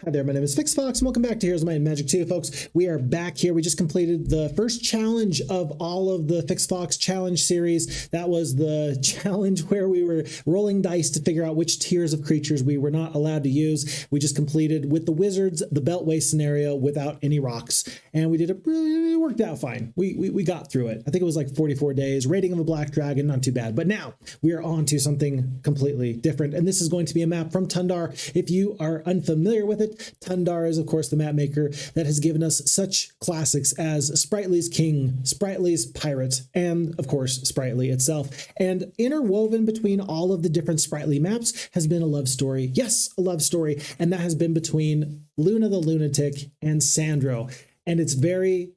Hi there, my name is Phixfox, and welcome back to Heroes of Might and Magic 2, folks. We are back here. We just completed the first challenge of all of the Phixfox challenge series. That was the challenge where we were rolling dice to figure out which tiers of creatures we were not allowed to use. We just completed with the wizards, the Beltway scenario without any rocks, and we did it. It worked out fine. We got through it. I think it was like 44 days. Rating of a black dragon, not too bad. But now we are on to something completely different, and this is going to be a map from Tundar. If you are unfamiliar with it, Tundar is, of course, the map maker that has given us such classics as Spritely's King, Spritely's Pirate, and, of course, Spritely itself. And interwoven between all of the different Spritely maps has been a love story. Yes, a love story. And that has been between Luna the Lunatic and Sandro. And it's very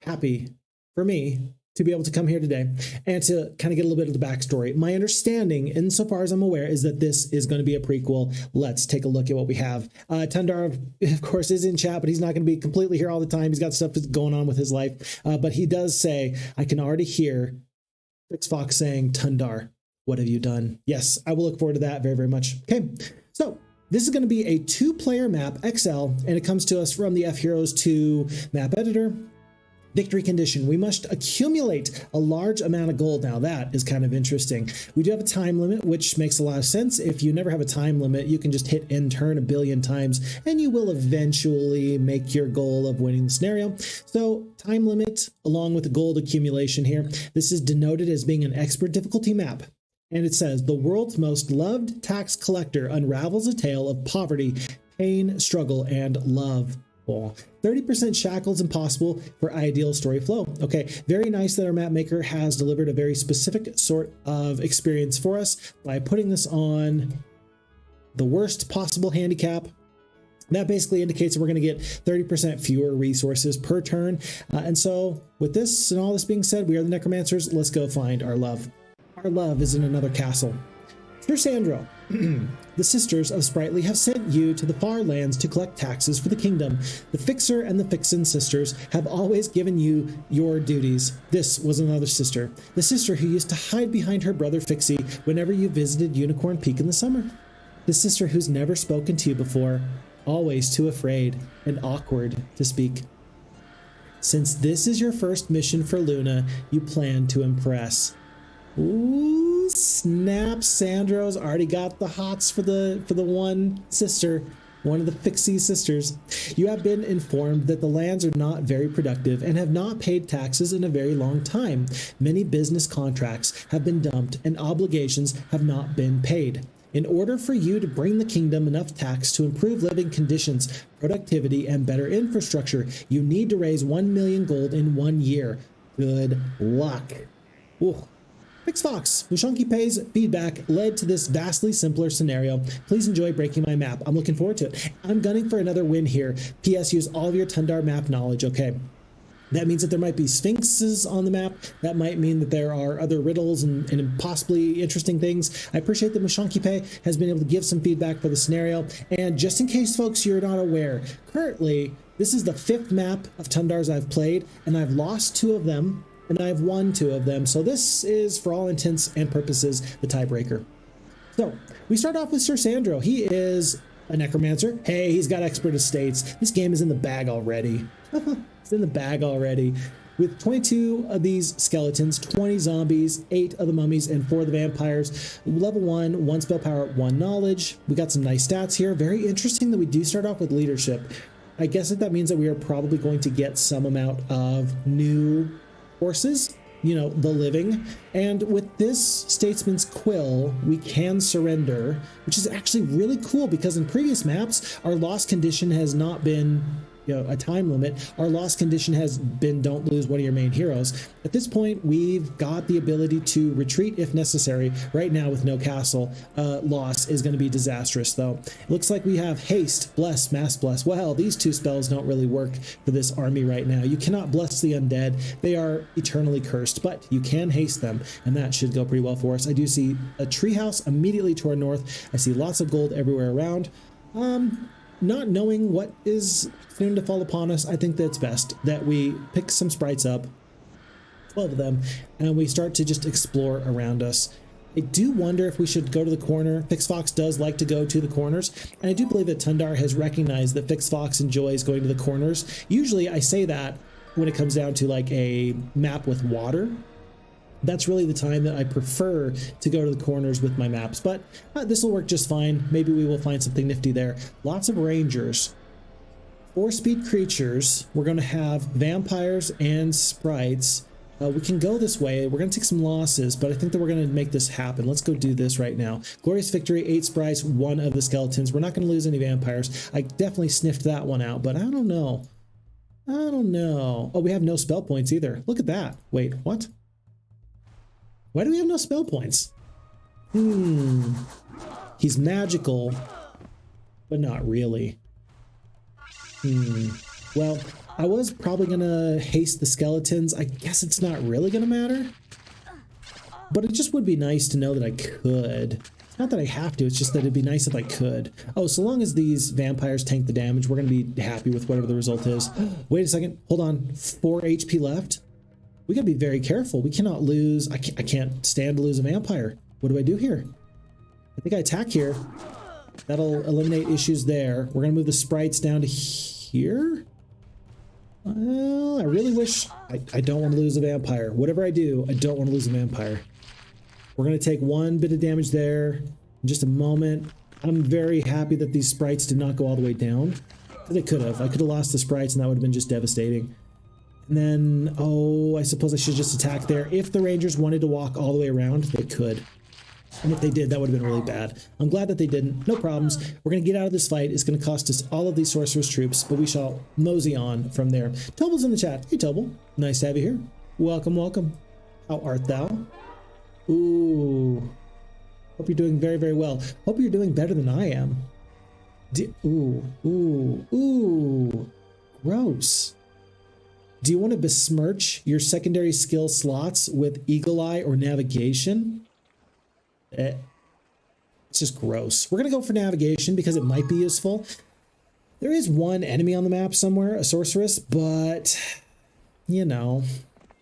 happy for me to be able to come here today and to kind of get a little bit of the backstory. My understanding, insofar as I'm aware, is that this is going to be a prequel. Let's take a look at what we have. Tundar, of course, is in chat, but he's not going to be completely here all the time. He's got stuff that's going on with his life. But he does say, I can already hear Phixfox saying, Tundar, what have you done? Yes, I will look forward to that very, very much. Okay, so this is going to be a 2-player map, XL, and it comes to us from the FHeroes2 map editor. Victory condition. We must accumulate a large amount of gold. Now that is kind of interesting. We do have a time limit, which makes a lot of sense. If you never have a time limit, you can just hit end turn a billion times and you will eventually make your goal of winning the scenario. So time limit along with the gold accumulation here. This is denoted as being an expert difficulty map. And it says, the world's most loved tax collector unravels a tale of poverty, pain, struggle, and love. 30% shackles impossible for ideal story flow. Okay, very nice that our map maker has delivered a very specific sort of experience for us by putting this on the worst possible handicap. That basically indicates that we're going to get 30% fewer resources per turn. And so with this and all this being said, we are the Necromancers. Let's go find our love. Our love is in another castle. Dear Sandro, the sisters of Spritely have sent you to the far lands to collect taxes for the kingdom. The Fixer and the Fixin sisters have always given you your duties. This was another sister, the sister who used to hide behind her brother Fixie whenever you visited Unicorn Peak in the summer. The sister who's never spoken to you before, always too afraid and awkward to speak. Since this is your first mission for Luna, you plan to impress. Ooh, snap. Sandro's already got the hots for the one sister, one of the Fixie sisters. You have been informed that the lands are not very productive and have not paid taxes in a very long time. Many business contracts have been dumped and obligations have not been paid. In order for you to bring the kingdom enough tax to improve living conditions, productivity, and better infrastructure, you need to raise 1 million gold in 1 year. Good luck. Ooh. Phixfox, Mushanki Pay's feedback led to this vastly simpler scenario. Please enjoy breaking my map. I'm looking forward to it. I'm gunning for another win here. P.S. Use all of your Tundar map knowledge, okay? That means that there might be sphinxes on the map. That might mean that there are other riddles and possibly interesting things. I appreciate that Mushanki Pay has been able to give some feedback for the scenario. And just in case, folks, you're not aware, currently, this is the 5th map of Tundar's I've played, and I've lost 2 of them. And I've won 2 of them. So this is, for all intents and purposes, the tiebreaker. So we start off with Sir Sandro. He is a necromancer. Hey, he's got expert estates. This game is in the bag already. It's in the bag already. With 22 of these skeletons, 20 zombies, 8 of the mummies, and 4 of the vampires. Level 1, 1 spell power, 1 knowledge. We got some nice stats here. Very interesting that we do start off with leadership. I guess that means that we are probably going to get some amount of new horses, you know, the living. And with this Statesman's Quill, we can surrender, which is actually really cool because in previous maps, our loss condition has not been, you know, a time limit. Our loss condition has been don't lose one of your main heroes. At this point, we've got the ability to retreat if necessary. Right now with no castle, loss is going to be disastrous though. It looks like we have haste, bless, mass bless. Well, these 2 spells don't really work for this army right now. You cannot bless the undead. They are eternally cursed, but you can haste them, and that should go pretty well for us. I do see a treehouse immediately to our north. I see lots of gold everywhere around. Not knowing what is soon to fall upon us, I think that it's best that we pick some sprites up, 12 of them, and we start to just explore around us. I do wonder if we should go to the corner. Phixfox does like to go to the corners, and I do believe that Tundar has recognized that Phixfox enjoys going to the corners. Usually I say that when it comes down to like a map with water. That's really the time that I prefer to go to the corners with my maps, but this will work just fine. Maybe we will find something nifty there. Lots of rangers. 4-speed creatures. We're going to have vampires and sprites. We can go this way. We're going to take some losses, but I think that we're going to make this happen. Let's go do this right now. Glorious victory, 8 sprites, 1 of the skeletons. We're not going to lose any vampires. I definitely sniffed that one out, but I don't know. I don't know. Oh, we have no spell points either. Look at that. Wait, what? Why do we have no spell points? He's magical, but not really. Well, I was probably gonna haste the skeletons. I guess it's not really gonna matter. But it just would be nice to know that I could. It's not that I have to, it's just that it'd be nice if I could. Oh, so long as these vampires tank the damage, we're gonna be happy with whatever the result is. Wait a second, hold on, 4 HP left? We gotta be very careful. We cannot lose. I can't stand to lose a vampire. What do I do here? I think I attack here. That'll eliminate issues there. We're gonna move the sprites down to here. Well, I really wish. I don't want to lose a vampire. Whatever I do, I don't want to lose a vampire. We're gonna take 1 bit of damage there in just a moment. I'm very happy that these sprites did not go all the way down. They could have. I could have lost the sprites, and that would have been just devastating. And then, oh, I suppose I should just attack there. If the Rangers wanted to walk all the way around, they could. And if they did, that would have been really bad. I'm glad that they didn't. No problems. We're going to get out of this fight. It's going to cost us all of these Sorcerer's troops, but we shall mosey on from there. Toble's in the chat. Hey, Toble. Nice to have you here. Welcome, welcome. How art thou? Ooh. Hope you're doing very, very well. Hope you're doing better than I am. Ooh. Gross. Do you want to besmirch your secondary skill slots with Eagle Eye or Navigation? It's just gross. We're going to go for Navigation because it might be useful. There is one enemy on the map somewhere, a sorceress, but you know,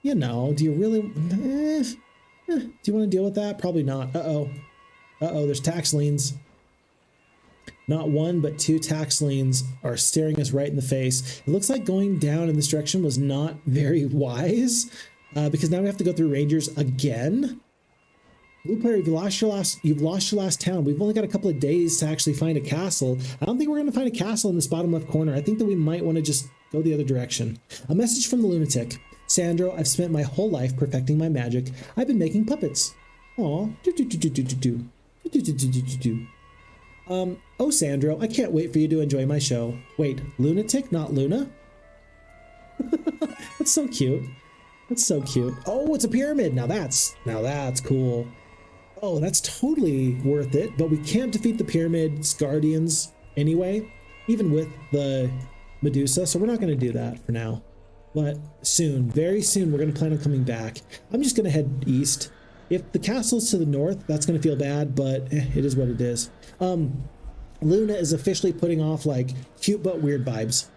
do you really, do you want to deal with that? Probably not. Uh-oh, there's Taxlines. Not 1, but 2 Taxlines are staring us right in the face. It looks like going down in this direction was not very wise, because now we have to go through Rangers again. Blue player, you've lost your last town. We've only got a couple of days to actually find a castle. I don't think we're going to find a castle in this bottom left corner. I think that we might want to just go the other direction. A message from the lunatic. Sandro, I've spent my whole life perfecting my magic. I've been making puppets. Aw. Oh, Sandro, I can't wait for you to enjoy my show. Wait, lunatic, not Luna? That's so cute. That's so cute. Oh, it's a pyramid. Now that's cool. Oh, that's totally worth it, but we can't defeat the pyramid's guardians anyway, even with the Medusa, so we're not going to do that for now. But soon, very soon, we're going to plan on coming back. I'm just going to head east. If the castle's to the north, that's going to feel bad, but it is what it is. Luna is officially putting off like cute but weird vibes.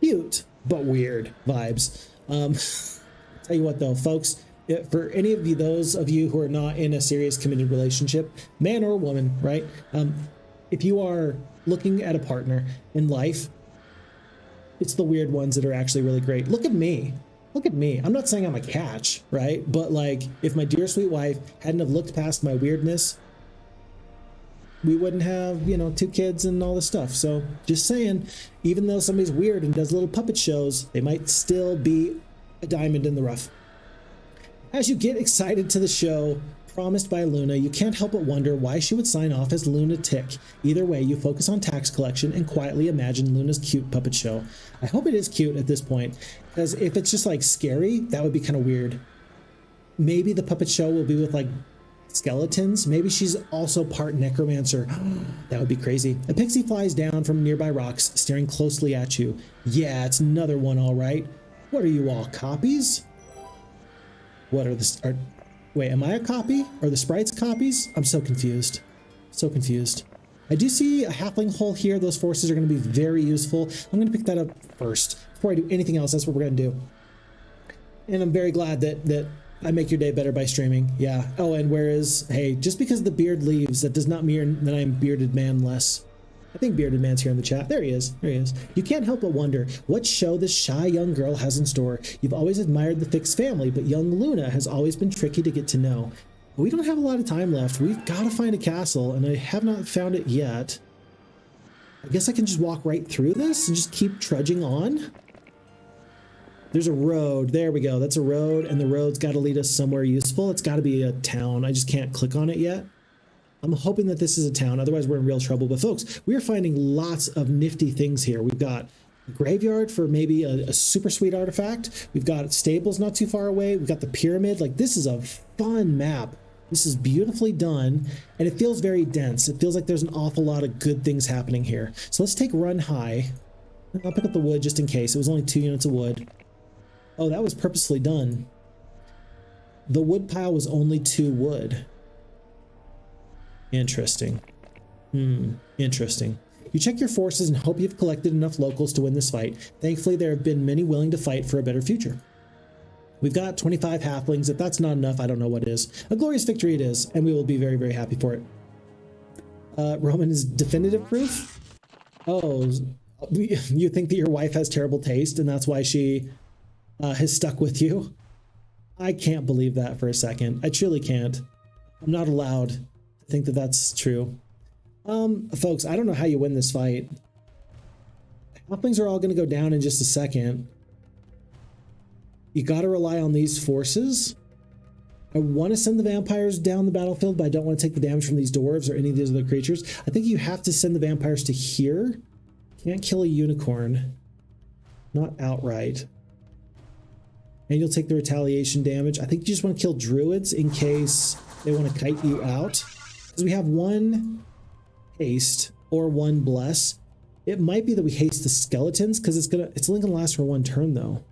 Cute but weird vibes. Tell you what though, folks, for any of you, those of you who are not in a serious committed relationship, man or woman, right? If you are looking at a partner in life, it's the weird ones that are actually really great. Look at me. Look at me. I'm not saying I'm a catch, right? But like, if my dear sweet wife hadn't have looked past my weirdness, we wouldn't have, 2 kids and all this stuff. So just saying, even though somebody's weird and does little puppet shows, they might still be a diamond in the rough. As you get excited to the show promised by Luna, you can't help but wonder why she would sign off as lunatic. Either way, you focus on tax collection and quietly imagine Luna's cute puppet show. I hope it is cute at this point, because if it's just like scary, that would be kind of weird. Maybe the puppet show will be with like skeletons. Maybe she's also part necromancer. That would be crazy. A pixie flies down from nearby rocks, staring closely at you. Yeah, it's another one, all right. What are you all, copies? What are the... Wait, am I a copy? Are the sprites copies? I'm so confused. So confused. I do see a halfling hole here. Those forces are going to be very useful. I'm going to pick that up first. Before I do anything else, that's what we're going to do. And I'm very glad that I make your day better by streaming. Yeah. Oh, and hey, just because the beard leaves, that does not mean that I'm bearded man-less. I think bearded man's here in the chat. There he is. There he is. You can't help but wonder what show this shy young girl has in store. You've always admired the Phix family, but young Luna has always been tricky to get to know. We don't have a lot of time left. We've got to find a castle, and I have not found it yet. I guess I can just walk right through this and just keep trudging on. There's a road. There we go. That's a road, and the road's got to lead us somewhere useful. It's got to be a town. I just can't click on it yet. I'm hoping that this is a town. Otherwise, we're in real trouble. But folks, we are finding lots of nifty things here. We've got a graveyard for maybe a super sweet artifact. We've got stables not too far away. We've got the pyramid. Like, this is a fun map. This is beautifully done, and it feels very dense. It feels like there's an awful lot of good things happening here. So let's take run high. I'll pick up the wood just in case. It was only 2 units of wood. Oh, that was purposely done. The wood pile was only 2 wood. Interesting. Interesting. You check your forces and hope you've collected enough locals to win this fight. Thankfully, there have been many willing to fight for a better future. We've got 25 halflings. If that's not enough, I don't know what is. A glorious victory it is, and we will be very, very happy for it. Roman is definitive proof? Oh, you think that your wife has terrible taste, and that's why she has stuck with you? I can't believe that for a second. I truly can't. I'm not allowed to think that that's true. Folks, I don't know how you win this fight. Halflings are all going to go down in just a second. You got to rely on these forces. I want to send the vampires down the battlefield, but I don't want to take the damage from these dwarves or any of these other creatures. I think you have to send the vampires to here. Can't kill a unicorn. Not outright. And you'll take the retaliation damage. I think you just want to kill druids in case they want to kite you out. Because we have 1 haste or 1 bless. It might be that we haste the skeletons because it's only going to last for 1 turn though.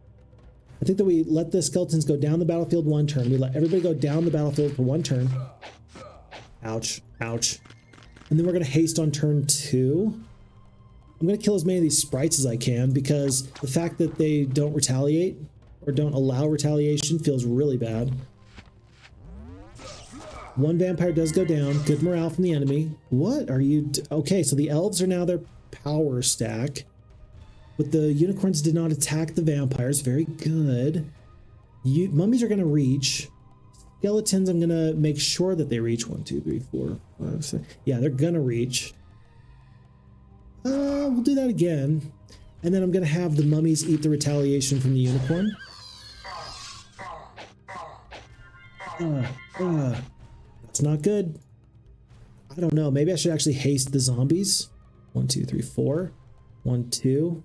I think that we let the skeletons go down the battlefield 1 turn. We let everybody go down the battlefield for 1 turn. Ouch, ouch. And then we're going to haste on turn 2. I'm going to kill as many of these sprites as I can because the fact that they don't retaliate or don't allow retaliation feels really bad. 1 vampire does go down. Good morale from the enemy. What are you... Okay, so the elves are now their power stack. But the unicorns did not attack the vampires. Very good. Mummies are going to reach. Skeletons, I'm going to make sure that they reach. 1, 2, 3, 4, 5, 6. Yeah, they're going to reach. We'll do that again. And then I'm going to have the mummies eat the retaliation from the unicorn. That's not good. I don't know. Maybe I should actually haste the zombies. 1, 2, 3, 4. 1, 2.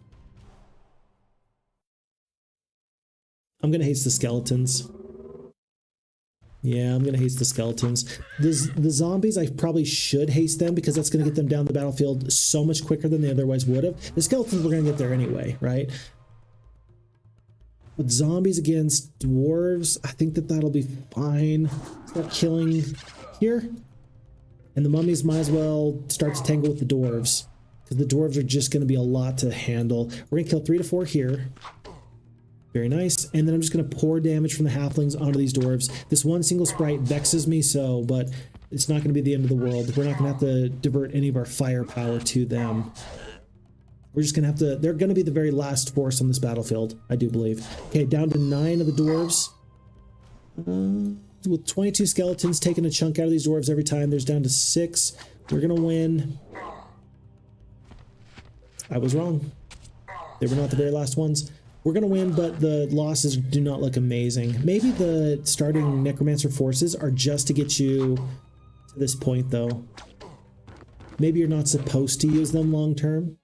I'm going to haste the skeletons. Yeah, I'm going to haste the skeletons. The zombies, I probably should haste them because that's going to get them down the battlefield so much quicker than they otherwise would have. The skeletons, we're going to get there anyway, right? But zombies against dwarves, I think that that'll be fine. Start killing here. And the mummies might as well start to tangle with the dwarves because the dwarves are just going to be a lot to handle. We're going to kill 3 to 4 here. Very nice. And then I'm just going to pour damage from the halflings onto these dwarves. This 1 single sprite vexes me so, but it's not going to be the end of the world. We're not going to have to divert any of our firepower to them. We're just going to have to... They're going to be the very last force on this battlefield, I do believe. Okay, down to 9 of the dwarves. With 22 skeletons taking a chunk out of these dwarves every time, there's down to 6. We're going to win. I was wrong. They were not the very last ones. We're going to win, but the losses do not look amazing. Maybe the starting Necromancer forces are just to get you to this point, though. Maybe you're not supposed to use them long term.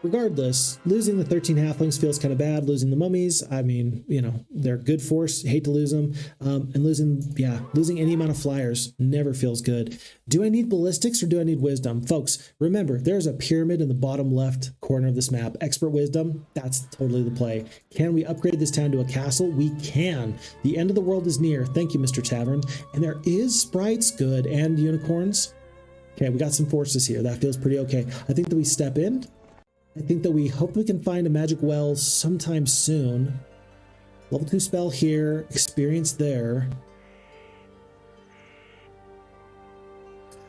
Regardless, losing the 13 halflings feels kind of bad. Losing the mummies, I mean, you know, they're a good force. Hate to lose them. And losing any amount of flyers never feels good. Do I need ballistics or do I need wisdom? Folks, remember, there's a pyramid in the bottom left corner of this map. Expert wisdom, that's totally the play. Can we upgrade this town to a castle? We can. The end of the world is near. Thank you, Mr. Tavern. And there is sprites, good, and unicorns. Okay, we got some forces here. That feels pretty okay. I think that we step in. I think that we hope we can find a magic well sometime soon. Level 2 spell here, experience there.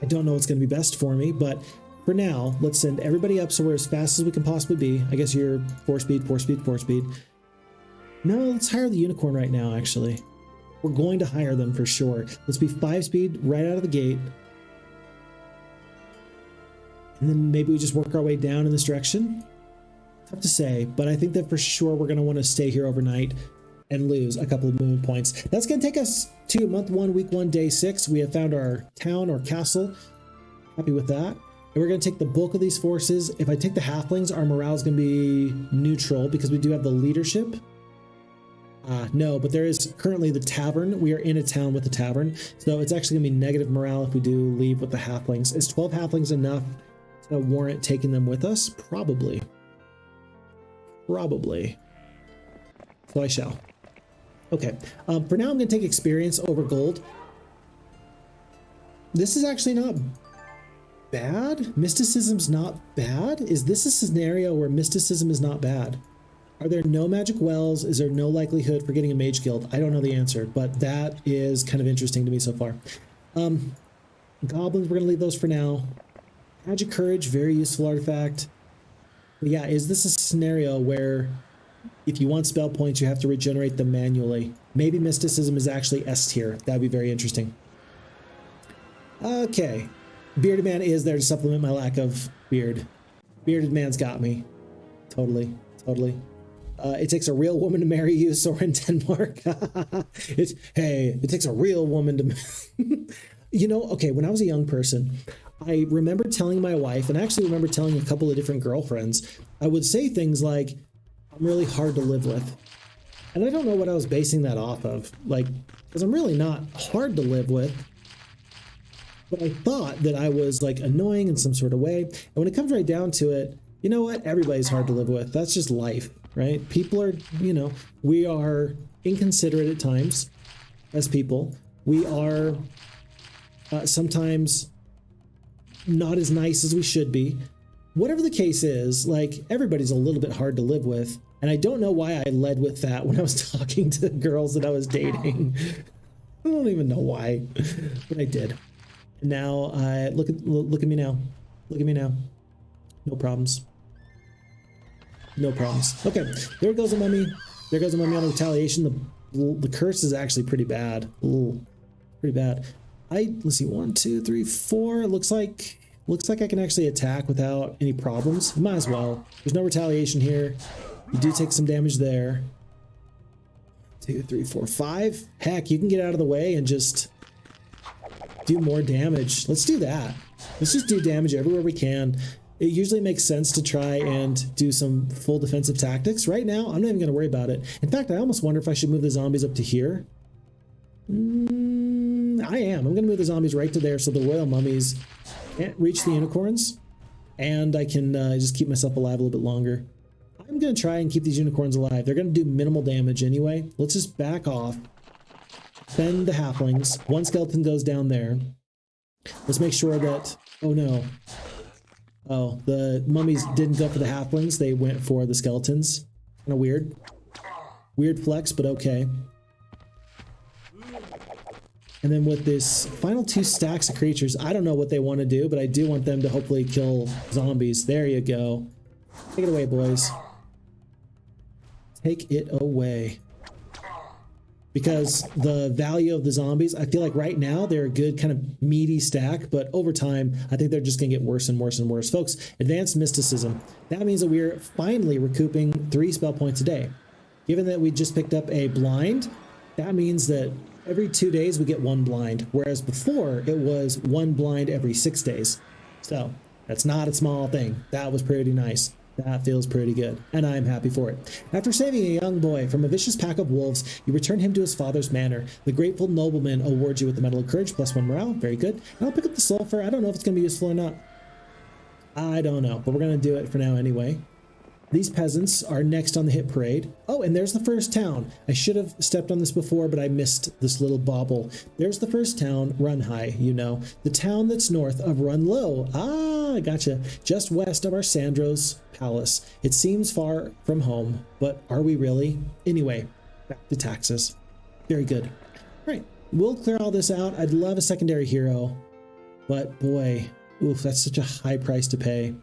I don't know what's going to be best for me, but for now, let's send everybody up so we're as fast as we can possibly be. I guess you're 4 speed, 4 speed, 4 speed. No, let's hire the unicorn right now, actually. We're going to hire them for sure. Let's be 5 speed right out of the gate. And then maybe we just work our way down in this direction. Tough to say, but I think that for sure we're going to want to stay here overnight and lose a couple of movement points. That's going to take us to month 1, week 1, day 6. We have found our town or castle. Happy with that. And we're going to take the bulk of these forces. If I take the halflings, our morale is going to be neutral because we do have the leadership. No, but there is currently the tavern. We are in a town with a tavern. So it's actually going to be negative morale if we do leave with the halflings. Is 12 halflings enough to warrant taking them with us? Probably. Probably. So I shall. Okay. For now, I'm going to take experience over gold. This is actually not bad. Mysticism's not bad. Is this a scenario where mysticism is not bad? Are there no magic wells? Is there no likelihood for getting a mage guild? I don't know the answer, but that is kind of interesting to me so far. Goblins, we're going to leave those for now. Magic courage, very useful artifact. But yeah, is this a scenario where if you want spell points, you have to regenerate them manually? Maybe mysticism is actually S tier. That'd be very interesting. Okay. Bearded man is there to supplement my lack of beard. Bearded man's got me. Totally. Totally. It takes a real woman to marry you, so we're in Denmark. It takes a real woman to... You know, okay, when I was a young person, I remember telling my wife, and I actually remember telling a couple of different girlfriends, I would say things like, I'm really hard to live with. And I don't know what I was basing that off of. Like, because I'm really not hard to live with. But I thought that I was like annoying in some sort of way. And when it comes right down to it, you know what? Everybody's hard to live with. That's just life, right? People are, you know, we are inconsiderate at times as people. We are sometimes not as nice as we should be. Whatever the case is, like, everybody's a little bit hard to live with. And I don't know why I led with that when I was talking to girls that I was dating. I don't even know why, but I did. And now, look at me now. Look at me now. No problems. No problems. Okay, there goes a mummy. There goes a mummy on the retaliation. The curse is actually pretty bad. Ooh, pretty bad. Let's see, 1, 2, 3, 4. It looks like I can actually attack without any problems. Might as well. There's no retaliation here. You do take some damage there. 2, 3, 4, 5. Heck, you can get out of the way and just do more damage. Let's do that. Let's just do damage everywhere we can. It usually makes sense to try and do some full defensive tactics. Right now, I'm not even going to worry about it. In fact, I almost wonder if I should move the zombies up to here. I am. I'm going to move the zombies right to there so the royal mummies can't reach the unicorns. And I can just keep myself alive a little bit longer. I'm going to try and keep these unicorns alive. They're going to do minimal damage anyway. Let's just back off. Send the halflings. One skeleton goes down there. Let's make sure that... Oh, no. Oh, the mummies didn't go for the halflings. They went for the skeletons. Kind of weird. Weird flex, but okay. And then with this final 2 stacks of creatures, I don't know what they want to do, but I do want them to hopefully kill zombies. There you go. Take it away, boys. Take it away. Because the value of the zombies, I feel like right now they're a good kind of meaty stack, but over time, I think they're just going to get worse and worse and worse. Folks, advanced mysticism. That means that we're finally recouping 3 spell points a day. Given that we just picked up a blind, that means that every 2 days we get 1 blind, whereas before it was 1 blind every 6 days. So that's not a small thing. That was pretty nice. That feels pretty good, and I'm happy for it. After saving a young boy from a vicious pack of wolves, you return him to his father's manor. The grateful nobleman awards you with the Medal of Courage, +1 morale. Very good. And I'll pick up the sulfur. I don't know if it's going to be useful or not. I don't know, but we're going to do it for now anyway. These peasants are next on the hit parade. Oh, and there's the first town. I should have stepped on this before, but I missed this little bauble. There's the first town, Run High, you know. The town that's north of Run Low. Ah, gotcha. Just west of our Sandro's palace. It seems far from home, but are we really? Anyway, back to taxes. Very good. All right, we'll clear all this out. I'd love a secondary hero, but boy, oof, that's such a high price to pay.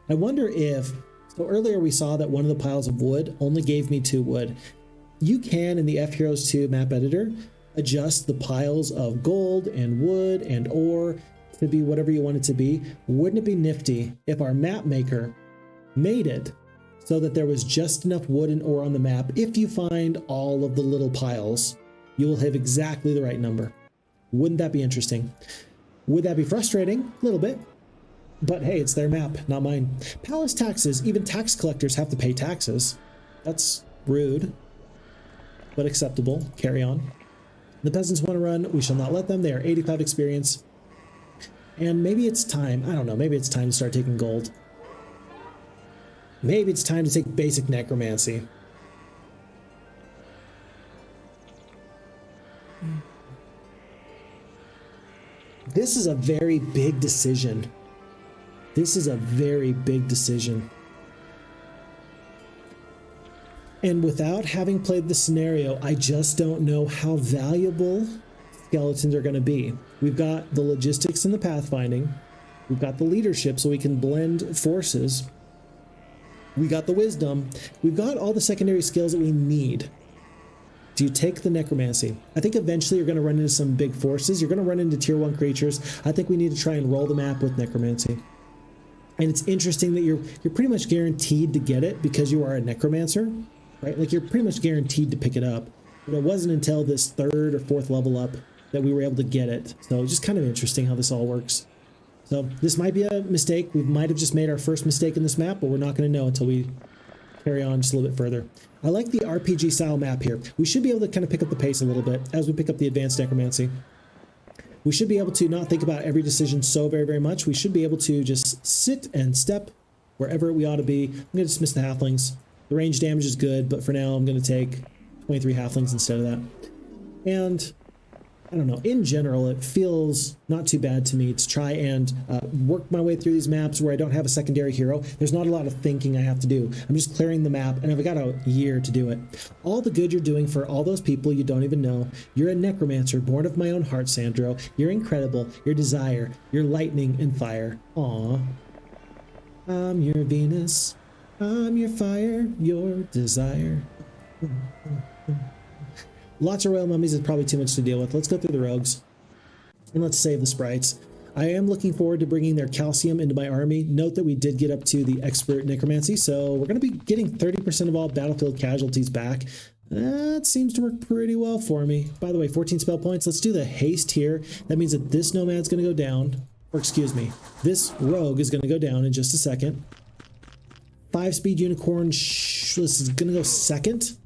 I wonder if, so earlier we saw that one of the piles of wood only gave me 2 wood. You can, in the FHeroes2 map editor, adjust the piles of gold and wood and ore to be whatever you want it to be. Wouldn't it be nifty if our map maker made it so that there was just enough wood and ore on the map? If you find all of the little piles, you will have exactly the right number. Wouldn't that be interesting? Would that be frustrating? A little bit. But hey, it's their map, not mine. Palace taxes. Even tax collectors have to pay taxes. That's rude, but acceptable. Carry on. The peasants want to run. We shall not let them. They are 85 experience. And maybe it's time. I don't know. Maybe it's time to start taking gold. Maybe it's time to take basic necromancy. This is a very big decision. This is a very big decision. And without having played the scenario, I just don't know how valuable skeletons are going to be. We've got the logistics and the pathfinding. We've got the leadership so we can blend forces. We got the wisdom. We've got all the secondary skills that we need. Do you take the necromancy? I think eventually you're going to run into some big forces. You're going to run into tier 1 creatures. I think we need to try and roll the map with necromancy. And it's interesting that you're pretty much guaranteed to get it because you are a necromancer, right? Like you're pretty much guaranteed to pick it up. But it wasn't until this 3rd or 4th level up that we were able to get it. So it's just kind of interesting how this all works. So this might be a mistake. We might have just made our first mistake in this map, but we're not going to know until we carry on just a little bit further. I like the RPG style map here. We should be able to kind of pick up the pace a little bit as we pick up the advanced necromancy. We should be able to not think about every decision so very, very much. We should be able to just sit and step wherever we ought to be. I'm going to dismiss the halflings. The range damage is good, but for now I'm going to take 23 halflings instead of that. And I don't know, in general, it feels not too bad to me to try and work my way through these maps where I don't have a secondary hero. There's not a lot of thinking I have to do. I'm just clearing the map, and I've got a year to do it. All the good you're doing for all those people you don't even know. You're a necromancer, born of my own heart, Sandro. You're incredible. You're desire. You're lightning and fire. Aw. I'm your Venus. I'm your fire. Your desire. Lots of royal mummies is probably too much to deal with. Let's go through the rogues and let's save the sprites. I am looking forward to bringing their calcium into my army. Note that we did get up to the expert necromancy, so we're going to be getting 30% of all battlefield casualties back. That seems to work pretty well for me. By the way, 14 spell points. Let's do the haste here. That means that this nomad's going to go down, or excuse me, this rogue is going to go down in just a second. 5-speed unicorn, this is going to go second.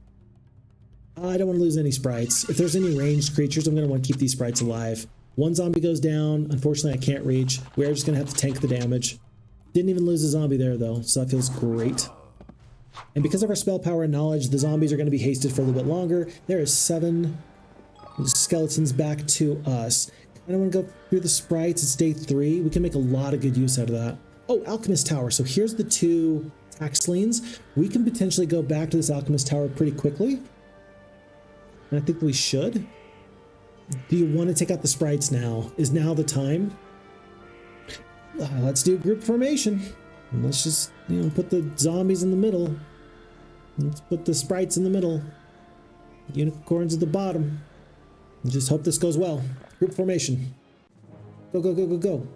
I don't want to lose any sprites. If there's any ranged creatures, I'm going to want to keep these sprites alive. One zombie goes down. Unfortunately, I can't reach. We're just going to have to tank the damage. Didn't even lose a zombie there, though, so that feels great. And because of our spell power and knowledge, the zombies are going to be hasted for a little bit longer. There is 7 skeletons back to us. I don't want to go through the sprites. It's day 3. We can make a lot of good use out of that. Oh, Alchemist Tower. So here's the 2 tax liens. We can potentially go back to this Alchemist Tower pretty quickly. And I think we should. Do you want to take out the sprites now? Is now the time? Let's do group formation. And let's just, put the zombies in the middle. Let's put the sprites in the middle. Unicorns at the bottom. And just hope this goes well. Group formation. Go, go, go, go, go.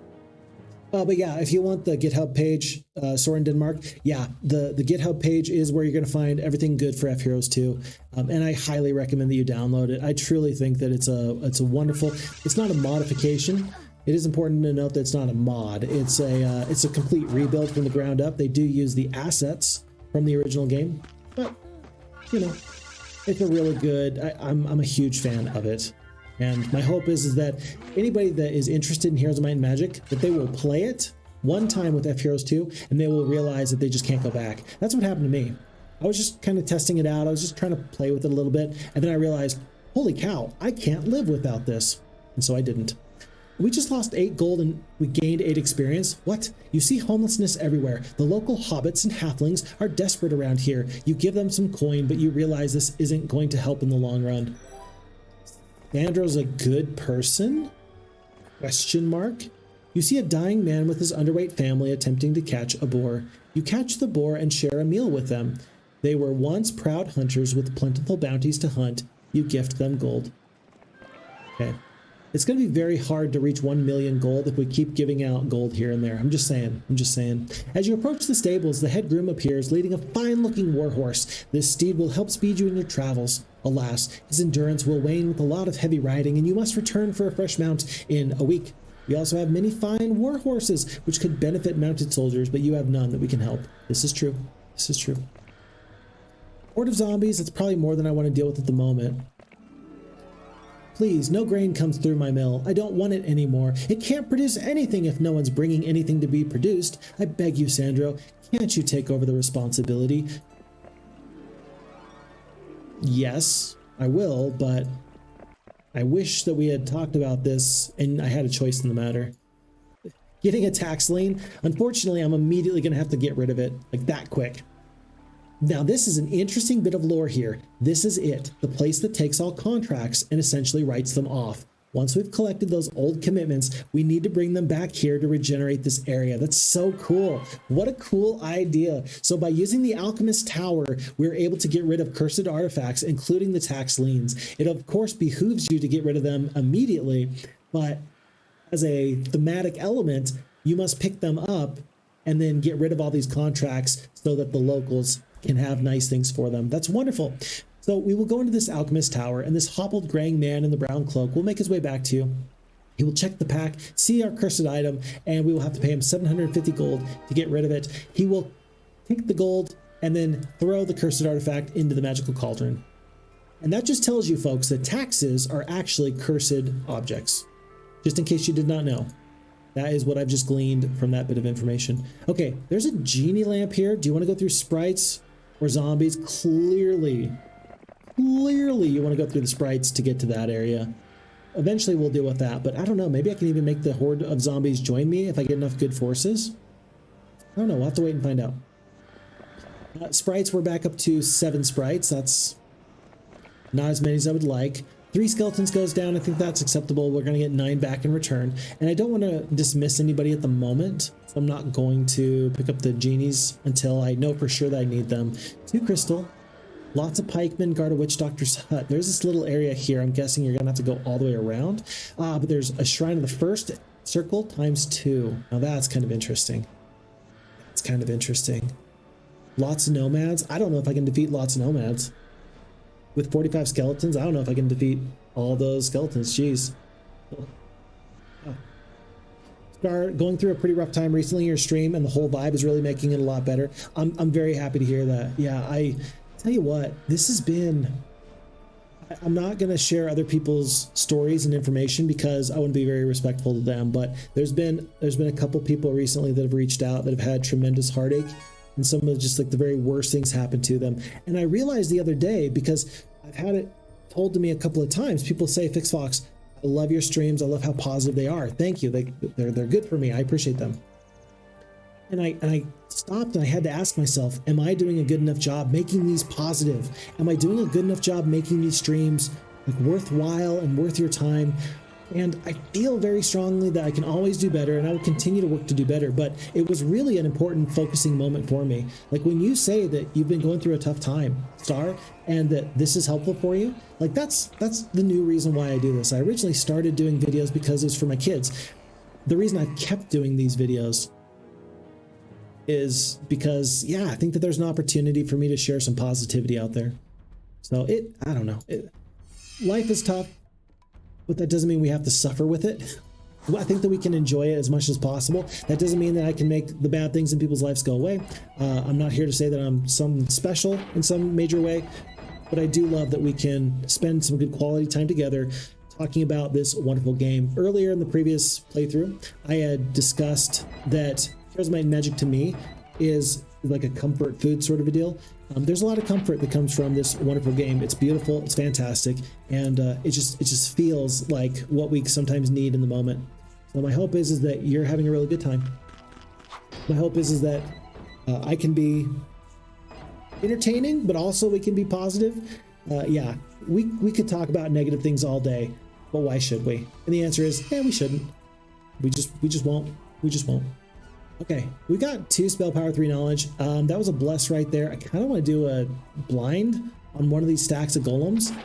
But yeah, if you want the GitHub page, Soren Denmark, yeah, the GitHub page is where you're going to find everything good for FHeroes2. And I highly recommend that you download it. I truly think that it's a wonderful, it's not a modification. It is important to note that it's not a mod. It's a complete rebuild from the ground up. They do use the assets from the original game, but it's a really good, I'm a huge fan of it. And my hope is that anybody that is interested in Heroes of Might and Magic, that they will play it one time with FHeroes2, and they will realize that they just can't go back. That's what happened to me. I was just kind of testing it out. I was just trying to play with it a little bit, and then I realized, holy cow, I can't live without this. And so I didn't. We just lost 8 gold and we gained 8 experience. What? You see homelessness everywhere. The local hobbits and halflings are desperate around here. You give them some coin, but you realize this isn't going to help in the long run. Sandro's a good person? Question mark. You see a dying man with his underweight family attempting to catch a boar. You catch the boar and share a meal with them. They were once proud hunters with plentiful bounties to hunt. You gift them gold. Okay. It's going to be very hard to reach 1 million gold if we keep giving out gold here and there. I'm just saying. As you approach the stables, the head groom appears, leading a fine-looking warhorse. This steed will help speed you in your travels. Alas, his endurance will wane with a lot of heavy riding, and you must return for a fresh mount in a week. We also have many fine warhorses, which could benefit mounted soldiers, but you have none that we can help. This is true. This is true. Horde of zombies, that's probably more than I want to deal with at the moment. Please, no grain comes through my mill. I don't want it anymore. It can't produce anything if no one's bringing anything to be produced. I beg you, Sandro, can't you take over the responsibility? Yes, I will, but I wish that we had talked about this and I had a choice in the matter. Getting a tax lien, unfortunately, I'm immediately going to have to get rid of it, like that quick. Now, this is an interesting bit of lore here. This is it, the place that takes all contracts and essentially writes them off. Once we've collected those old commitments, we need to bring them back here to regenerate this area. That's so cool. What a cool idea. So by using the Alchemist Tower, we're able to get rid of cursed artifacts, including the tax liens. It, of course, behooves you to get rid of them immediately, but as a thematic element, you must pick them up and then get rid of all these contracts so that the locals can have nice things for them. That's wonderful. So we will go into this Alchemist Tower, and this hobbled graying man in the brown cloak will make his way back to you. He will check the pack, see our cursed item, and we will have to pay him 750 gold to get rid of it. He will take the gold and then throw the cursed artifact into the magical cauldron. And that just tells you, folks, that taxes are actually cursed objects. Just in case you did not know. That is what I've just gleaned from that bit of information. Okay, there's a genie lamp here. Do you want to go through sprites or zombies? Clearly you want to go through the sprites to get to that area. Eventually we'll deal with that, but I don't know. Maybe I can even make the horde of zombies join me if I get enough good forces. I don't know. We'll have to wait and find out. Sprites, we're back up to 7 sprites. That's not as many as I would like. 3 skeletons goes down. I think that's acceptable. We're going to get 9 back in return. And I don't want to dismiss anybody at the moment, so I'm not going to pick up the genies until I know for sure that I need them. 2 crystal. Lots of pikemen guard a witch doctor's hut. There's this little area here. I'm guessing you're going to have to go all the way around. But there's a shrine of the first circle times 2. Now that's kind of interesting. That's kind of interesting. Lots of nomads. I don't know if I can defeat lots of nomads. With 45 skeletons, I don't know if I can defeat all those skeletons. Jeez. Start going through a pretty rough time recently in your stream, and the whole vibe is really making it a lot better. I'm very happy to hear that. Yeah, I tell you what, this has been... I'm not going to share other people's stories and information because I want to be very respectful to them, but there's been a couple people recently that have reached out that have had tremendous heartache, and some of just like the very worst things happen to them. And I realized the other day, because I've had it told to me a couple of times, people say, Phixfox, I love your streams. I love how positive they are. Thank you. They're good for me. I appreciate them. And I stopped and I had to ask myself, am I doing a good enough job making these positive? Am I doing a good enough job making these streams like worthwhile and worth your time? And I feel very strongly that I can always do better, and I will continue to work to do better. But it was really an important focusing moment for me. Like when you say that you've been going through a tough time, Star, and that this is helpful for you, like that's the new reason why I do this. I originally started doing videos because it was for my kids. The reason I've kept doing these videos is because, yeah, I think that there's an opportunity for me to share some positivity out there. So I don't know. Life is tough, but that doesn't mean we have to suffer with it. I think that we can enjoy it as much as possible. That doesn't mean that I can make the bad things in people's lives go away. I'm not here to say that I'm some special in some major way, but I do love that we can spend some good quality time together talking about this wonderful game. Earlier in the previous playthrough, I had discussed that Heroes Might and Magic to me is like a comfort food sort of a deal. There's a lot of comfort that comes from this wonderful game. It's beautiful, it's fantastic, and it just feels like what we sometimes need in the moment. So my hope is that you're having a really good time. My hope is that I can be entertaining, but also we can be positive. Yeah, we could talk about negative things all day, but why should we? And the answer is, yeah, we shouldn't. We just won't. We just won't. Okay, we got 2 spell power, 3 knowledge. That was a bless right there. I kind of want to do a blind on one of these stacks of golems.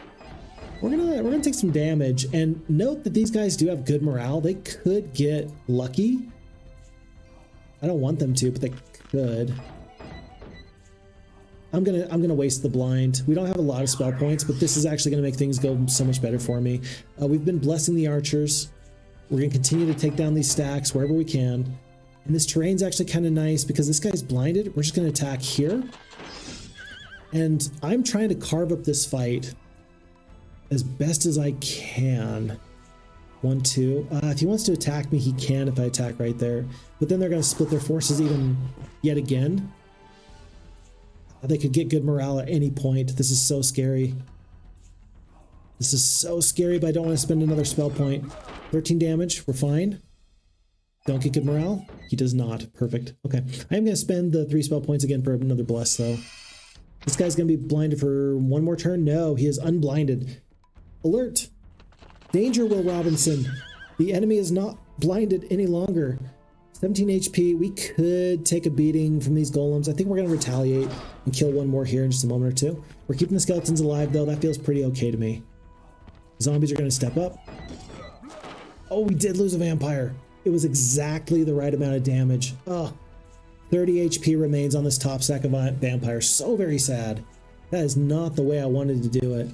We're gonna take some damage, and note that these guys do have good morale. They could get lucky. I don't want them to, but they could. I'm gonna waste the blind. We don't have a lot of spell points, but this is actually gonna make things go so much better for me. We've been blessing the archers. We're gonna continue to take down these stacks wherever we can. And this terrain's actually kind of nice because this guy's blinded. We're just gonna attack here. And I'm trying to carve up this fight as best as I can. 1, 2. If he wants to attack me, he can if I attack right there. But then they're gonna split their forces yet again. They could get good morale at any point. This is so scary. This is so scary, but I don't want to spend another spell point. 13 damage, we're fine. Don't get good morale? He does not. Perfect. Okay. I am going to spend the 3 spell points again for another bless, though. This guy's going to be blinded for one more turn? No, he is unblinded. Alert! Danger, Will Robinson! The enemy is not blinded any longer. 17 HP. We could take a beating from these golems. I think we're going to retaliate and kill one more here in just a moment or two. We're keeping the skeletons alive, though. That feels pretty okay to me. Zombies are going to step up. Oh, we did lose a vampire. It was exactly the right amount of damage. Oh, 30 HP remains on this top stack of vampires. So very sad. That is not the way I wanted to do it.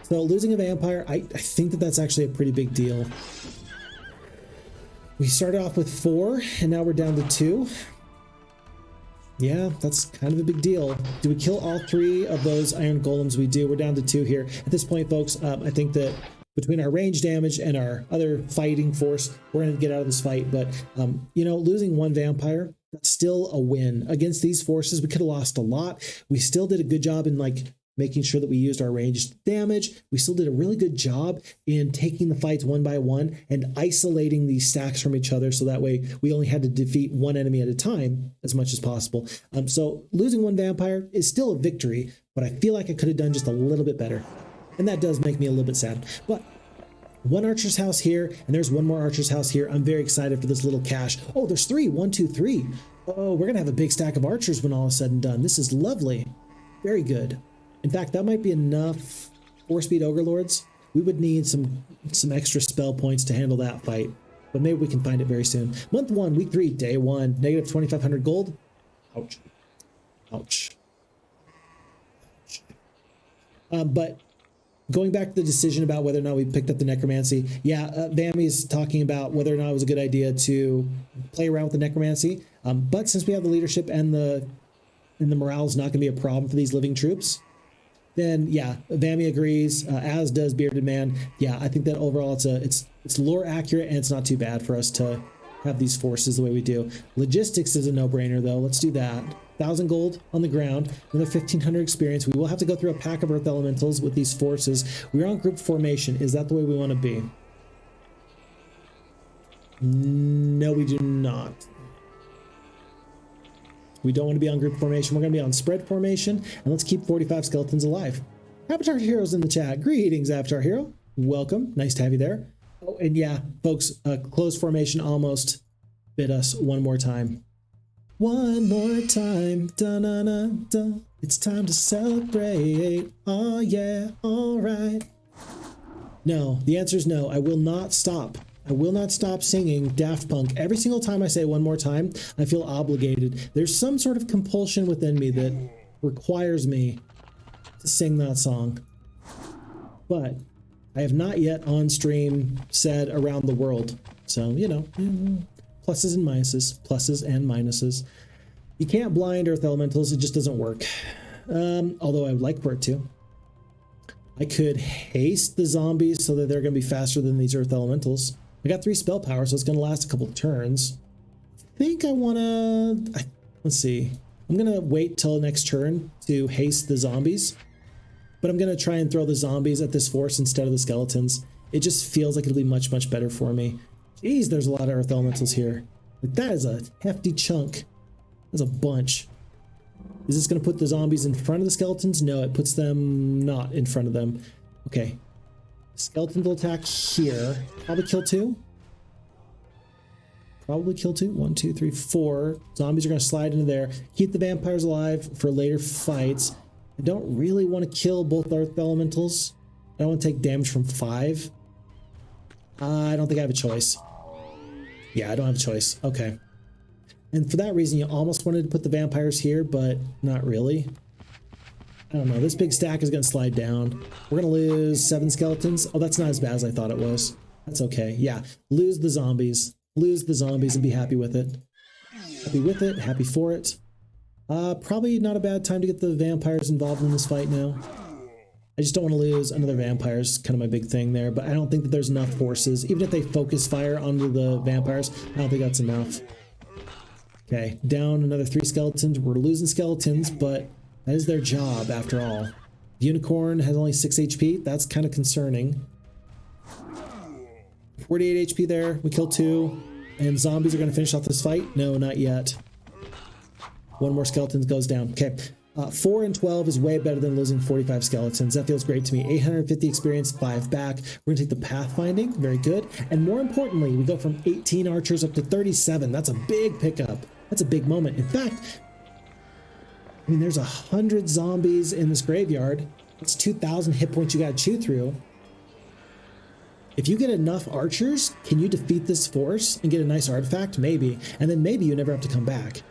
So losing a vampire, I think that that's actually a pretty big deal. We started off with 4, and now we're down to 2. Yeah, that's kind of a big deal. Do we kill all 3 of those iron golems? We do. We're down to 2 here. At this point, folks, I think that between our range damage and our other fighting force, we're going to get out of this fight. But, you know, losing 1 vampire, that's still a win. Against these forces, we could have lost a lot. We still did a good job in, like, making sure that we used our ranged damage. We still did a really good job in taking the fights one by one and isolating these stacks from each other, so that way we only had to defeat one enemy at a time as much as possible. So losing 1 vampire is still a victory, but I feel like I could have done just a little bit better. And that does make me a little bit sad. But 1 archer's house here, and there's 1 more archer's house here. I'm very excited for this little cache. Oh, there's 3. 1, 2, 3. Oh, we're gonna have a big stack of archers when all is said and done. This is lovely. Very good. In fact, that might be enough 4-speed Ogre Lords. We would need some extra spell points to handle that fight, but maybe we can find it very soon. Month 1, week 3, day 1, negative 2,500 gold. Ouch. Ouch. But going back to the decision about whether or not we picked up the Necromancy, yeah, Vami's talking about whether or not it was a good idea to play around with the Necromancy. But since we have the leadership and the morale is not going to be a problem for these living troops, then yeah, Vami agrees, as does Bearded Man. Yeah, I think that overall it's lore accurate, and it's not too bad for us to have these forces the way we do. Logistics is a no-brainer, though. Let's do that. 1,000 gold on the ground, another 1,500 experience. We will have to go through a pack of Earth Elementals with these forces. We're on group formation. Is that the way we want to be? No, we do not. We don't want to be on group formation. We're going to be on spread formation, and let's keep 45 skeletons alive. Avatar Heroes in the chat. Greetings, Avatar Hero. Welcome. Nice to have you there. Oh, and yeah, folks, closed formation almost bit us one more time. One more time. Da-na-na-da. It's time to celebrate. Oh, yeah. All right. No, the answer is no. I will not stop. I will not stop singing Daft Punk. Every single time I say one more time, I feel obligated. There's some sort of compulsion within me that requires me to sing that song. But I have not yet on stream said around the world. So, you know, pluses and minuses, pluses and minuses. You can't blind Earth Elementals. It just doesn't work. Although I would like for it to. I could haste the zombies so that they're going to be faster than these Earth Elementals. I got 3 spell power, so it's going to last a couple of turns. I think I want to... Let's see. I'm going to wait till next turn to haste the zombies. But I'm going to try and throw the zombies at this force instead of the skeletons. It just feels like it'll be much, much better for me. Jeez, there's a lot of earth elementals here. Like, that is a hefty chunk. That's a bunch. Is this going to put the zombies in front of the skeletons? No, it puts them not in front of them. Okay. Skeletons will attack here. Probably kill 2. Probably kill 2. 1, 2, 3, 4. Zombies are going to slide into there. Keep the vampires alive for later fights. I don't really want to kill both earth elementals. I don't want to take damage from 5. I don't think I have a choice. Yeah, I don't have a choice. Okay. And for that reason, you almost wanted to put the vampires here, but not really. I don't know. This big stack is going to slide down. We're going to lose 7 skeletons. Oh, that's not as bad as I thought it was. That's okay. Yeah. Lose the zombies. Lose the zombies and be happy with it. Happy with it. Happy for it. Probably not a bad time to get the vampires involved in this fight now. I just don't want to lose another vampire. It's kind of my big thing there, but I don't think that there's enough forces. Even if they focus fire onto the vampires, I don't think that's enough. Okay, down another 3 skeletons. We're losing skeletons, but that is their job after all. The unicorn has only 6 HP. That's kind of concerning. 48 HP there. We kill 2. And zombies are going to finish off this fight? No, not yet. 1 more skeleton goes down. Okay. 4 and 12 is way better than losing 45 skeletons. That feels great to me. 850 experience, 5 back. We're going to take the pathfinding. Very good. And more importantly, we go from 18 archers up to 37. That's a big pickup. That's a big moment. In fact, I mean, there's 100 zombies in this graveyard. That's 2,000 hit points you got to chew through. If you get enough archers, can you defeat this force and get a nice artifact? Maybe. And then maybe you never have to come back.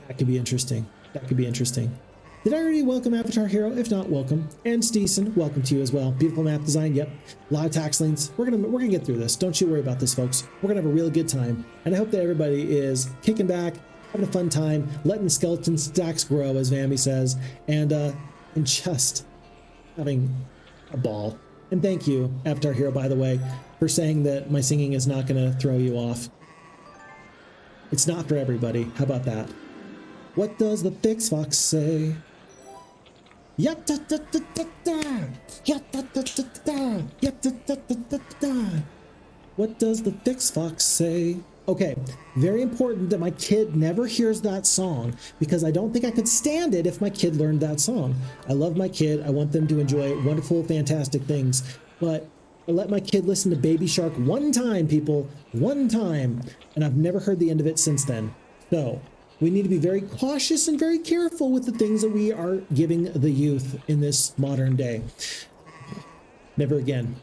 That could be interesting. That could be interesting. Did I already welcome Avatar Hero? If not, welcome. And Steeson, welcome to you as well. Beautiful map design, yep. A lot of tax lanes. We're gonna get through this. Don't you worry about this, folks. We're gonna have a really good time. And I hope that everybody is kicking back, having a fun time, letting the skeleton stacks grow, as Vammy says, and just having a ball. And thank you, Avatar Hero, by the way, for saying that my singing is not gonna throw you off. It's not for everybody. How about that? What does the Phixfox say? What does the Phixfox say? Okay, very important that my kid never hears that song, because I don't think I could stand it if my kid learned that song. I love my kid. I want them to enjoy wonderful, fantastic things, but I let my kid listen to Baby Shark one time, people, one time, and I've never heard the end of it since then. So we need to be very cautious and very careful with the things that we are giving the youth in this modern day. Never again.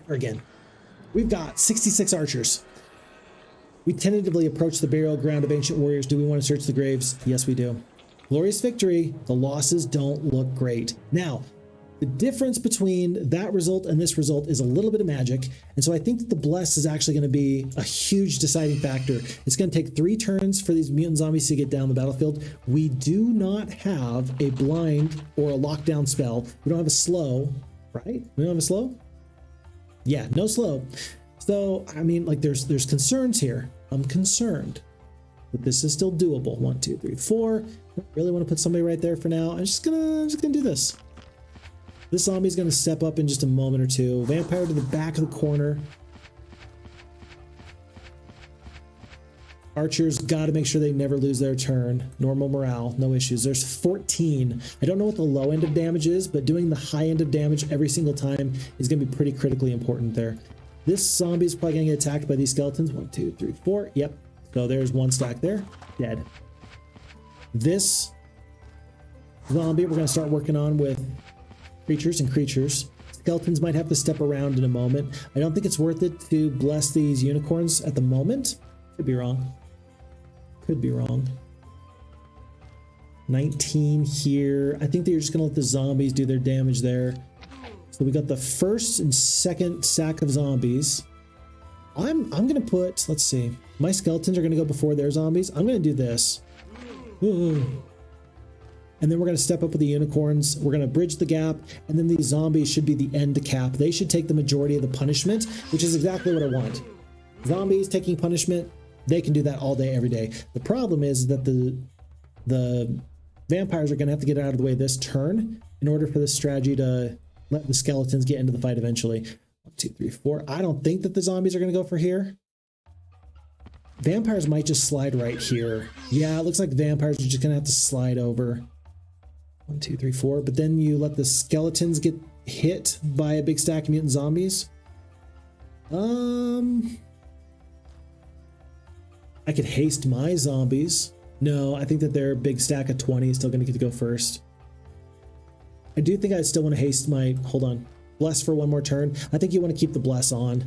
Never again. We've got 66 archers. We tentatively approach the burial ground of ancient warriors. Do we want to search the graves? Yes, we do. Glorious victory. The losses don't look great. Now, the difference between that result and this result is a little bit of magic. And so I think that the bless is actually going to be a huge deciding factor. It's going to take 3 turns for these mutant zombies to get down the battlefield. We do not have a blind or a lockdown spell. We don't have a slow, right? We don't have a slow? Yeah, no slow. So, I mean, like there's concerns here. I'm concerned, but this is still doable. 1, 2, 3, 4. I really want to put somebody right there for now. I'm just gonna do this. This zombie's going to step up in just a moment or two. Vampire to the back of the corner. Archers got to make sure they never lose their turn. Normal morale, no issues. There's 14. I don't know what the low end of damage is, but doing the high end of damage every single time is going to be pretty critically important there. This zombie is probably going to get attacked by these skeletons. 1, 2, 3, 4. Yep. So there's 1 stack there. Dead. This zombie we're going to start working on with creatures and creatures. Skeletons might have to step around in a moment. I don't think it's worth it to bless these unicorns at the moment. Could be wrong. Could be wrong. 19 here. I think that you're just gonna let the zombies do their damage there. So we got the first and second stack of zombies. I'm gonna put, let's see, my skeletons are gonna go before their zombies. I'm gonna do this. Ooh. And then we're going to step up with the unicorns. We're going to bridge the gap. And then these zombies should be the end cap. They should take the majority of the punishment, which is exactly what I want. Zombies taking punishment, they can do that all day, every day. The problem is that the vampires are going to have to get out of the way this turn in order for this strategy to let the skeletons get into the fight eventually. 1, 2, 3, 4. I don't think that the zombies are going to go for here. Vampires might just slide right here. Yeah, it looks like vampires are just going to have to slide over. 1, 2, 3, 4. But then you let the skeletons get hit by a big stack of mutant zombies. I could haste my zombies. No, I think that their big stack of 20 is still going to get to go first. I do think I still want to haste my, hold on, bless for one more turn. I think you want to keep the bless on.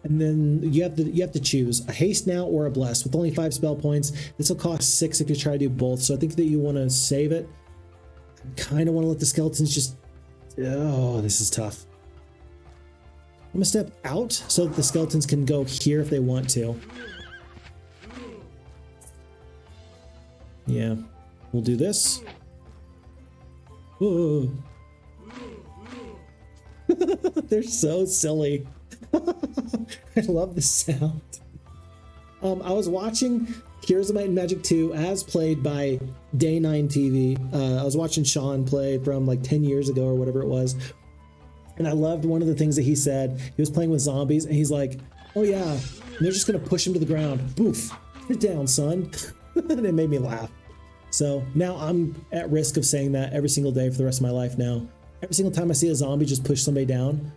And then you have to choose a haste now or a bless. With only 5 spell points, this will cost 6 if you try to do both. So I think that you want to save it. I kind of want to let the skeletons just, oh, this is tough. I'm gonna step out so that the skeletons can go here if they want to. Yeah, we'll do this. Whoa. They're so silly. I love the sound. I was watching Heroes of Might and Magic 2 as played by Day 9 TV. I was watching Sean play from like 10 years ago or whatever it was. And I loved one of the things that he said. He was playing with zombies and he's like, oh yeah, and they're just gonna push him to the ground. Boof, sit down, son. And it made me laugh. So now I'm at risk of saying that every single day for the rest of my life now. Every single time I see a zombie just push somebody down,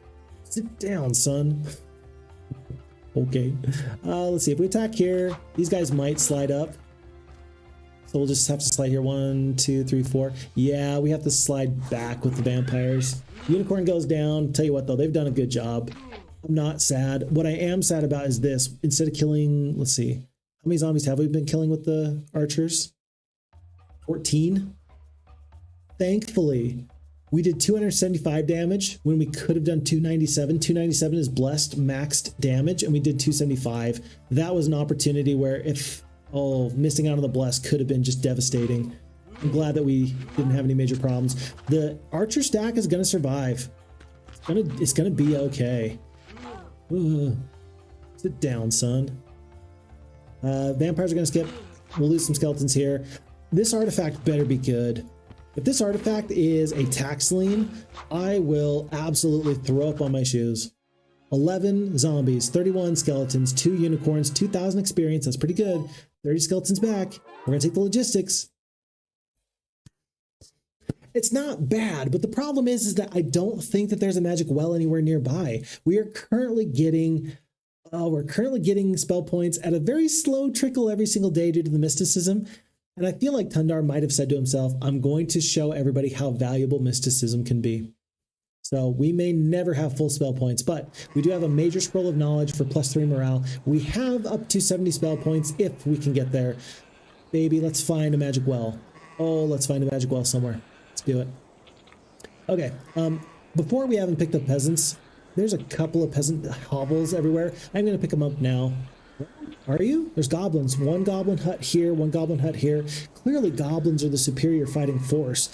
sit down, son. Okay, let's see, if we attack here, these guys might slide up. So we'll just have to slide here, 1, 2, 3, 4. Yeah, we have to slide back with the vampires. Unicorn goes down. Tell you what though, they've done a good job. I'm not sad. What I am sad about is this. Instead of killing, let's see, how many zombies have we been killing with the archers? 14. Thankfully, we did 275 damage when we could have done 297. 297 is blessed maxed damage, and we did 275. That was an opportunity where if, oh, missing out on the bless could have been just devastating. I'm glad that we didn't have any major problems. The archer stack is going to survive. It's gonna be okay. Ugh. Sit down, son. Vampires are going to skip. We'll lose some skeletons here. This artifact better be good. If this artifact is a tax lien, I will absolutely throw up on my shoes. 11 zombies, 31 skeletons, 2 unicorns, 2,000 experience. That's pretty good. 30 skeletons back. We're going to take the logistics. It's not bad, but the problem is that I don't think that there's a magic well anywhere nearby. We are currently getting spell points at a very slow trickle every single day due to the mysticism. And I feel like Tundar might have said to himself, I'm going to show everybody how valuable mysticism can be. So we may never have full spell points, but we do have a major scroll of knowledge for +3 morale. We have up to 70 spell points if we can get there. Baby, let's find a magic well. Oh, let's find a magic well somewhere. Let's do it. Okay, before we haven't picked up peasants, there's a couple of peasant hovels everywhere. I'm going to pick them up now. Are you? There's goblins. One goblin hut here, one goblin hut here. Clearly goblins are the superior fighting force.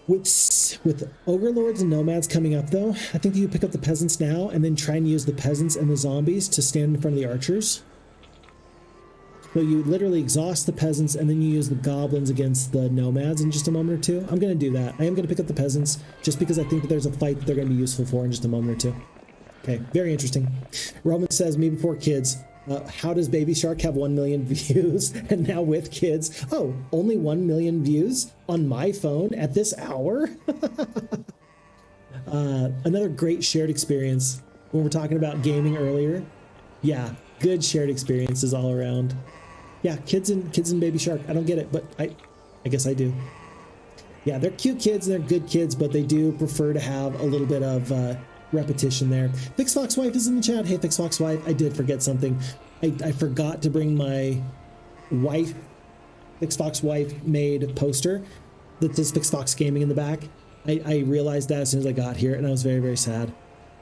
With ogre lords and nomads coming up though, I think you pick up the peasants now and then try and use the peasants and the zombies to stand in front of the archers. So you literally exhaust the peasants and then you use the goblins against the nomads in just a moment or two. I'm going to do that. I am going to pick up the peasants just because I think that there's a fight that they're going to be useful for in just a moment or two. Okay, very interesting. Roman says, me before kids. How does Baby Shark have 1 million views? And now with kids, oh, only 1 million views on my phone at this hour? Another great shared experience when we're talking about gaming earlier. Yeah, good shared experiences all around. Yeah, kids and Baby Shark. I don't get it, but I guess I do. Yeah, they're cute kids and they're good kids, but they do prefer to have a little bit of repetition there. Phixfox wife is in the chat. Hey, Phixfox wife, I did forget something. I forgot to bring my wife, Phixfox wife made poster that says Phixfox Gaming in the back. I realized that as soon as I got here, and I was very, very sad.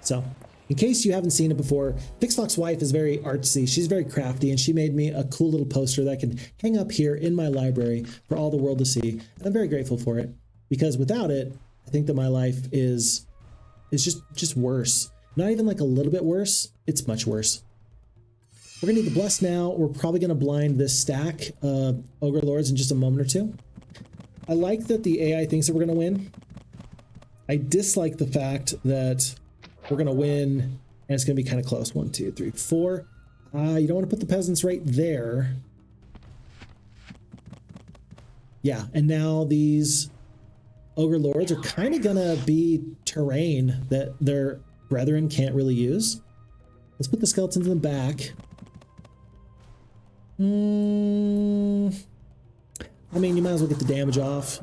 So, in case you haven't seen it before, Phixfox wife is very artsy. She's very crafty, and she made me a cool little poster that I can hang up here in my library for all the world to see. And I'm very grateful for it, because without it, I think that my life is just worse. Not even like a little bit worse, it's much worse. We're gonna need the bless now. We're probably gonna blind this stack of ogre lords in just a moment or two. I like that the AI thinks that we're gonna win. I dislike the fact that we're gonna win, and it's gonna be kind of close. 1, 2, 3, 4. You don't want to put the peasants right there. Yeah, and now these ogre lords are kind of gonna be terrain that their brethren can't really use. Let's put the skeletons in the back. I mean, you might as well get the damage off.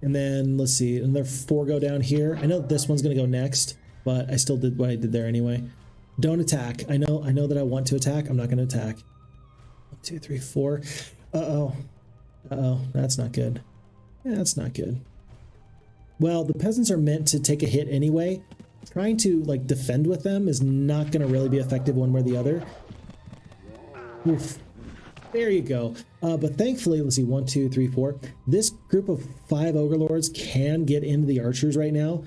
And then let's see, and there 4 go down here. I know this one's gonna go next, but I still did what I did there anyway. Don't attack. I know that I want to attack. I'm not gonna attack. 1, 2, 3, 4. Uh-oh. Uh-oh, that's not good. Yeah, that's not good. Well, the peasants are meant to take a hit anyway. Trying to like defend with them is not gonna really be effective one way or the other. Oof. There you go. But thankfully, let's see, 1, 2, 3, 4. This group of 5 ogre lords can get into the archers right now.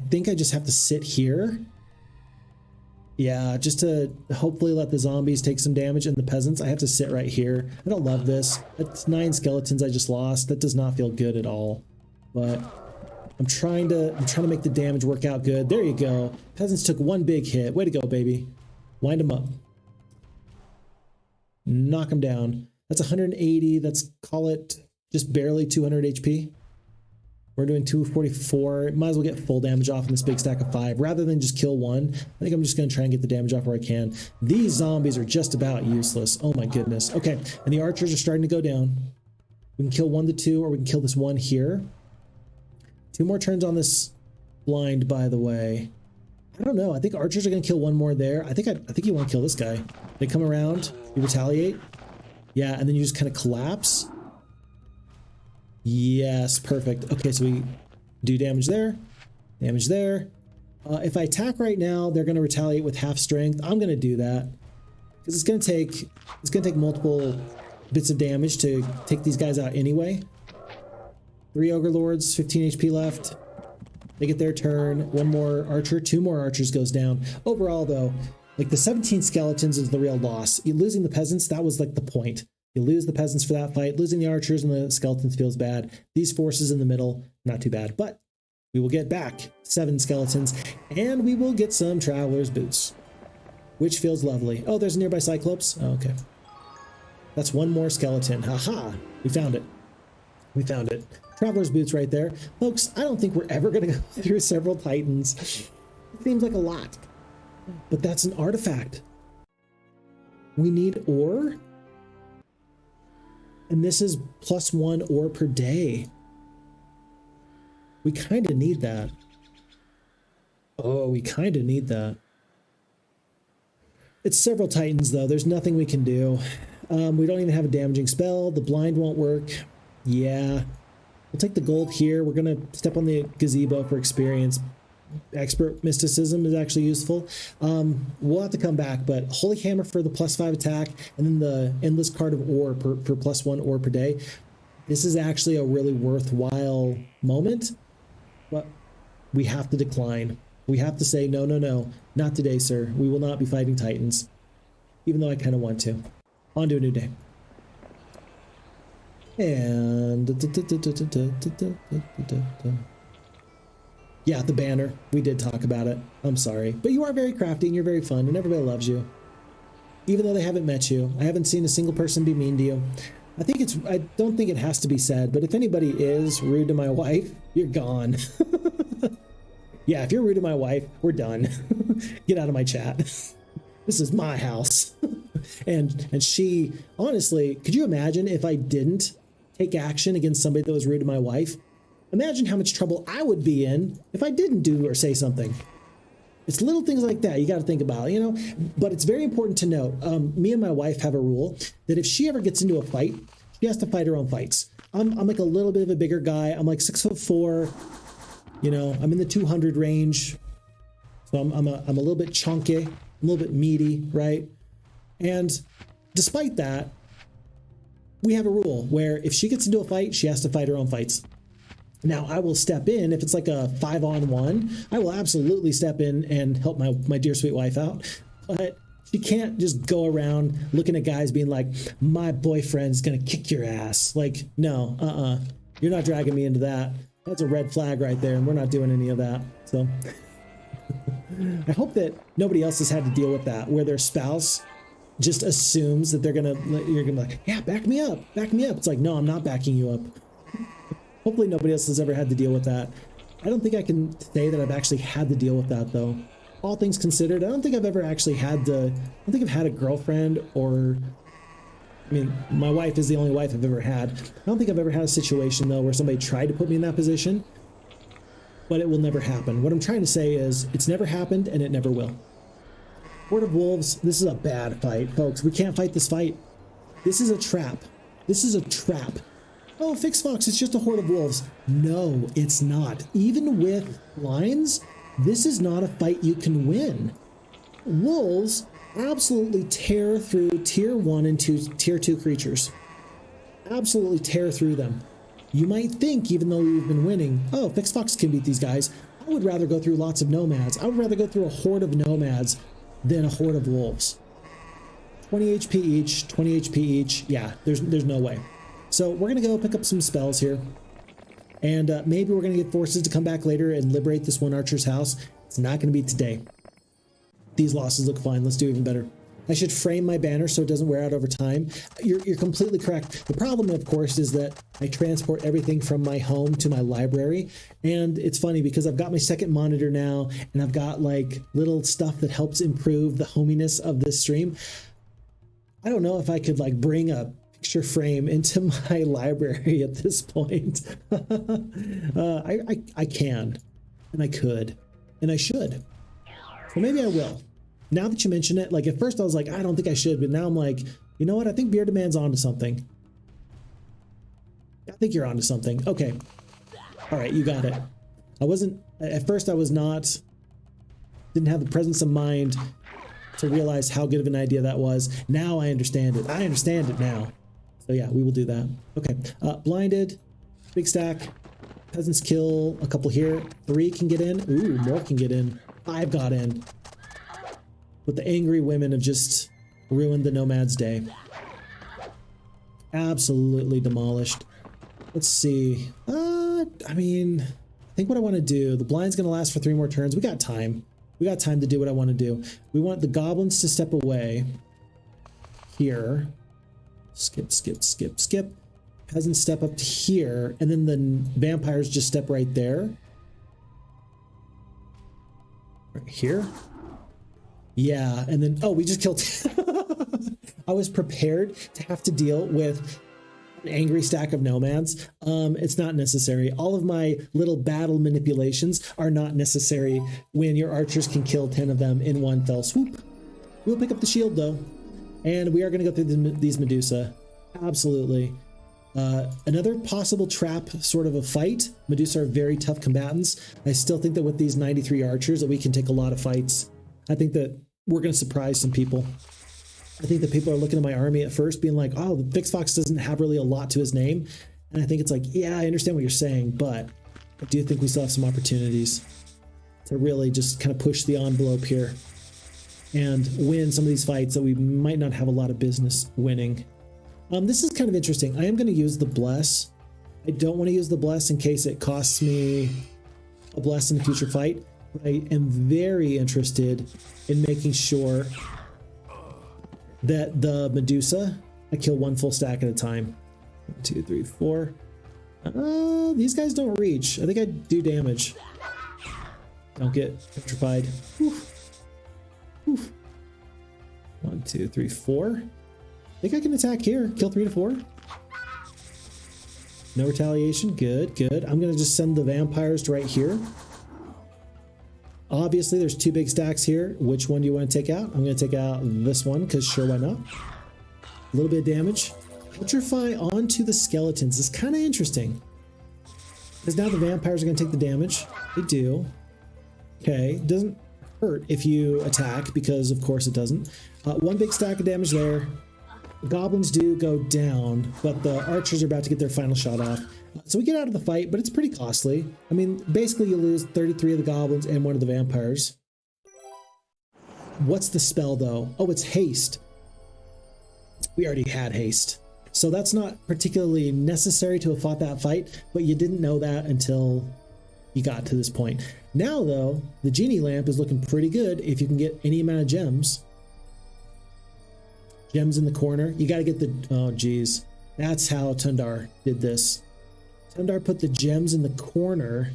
I think I just have to sit here. Yeah, just to hopefully let the zombies take some damage and the peasants. I have to sit right here. I don't love this. That's 9 skeletons I just lost. That does not feel good at all. But I'm trying to make the damage work out good. There you go. Peasants took 1 big hit. Way to go, baby. Wind them up. Knock them down. That's 180. That's, call it just barely 200 HP. We're doing 244. Might as well get full damage off in this big stack of 5 rather than just kill 1. I think I'm just going to try and get the damage off where I can. These zombies are just about useless. Oh my goodness. Okay, and the archers are starting to go down. We can kill 1 to 2, or we can kill this 1 here. 2 more turns on this blind, by the way. I don't know. I think archers are going to kill 1 more there. I think you want to kill this guy. They come around, you retaliate. Yeah, and then you just kind of collapse. Yes, perfect. Okay, so we do damage there, damage there. If I attack right now, they're going to retaliate with half strength. I'm going to do that because it's going to take multiple bits of damage to take these guys out anyway. 3 ogre lords, 15 HP left. They get their turn. 1 more archer, 2 more archers goes down. Overall, though, like the 17 skeletons is the real loss. Losing the peasants, that was like the point. You lose the peasants for that fight. Losing the archers and the skeletons feels bad. These forces in the middle, not too bad. But we will get back 7 skeletons, and we will get some traveler's boots, which feels lovely. Oh, there's a nearby cyclops. Oh, okay. That's 1 more skeleton. Haha, we found it. We found it. Traveler's boots right there. Folks, I don't think we're ever going to go through several titans. It seems like a lot, but that's an artifact. We need ore, and this is +1 ore per day. We kind of need that. Oh, we kind of need that. It's several titans, though. There's nothing we can do. We don't even have a damaging spell. The blind won't work. Yeah. We'll take the gold here. We're going to step on the gazebo for experience. Expert mysticism is actually useful. We'll have to come back, but Holy Hammer for the +5 attack, and then the endless card of ore for +1 ore per day. This is actually a really worthwhile moment, but we have to decline. We have to say, no, no, no, not today, sir. We will not be fighting titans, even though I kind of want to. On to a new day. And yeah, the banner. We did talk about it. I'm sorry. But you are very crafty and you're very fun and everybody loves you. Even though they haven't met you. I haven't seen a single person be mean to you. I don't think it has to be said, but if anybody is rude to my wife, you're gone. Yeah, if you're rude to my wife, we're done. Get out of my chat. This is my house. And she, honestly, could you imagine if I didn't take action against somebody that was rude to my wife? Imagine how much trouble I would be in if I didn't do or say something. It's little things like that you got to think about, you know? But it's very important to note, me and my wife have a rule that if she ever gets into a fight, she has to fight her own fights. I'm like a little bit of a bigger guy. I'm like 6'4", you know, I'm in the 200 range. So I'm a little bit chunky, I'm a little bit meaty, right? And despite that, we have a rule where if she gets into a fight, she has to fight her own fights. Now, I will step in if it's like a 5-on-1. I will absolutely step in and help my dear sweet wife out. But she can't just go around looking at guys being like, my boyfriend's gonna kick your ass. Like, no, you're not dragging me into that. That's a red flag right there, and we're not doing any of that. So I hope that nobody else has had to deal with that, where their spouse just assumes that you're gonna be like, yeah, back me up, back me up. It's like, no, I'm not backing you up. Hopefully nobody else has ever had to deal with that. I don't think I can say that I've actually had to deal with that though. All things considered, I don't think I've ever actually had to, I don't think I've had a girlfriend or, I mean, my wife is the only wife I've ever had. I don't think I've ever had a situation though where somebody tried to put me in that position, but it will never happen. What I'm trying to say is it's never happened and it never will. Horde of Wolves, this is a bad fight, folks. We can't fight this fight. This is a trap. This is a trap. Oh, Phixfox, it's just a Horde of Wolves. No, it's not. Even with lines, this is not a fight you can win. Wolves absolutely tear through tier 1 and tier 2 creatures. Absolutely tear through them. You might think, even though we've been winning, oh, Phixfox can beat these guys. I would rather go through lots of nomads. I would rather go through a horde of nomads than a horde of wolves. 20 HP each, 20 HP each. Yeah, there's no way. So we're going to go pick up some spells here. And maybe we're going to get forces to come back later and liberate this one archer's house. It's not going to be today. These losses look fine. Let's do even better. I should frame my banner so it doesn't wear out over time. You're completely correct. The problem, of course, is that I transport everything from my home to my library. And it's funny because I've got my second monitor now, and I've got like little stuff that helps improve the hominess of this stream. I don't know if I could like bring a picture frame into my library at this point. I can, and I could, and I should. So maybe I will. Now that you mention it, like at first I was like, I don't think I should, but now I'm like, you know what? I think Bearded Man's onto something. I think you're onto something. Okay. All right, you got it. At first I was not, didn't have the presence of mind to realize how good of an idea that was. Now I understand it. I understand it now. So yeah, we will do that. Okay, blinded, big stack, peasants kill, a couple here. 3 can get in. Ooh, more can get in. 5 got in. But the angry women have just ruined the nomad's day. Absolutely demolished. Let's see. I mean, I think what I want to do, the blind's going to last for 3 more turns. We got time. We got time to do what I want to do. We want the goblins to step away here. Skip, skip, skip, skip. Peasants step up to here, and then the vampires just step right there. Right here. Yeah, and then, oh, we just killed. I was prepared to have to deal with an angry stack of nomads. It's not necessary. All of my little battle manipulations are not necessary when your archers can kill 10 of them in one fell swoop. We'll pick up the shield though, and we are going to go through these Medusa. Absolutely. Another possible trap sort of a fight. Medusa are very tough combatants. I still think that with these 93 archers that we can take a lot of fights. I think that we're going to surprise some people. I think that people are looking at my army at first being like, oh, the Phixfox doesn't have really a lot to his name. And I think it's like, yeah, I understand what you're saying, but I do think we still have some opportunities to really just kind of push the envelope here and win some of these fights that we might not have a lot of business winning. This is kind of interesting. I am going to use the Bless. I don't want to use the Bless in case it costs me a Bless in a future fight. I am very interested in making sure that the Medusa, I kill 1 full stack at a time. 1, 2, 3, 4. These guys don't reach. I think I do damage. Don't get petrified. Oof. Oof. 1, 2, 3, 4. I think I can attack here. Kill 3 to 4. No retaliation. Good, good. I'm going to just send the vampires to right here. Obviously, there's 2 big stacks here. Which one do you want to take out? I'm going to take out this one because sure, why not? A little bit of damage. Petrify onto the skeletons is kind of interesting. Because now the vampires are going to take the damage. They do. Okay, doesn't hurt if you attack because of course it doesn't. 1 big stack of damage there. The goblins do go down, but the archers are about to get their final shot off. So we get out of the fight, but it's pretty costly. I mean, basically you lose 33 of the goblins and 1 of the vampires. What's the spell though? Oh, it's haste. We already had haste. So that's not particularly necessary to have fought that fight, but you didn't know that until you got to this point. Now though, the genie lamp is looking pretty good if you can get any amount of gems. Gems in the corner. You got to get the, oh geez. That's how Tundar did this. Tundar put the gems in the corner.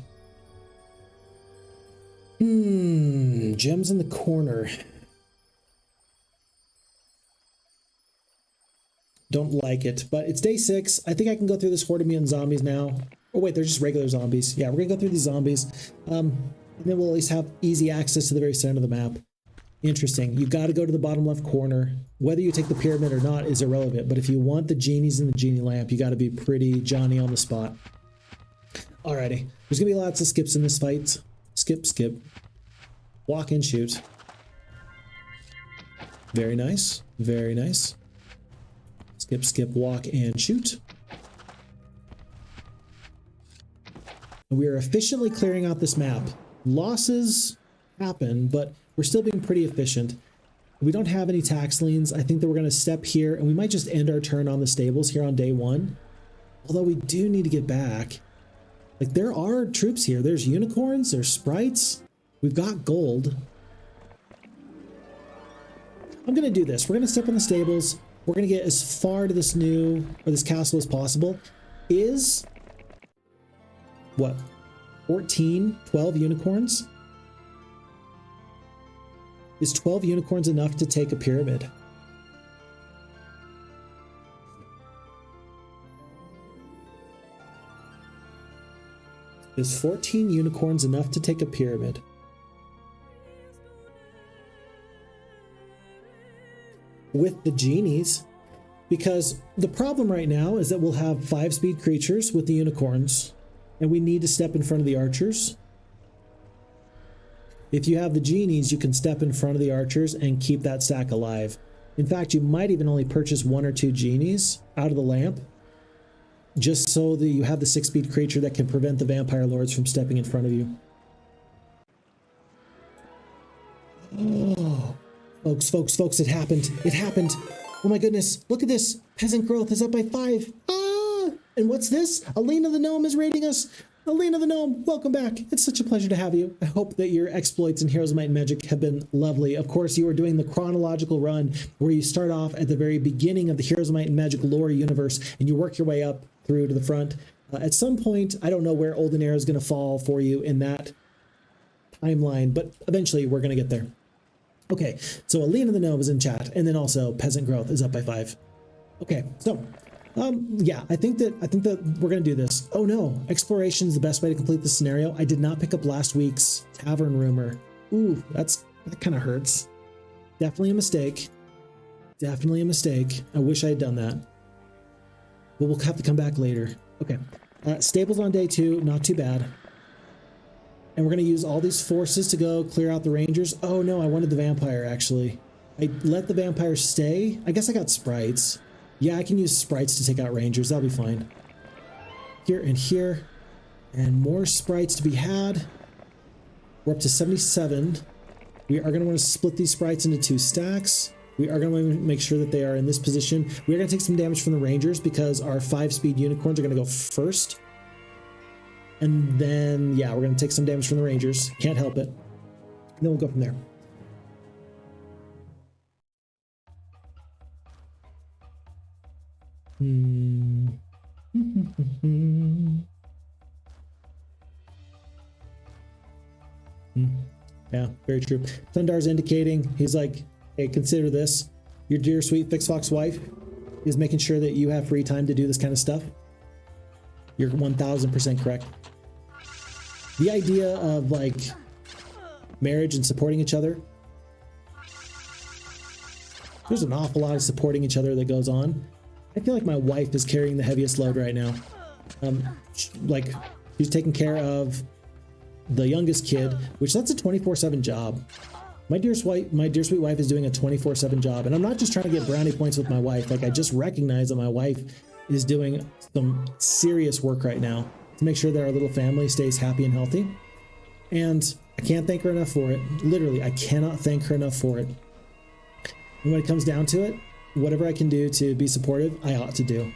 Gems in the corner. Don't like it, but it's day 6. I think I can go through this horde of mutant zombies now. Oh wait, they're just regular zombies. Yeah, we're gonna go through these zombies. And then we'll at least have easy access to the very center of the map. Interesting. You got to go to the bottom left corner. Whether you take the pyramid or not is irrelevant, but if you want the genies in the genie lamp, you got to be pretty Johnny on the spot. Alrighty. There's gonna be lots of skips in this fight. Skip, skip. Walk and shoot. Very nice. Very nice. Skip, skip, walk, and shoot. We are efficiently clearing out this map. Losses happen, but we're still being pretty efficient. We don't have any tax liens. I think that we're going to step here, and we might just end our turn on the stables here on day 1. Although we do need to get back. Like, there are troops here. There's unicorns, there's sprites. We've got gold. I'm going to do this. We're going to step on the stables. We're going to get as far to this new, or this castle as possible. Is, what, 14, 12 unicorns? Is 12 unicorns enough to take a pyramid? Is 14 unicorns enough to take a pyramid? With the genies, because the problem right now is that we'll have 5-speed creatures with the unicorns, and we need to step in front of the archers. If you have the genies, you can step in front of the archers and keep that stack alive. In fact, you might even only purchase 1 or 2 genies out of the lamp, just so that you have the 6-speed creature that can prevent the vampire lords from stepping in front of you. Oh. Folks, it happened. It happened. Oh my goodness. Look at this. Peasant growth is up by 5. Ah! And what's this? Alina the Gnome is raiding us. Alina the Gnome, welcome back. It's such a pleasure to have you. I hope that your exploits in Heroes of Might and Magic have been lovely. Of course, you are doing the chronological run where you start off at the very beginning of the Heroes of Might and Magic lore universe and you work your way up through to the front. At some point, I don't know where Olden Era is going to fall for you in that timeline, but eventually we're going to get there. Okay, so Alina the Gnome is in chat, and then also Peasant Growth is up by 5. Okay, so yeah, I think that we're gonna do this. Oh no, exploration is the best way to complete this scenario. I did not pick up last week's tavern rumor. Ooh, that kind of hurts. Definitely a mistake. Definitely a mistake. I wish I had done that. But we'll have to come back later. Okay, stables on day 2, not too bad. And we're going to use all these forces to go clear out the rangers. Oh no, I wanted the vampire actually. I let the vampire stay. I guess I got sprites. Yeah, I can use sprites to take out rangers. That'll be fine. Here and here. And more sprites to be had. We're up to 77. We are going to want to split these sprites into 2 stacks. We are going to make sure that they are in this position. We're going to take some damage from the rangers because our 5-speed unicorns are going to go first. And then, yeah, we're going to take some damage from the rangers. Can't help it. And then we'll go from there. Yeah, very true. Tundar's indicating, he's like, hey, consider this. Your dear sweet Phixfox wife is making sure that you have free time to do this kind of stuff. You're 1000% correct. The idea of like marriage and supporting each other, there's an awful lot of supporting each other that goes on. I feel like my wife is carrying the heaviest load right now. Like she's taking care of the youngest kid, which that's a 24/7 job. My dear sweet wife is doing a 24/7 job, and I'm not just trying to get brownie points with my wife. Like I just recognize that my wife is doing some serious work right now to make sure that our little family stays happy and healthy. And I can't thank her enough for it. Literally, I cannot thank her enough for it. And when it comes down to it, whatever I can do to be supportive, I ought to do.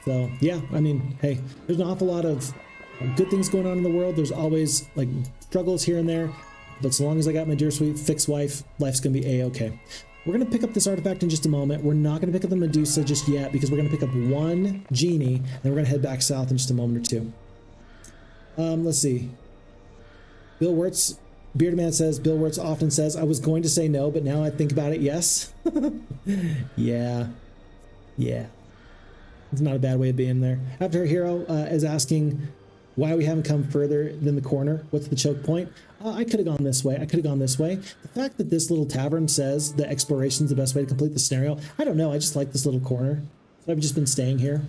So yeah, I mean, hey, there's an awful lot of good things going on in the world. There's always like struggles here and there, but so long as I got my dear sweet Fix wife, life's gonna be a-okay. We're gonna pick up this artifact in just a moment. We're not gonna pick up the Medusa just yet because we're gonna pick up one genie and we're gonna head back south in just a moment or two. Let's see. Bill Wirtz, Bearded Man says, Bill Wirtz often says, I was going to say no, but now I think about it, yes. Yeah. It's not a bad way of being there. After Hero is asking why we haven't come further than the corner. What's the choke point? I could have gone this way. The fact that this little tavern says that exploration is the best way to complete the scenario, I don't know. I just like this little corner. So I've just been staying here.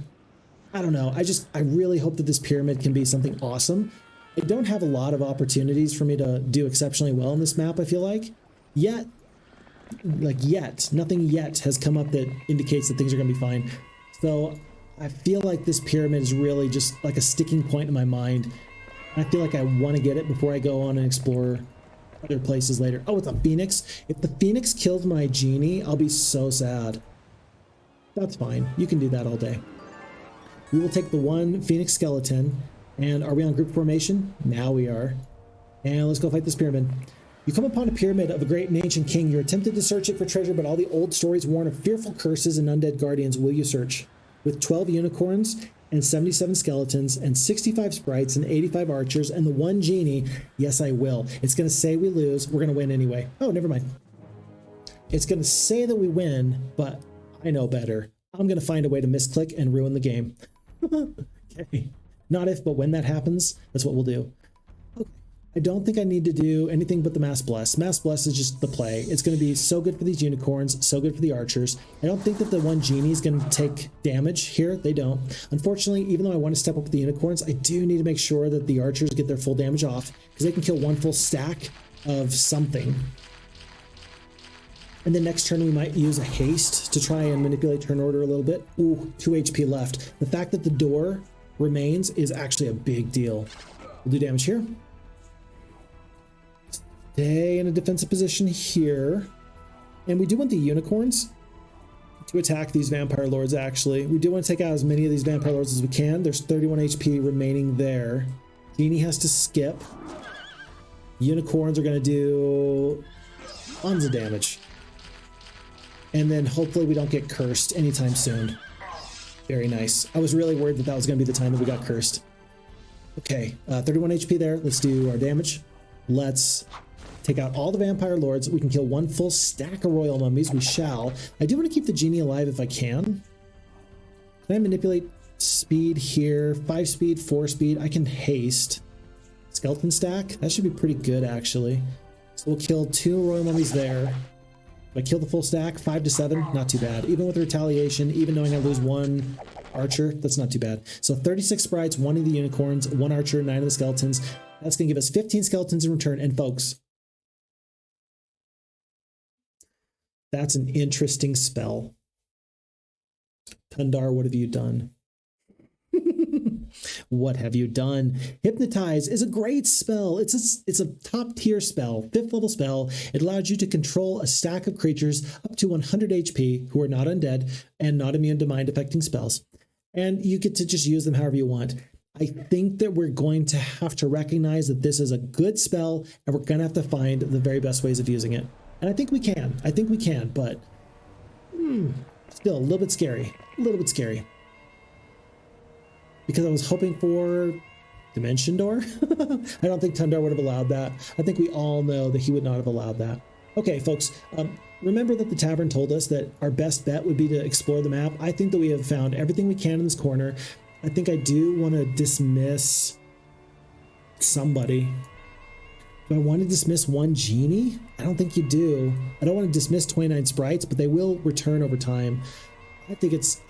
I don't know. I really hope that this pyramid can be something awesome. I don't have a lot of opportunities for me to do exceptionally well in this map, I feel like. Nothing yet has come up that indicates that things are going to be fine. So I feel like this pyramid is really just like a sticking point in my mind. I feel like I want to get it before I go on and explore other places later. Oh, it's a phoenix. If the phoenix killed my genie, I'll be so sad. That's fine. You can do that all day. We will take the one phoenix skeleton. And are we on group formation? Now we are. And let's go fight this pyramid. You come upon a pyramid of a great and ancient king. You're tempted to search it for treasure, but all the old stories warn of fearful curses and undead guardians. Will you search? With 12 unicorns and 77 skeletons and 65 sprites and 85 archers and the one genie, yes, I will. It's going to say we lose. We're going to win anyway. Oh, never mind. It's going to say that we win, but I know better. I'm going to find a way to misclick and ruin the game. Okay. Not if, but when that happens, that's what we'll do. Okay. I don't think I need to do anything but the Mass Bless. Mass Bless is just the play. It's going to be so good for these unicorns, so good for the archers. I don't think that the one genie is going to take damage here. They don't. Unfortunately, even though I want to step up with the unicorns, I do need to make sure that the archers get their full damage off because they can kill one full stack of something. And then next turn we might use a haste to try and manipulate turn order a little bit. Ooh, 2 HP left. The fact that the door remains is actually a big deal. We'll do damage here. Stay in a defensive position here. And we do want the unicorns to attack these vampire lords, actually. We do want to take out as many of these vampire lords as we can. There's 31 HP remaining there. Genie has to skip. Unicorns are going to do tons of damage. And then hopefully we don't get cursed anytime soon. Very nice. I was really worried that that was going to be the time that we got cursed. Okay, 31 HP there. Let's do our damage. Let's take out all the vampire lords. We can kill one full stack of royal mummies. We shall. I do want to keep the genie alive if I can. Can I manipulate speed here? 5 speed, 4 speed. I can haste. Skeleton stack. That should be pretty good, actually. So we'll kill 2 royal mummies there. If I kill the full stack, 5 to 7, not too bad. Even with the retaliation, even knowing I lose 1 archer, that's not too bad. So 36 sprites, 1 of the unicorns, 1 archer, 9 of the skeletons. That's going to give us 15 skeletons in return. And folks, that's an interesting spell. Tundar, what have you done? What have you done? Hypnotize is a great spell. It's a top tier spell, 5th level spell. It allows you to control a stack of creatures up to 100 HP who are not undead and not immune to mind affecting spells. And you get to just use them however you want. I think that we're going to have to recognize that this is a good spell and we're going to have to find the very best ways of using it. And I think we can. But still a little bit scary. Because I was hoping for Dimension Door. I don't think Tundar would have allowed that. I think we all know that he would not have allowed that. Okay, folks, remember that the tavern told us that our best bet would be to explore the map. I think that we have found everything we can in this corner. I think I do want to dismiss somebody. Do I want to dismiss one genie? I don't think you do. I don't want to dismiss 29 sprites, but they will return over time. I think it's...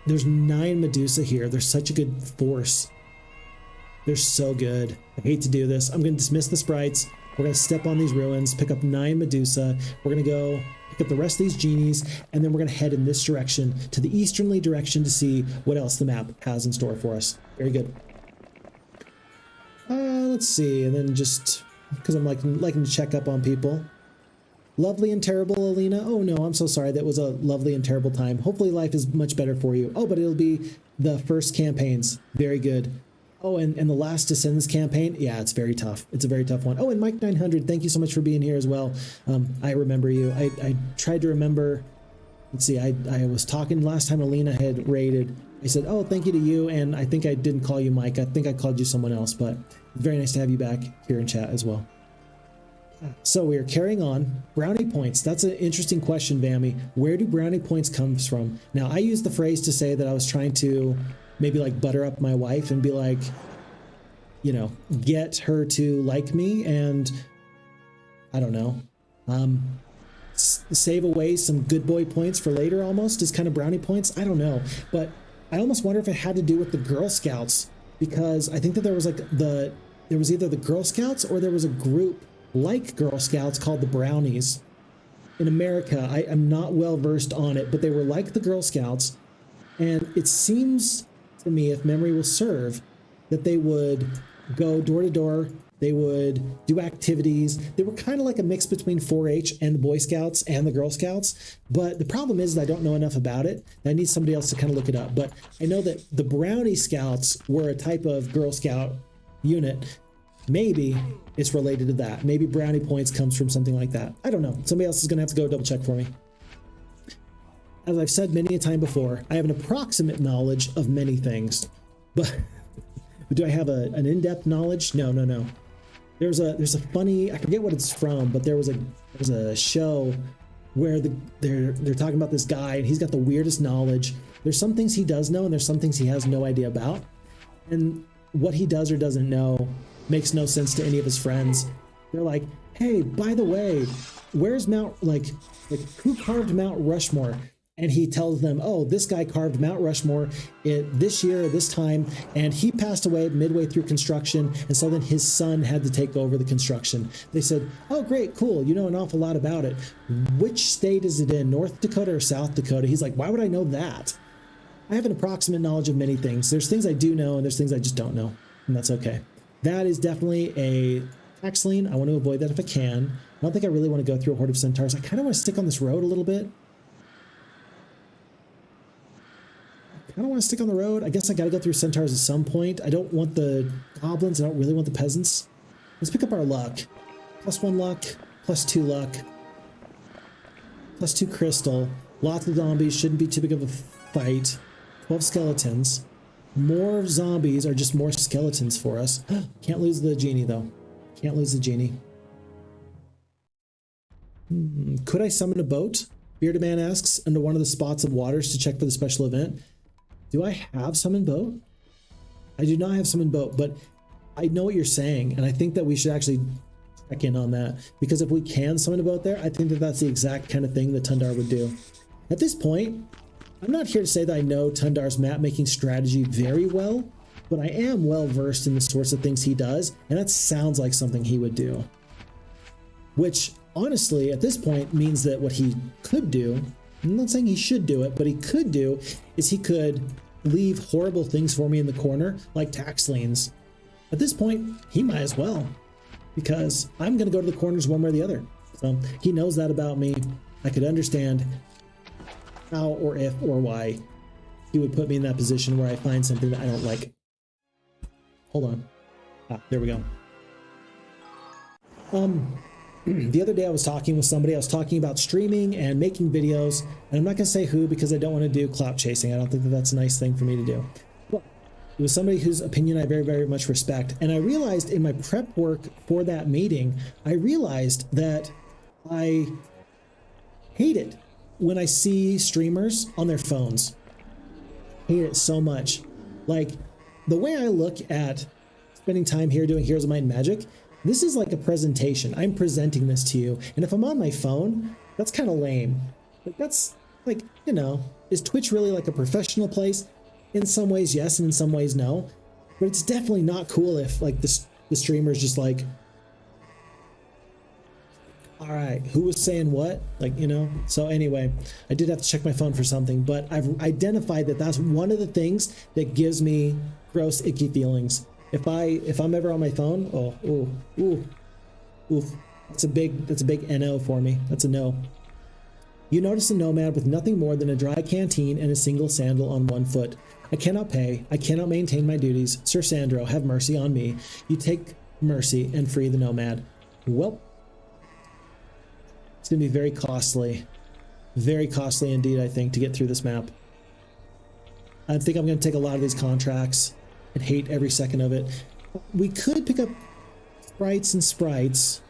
There's 9 Medusa here. They're such a good force. They're so good. I hate to do this. I'm going to dismiss the sprites. We're going to step on these ruins, pick up 9 Medusa. We're going to go pick up the rest of these genies, and then we're going to head in this direction, to the easternly direction, to see what else the map has in store for us. Very good. Let's see, and then just, because I'm liking to check up on people. Lovely and terrible, Alina. Oh no, I'm so sorry. That was a lovely and terrible time. Hopefully life is much better for you. Oh, but it'll be the first campaigns. Very good. Oh, and the last Descendants campaign. Yeah, it's very tough. It's a very tough one. Oh, and Mike 900, thank you so much for being here as well. I remember you. I tried to remember. Let's see, I was talking last time Alina had raided. I said, oh, thank you to you. And I think I didn't call you Mike. I think I called you someone else, but it's very nice to have you back here in chat as well. So we are carrying on. Brownie points. That's an interesting question, Vammy. Where do brownie points come from? Now, I used the phrase to say that I was trying to maybe like butter up my wife and be like, you know, get her to like me and I don't know, save away some good boy points for later almost as kind of brownie points. I don't know. But I almost wonder if it had to do with the Girl Scouts, because I think that there was like there was either the Girl Scouts or there was a group like Girl Scouts called the Brownies in America. I'm not well versed on it, but they were like the Girl Scouts. And it seems to me, if memory will serve, that they would go door to door. They would do activities. They were kind of like a mix between 4-H and the Boy Scouts and the Girl Scouts. But the problem is that I don't know enough about it. I need somebody else to kind of look it up. But I know that the Brownie Scouts were a type of Girl Scout unit. Maybe it's related to that. Maybe brownie points comes from something like that. I don't know. Somebody else is going to have to go double check for me. As I've said many a time before, I have an approximate knowledge of many things, but do I have an in-depth knowledge? No. There's a funny, I forget what it's from, but there was a show where they're talking about this guy and he's got the weirdest knowledge. There's some things he does know and there's some things he has no idea about. And what he does or doesn't know makes no sense to any of his friends. They're like, hey, by the way, where's Mount, like who carved Mount Rushmore? And he tells them, oh, this guy carved Mount Rushmore this year, this time, and he passed away midway through construction, and so then his son had to take over the construction. They said, oh, great, cool, you know an awful lot about it. Which state is it in, North Dakota or South Dakota? He's like, why would I know that? I have an approximate knowledge of many things. There's things I do know, and there's things I just don't know, and that's okay. That is definitely a tax lien. I want to avoid that if I can. I don't think I really want to go through a horde of centaurs. I kind of want to stick on this road a little bit. I don't want to stick on the road. I guess I got to go through centaurs at some point. I don't want the goblins. I don't really want the peasants. Let's pick up our luck. +1 luck, +2 luck, +2 crystal. Lots of zombies. Shouldn't be too big of a fight. 12 skeletons. More zombies are just more skeletons for us. Can't lose the genie, though. Can't lose the genie. Could I summon a boat? Bearded Man asks, into one of the spots of waters to check for the special event. Do I have summon boat? I do not have summon boat, but I know what you're saying, and I think that we should actually check in on that, because if we can summon a boat there, I think that that's the exact kind of thing that Tundar would do. At this point, I'm not here to say that I know Tundar's map-making strategy very well, but I am well-versed in the sorts of things he does, and that sounds like something he would do. Which, honestly, at this point, means that what he could do, I'm not saying he should do it, but he could do, is he could leave horrible things for me in the corner, like tax liens. At this point, he might as well, because I'm going to go to the corners one way or the other. So he knows that about me. I could understand how or if or why he would put me in that position where I find something that I don't like. Hold on. There we go. The other day I was talking with somebody. I was talking about streaming and making videos, and I'm not going to say who because I don't want to do clout chasing. I don't think that that's a nice thing for me to do. But it was somebody whose opinion I very, very much respect. And I realized in my prep work for that meeting, I realized that I hate it when I see streamers on their phones. I hate it so much. Like, the way I look at spending time here doing Heroes of Might and Magic, this is like a presentation. I'm presenting this to you. And if I'm on my phone, that's kind of lame. Like, that's like, you know, is Twitch really like a professional place? In some ways, yes, and in some ways, no. But it's definitely not cool if like the streamer's just like, all right, who was saying what? Like, you know? So anyway, I did have to check my phone for something, but I've identified that that's one of the things that gives me gross, icky feelings. If I'm ever on my phone, That's a big NO for me. That's a no. You notice a nomad with nothing more than a dry canteen and a single sandal on one foot. I cannot pay. I cannot maintain my duties. Sir Sandro, have mercy on me. You take mercy and free the nomad. Well, it's going to be very costly. Very costly indeed, I think, to get through this map. I think I'm going to take a lot of these contracts and hate every second of it. We could pick up sprites,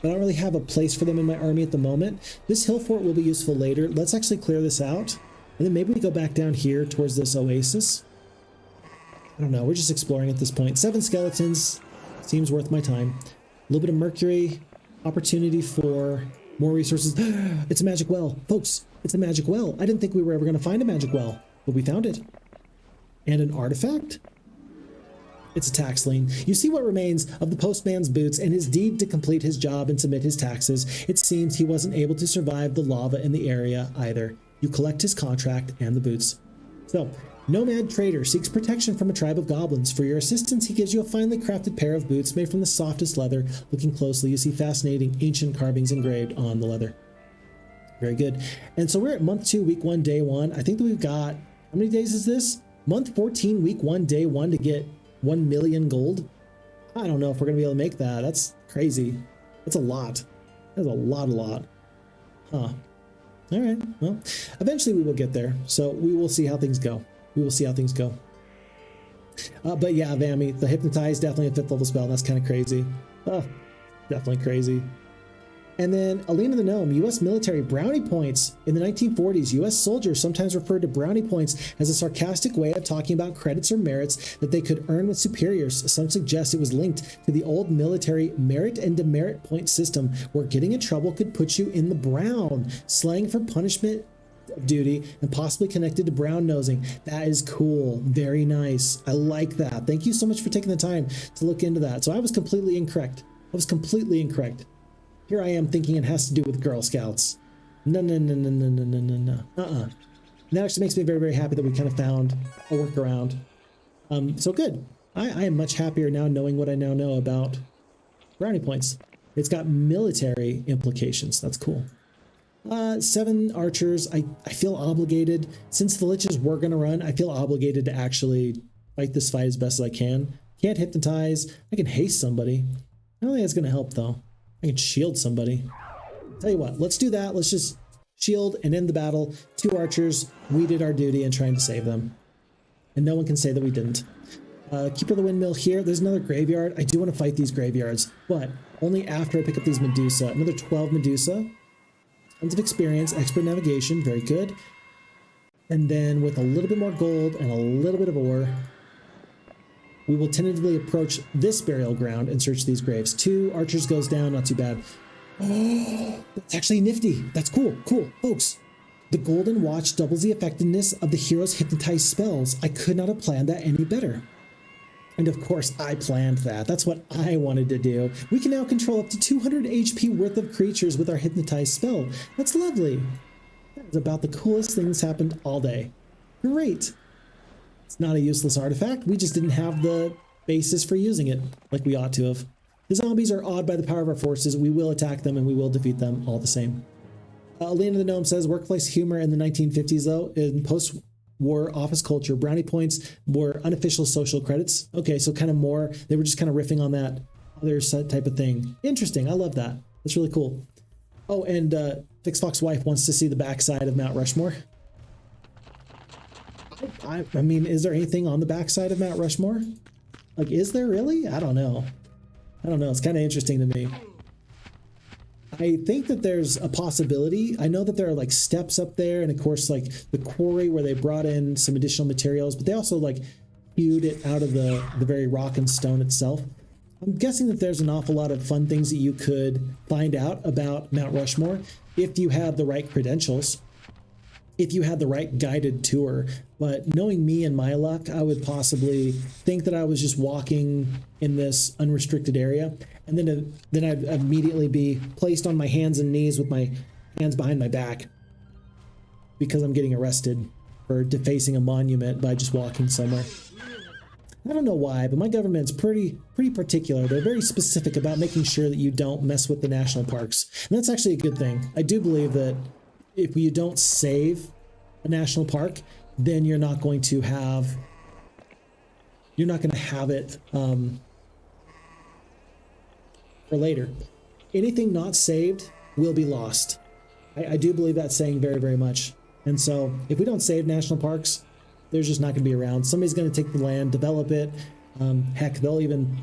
but I don't really have a place for them in my army at the moment. This hill fort will be useful later. Let's actually clear this out, and then maybe we go back down here towards this oasis. I don't know. We're just exploring at this point. 7 skeletons seems worth my time. A little bit of mercury, opportunity for more resources. It's a magic well, folks. It's a magic well. I didn't think we were ever going to find a magic well, but we found it. And an artifact. It's a tax lien. You see what remains of the postman's boots and his deed to complete his job and submit his taxes. It seems he wasn't able to survive the lava in the area either. You collect his contract and the boots. So, nomad trader seeks protection from a tribe of goblins. For your assistance, he gives you a finely crafted pair of boots made from the softest leather. Looking closely, you see fascinating ancient carvings engraved on the leather. Very good. And so we're at month 2, week 1, day 1. I think that we've got, how many days is this? Month 14, week 1, day 1 to get 1 million gold. I don't know if we're gonna be able to make that. That's crazy. That's a lot. That's a lot. Huh. All right. Well, eventually we will get there. So we will see how things go. We will see how things go. But yeah, Vammy, the Hypnotize, definitely a 5th level spell. That's kind of crazy. Definitely crazy. And then Alina the Gnome, U.S. military brownie points. In the 1940s, U.S. soldiers sometimes referred to brownie points as a sarcastic way of talking about credits or merits that they could earn with superiors. Some suggest it was linked to the old military merit and demerit point system, where getting in trouble could put you in the brown, slang for punishment of duty and possibly connected to brown nosing. That is cool. Very nice. I like that. Thank you so much for taking the time to look into that. So I was completely incorrect. Here I am thinking it has to do with Girl Scouts. No. And that actually makes me very, very happy that we kind of found a workaround. So good. I am much happier now knowing what I now know about brownie points. It's got military implications. That's cool. 7 archers. I feel obligated. Since the liches were going to run, I feel obligated to actually fight this fight as best as I can. Can't hypnotize. I can haste somebody. I don't think that's going to help, though. I can shield somebody. Tell you what, let's do that. Let's just shield and end the battle. 2 archers, we did our duty in trying to save them. And no one can say that we didn't. Keeper of the Windmill here. There's another graveyard. I do want to fight these graveyards, but only after I pick up these Medusa. Another 12 Medusa. Tons of experience, expert navigation, very good. And then with a little bit more gold and a little bit of ore, we will tentatively approach this burial ground and search these graves. 2 archers goes down, not too bad. Oh, that's actually nifty. That's cool. Cool. Folks, the golden watch doubles the effectiveness of the hero's hypnotized spells. I could not have planned that any better. And of course, I planned that. That's what I wanted to do. We can now control up to 200 HP worth of creatures with our hypnotized spell. That's lovely. That is about the coolest thing that's happened all day. Great. It's not a useless artifact. We just didn't have the basis for using it like we ought to have. The zombies are awed by the power of our forces. We will attack them and we will defeat them all the same. Alina the Gnome says, workplace humor in the 1950s, though, in post-war office culture, brownie points were unofficial social credits. Okay, so kind of more, they were just kind of riffing on that other type of thing. Interesting. I love that. That's really cool. Oh, and Phixfox wife wants to see the backside of Mount Rushmore. I mean, is there anything on the backside of Mount Rushmore? Like, is there really? I don't know. It's kind of interesting to me. I think that there's a possibility. I know that there are like steps up there, and of course like the quarry where they brought in some additional materials, but they also like hewed it out of the very rock and stone itself. I'm guessing that there's an awful lot of fun things that you could find out about Mount Rushmore if you had the right credentials, if you had the right guided tour. But knowing me and my luck, I would possibly think that I was just walking in this unrestricted area, and then I'd immediately be placed on my hands and knees with my hands behind my back because I'm getting arrested for defacing a monument by just walking somewhere. I don't know why, but my government's pretty particular. They're very specific about making sure that you don't mess with the national parks. And that's actually a good thing. I do believe that if you don't save a national park, then you're not going to have it for later. Anything not saved will be lost. I do believe that saying very, very much. And so if we don't save national parks, they're just not going to be around. Somebody's going to take the land, develop it. Heck, they'll even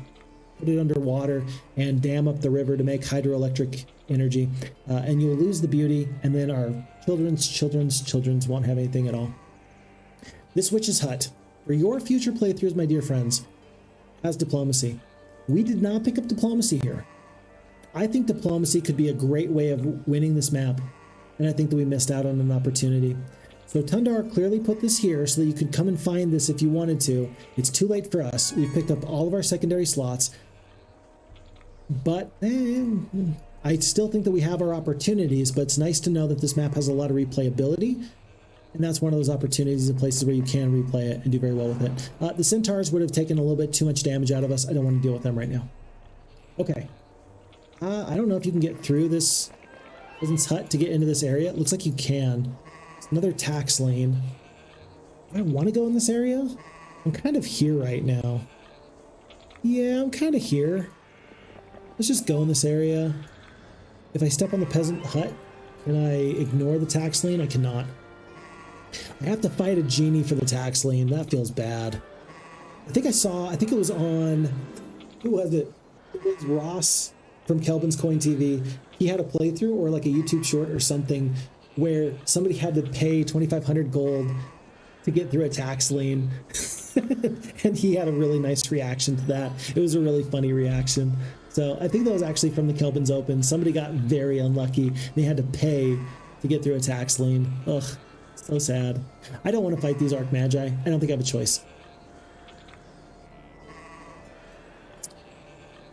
put it underwater and dam up the river to make hydroelectric energy. And you'll lose the beauty, and then our children's won't have anything at all. This witch's hut, for your future playthroughs, my dear friends, has diplomacy. We did not pick up diplomacy here. I think diplomacy could be a great way of winning this map, and I think that we missed out on an opportunity. So Tundar clearly put this here so that you could come and find this if you wanted to. It's too late for us. We've picked up all of our secondary slots. But I still think that we have our opportunities, but it's nice to know that this map has a lot of replayability. And that's one of those opportunities of places where you can replay it and do very well with it. The centaurs would have taken a little bit too much damage out of us. I don't want to deal with them right now. Okay. I don't know if you can get through this peasant's hut to get into this area. It looks like you can. It's another tax lane. Do I want to go in this area? I'm kind of here right now. Yeah, I'm kind of here. Let's just go in this area. If I step on the peasant hut, can I ignore the tax lane? I cannot. I have to fight a genie for the tax lane. That feels bad. I think it was on, who was it? It was Ross from Kelvin's Coin TV. He had a playthrough or like a YouTube short or something where somebody had to pay 2,500 gold to get through a tax lane. And he had a really nice reaction to that. It was a really funny reaction. So I think that was actually from the Kelvin's Open. Somebody got very unlucky. They had to pay to get through a tax lane. Ugh, so sad. I don't want to fight these Arc Magi. I don't think I have a choice.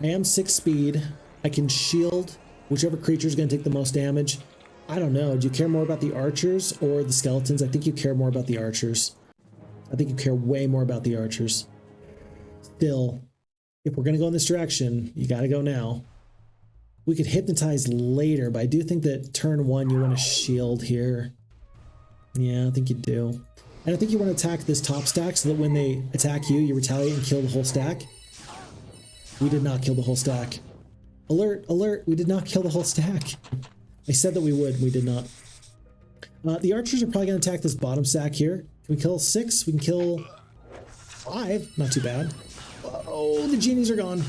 I am 6 speed. I can shield whichever creature is going to take the most damage. I don't know. Do you care more about the archers or the skeletons? I think you care more about the archers. I think you care way more about the archers. Still, if we're going to go in this direction, you got to go now. We could hypnotize later, but I do think that turn 1 you want to shield here. Yeah, I think you do. And I think you want to attack this top stack so that when they attack you, you retaliate and kill the whole stack. We did not kill the whole stack. Alert, alert, we did not kill the whole stack. I said that we would, we did not. The archers are probably going to attack this bottom stack here. Can we kill 6? We can kill 5. Not too bad. Oh, the genies are gone.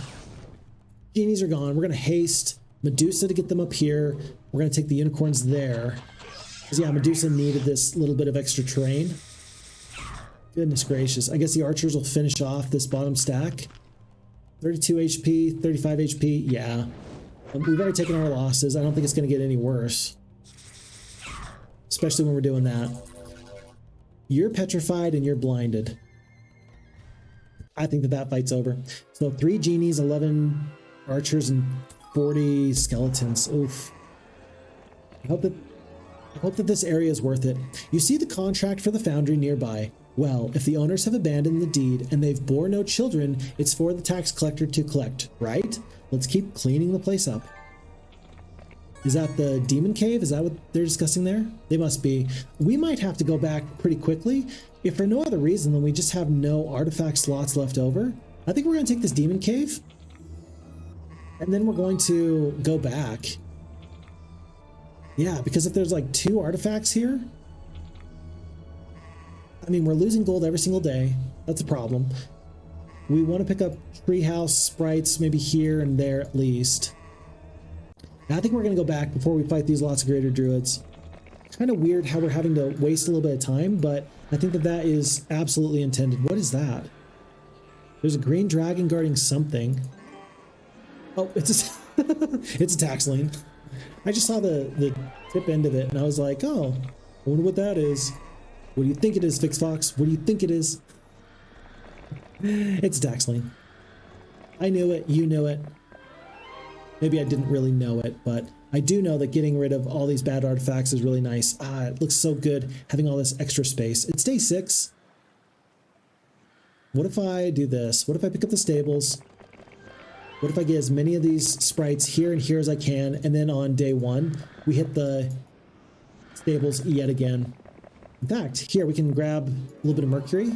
Genies are gone. We're going to haste Medusa to get them up here. We're going to take the unicorns there. Because, yeah, Medusa needed this little bit of extra terrain. Goodness gracious. I guess the archers will finish off this bottom stack. 32 HP, 35 HP. Yeah. We've already taken our losses. I don't think it's going to get any worse. Especially when we're doing that. You're petrified and you're blinded. I think that that fight's over. So 3 genies, 11 archers, and 40 skeletons. Oof. I hope that this area is worth it. You see the contract for the foundry nearby. Well, if the owners have abandoned the deed and they've bore no children, it's for the tax collector to collect, right? Let's keep cleaning the place up. Is that the demon cave? Is that what they're discussing there? They must be. We might have to go back pretty quickly. If for no other reason than we just have no artifact slots left over. I think we're going to take this demon cave. And then we're going to go back. Yeah, because if there's like 2 artifacts here, I mean, we're losing gold every single day. That's a problem. We want to pick up treehouse sprites maybe here and there at least. And I think we're going to go back before we fight these lots of greater druids. Kind of weird how we're having to waste a little bit of time, but I think that that is absolutely intended. What is that? There's a green dragon guarding something. Oh, it's a, it's a tax lane. I just saw the tip end of it and I was like, oh, I wonder what that is. What do you think it is, Phixfox? What do you think it is? It's a tax lane. I knew it, you knew it. Maybe I didn't really know it, but I do know that getting rid of all these bad artifacts is really nice. It looks so good having all this extra space. It's day 6. What if I do this? What if I pick up the stables? What if I get as many of these sprites here and here as I can, and then on day 1, we hit the stables yet again. In fact, here we can grab a little bit of mercury.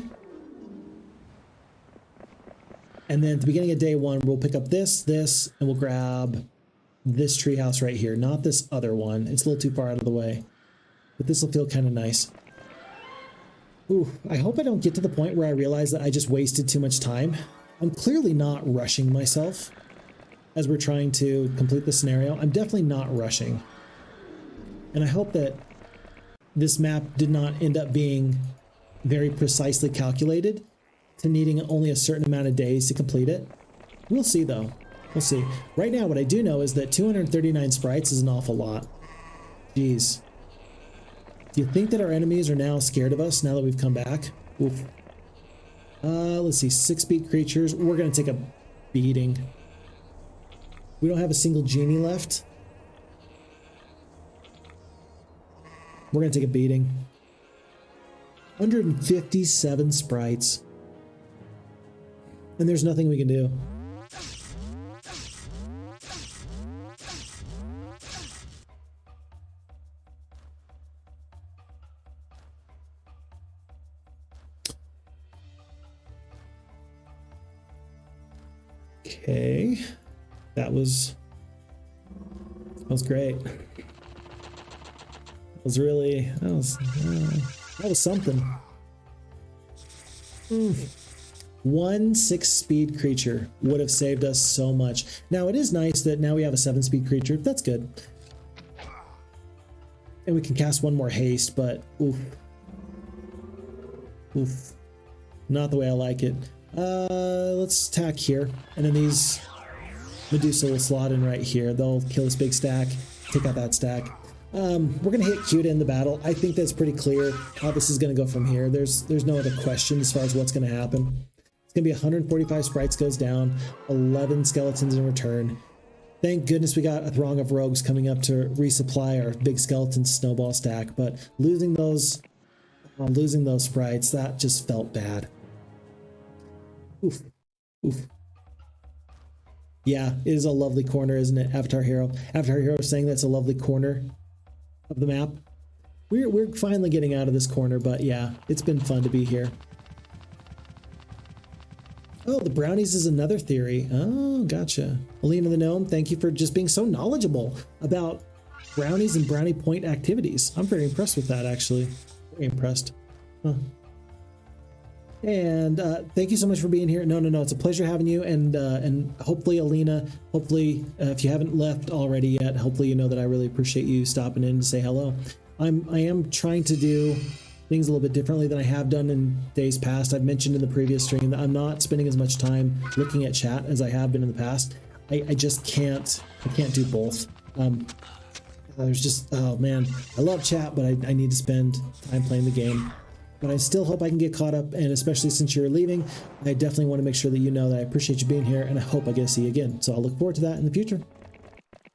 And then at the beginning of day 1, we'll pick up this, and we'll grab this treehouse right here, not this other one. It's a little too far out of the way, but this will feel kind of nice. Ooh, I hope I don't get to the point where I realize that I just wasted too much time. I'm clearly not rushing myself as we're trying to complete the scenario. I'm definitely not rushing. And I hope that this map did not end up being very precisely calculated to needing only a certain amount of days to complete it. We'll see though. We'll see. Right now, what I do know is that 239 sprites is an awful lot. Jeez. Do you think that our enemies are now scared of us now that we've come back? Oof. Let's see, 6-speed creatures. We're gonna take a beating. We don't have a single genie left. We're gonna take a beating. 157 sprites. And there's nothing we can do. Okay, that was great. That was really, that was something. One 6-speed creature would have saved us so much. Now it is nice that now we have a 7-speed creature. That's good. And we can cast one more haste, but oof. Oof. Not the way I like it. Let's attack here, and then these Medusa will slot in right here. They'll kill this big stack, take out that stack. We're gonna hit Q to end the battle. I think that's pretty clear how this is gonna go from here. There's no other question as far as what's gonna happen. It's gonna be 145 sprites goes down, 11 skeletons in return. Thank goodness we got a throng of rogues coming up to resupply our big skeleton snowball stack, but losing those sprites, that just felt bad. Oof. Oof. Yeah, it is a lovely corner, isn't it? Avatar Hero. Avatar Hero is saying that's a lovely corner of the map. We're finally getting out of this corner, but yeah, it's been fun to be here. Oh, the brownies is another theory. Oh, gotcha. Alina the Gnome, thank you for just being so knowledgeable about brownies and brownie point activities. I'm very impressed with that, actually. Very impressed. Huh. And thank you so much for being here. No, it's a pleasure having you. And hopefully, Alina, hopefully, if you haven't left already yet, hopefully you know that I really appreciate you stopping in to say hello. I am trying to do things a little bit differently than I have done in days past. I've mentioned in the previous stream that I'm not spending as much time looking at chat as I have been in the past. I just can't. I can't do both. There's just, oh man, I love chat, but I need to spend time playing the game. But I still hope I can get caught up, and especially since you're leaving, I definitely want to make sure that you know that I appreciate you being here, and I hope I get to see you again. So I'll look forward to that in the future.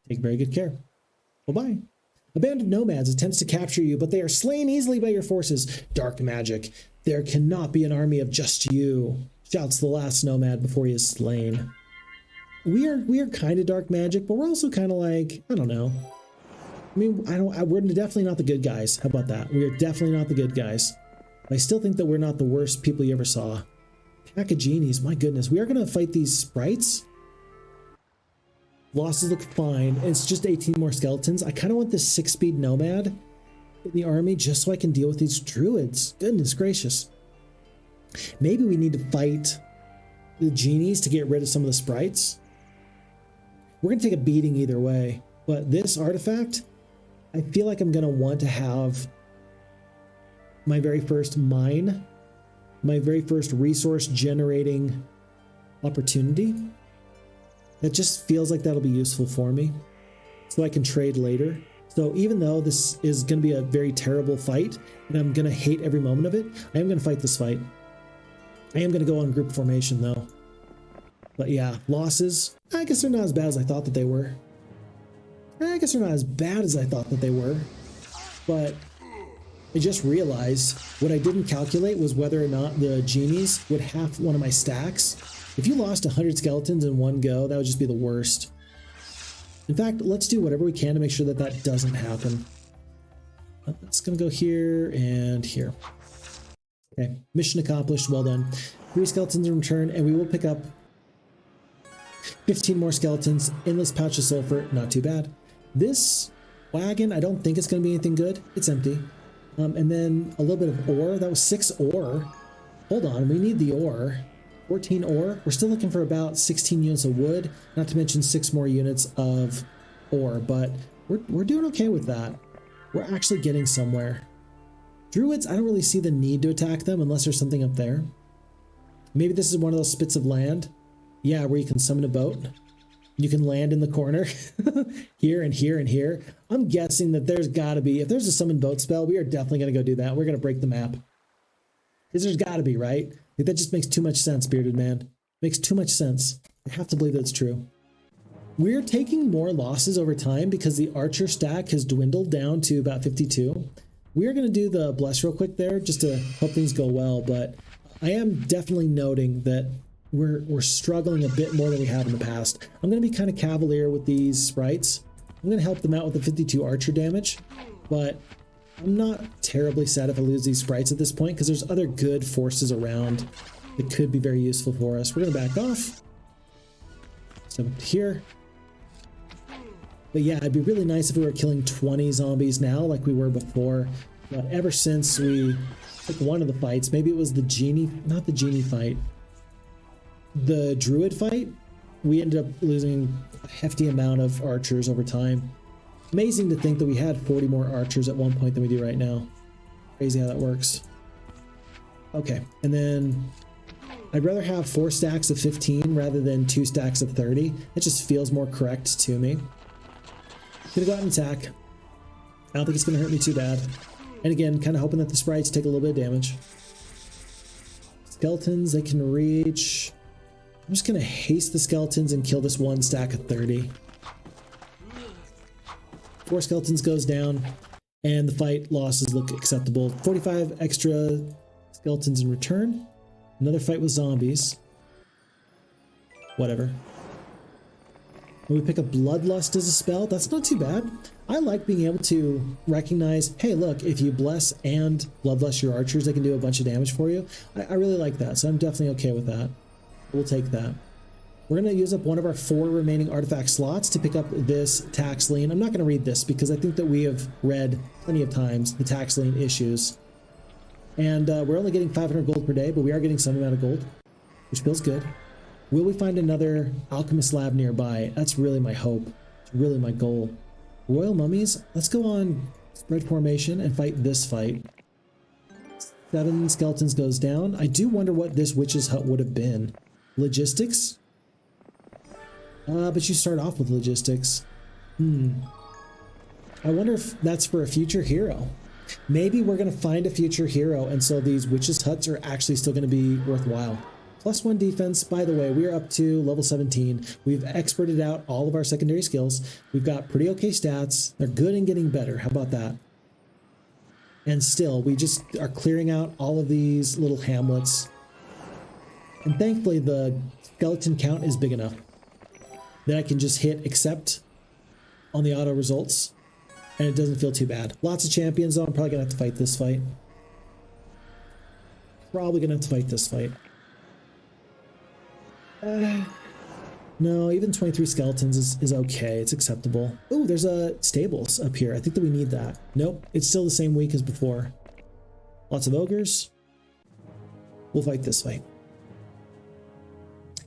Take very good care. Bye-bye. A band of nomads attempts to capture you, but they are slain easily by your forces. Dark magic. There cannot be an army of just you, shouts the last nomad before he is slain. We are kind of dark magic, but we're also kind of like, I don't know. I mean, we're definitely not the good guys. How about that? We are definitely not the good guys. I still think that we're not the worst people you ever saw. Pack of genies, my goodness. We are going to fight these sprites. Losses look fine. It's just 18 more skeletons. I kind of want this 6-speed nomad in the army just so I can deal with these druids. Goodness gracious. Maybe we need to fight the genies to get rid of some of the sprites. We're going to take a beating either way. But this artifact, I feel like I'm going to want to have my very first mine, my very first resource generating opportunity. That just feels like that'll be useful for me, so I can trade later. So even though this is going to be a very terrible fight, and I'm going to hate every moment of it, I am going to fight this fight. I am going to go on group formation though. But yeah, losses, I guess they're not as bad as I thought that they were. I guess they're not as bad as I thought that they were, but I just realized what I didn't calculate was whether or not the genies would have one of my stacks. If you lost 100 skeletons in one go, that would just be the worst. In fact, let's do whatever we can to make sure that that doesn't happen. It's going to go here and here. Okay, mission accomplished, well done. 3 skeletons in return, and we will pick up 15 more skeletons. Endless pouch of sulfur, not too bad. This wagon, I don't think it's going to be anything good. It's empty. And then a little bit of ore. That was 6 ore. Hold on, we need the ore. 14 ore. We're still looking for about 16 units of wood, not to mention 6 more units of ore, but we're doing okay with that. We're actually getting somewhere. Druids, I don't really see the need to attack them unless there's something up there. Maybe this is one of those spits of land. Yeah, where you can summon a boat. You can land in the corner here and here and here. I'm guessing that there's got to be, if there's a summon boat spell, we are definitely going to go do that. We're going to break the map. Because there's got to be, right? Like, that just makes too much sense, bearded man. Makes too much sense. I have to believe that's true. We're taking more losses over time because the archer stack has dwindled down to about 52. We are going to do the bless real quick there just to hope things go well, but I am definitely noting that we're struggling a bit more than we have in the past. I'm going to be kind of cavalier with these sprites. I'm going to help them out with the 52 archer damage, but I'm not terribly sad if I lose these sprites at this point because there's other good forces around that could be very useful for us. We're going to back off. So here. But yeah, it'd be really nice if we were killing 20 zombies now like we were before. But ever since we took one of the fights, maybe it was the genie, not the genie fight, the druid fight, we ended up losing a hefty amount of archers over time. Amazing to think that we had 40 more archers at one point than we do right now. Crazy how that works. Okay, and then I'd rather have 4 stacks of 15 rather than 2 stacks of 30. It just feels more correct to me. Gonna go out and attack. I don't think it's gonna hurt me too bad. And again, kind of hoping that the sprites take a little bit of damage. Skeletons, they can reach. I'm just gonna haste the skeletons and kill this one stack of 30. 4 skeletons goes down, and the fight losses look acceptable. 45 extra skeletons in return. Another fight with zombies. Whatever. When we pick up Bloodlust as a spell, that's not too bad. I like being able to recognize, hey, look, if you bless and Bloodlust your archers, they can do a bunch of damage for you. I really like that, so I'm definitely okay with that. We'll take that. We're going to use up one of our 4 remaining artifact slots to pick up this tax lien. I'm not going to read this because I think that we have read plenty of times the tax lien issues. And we're only getting 500 gold per day, but we are getting some amount of gold, which feels good. Will we find another alchemist lab nearby? That's really my hope. It's really my goal. Royal mummies, let's go on spread formation and fight this fight. 7 skeletons goes down. I do wonder what this witch's hut would have been. Logistics? But you start off with logistics. I wonder if that's for a future hero. Maybe we're going to find a future hero, and so these witches' huts are actually still going to be worthwhile. +1 defense. By the way, we are up to level 17. We've experted out all of our secondary skills. We've got pretty okay stats. They're good and getting better. How about that? And still, we just are clearing out all of these little hamlets. And thankfully, the skeleton count is big enough that I can just hit accept on the auto results, and it doesn't feel too bad. Lots of champions, though. I'm probably going to have to fight this fight. Probably going to have to fight this fight. No, even 23 skeletons is okay. It's acceptable. Oh, there's a stables up here. I think that we need that. Nope, it's still the same week as before. Lots of ogres. We'll fight this fight.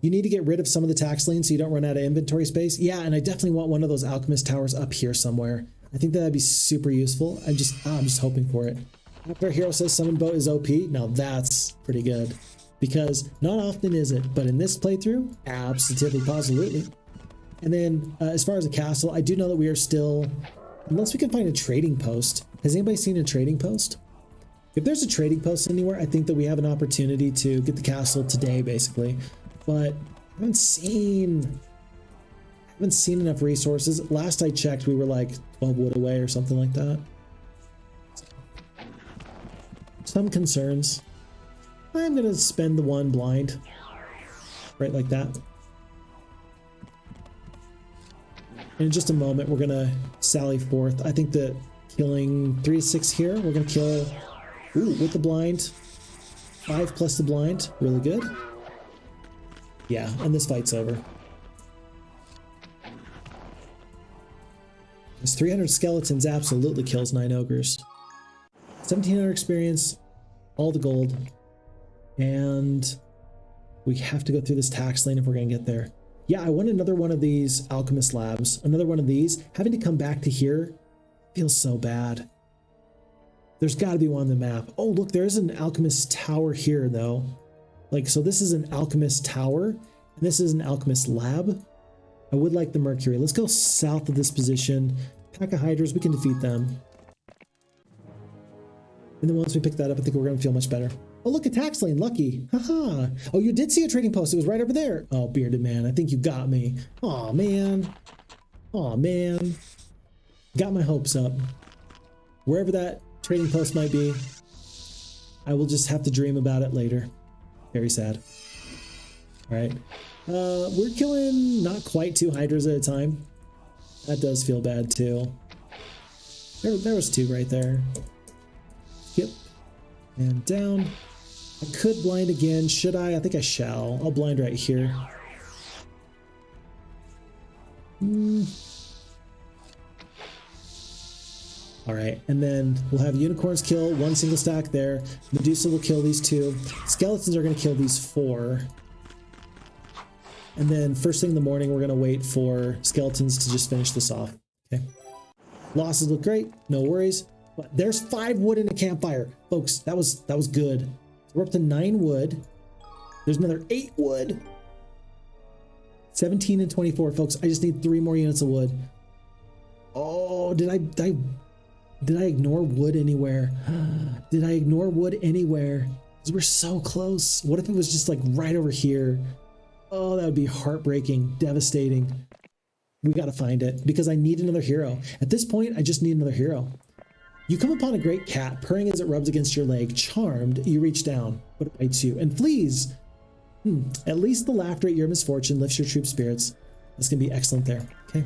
You need to get rid of some of the tax lanes so you don't run out of inventory space. Yeah, and I definitely want one of those alchemist towers up here somewhere. I think that'd be super useful. I'm just hoping for it. After a hero says summon boat is OP, now that's pretty good. Because not often is it, but in this playthrough, absolutely. And then as far as a castle, I do know that we are still, unless we can find a trading post. Has anybody seen a trading post? If there's a trading post anywhere, I think that we have an opportunity to get the castle today, basically. But I haven't seen enough resources. Last I checked, we were like 12 wood away or something like that. some concerns. I'm gonna spend the 1 blind. Right like that. In just a moment, we're gonna sally forth. I think that killing 3 to 6 here, we're gonna kill, ooh, with the blind. 5 plus the blind, really good. Yeah, and this fight's over. This 300 skeletons absolutely kills 9 ogres. 1700 experience, all the gold, and we have to go through this tax lane if we're gonna get there. Yeah, I want another one of these alchemist labs, another one of these. Having to come back to here feels so bad. There's got to be one on the map. Oh, look, there is an alchemist tower here, though. Like, so this is an alchemist tower, and this is an alchemist lab. I would like the Mercury. Let's go south of this position. Pack of Hydras, we can defeat them. And then once we pick that up, I think we're going to feel much better. Oh, look, a tax lane, lucky. Haha. Oh, you did see a trading post. It was right over there. Oh, bearded man, I think you got me. Aw, man. Aw, man. Got my hopes up. Wherever that trading post might be, I will just have to dream about it later. Very sad. All right. We're killing not quite 2 Hydras at a time. That does feel bad, too. There was 2 right there. Yep. And down. I could blind again. Should I? I think I shall. I'll blind right here. All right, and then we'll have unicorns kill 1 single stack there. Medusa will kill these 2. Skeletons are going to kill these 4. And then first thing in the morning, we're going to wait for skeletons to just finish this off. Okay. Losses look great. No worries. But there's 5 wood in a campfire. Folks, that was good. So we're up to 9 wood. There's another 8 wood. 17 and 24, folks. I just need 3 more units of wood. Oh, did I ignore wood anywhere? Did I ignore wood anywhere? Because we're so close. What if it was just like right over here? Oh, that would be heartbreaking, devastating. We got to find it because I need another hero. At this point, I just need another hero. You come upon a great cat, purring as it rubs against your leg. Charmed, you reach down, but it bites you and flees. At least the laughter at your misfortune lifts your troop spirits. That's going to be excellent there. Okay.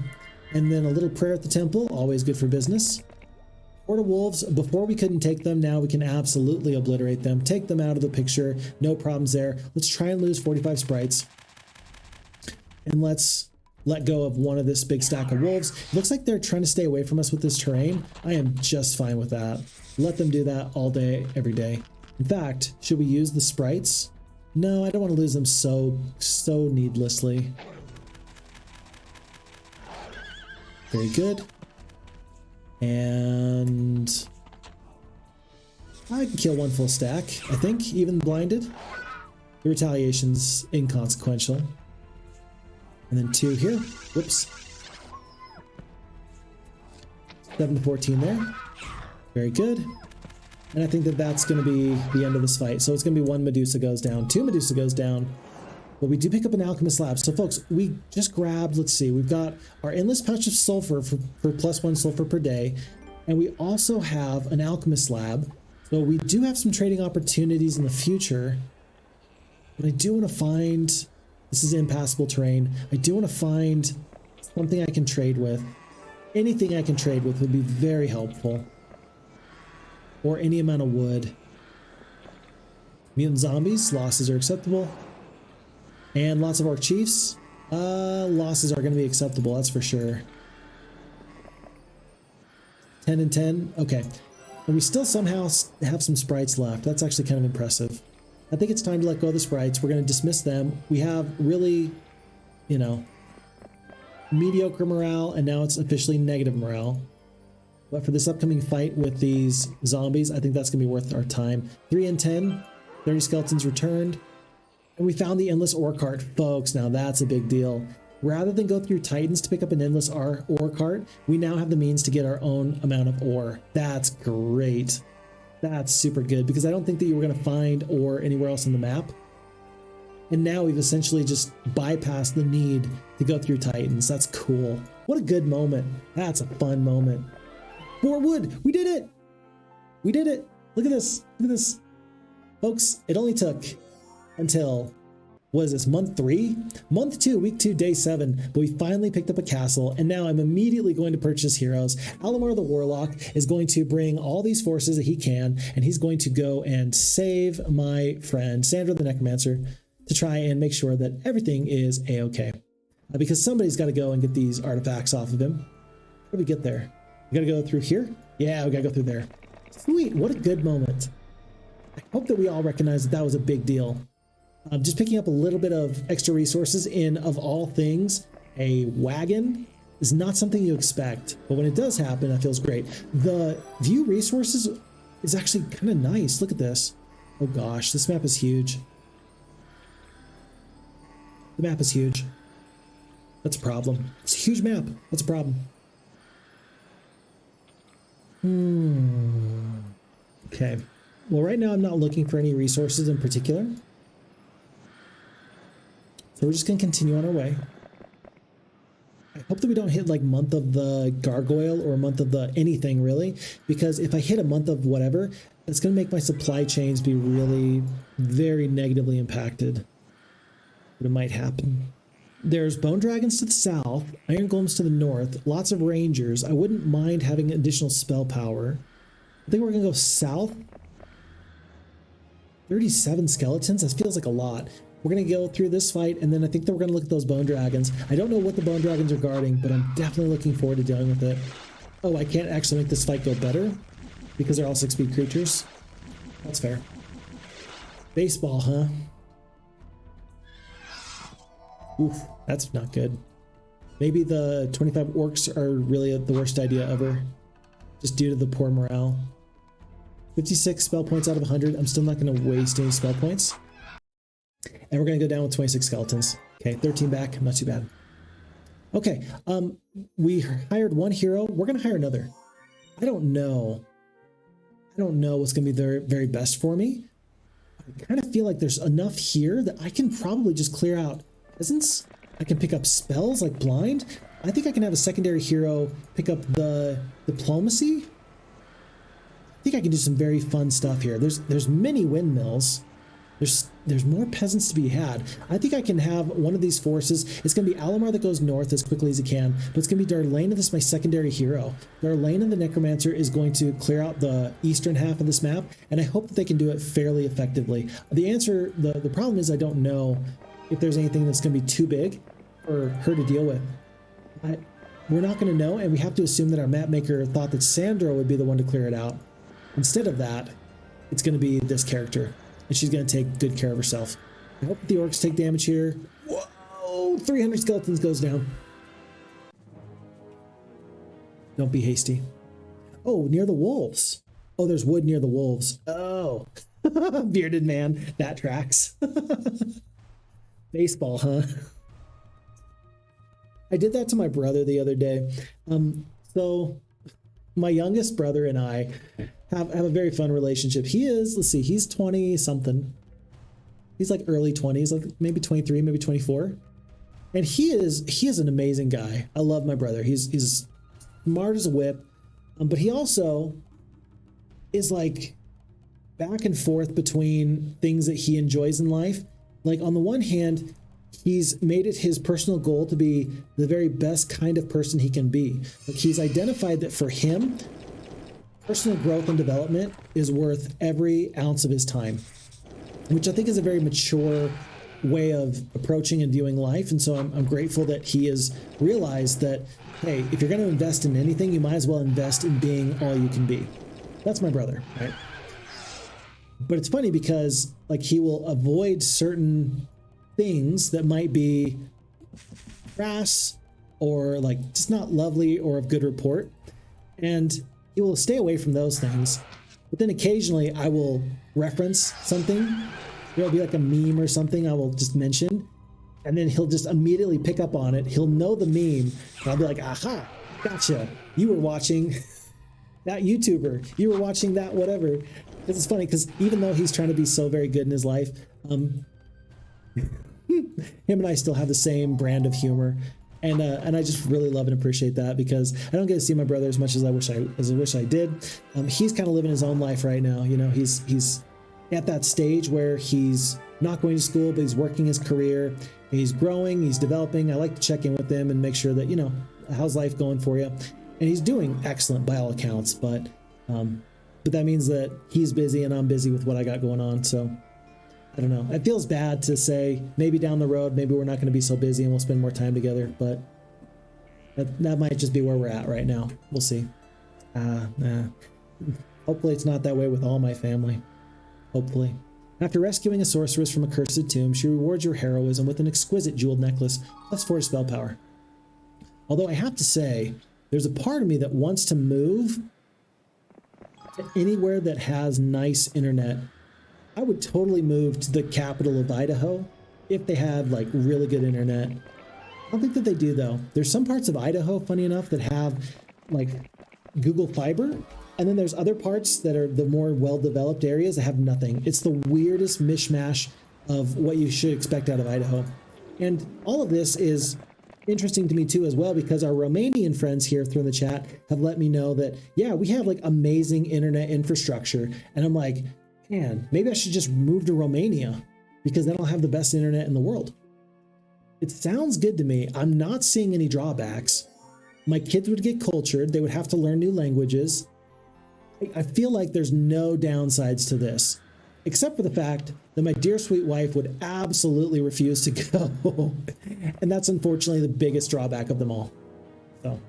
And then a little prayer at the temple, always good for business. Horde of wolves, before we couldn't take them, now we can absolutely obliterate them. Take them out of the picture, no problems there. Let's try and lose 45 sprites. And let's let go of one of this big stack of wolves. Looks like they're trying to stay away from us with this terrain. I am just fine with that. Let them do that all day, every day. In fact, should we use the sprites? No, I don't want to lose them so needlessly. Very good. And I can kill 1 full stack, I think, even blinded. The retaliation's inconsequential. And then 2 here. Whoops. 7 to 14 there. Very good. And I think that that's going to be the end of this fight. So it's going to be 1 Medusa goes down, 2 Medusa goes down. But we do pick up an alchemist lab. So folks, we just grabbed, let's see, we've got our endless pouch of sulfur for +1 sulfur per day. And we also have an alchemist lab. So we do have some trading opportunities in the future. But I do want to find, this is impassable terrain. I do want to find something I can trade with. Anything I can trade with would be very helpful. Or any amount of wood. Mutant zombies, losses are acceptable. And lots of orc chiefs. Losses are going to be acceptable, that's for sure. 10 and 10, okay. And we still somehow have some sprites left. That's actually kind of impressive. I think it's time to let go of the sprites. We're going to dismiss them. We have really, you know, mediocre morale, and now it's officially negative morale. But for this upcoming fight with these zombies, I think that's going to be worth our time. 3 and 10, 30 skeletons returned. And we found the endless ore cart, folks. Now that's a big deal. Rather than go through Titans to pick up an endless ore cart, we now have the means to get our own amount of ore. That's great. That's super good because I don't think that you were going to find ore anywhere else on the map. And now we've essentially just bypassed the need to go through Titans. That's cool. What a good moment. That's a fun moment. 4 wood. We did it. We did it. Look at this. Look at this. Folks, it only took until, what is this, month 3? Month 2, week 2, day 7, but we finally picked up a castle, and now I'm immediately going to purchase heroes. Alamar the Warlock is going to bring all these forces that he can, and he's going to go and save my friend Sandro the Necromancer to try and make sure that everything is a-okay. Because somebody's got to go and get these artifacts off of him. How do we get there? We got to go through here? Yeah, we got to go through there. Sweet, what a good moment. I hope that we all recognize that that was a big deal. Just picking up a little bit of extra resources in, of all things, a wagon is not something you expect, but when it does happen, that feels great. The view resources is actually kind of nice. Look at this. Oh gosh, this map is huge. The map is huge. That's a problem. It's a huge map. That's a problem. Okay. Well, right now I'm not looking for any resources in particular. So we're just going to continue on our way. I hope that we don't hit like month of the gargoyle or month of the anything really, because if I hit a month of whatever, it's going to make my supply chains be really very negatively impacted. But it might happen. There's bone dragons to the south, iron golems to the north, lots of rangers. I wouldn't mind having additional spell power. I think we're going to go south. 37 skeletons? That feels like a lot. We're going to go through this fight, and then I think that we're going to look at those bone dragons. I don't know what the bone dragons are guarding, but I'm definitely looking forward to dealing with it. Oh, I can't actually make this fight go better because they're all 6-speed creatures. That's fair. Baseball, huh? Oof, that's not good. Maybe the 25 orcs are really the worst idea ever, just due to the poor morale. 56 spell points out of 100. I'm still not going to waste any spell points. And we're going to go down with 26 skeletons. Okay, 13 back. Not too bad. Okay, we hired one hero. We're going to hire another. I don't know. I don't know what's going to be the very best for me. I kind of feel like there's enough here that I can probably just clear out peasants. I can pick up spells like blind. I think I can have a secondary hero pick up the diplomacy. I think I can do some very fun stuff here. There's many windmills. There's more peasants to be had. I think I can have one of these forces. It's going to be Alamar that goes north as quickly as he can, but it's going to be Darlena that's my secondary hero. Darlena the Necromancer is going to clear out the eastern half of this map, and I hope that they can do it fairly effectively. The problem is I don't know if there's anything that's going to be too big for her to deal with. We're not going to know, and we have to assume that our map maker thought that Sandro would be the one to clear it out. Instead of that, it's going to be this character, and she's going to take good care of herself. I hope the orcs take damage here. Whoa! 300 skeletons goes down. Don't be hasty. Oh, near the wolves. Oh, there's wood near the wolves. Oh. Bearded man. That tracks. Baseball, huh? I did that to my brother the other day. So my youngest brother and I have a very fun relationship. He is, let's see, he's 20 something. He's like early 20s, like maybe 23, maybe 24. And he is an amazing guy. I love my brother. He's smart as a whip. But he also is like back and forth between things that he enjoys in life. Like on the one hand, he's made it his personal goal to be the very best kind of person he can be. Like he's identified that for him, personal growth and development is worth every ounce of his time, which I think is a very mature way of approaching and viewing life. And so I'm grateful that he has realized that, hey, if you're going to invest in anything, you might as well invest in being all you can be. That's my brother, right? But it's funny because like he will avoid certain things that might be crass or like just not lovely or of good report, and he will stay away from those things. But then occasionally I will reference something. It'll be like a meme or something I will just mention, and then he'll just immediately pick up on it. He'll know the meme, and I'll be like, aha, gotcha. You were watching that YouTuber. You were watching that whatever. Because it's funny, because even though he's trying to be so very good in his life, him and I still have the same brand of humor. And I just really love and appreciate that, because I don't get to see my brother as much as I wish I did. He's kind of living his own life right now. You know, he's at that stage where he's not going to school, but he's working his career. He's growing, he's developing. I like to check in with him and make sure that, you know, how's life going for you? And he's doing excellent by all accounts, but that means that he's busy and I'm busy with what I got going on. So I don't know. It feels bad to say maybe down the road, maybe we're not going to be so busy and we'll spend more time together, but that might just be where we're at right now. We'll see. Hopefully it's not that way with all my family. Hopefully. After rescuing a sorceress from a cursed tomb, she rewards your heroism with an exquisite jeweled necklace, +4 spell power. Although I have to say, there's a part of me that wants to move to anywhere that has nice internet. I would totally move to the capital of Idaho if they had like really good internet. I don't think that they do though. There's some parts of Idaho, funny enough, that have like Google Fiber. And then there's other parts that are the more well-developed areas that have nothing. It's the weirdest mishmash of what you should expect out of Idaho. And all of this is interesting to me too as well, because our Romanian friends here through the chat have let me know that, yeah, we have like amazing internet infrastructure. And I'm like, man, maybe I should just move to Romania because then I'll have the best internet in the world. It sounds good to me. I'm not seeing any drawbacks. My kids would get cultured. They would have to learn new languages. I feel like there's no downsides to this, except for the fact that my dear sweet wife would absolutely refuse to go. And that's unfortunately the biggest drawback of them all. So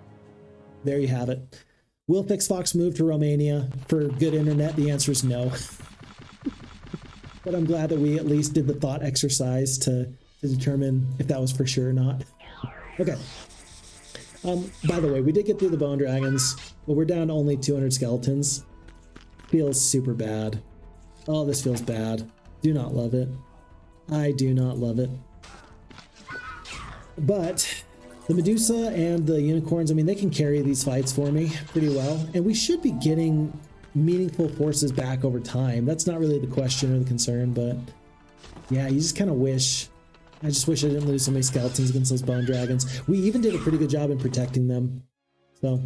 there you have it. Will Phixfox move to Romania for good internet? The answer is no. But I'm glad that we at least did the thought exercise to determine if that was for sure or not. Okay. By the way, we did get through the bone dragons, but we're down to only 200 skeletons. Feels super bad. Oh, this feels bad. Do not love it. I do not love it. But the Medusa and the unicorns, I mean, they can carry these fights for me pretty well. And we should be getting meaningful forces back over time. That's not really the question or the concern, but yeah, you just kind of wish. I just wish I didn't lose so many skeletons against those bone dragons. We even did a pretty good job in protecting them. So,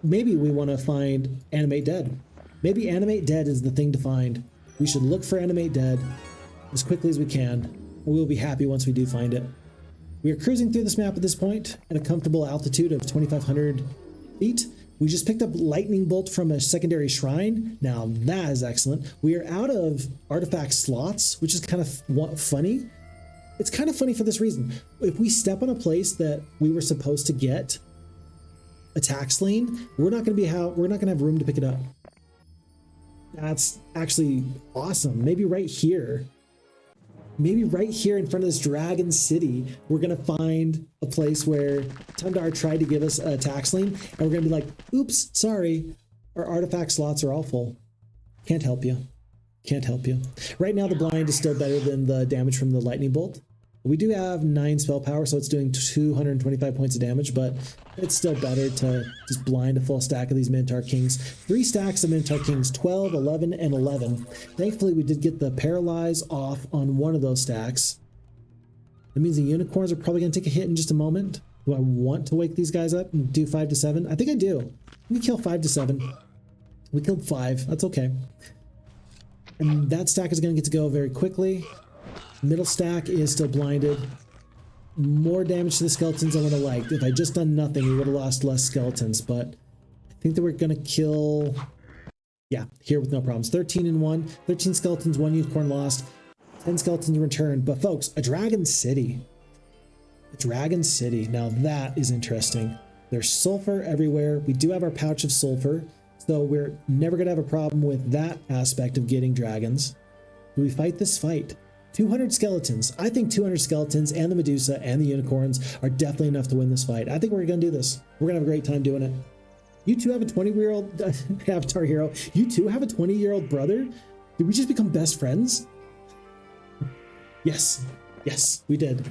maybe we want to find Animate Dead. Maybe Animate Dead is the thing to find. We should look for Animate Dead as quickly as we can, and we'll be happy once we do find it. We are cruising through this map at this point at a comfortable altitude of 2,500 feet. We just picked up Lightning Bolt from a secondary shrine. Now that is excellent. We are out of artifact slots, which is kind of funny. It's kind of funny for this reason. If we step on a place that we were supposed to get a tax lien, we're not going to have room to pick it up. That's actually awesome. Maybe right here in front of this dragon city, we're going to find a place where Tundar tried to give us a tax lien, and we're going to be like, oops, sorry, our artifact slots are all full. Can't help you. Can't help you. Right now, the blind is still better than the damage from the lightning bolt. We do have 9 spell power, so it's doing 225 points of damage, but it's still better to just blind a full stack of these Minotaur Kings. 3 stacks of Minotaur Kings, 12, 11, and 11. Thankfully, we did get the Paralyze off on one of those stacks. That means the unicorns are probably going to take a hit in just a moment. Do I want to wake these guys up and do 5 to 7? I think I do. We kill 5 to 7. We killed 5. That's okay. And that stack is going to get to go very quickly. Middle stack is still blinded. More damage to the skeletons than I would have liked. If I just done nothing, we would have lost less skeletons, but I think that we're going to kill... Yeah, here with no problems. 13 and 1. 13 skeletons, 1 unicorn lost. 10 skeletons returned. But folks, a dragon city. A dragon city. Now that is interesting. There's sulfur everywhere. We do have our pouch of sulfur, so we're never going to have a problem with that aspect of getting dragons. Do we fight this fight? 200 skeletons. I think 200 skeletons and the Medusa and the unicorns are definitely enough to win this fight. I think we're going to do this. We're going to have a great time doing it. You two have a 20-year-old avatar hero. You two have a 20-year-old brother? Did we just become best friends? Yes. Yes, we did.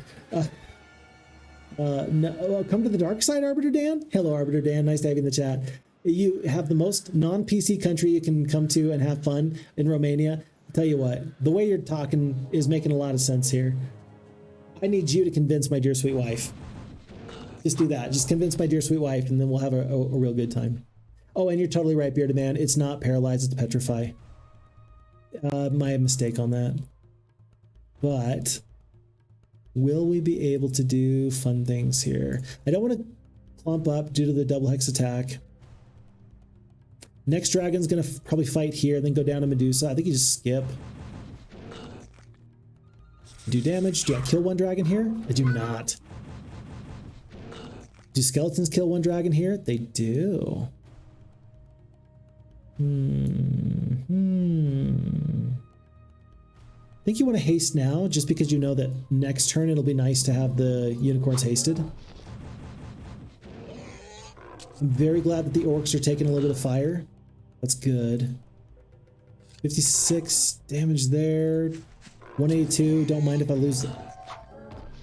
No, come to the dark side, Arbiter Dan. Hello, Arbiter Dan. Nice to have you in the chat. You have the most non-PC country you can come to and have fun in Romania. Tell you what, the way you're talking is making a lot of sense here. I need you to convince my dear sweet wife. Just do that. Just convince my dear sweet wife, and then we'll have a real good time. Oh, and you're totally right, Bearded Man. It's not paralyze, it's petrify. My mistake on that. But will we be able to do fun things here? I don't want to clump up due to the double hex attack. Next dragon's going to probably fight here, then go down to Medusa. I think you just skip. Do damage. Do I kill one dragon here? I do not. Do skeletons kill one dragon here? They do. I think you want to haste now, just because you know that next turn it'll be nice to have the unicorns hasted. I'm very glad that the orcs are taking a little bit of fire. That's good. 56 damage there. 182. Don't mind if I lose them.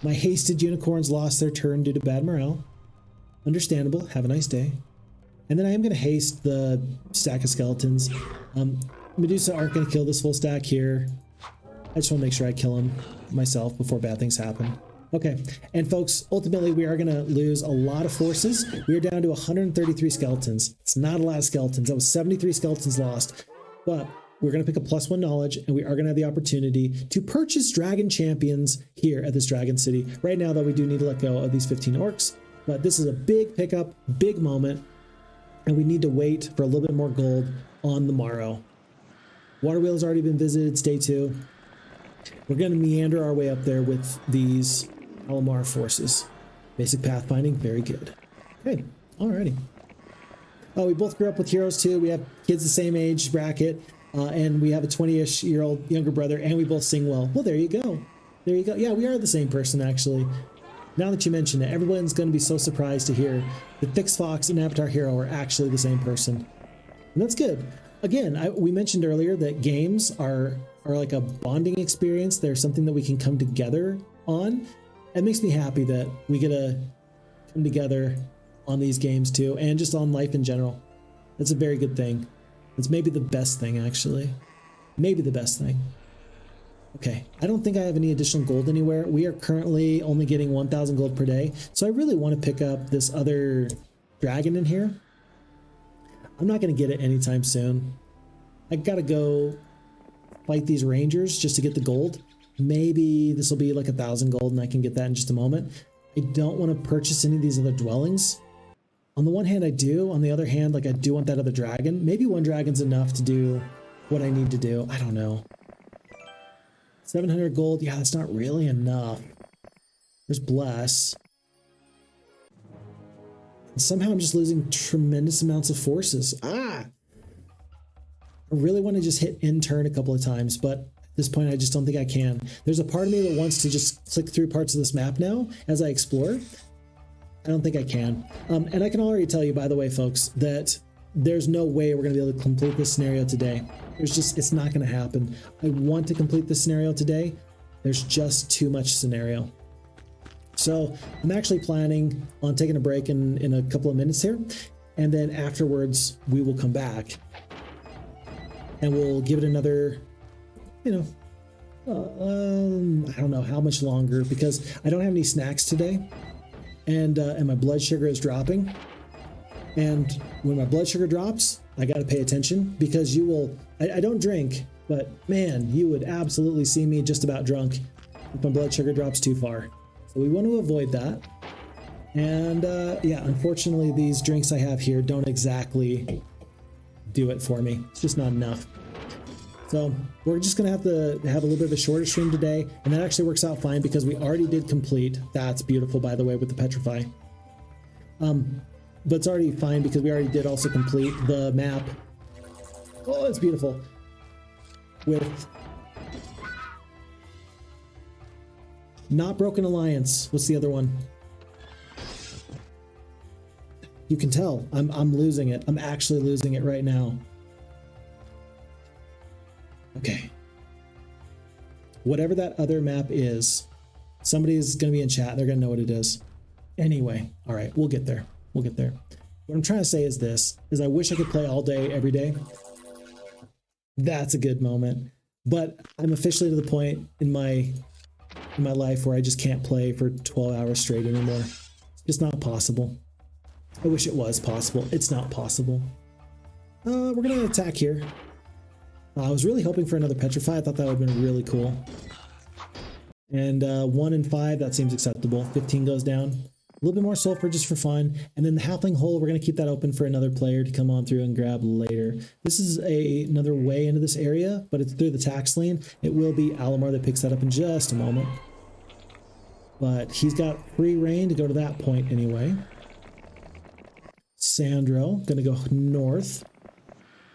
My hasted unicorns lost their turn due to bad morale. Understandable. Have a nice day. And then I am going to haste the stack of skeletons. Medusa aren't going to kill this full stack here. I just want to make sure I kill them myself before bad things happen. Okay, and folks, ultimately we are going to lose a lot of forces. We are down to 133 skeletons. It's not a lot of skeletons. That was 73 skeletons lost. But we're going to pick a +1 knowledge, and we are going to have the opportunity to purchase dragon champions here at this dragon city. Right now, though, we do need to let go of these 15 orcs. But this is a big pickup, big moment. And we need to wait for a little bit more gold on the morrow. Waterwheel has already been visited. It's day 2. We're going to meander our way up there with these Alamar forces. Basic pathfinding, very good. Okay, alrighty. Oh, we both grew up with FHeroes2. We have kids the same age bracket, and we have a 20-ish-year-old younger brother, and we both sing well. Well, there you go. There you go. Yeah, we are the same person, actually. Now that you mention it, everyone's going to be so surprised to hear that Phixfox and Avatar Hero are actually the same person. And that's good. Again, we mentioned earlier that games are like a bonding experience. They're something that we can come together on. It makes me happy that we get to come together on these games too, and just on life in general. That's a very good thing. It's maybe the best thing, actually. Maybe the best thing. Okay, I don't think I have any additional gold anywhere. We are currently only getting 1,000 gold per day, so I really want to pick up this other dragon in here. I'm not going to get it anytime soon. I gotta go fight these rangers just to get the gold. Maybe this will be like 1,000 gold and I can get that in just a moment. I don't want to purchase any of these other dwellings. On the one hand, I do. On the other hand, like, I do want that other dragon. Maybe one dragon's enough to do what I need to do. I don't know. 700 gold. Yeah, that's not really enough. There's Bless. And somehow I'm just losing tremendous amounts of forces. I really want to just hit end turn a couple of times, but at this point I just don't think I can. There's a part of me that wants to just click through parts of this map now as I explore. I don't think I can. And I can already tell you, by the way, folks, that there's no way we're going to be able to complete this scenario today. It's not going to happen. I want to complete this scenario today. There's just too much scenario. So I'm actually planning on taking a break in a couple of minutes here. And then afterwards, we will come back and we'll give it another, I don't know how much longer, because I don't have any snacks today. And my blood sugar is dropping. And when my blood sugar drops, I got to pay attention, because I don't drink, but man, you would absolutely see me just about drunk if my blood sugar drops too far. So we want to avoid that. And yeah, unfortunately, these drinks I have here don't exactly do it for me. It's just not enough. So we're just going to have a little bit of a shorter stream today. And that actually works out fine because we already did complete. That's beautiful, by the way, with the Petrify. But it's already fine because we already did also complete the map. Oh, it's beautiful. With Not Broken Alliance. What's the other one? You can tell I'm losing it. I'm actually losing it right now. Okay. Whatever that other map is, somebody is going to be in chat. They're going to know what it is. Anyway, all right, we'll get there. We'll get there. What I'm trying to say is I wish I could play all day, every day. That's a good moment. But I'm officially to the point in my life where I just can't play for 12 hours straight anymore. It's Just not possible. I wish it was possible. It's not possible. We're going to attack here. I was really hoping for another Petrify. I thought that would have been really cool. And 1 and 5, that seems acceptable. 15 goes down. A little bit more sulfur just for fun. And then the halfling hole, we're going to keep that open for another player to come on through and grab later. This is another way into this area, but it's through the tax lane. It will be Alamar that picks that up in just a moment. But he's got free reign to go to that point anyway. Sandro, going to go north.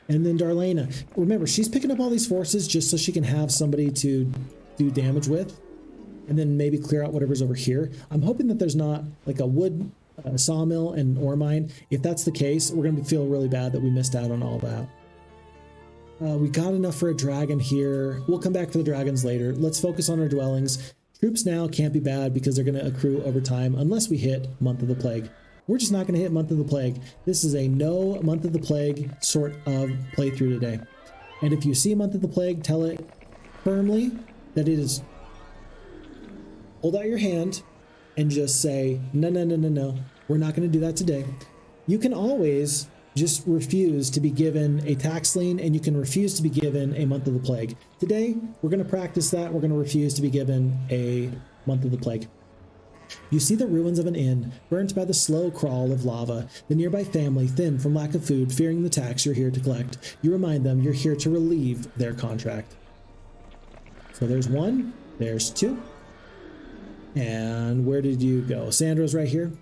And then Darlena. Remember, she's picking up all these forces just so she can have somebody to do damage with. And then maybe clear out whatever's over here. I'm hoping that there's not like a wood sawmill and ore mine. If that's the case, we're going to feel really bad that we missed out on all that. We got enough for a dragon here. We'll come back for the dragons later. Let's focus on our dwellings. Troops now can't be bad because they're going to accrue over time unless we hit Month of the Plague. We're just not going to hit Month of the Plague. This is a no Month of the Plague sort of playthrough today. And if you see Month of the Plague, tell it firmly that it is... Hold out your hand and just say, no, no, no, no, no. We're not going to do that today. You can always just refuse to be given a tax lien, and you can refuse to be given a Month of the Plague. Today, we're going to practice that. We're going to refuse to be given a Month of the Plague. You see the ruins of an inn, burnt by the slow crawl of lava. The nearby family, thin from lack of food, fearing the tax you're here to collect. You remind them you're here to relieve their contract. So there's 1, there's 2. And where did you go? Sandro's right here.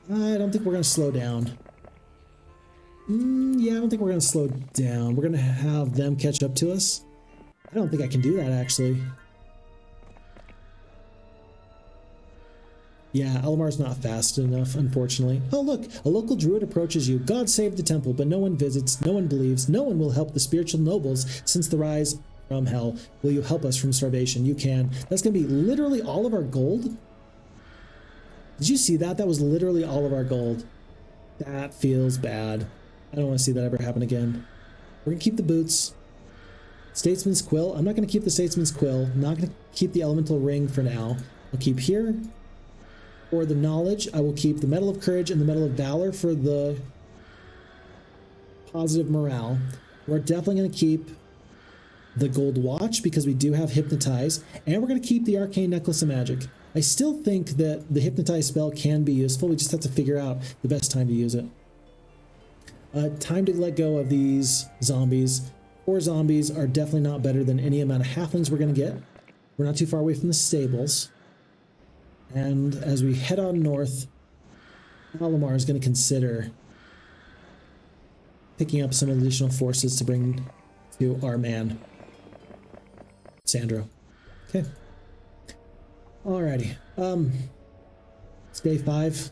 I don't think we're going to slow down. Yeah, I don't think we're going to slow down. We're going to have them catch up to us. I don't think I can do that, actually. Yeah, Alamar's not fast enough, unfortunately. Oh, look, a local druid approaches you. God save the temple, but no one visits, no one believes, no one will help the spiritual nobles since the rise from hell. Will you help us from starvation? You can. That's going to be literally all of our gold. Did you see that? That was literally all of our gold. That feels bad. I don't want to see that ever happen again. We're going to keep the boots. Statesman's Quill. I'm not going to keep the Statesman's Quill. I'm not going to keep the Elemental Ring for now. I'll keep here. For the knowledge, I will keep the Medal of Courage and the Medal of Valor for the positive morale. We're definitely going to keep the gold watch because we do have Hypnotize, and we're going to keep the Arcane Necklace of Magic. I still think that the Hypnotize spell can be useful. We just have to figure out the best time to use it. Time to let go of these zombies. 4 zombies are definitely not better than any amount of halflings we're going to get. We're not too far away from the stables. And as we head on north, Alamar is going to consider picking up some additional forces to bring to our man, Sandro. Okay. Alrighty. It's day 5.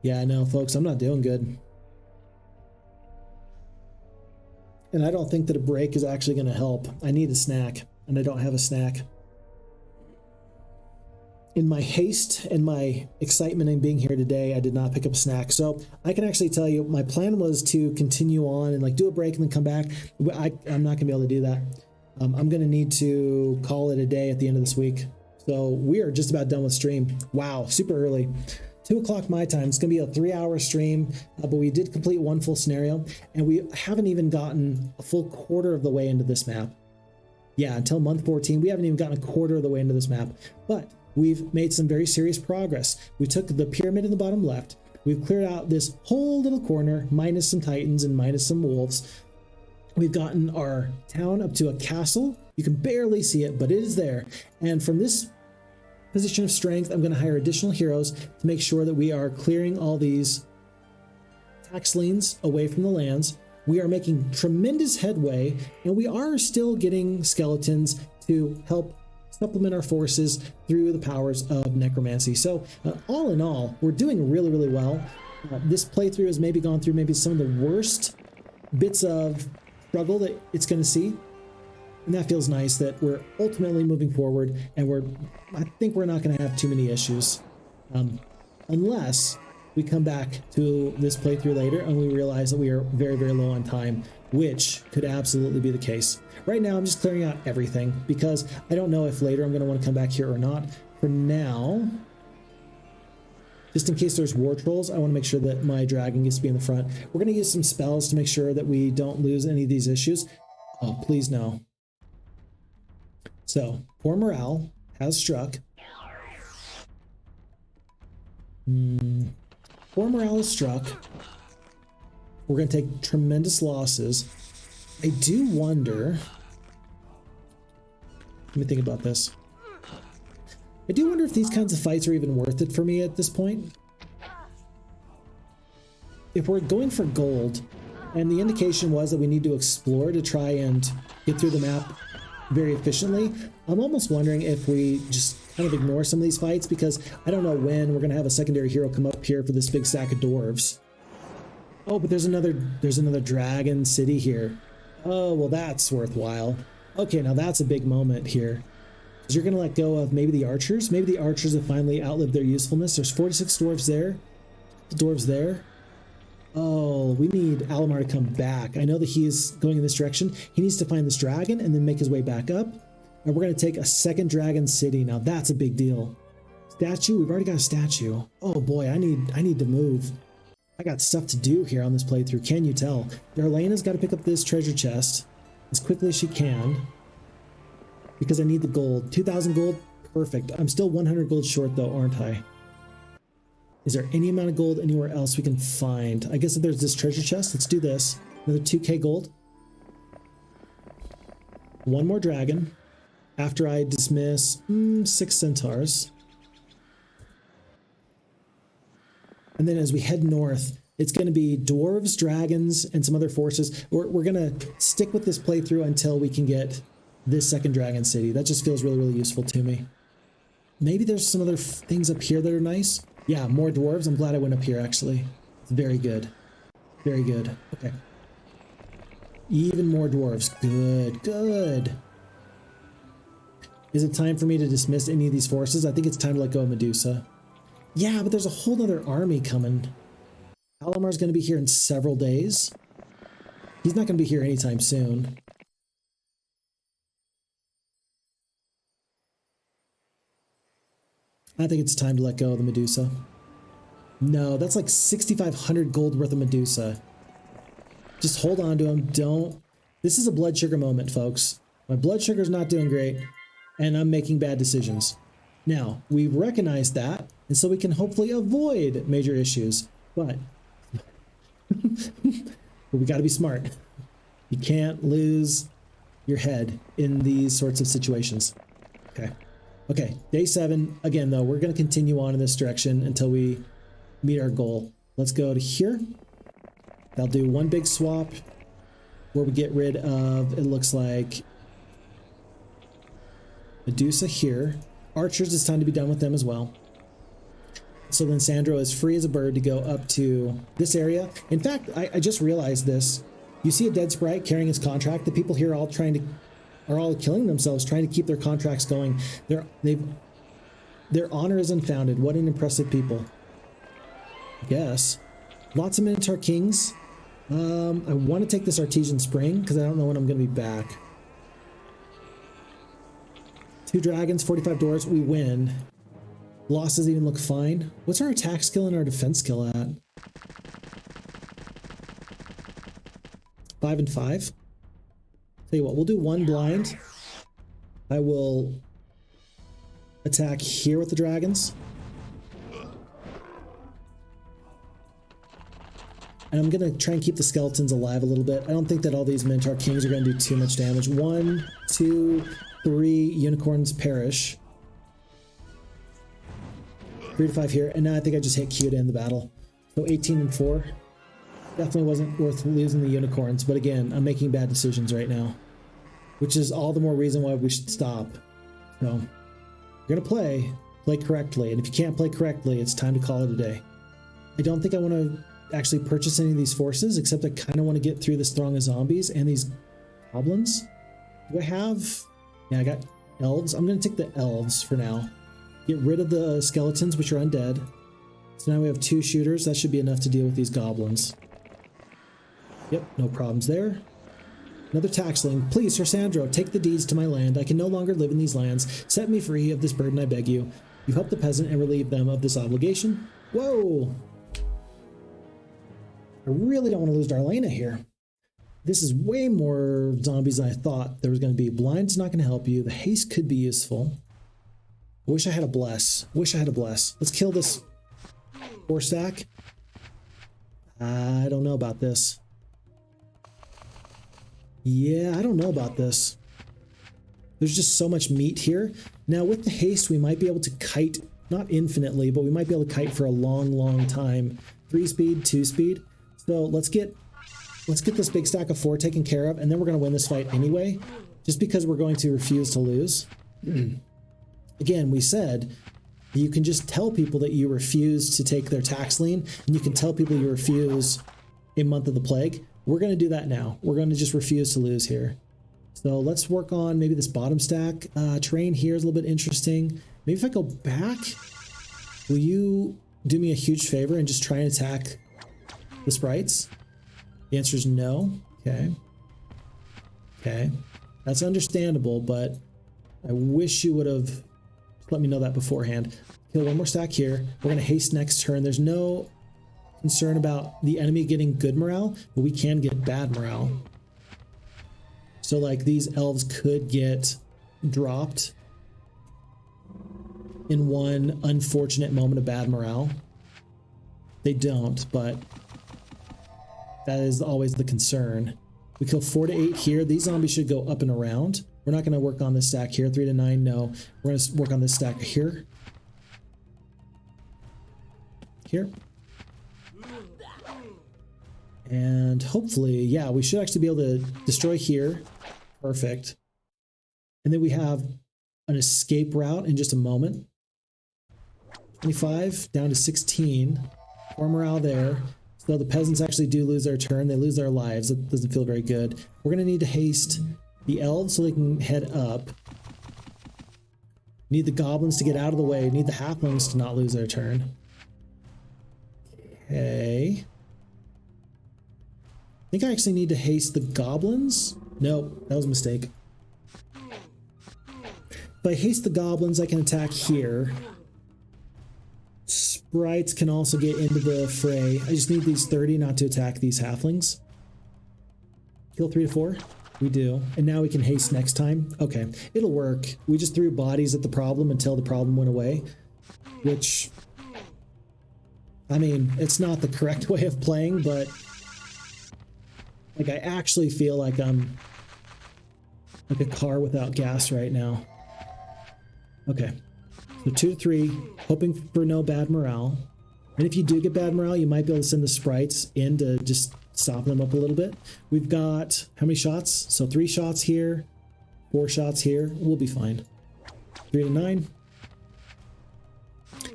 Yeah, I know, folks, I'm not doing good. And I don't think that a break is actually going to help. I need a snack, and I don't have a snack. In my haste and my excitement in being here today, I did not pick up a snack. So I can actually tell you, my plan was to continue on and like do a break and then come back. I'm not going to be able to do that. I'm going to need to call it a day at the end of this week. So we are just about done with stream. Wow, super early. 2 o'clock my time. It's going to be a 3-hour stream, but we did complete 1 full scenario, and we haven't even gotten a full quarter of the way into this map. Yeah, until month 14, we haven't even gotten a quarter of the way into this map, but we've made some very serious progress. We took the pyramid in the bottom left. We've cleared out this whole little corner, minus some titans and minus some wolves. We've gotten our town up to a castle. You can barely see it, but it is there. And from this position of strength, I'm going to hire additional heroes to make sure that we are clearing all these tax liens away from the lands. We are making tremendous headway, and we are still getting skeletons to help supplement our forces through the powers of necromancy. So all in all, we're doing really, really well. This playthrough has maybe gone through maybe some of the worst bits of struggle that it's going to see. And that feels nice that we're ultimately moving forward, and I think we're not going to have too many issues. Unless we come back to this playthrough later and we realize that we are very, very low on time, which could absolutely be the case. Right now, I'm just clearing out everything because I don't know if later I'm going to want to come back here or not. For now, Just in case there's war trolls, I want to make sure that my dragon gets to be in the front. We're going to use some spells to make sure that we don't lose any of these issues. Oh, please no. So, poor morale has struck. Poor morale is struck. We're going to take tremendous losses. I do wonder... Let me think about this. I do wonder if these kinds of fights are even worth it for me at this point. If we're going for gold, and the indication was that we need to explore to try and get through the map very efficiently, I'm almost wondering if we just kind of ignore some of these fights, because I don't know when we're going to have a secondary hero come up here for this big stack of dwarves. Oh, but there's another dragon city here. Oh, well, that's worthwhile. Okay, now that's a big moment here. Because you're going to let go of maybe the archers. Maybe the archers have finally outlived their usefulness. There's 46 dwarves there. Dwarves there. Oh, we need Alamar to come back. I know that he's going in this direction. He needs to find this dragon and then make his way back up. And we're going to take a second dragon city. Now that's a big deal. Statue? We've already got a statue. Oh boy, I need to move. I got stuff to do here on this playthrough. Can you tell? Darlena's got to pick up this treasure chest as quickly as she can, because I need the gold. 2,000 gold, perfect. I'm still 100 gold short though, aren't I? Is there any amount of gold anywhere else we can find? I guess if there's this treasure chest, let's do this. Another 2k gold. One more dragon after I dismiss 6 centaurs. And then as we head north, it's going to be dwarves, dragons, and some other forces. We're going to stick with this playthrough until we can get this second dragon city. That just feels really, really useful to me. Maybe there's some other things up here that are nice. Yeah, more dwarves. I'm glad I went up here, actually. It's very good. Very good. Okay. Even more dwarves. Good, good. Is it time for me to dismiss any of these forces? I think it's time to let go of Medusa. Yeah, but there's a whole other army coming. Alamar's going to be here in several days. He's not going to be here anytime soon. I think it's time to let go of the Medusa. No, that's like 6,500 gold worth of Medusa. Just hold on to him. Don't. This is a blood sugar moment, folks. My blood sugar's not doing great, and I'm making bad decisions. Now, we recognize that, and so we can hopefully avoid major issues. But we got to be smart. You can't lose your head in these sorts of situations. Okay. Okay, day 7. Again, though, we're going to continue on in this direction until we meet our goal. Let's go to here. I'll do one big swap where we get rid of, it looks like, Medusa here. Archers, it's time to be done with them as well. So then Sandro is free as a bird to go up to this area. In fact, I just realized this. You see a dead sprite carrying his contract. The people here are all killing themselves, trying to keep their contracts going. Their honor is unfounded. What an impressive people. I guess. Lots of Minotaur Kings. I want to take this Artesian Spring because I don't know when I'm going to be back. 2 dragons, 45 doors. We win. Losses even look fine. What's our attack skill and our defense skill at? 5 and 5. Tell you what, we'll do 1 blind. I will attack here with the dragons. And I'm going to try and keep the skeletons alive a little bit. I don't think that all these Minotaur Kings are going to do too much damage. 1, 2, 3 unicorns perish. 3 to 5 here. And now I think I just hit Q to end the battle. So 18 and 4. Definitely wasn't worth losing the unicorns. But again, I'm making bad decisions right now. Which is all the more reason why we should stop. So, you're going to play correctly. And if you can't play correctly, it's time to call it a day. I don't think I want to actually purchase any of these forces, except I kind of want to get through this throng of zombies and these goblins. Do I have... Yeah, I got elves. I'm going to take the elves for now. Get rid of the skeletons, which are undead. So now we have 2 shooters. That should be enough to deal with these goblins. Yep, no problems there. Another taxling. Please, Sir Sandro, take the deeds to my land. I can no longer live in these lands. Set me free of this burden, I beg you. You help the peasant and relieve them of this obligation. Whoa! I really don't want to lose Darlena here. This is way more zombies than I thought there was going to be. Blind's not going to help you. The haste could be useful. Wish I had a bless. Wish I had a bless. Let's kill this 4-stack. I don't know about this. Yeah, I don't know about this. There's just so much meat here. Now with the haste, we might be able to kite, not infinitely, but we might be able to kite for a long, long time. 3 speed, 2 speed. So let's get this big stack of 4 taken care of, and then we're going to win this fight anyway, just because we're going to refuse to lose. Again, we said you can just tell people that you refuse to take their tax lien, and you can tell people you refuse a month of the plague. We're going to do that now. We're going to just refuse to lose here. So let's work on maybe this bottom stack. Terrain here is a little bit interesting. Maybe if I go back, will you do me a huge favor and just try and attack the sprites? The answer is no. Okay. Okay. That's understandable, but I wish you would have let me know that beforehand. Kill one more stack here. We're going to haste next turn. There's no concern about the enemy getting good morale, but we can get bad morale. So like these elves could get dropped in one unfortunate moment of bad morale. They don't, but that is always the concern. We kill 4 to 8 here. These zombies should go up and around. We're not going to work on this stack here. 3 to 9, no. We're going to work on this stack here. Here. And hopefully, yeah, we should actually be able to destroy here. Perfect. And then we have an escape route in just a moment. 25 down to 16. 4 morale there. So the peasants actually do lose their turn. They lose their lives. That doesn't feel very good. We're going to need to haste the elves so they can head up. Need the goblins to get out of the way. Need the halflings to not lose their turn. Okay. I think I actually need to haste the goblins. Nope, that was a mistake. If I haste the goblins, I can attack here. Sprites can also get into the fray. I just need these 30 not to attack these halflings. Kill 3 to 4. We do. And now we can haste next time. Okay, it'll work. We just threw bodies at the problem until the problem went away. Which, I mean, it's not the correct way of playing, but like I actually feel like I'm like a car without gas right now. Okay. So 2 to 3, hoping for no bad morale. And if you do get bad morale, you might be able to send the sprites in to just soften them up a little bit. We've got how many shots? So 3 shots here, 4 shots here. We'll be fine. 3 to 9.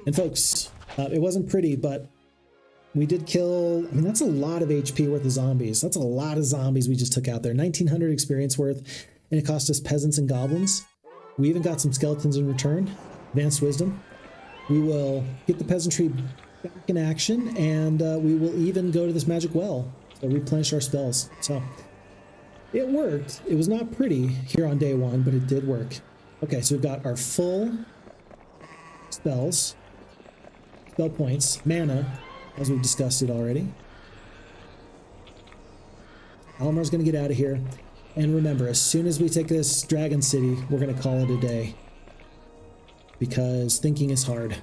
And folks, it wasn't pretty, but we did kill, I mean, that's a lot of HP worth of zombies. That's a lot of zombies we just took out there. 1900 experience worth, and it cost us peasants and goblins. We even got some skeletons in return. Advanced wisdom. We will get the peasantry back in action, and we will even go to this magic well to replenish our spells. So it worked. It was not pretty here on day 1, but it did work. Okay, so we've got our full spells, spell points, mana, as we've discussed it already. Almar's going to get out of here. And remember, as soon as we take this Dragon City, we're going to call it a day. Because thinking is hard.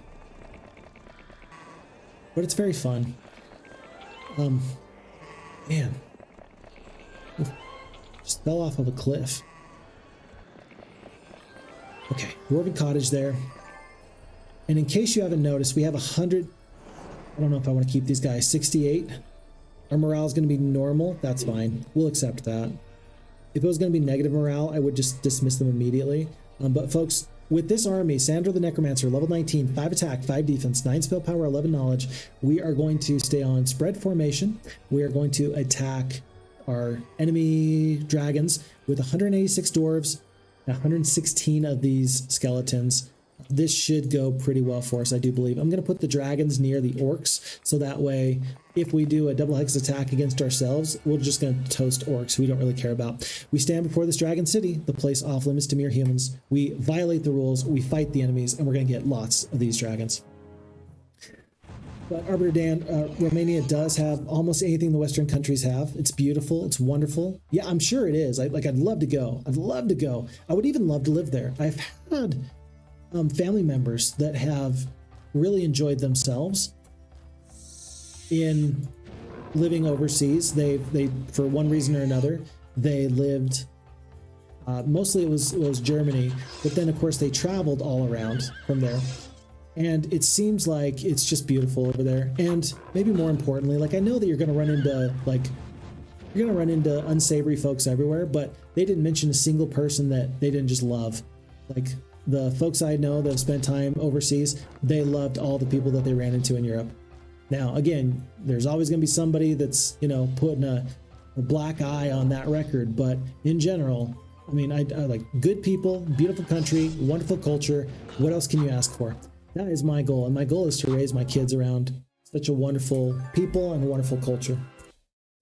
But it's very fun. Man. Just fell off of a cliff. Okay, Dwarven Cottage there. And in case you haven't noticed, we have 100... I don't know if I want to keep these guys. 68. Our morale is going to be normal. That's fine. We'll accept that. If it was going to be negative morale, I would just dismiss them immediately. But folks, with this army, Sandro the Necromancer, level 19, 5 attack, 5 defense, 9 spell power, 11 knowledge, we are going to stay on spread formation. We are going to attack our enemy dragons with 186 dwarves, 116 of these skeletons. This should go pretty well for us, I do believe. I'm going to put the dragons near the orcs, so that way, if we do a double hex attack against ourselves, we're just going to toast orcs who we don't really care about. We stand before this dragon city, the place off limits to mere humans. We violate the rules, we fight the enemies, and we're going to get lots of these dragons. But Romania does have almost anything the Western countries have. It's beautiful. It's wonderful. Yeah, I'm sure it is. I'd love to go. I'd love to go. I would even love to live there. I've had family members that have really enjoyed themselves in living overseas. They for one reason or another, they lived. Mostly it was Germany, but then of course they traveled all around from there. And it seems like it's just beautiful over there. And maybe more importantly, like I know that you're going to run into unsavory folks everywhere, but they didn't mention a single person that they didn't just love. Like the folks I know that have spent time overseas, they loved all the people that they ran into in Europe. Now, again, there's always going to be somebody that's, putting a black eye on that record. But in general, I mean, I like good people, beautiful country, wonderful culture. What else can you ask for? That is my goal, and my goal is to raise my kids around such a wonderful people and a wonderful culture.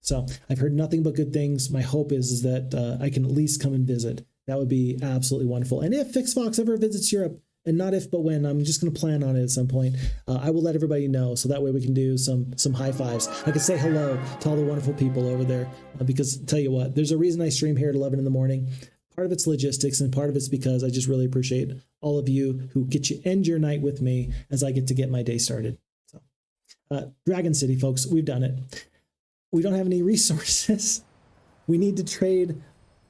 So I've heard nothing but good things. My hope is that I can at least come and visit. That would be absolutely wonderful. And if Phixfox ever visits Europe, and not if but when, I'm just going to plan on it at some point, I will let everybody know, so that way we can do some high fives. I can say hello to all the wonderful people over there, because tell you what, there's a reason I stream here at 11 in the morning. Part of it's logistics, and part of it's because I just really appreciate all of you who end your night with me as I get to get my day started. So, Dragon City, folks, we've done it. We don't have any resources. We need to trade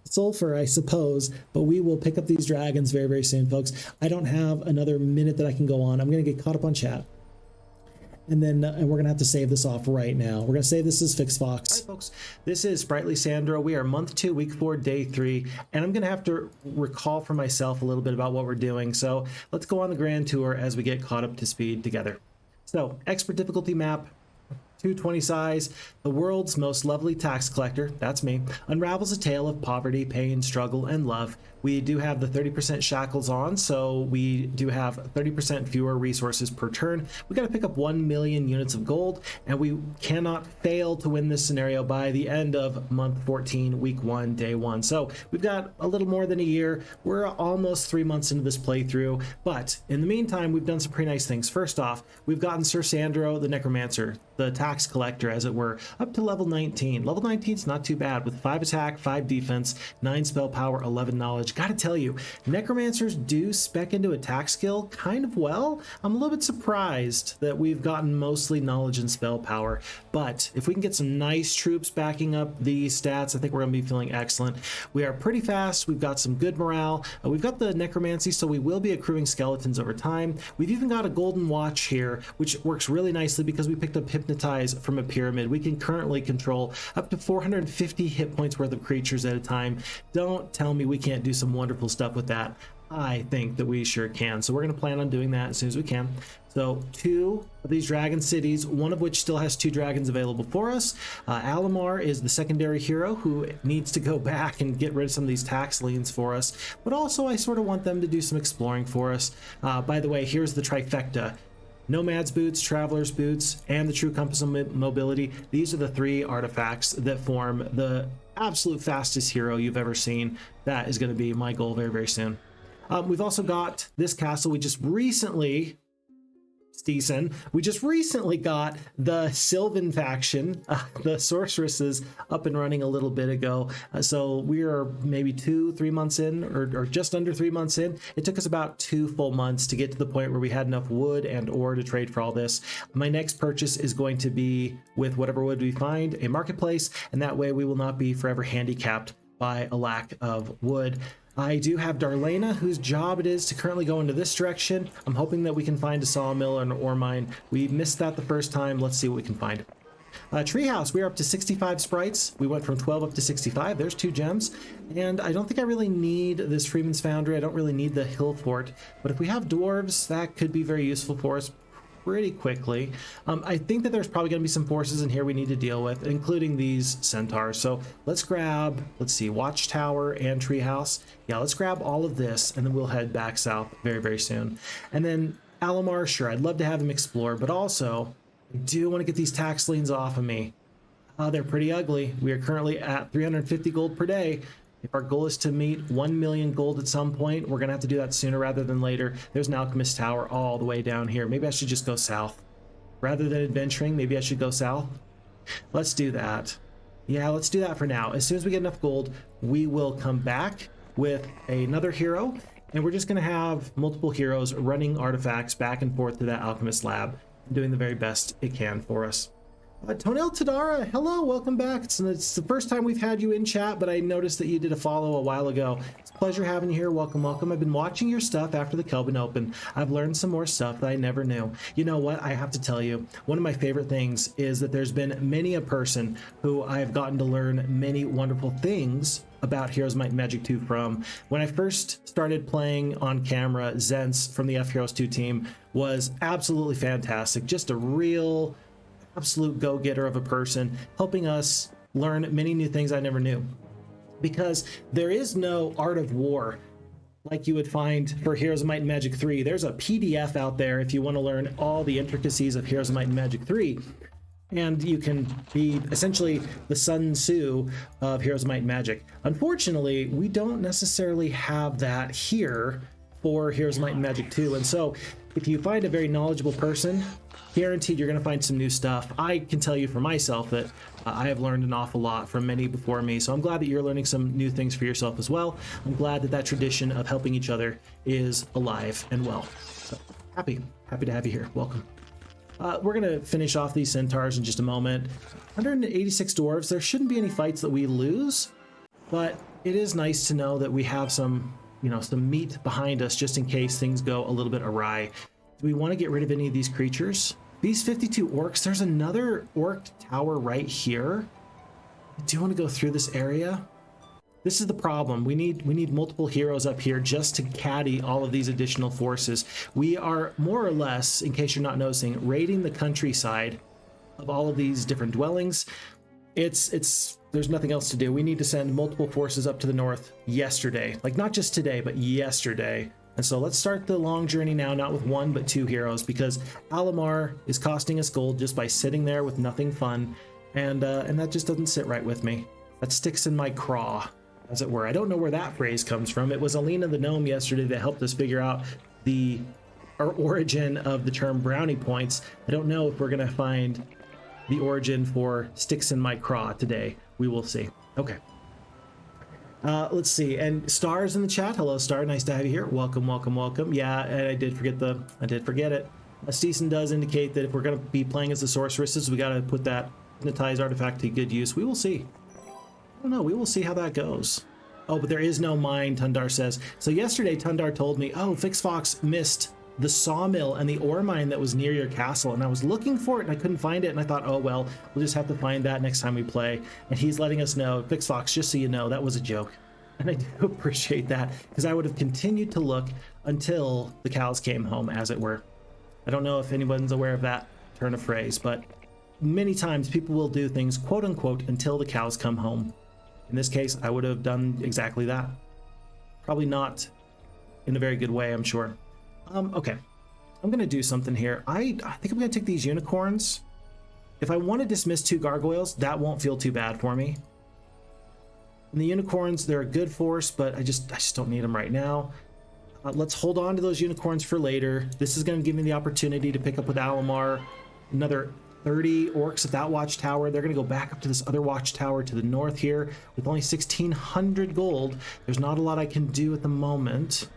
sulfur, I suppose, but we will pick up these dragons very, very soon, folks. I don't have another minute that I can go on. I'm going to get caught up on chat. And then and we're going to have to save this off right now. We're going to save this as Phixfox. All right, folks, this is Spritely Sandro. We are month 2, week 4, day 3. And I'm going to have to recall for myself a little bit about what we're doing. So let's go on the grand tour as we get caught up to speed together. So expert difficulty map, 220 size, the world's most lovely tax collector, that's me, unravels a tale of poverty, pain, struggle, and love. We do have the 30% shackles on, so we do have 30% fewer resources per turn. We got to pick up 1 million units of gold, and we cannot fail to win this scenario by the end of month 14, week 1, day 1. So we've got a little more than a year. We're almost 3 months into this playthrough, but in the meantime, we've done some pretty nice things. First off, we've gotten Sir Sandro, the Necromancer, the tax collector, as it were, up to level 19. Level 19 is not too bad, with 5 attack, 5 defense, 9 spell power, 11 knowledge. Gotta tell you, Necromancers do spec into attack skill kind of well. I'm a little bit surprised that we've gotten mostly knowledge and spell power, but if we can get some nice troops backing up these stats, I think we're gonna be feeling excellent. We are pretty fast, we've got some good morale, we've got the Necromancy, so we will be accruing skeletons over time. We've even got a golden watch here, which works really nicely because we picked up Hypnotize from a pyramid. We can currently control up to 450 hit points worth of creatures at a time. Don't tell me we can't do some wonderful stuff with that. I think that we sure can. So we're going to plan on doing that as soon as we can. So 2 of these dragon cities, one of which still has 2 dragons available for us. Alamar is the secondary hero who needs to go back and get rid of some of these tax liens for us. But also I sort of want them to do some exploring for us. By the way, here's the trifecta. Nomad's Boots, Traveler's Boots, and the True Compass of Mobility. These are the 3 artifacts that form the absolute fastest hero you've ever seen. That is going to be my goal very, very soon. We've also got this castle. We just recently got the Sylvan faction, the sorceresses, up and running a little bit ago. So we are maybe 2-3 months in, or just under 3 months in. It took us about 2 full months to get to the point where we had enough wood and ore to trade for all this. My next purchase is going to be with whatever wood we find, a marketplace, and that way we will not be forever handicapped by a lack of wood. I do have Darlena, whose job it is to currently go into this direction. I'm hoping that we can find a sawmill or an ore mine. We missed that the first time. Let's see what we can find. Treehouse, we're up to 65 sprites. We went from 12 up to 65. There's 2 gems. And I don't think I really need this Freeman's Foundry. I don't really need the Hill Fort. But if we have dwarves, that could be very useful for us pretty quickly. I think that there's probably going to be some forces in here we need to deal with, including these centaurs. So let's grab, let's see, Watchtower and Treehouse. Yeah, let's grab all of this, and then we'll head back south very, very soon. And then Alamar, sure, I'd love to have him explore, but also I do want to get these tax liens off of me. They're pretty ugly. We are currently at 350 gold per day. If our goal is to meet 1 million gold at some point, we're going to have to do that sooner rather than later. There's an Alchemist Tower all the way down here. Maybe I should just go south. Rather than adventuring, maybe I should go south. Let's do that. Yeah, let's do that for now. As soon as we get enough gold, we will come back with another hero, and we're just going to have multiple heroes running artifacts back and forth to that alchemist lab, doing the very best it can for us. Tonel Tundar, hello, welcome back. It's the first time we've had you in chat, but I noticed that you did a follow a while ago. It's a pleasure having you here. Welcome, welcome. I've been watching your stuff after the Kelvin Open. I've learned some more stuff that I never knew. You know what? I have to tell you, one of my favorite things is that there's been many a person who I have gotten to learn many wonderful things about Heroes Might and Magic 2 from. When I first started playing on camera, Zence from the FHeroes2 team was absolutely fantastic. Just a real absolute go-getter of a person, helping us learn many new things I never knew. Because there is no art of war like you would find for Heroes of Might and Magic 3. There's a PDF out there if you want to learn all the intricacies of Heroes of Might and Magic 3. And you can be essentially the Sun Tzu of Heroes of Might and Magic. Unfortunately, we don't necessarily have that here for Heroes of Might and Magic 2. And so if you find a very knowledgeable person, guaranteed you're going to find some new stuff. I can tell you for myself that I have learned an awful lot from many before me, so I'm glad that you're learning some new things for yourself as well. I'm glad that that tradition of helping each other is alive and well. So happy to have you here. Welcome. We're going to finish off these centaurs in just a moment. 186 dwarves. There shouldn't be any fights that we lose, but it is nice to know that we have some, some meat behind us just in case things go a little bit awry. Do we want to get rid of any of these creatures? These 52 orcs, there's another orc tower right here. I do want to go through this area. This is the problem. We need multiple heroes up here just to caddy all of these additional forces. We are more or less, in case you're not noticing, raiding the countryside of all of these different dwellings. There's nothing else to do. We need to send multiple forces up to the north yesterday. Like not just today, but yesterday. And so let's start the long journey now, not with one, but two heroes, because Alamar is costing us gold just by sitting there with nothing fun. And that just doesn't sit right with me. That sticks in my craw, as it were. I don't know where that phrase comes from. It was Alina the Gnome yesterday that helped us figure out the origin of the term brownie points. I don't know if we're going to find the origin for sticks in my craw today. We will see. Okay. Let's see, and Star's in the chat. Hello, Star. Nice to have you here. Welcome, welcome, welcome. Yeah, and I did forget it. Steeson does indicate that if we're going to be playing as the sorceresses, we got to put that hypnotize artifact to good use. We will see. I don't know. We will see how that goes. Oh, but there is no mine, Tundar says. So yesterday, Tundar told me, oh, Phixfox missed the sawmill and the ore mine that was near your castle, and I was looking for it and I couldn't find it, and I thought, oh well, we'll just have to find that next time we play. And he's letting us know, Phixfox, just so you know, that was a joke. And I do appreciate that, because I would have continued to look until the cows came home, as it were. I don't know if anyone's aware of that turn of phrase, but many times people will do things, quote unquote, until the cows come home. In this case, I would have done exactly that. Probably not in a very good way, I'm sure. Okay, I'm going to do something here. I think I'm going to take these unicorns. If I want to dismiss two gargoyles, that won't feel too bad for me. And the unicorns, they're a good force, but I just don't need them right now. Let's hold on to those unicorns for later. This is going to give me the opportunity to pick up with Alamar another 30 orcs at that watchtower. They're going to go back up to this other watchtower to the north here with only 1,600 gold. There's not a lot I can do at the moment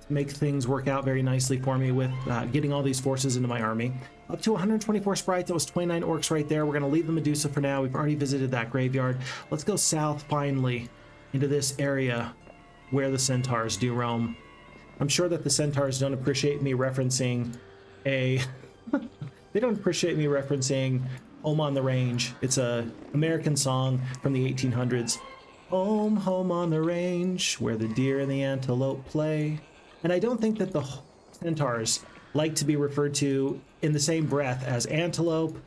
to make things work out very nicely for me with getting all these forces into my army. Up to 124 sprites. That was 29 orcs right there. We're going to leave the Medusa for now. We've already visited that graveyard. Let's go south finally into this area where the centaurs do roam. I'm sure that the centaurs don't appreciate me referencing they don't appreciate me referencing Home on the Range. It's a American song from the 1800s. Home, home on the range, where the deer and the antelope play. And I don't think that the centaurs like to be referred to in the same breath as antelope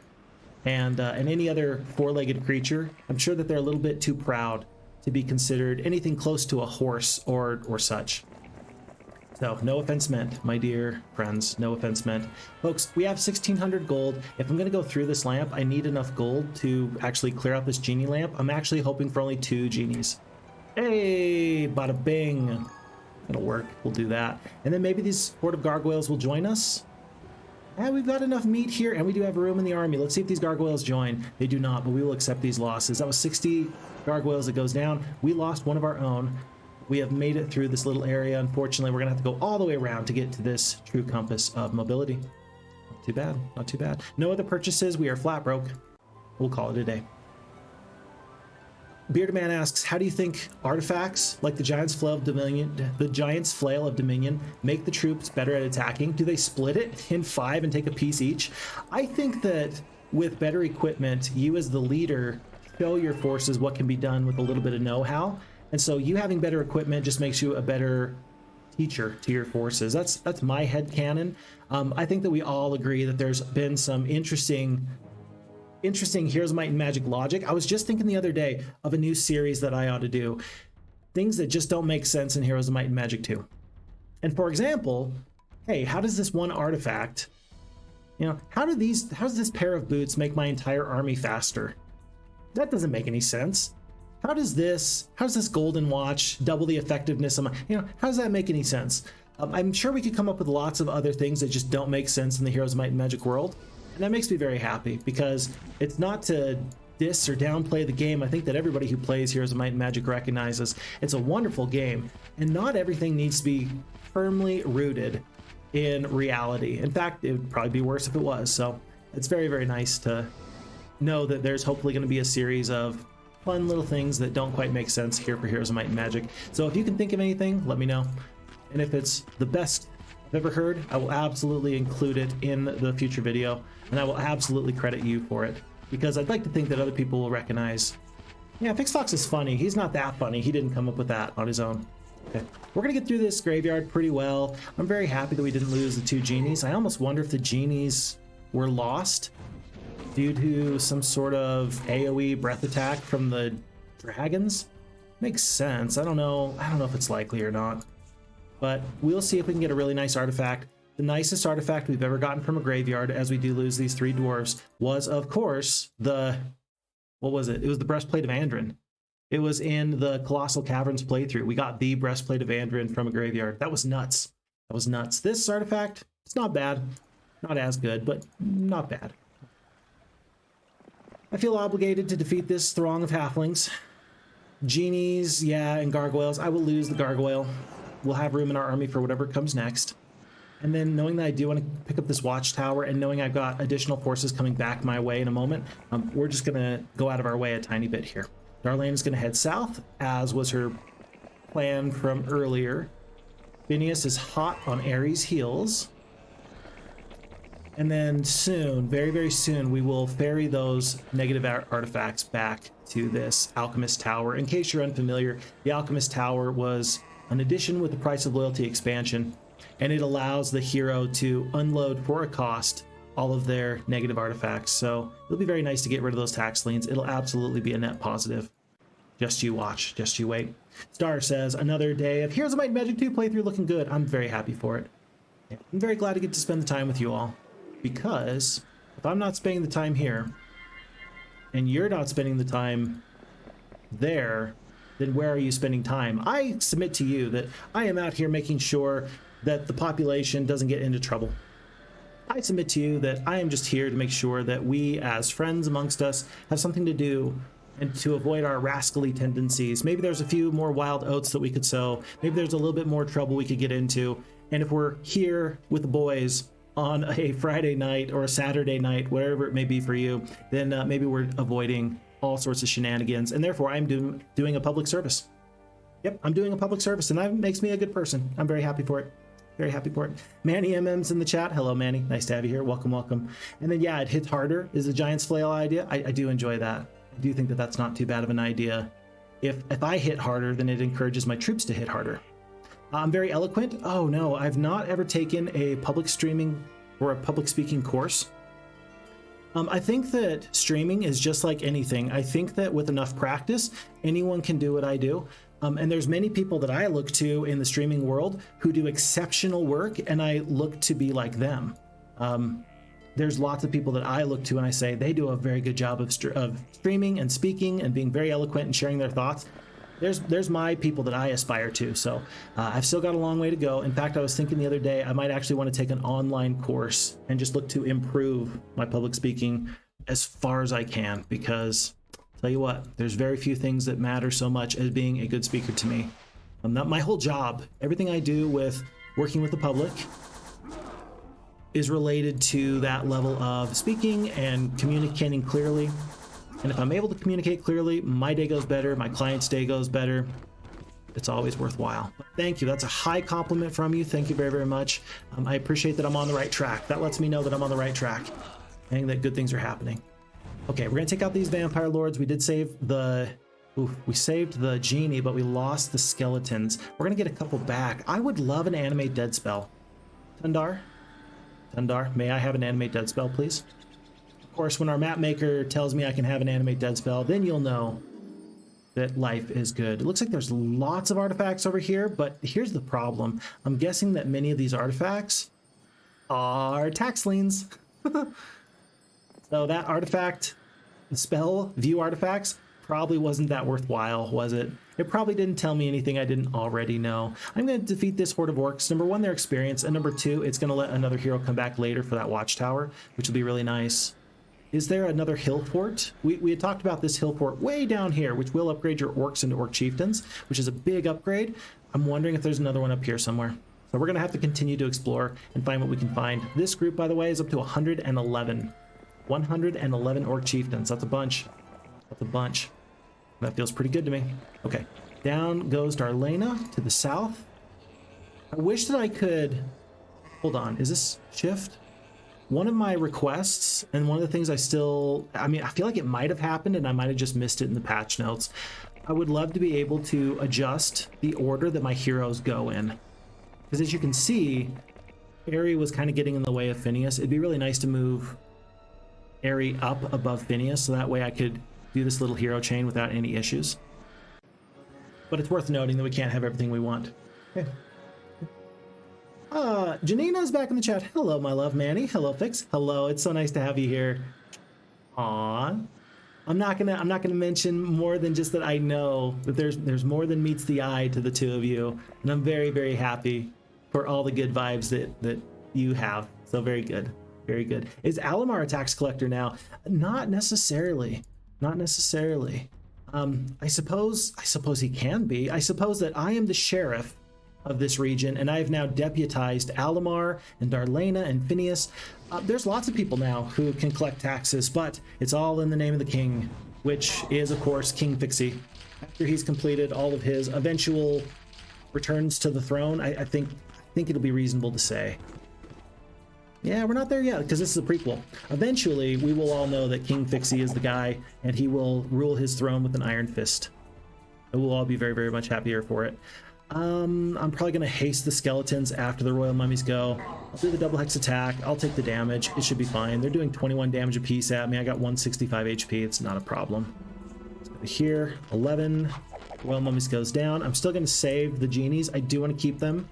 and any other four-legged creature. I'm sure that they're a little bit too proud to be considered anything close to a horse or such. So no offense meant, my dear friends, no offense meant. Folks, we have 1,600 gold. If I'm going to go through this lamp, I need enough gold to actually clear out this genie lamp. I'm actually hoping for only 2 genies. Hey, bada bing. It'll work. We'll do that. And then maybe these horde of gargoyles will join us. And we've got enough meat here, and we do have room in the army. Let's see if these gargoyles join. They do not, but we will accept these losses. That was 60 gargoyles that goes down. We lost one of our own. We have made it through this little area. Unfortunately, we're going to have to go all the way around to get to this true compass of mobility. Not too bad, not too bad. No other purchases. We are flat broke. We'll call it a day. Bearded Man asks, how do you think artifacts like the Giant's Flail of Dominion make the troops better at attacking? Do they split it in 5 and take a piece each? I think that with better equipment, you as the leader show your forces what can be done with a little bit of know-how. And so you having better equipment just makes you a better teacher to your forces. That's my headcanon. I think that we all agree that there's been some interesting Heroes of Might and Magic logic. I was just thinking the other day of a new series that I ought to do. Things that just don't make sense in Heroes of Might and Magic 2. And for example, hey, how does this one artifact, how does this pair of boots make my entire army faster? That doesn't make any sense. How does this golden watch double the effectiveness of my, how does that make any sense? I'm sure we could come up with lots of other things that just don't make sense in the Heroes of Might and Magic world. And that makes me very happy, because it's not to diss or downplay the game. I think that everybody who plays Heroes of Might and Magic recognizes it's a wonderful game, and not everything needs to be firmly rooted in reality. In fact, it would probably be worse if it was. So it's very, very nice to know that there's hopefully going to be a series of fun little things that don't quite make sense here for Heroes of Might and Magic. So if you can think of anything, let me know. And if it's the best I've ever heard, I will absolutely include it in the future video, and I will absolutely credit you for it, because I'd like to think that other people will recognize, yeah, Phixfox is funny. He's not that funny. He didn't come up with that on his own. Okay, we're gonna get through this graveyard pretty well. I'm very happy that we didn't lose the 2 genies. I almost wonder if the genies were lost due to some sort of AoE breath attack from the dragons. Makes sense. I don't know if it's likely or not. But we'll see if we can get a really nice artifact. The nicest artifact we've ever gotten from a graveyard, as we do lose these 3 dwarves, was, of course, what was it? It was the Breastplate of Andrin. It was in the Colossal Caverns playthrough. We got the Breastplate of Andrin from a graveyard. That was nuts. That was nuts. This artifact, it's not bad. Not as good, but not bad. I feel obligated to defeat this throng of halflings. Genies, yeah, and gargoyles. I will lose the gargoyle. We'll have room in our army for whatever comes next. And then knowing that I do want to pick up this watchtower, and knowing I've got additional forces coming back my way in a moment, we're just going to go out of our way a tiny bit here. Darlene is going to head south, as was her plan from earlier. Phineas is hot on Ares' heels. And then soon, very, very soon, we will ferry those negative artifacts back to this Alchemist Tower. In case you're unfamiliar, the Alchemist Tower was an addition with the Price of Loyalty expansion, and it allows the hero to unload for a cost all of their negative artifacts. So it'll be very nice to get rid of those tax liens. It'll absolutely be a net positive. Just you watch, just you wait. Star says, another day of Heroes of Might and Magic 2 playthrough looking good. I'm very happy for it. I'm very glad to get to spend the time with you all, because if I'm not spending the time here and you're not spending the time there, then where are you spending time? I submit to you that I am out here making sure that the population doesn't get into trouble. I submit to you that I am just here to make sure that we as friends amongst us have something to do, and to avoid our rascally tendencies. Maybe there's a few more wild oats that we could sow. Maybe there's a little bit more trouble we could get into. And if we're here with the boys on a Friday night or a Saturday night, whatever it may be for you, then maybe we're avoiding all sorts of shenanigans, and therefore I'm doing a public service. Yep, I'm doing a public service, and that makes me a good person. I'm very happy for it. Very happy for it. Manny MM's in the chat. Hello, Manny. Nice to have you here. Welcome, welcome. And then, yeah, it hits harder is the Giant's Flail idea. I do enjoy that. I do think that that's not too bad of an idea. If I hit harder, then it encourages my troops to hit harder. I'm very eloquent. Oh, no, I've not ever taken a public streaming or a public speaking course. I think that streaming is just like anything. I think that with enough practice, anyone can do what I do. And there's many people that I look to in the streaming world who do exceptional work, and I look to be like them. There's lots of people that I look to and I say they do a very good job of streaming and speaking and being very eloquent and sharing their thoughts. there's my people that I aspire to. So I've still got a long way to go. In fact, I was thinking the other day, I might actually want to take an online course and just look to improve my public speaking as far as I can, because tell you what, there's very few things that matter so much as being a good speaker to me. Not my whole job, everything I do with working with the public is related to that level of speaking and communicating clearly. And if I'm able to communicate clearly, my day goes better, my client's day goes better. It's always worthwhile. Thank you. That's a high compliment from you. Thank you very, very much. I appreciate that I'm on the right track. That lets me know that I'm on the right track and that good things are happening. Okay, we're gonna take out these vampire lords. We did save the, we saved the genie, but we lost the skeletons. We're gonna get a couple back. I would love an animate dead spell. Tundar, may I have an animate dead spell, please? Of course, when our map maker tells me I can have an animate dead spell, then you'll know that life is good. It looks like there's lots of artifacts over here, but here's the problem. I'm guessing that many of these artifacts are tax liens. So that artifact, the spell view artifacts, probably wasn't that worthwhile, was it? It probably didn't tell me anything I didn't already know. I'm going to defeat this horde of orcs. Number one, their experience, and number two, it's going to let another hero come back later for that watchtower, which will be really nice. Is there another hill fort? We had talked about this hill fort way down here, which will upgrade your orcs into orc chieftains, which is a big upgrade. I'm wondering if there's another one up here somewhere. So we're going to have to continue to explore and find what we can find. This group, by the way, is up to 111. 111 orc chieftains. That's a bunch. That's a bunch. That feels pretty good to me. Okay. Down goes Darlena to the south. I wish that I could... Hold on. Is this shift? One of my requests, and one of the things I feel like it might have happened and I might have just missed it in the patch notes. I would love to be able to adjust the order that my heroes go in. Because as you can see, Aerie was kind of getting in the way of Phineas. It'd be really nice to move Aerie up above Phineas, so that way I could do this little hero chain without any issues. But it's worth noting that we can't have everything we want. Okay. Janina's back in the chat. Hello, my love, Manny. Hello, Fix. Hello, it's so nice to have you here. Aw. I'm not gonna mention more than just that I know that there's more than meets the eye to the two of you, and I'm very, very happy for all the good vibes that you have. So very good. Very good. Is Alamar a tax collector now? Not necessarily. Not necessarily. I suppose he can be. I suppose that I am the sheriff of this region, and I have now deputized Alamar and Darlena and Phineas. There's lots of people now who can collect taxes, but it's all in the name of the king, which is, of course, King Fixie. After he's completed all of his eventual returns to the throne, I think it'll be reasonable to say. Yeah, we're not there yet, because this is a prequel. Eventually, we will all know that King Fixie is the guy, and he will rule his throne with an iron fist. And we'll all be very, very much happier for it. I'm probably going to haste the skeletons after the royal mummies go. I'll do the double hex attack. I'll take the damage. It should be fine. They're doing 21 damage apiece at me. I got 165 HP. It's not a problem. Let's go to here. 11. Royal mummies goes down. I'm still going to save the genies. I do want to keep them.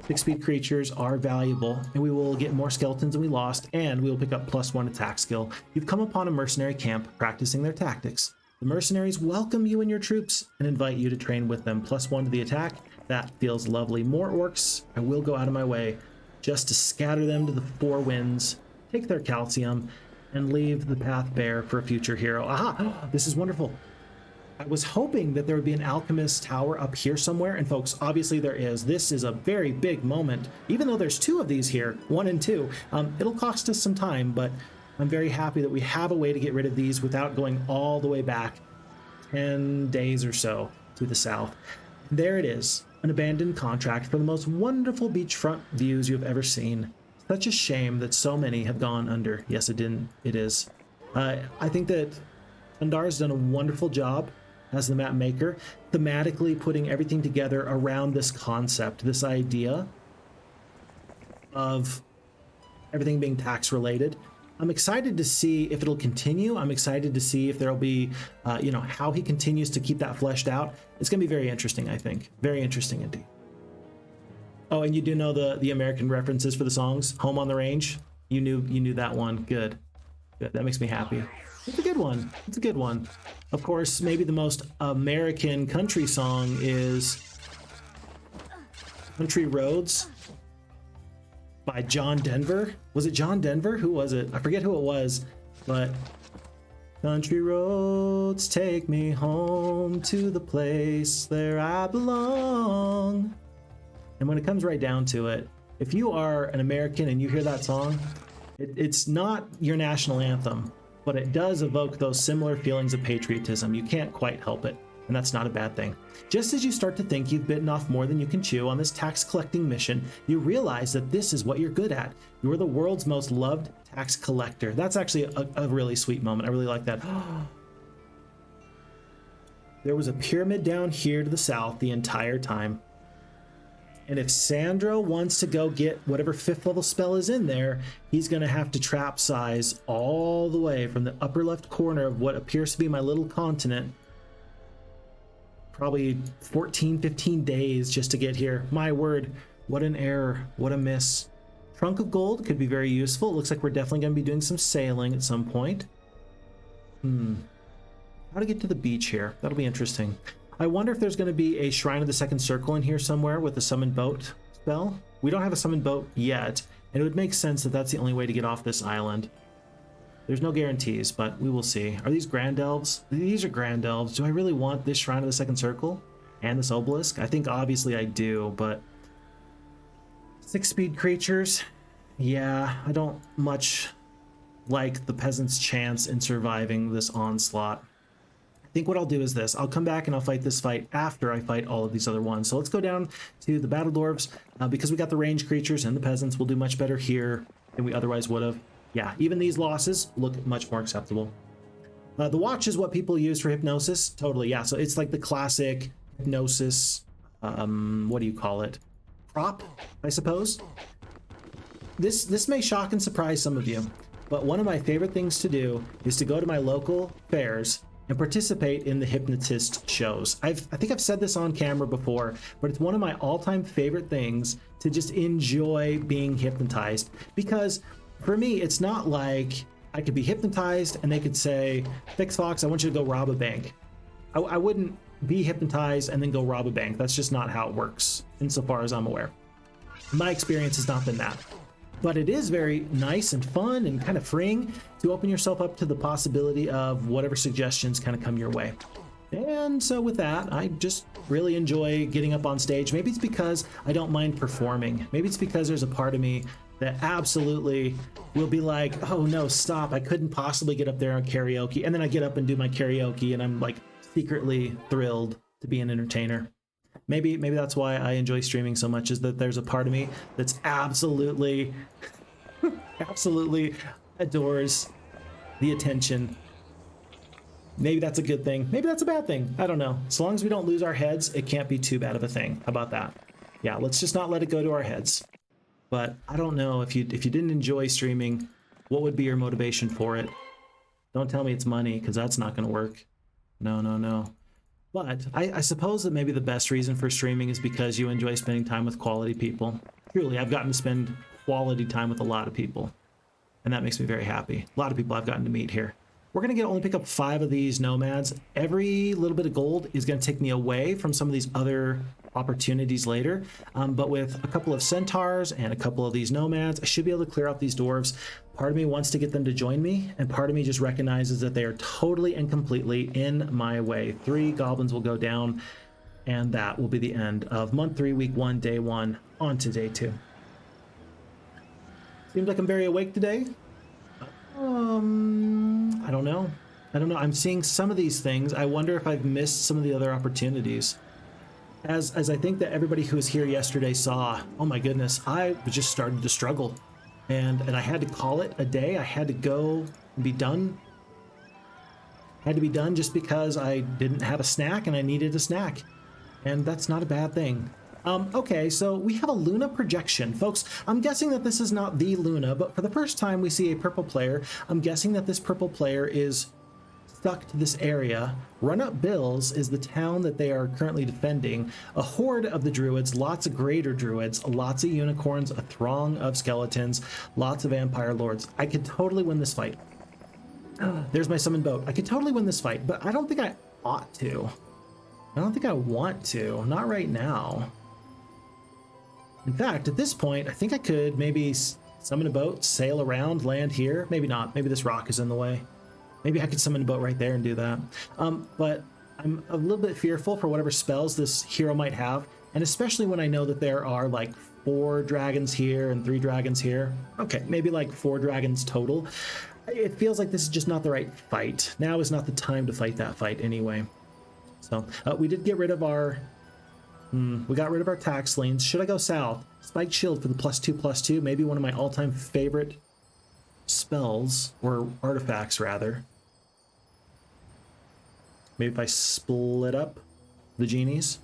6-speed creatures are valuable, and we will get more skeletons than we lost, and we will pick up +1 attack skill. You've come upon a mercenary camp practicing their tactics. The mercenaries welcome you and your troops and invite you to train with them. +1 to the attack. That feels lovely. More orcs. I will go out of my way just to scatter them to the 4 winds, take their calcium, and leave the path bare for a future hero. Aha! This is wonderful. I was hoping that there would be an alchemist tower up here somewhere, and folks, obviously there is. This is a very big moment. Even though there's 2 of these here, 1 and 2, it'll cost us some time, but I'm very happy that we have a way to get rid of these without going all the way back 10 days or so to the south. There it is, an abandoned contract for the most wonderful beachfront views you have ever seen. Such a shame that so many have gone under. Yes, it is. I think that Tundar has done a wonderful job as the map maker, thematically putting everything together around this concept, this idea of everything being tax related. I'm excited to see if it'll continue. I'm excited to see if there'll be, how he continues to keep that fleshed out. It's going to be very interesting, I think. Very interesting indeed. Oh, and you do know the American references for the songs? Home on the Range? You knew that one. Good. Good. That makes me happy. It's a good one. It's a good one. Of course, maybe the most American country song is Country Roads by John Denver. Was it John Denver? Who was it? I forget who it was, but country roads take me home to the place where I belong. And when it comes right down to it, if you are an American and you hear that song, it's not your national anthem, but it does evoke those similar feelings of patriotism. You can't quite help it, and that's not a bad thing. Just as you start to think you've bitten off more than you can chew on this tax collecting mission, you realize that this is what you're good at. You're the world's most loved tax collector. That's actually a really sweet moment. I really like that. There was a pyramid down here to the south the entire time. And if Sandro wants to go get whatever 5th level spell is in there, he's going to have to trap size all the way from the upper left corner of what appears to be my little continent. Probably 14, 15 days just to get here. My word, what an error, what a miss. Trunk of Gold could be very useful. It looks like we're definitely going to be doing some sailing at some point. How to get to the beach here? That'll be interesting. I wonder if there's going to be a Shrine of the Second Circle in here somewhere with a Summoned Boat spell. We don't have a Summoned Boat yet, and it would make sense that that's the only way to get off this island. There's no guarantees, but we will see. Are these Grand Elves? These are Grand Elves. Do I really want this Shrine of the Second Circle and this Obelisk? I think obviously I do, but 6-speed creatures? Yeah, I don't much like the Peasant's chance in surviving this onslaught. I think what I'll do is this. I'll come back and I'll fight this fight after I fight all of these other ones. So let's go down to the Battle Dwarves. Because we got the range creatures and the Peasants, we'll do much better here than we otherwise would have. Yeah, even these losses look much more acceptable. The Watch is what people use for Hypnosis. Totally, yeah. So it's like the classic Hypnosis, what do you call it? Prop, I suppose. This may shock and surprise some of you, but one of my favorite things to do is to go to my local fairs and participate in the hypnotist shows. I think I've said this on camera before, but it's one of my all-time favorite things to just enjoy being hypnotized. Because for me, it's not like I could be hypnotized and they could say, Phixfox, I want you to go rob a bank. I wouldn't be hypnotized and then go rob a bank. That's just not how it works, insofar as I'm aware. My experience has not been that. But it is very nice and fun and kind of freeing to open yourself up to the possibility of whatever suggestions kind of come your way. And so with that, I just really enjoy getting up on stage. Maybe it's because I don't mind performing. Maybe it's because there's a part of me that absolutely will be like, oh no, stop. I couldn't possibly get up there on karaoke. And then I get up and do my karaoke and I'm like secretly thrilled to be an entertainer. Maybe that's why I enjoy streaming so much, is that there's a part of me that's absolutely adores the attention. Maybe that's a good thing. Maybe that's a bad thing. I don't know. As long as we don't lose our heads, it can't be too bad of a thing. How about that? Yeah, let's just not let it go to our heads. But I don't know, if you didn't enjoy streaming, what would be your motivation for it? Don't tell me it's money, because that's not going to work. No. But I suppose that maybe the best reason for streaming is because you enjoy spending time with quality people. Truly, I've gotten to spend quality time with a lot of people, and that makes me very happy. A lot of people I've gotten to meet here. We're going to only pick up 5 of these nomads. Every little bit of gold is going to take me away from some of these other opportunities later. But with a couple of centaurs and a couple of these nomads, I should be able to clear out these dwarves. Part of me wants to get them to join me, and part of me just recognizes that they are totally and completely in my way. 3 goblins will go down, and that will be the end of month 3, week 1, day 1, on to day 2. Seems like I'm very awake today. I don't know. I'm seeing some of these things. I wonder if I've missed some of the other opportunities. As I think that everybody who was here yesterday saw, oh my goodness, I just started to struggle. And I had to call it a day. I had to go and be done. Had to be done just because I didn't have a snack and I needed a snack. And that's not a bad thing. Okay, so we have a Luna projection. Folks, I'm guessing that this is not the Luna, but for the first time we see a purple player. I'm guessing that this purple player is stuck to this area. Run Up Bills is the town that they are currently defending. A horde of the druids, lots of greater druids, lots of unicorns, a throng of skeletons, lots of vampire lords. I could totally win this fight. There's my summoned boat. I could totally win this fight, but I don't think I ought to. I don't think I want to. Not right now. In fact, at this point, I think I could maybe summon a boat, sail around, land here. Maybe not. Maybe this rock is in the way. Maybe I could summon a boat right there and do that. But I'm a little bit fearful for whatever spells this hero might have, and especially when I know that there are like 4 dragons here and 3 dragons here. Okay, maybe like 4 dragons total. It feels like this is just not the right fight. Now is not the time to fight that fight anyway. So we did get rid of our... we got rid of our tax lanes. Should I go south? Spiked Shield for the +2/+2. Maybe one of my all-time favorite spells, or artifacts rather. Maybe if I split up the genies.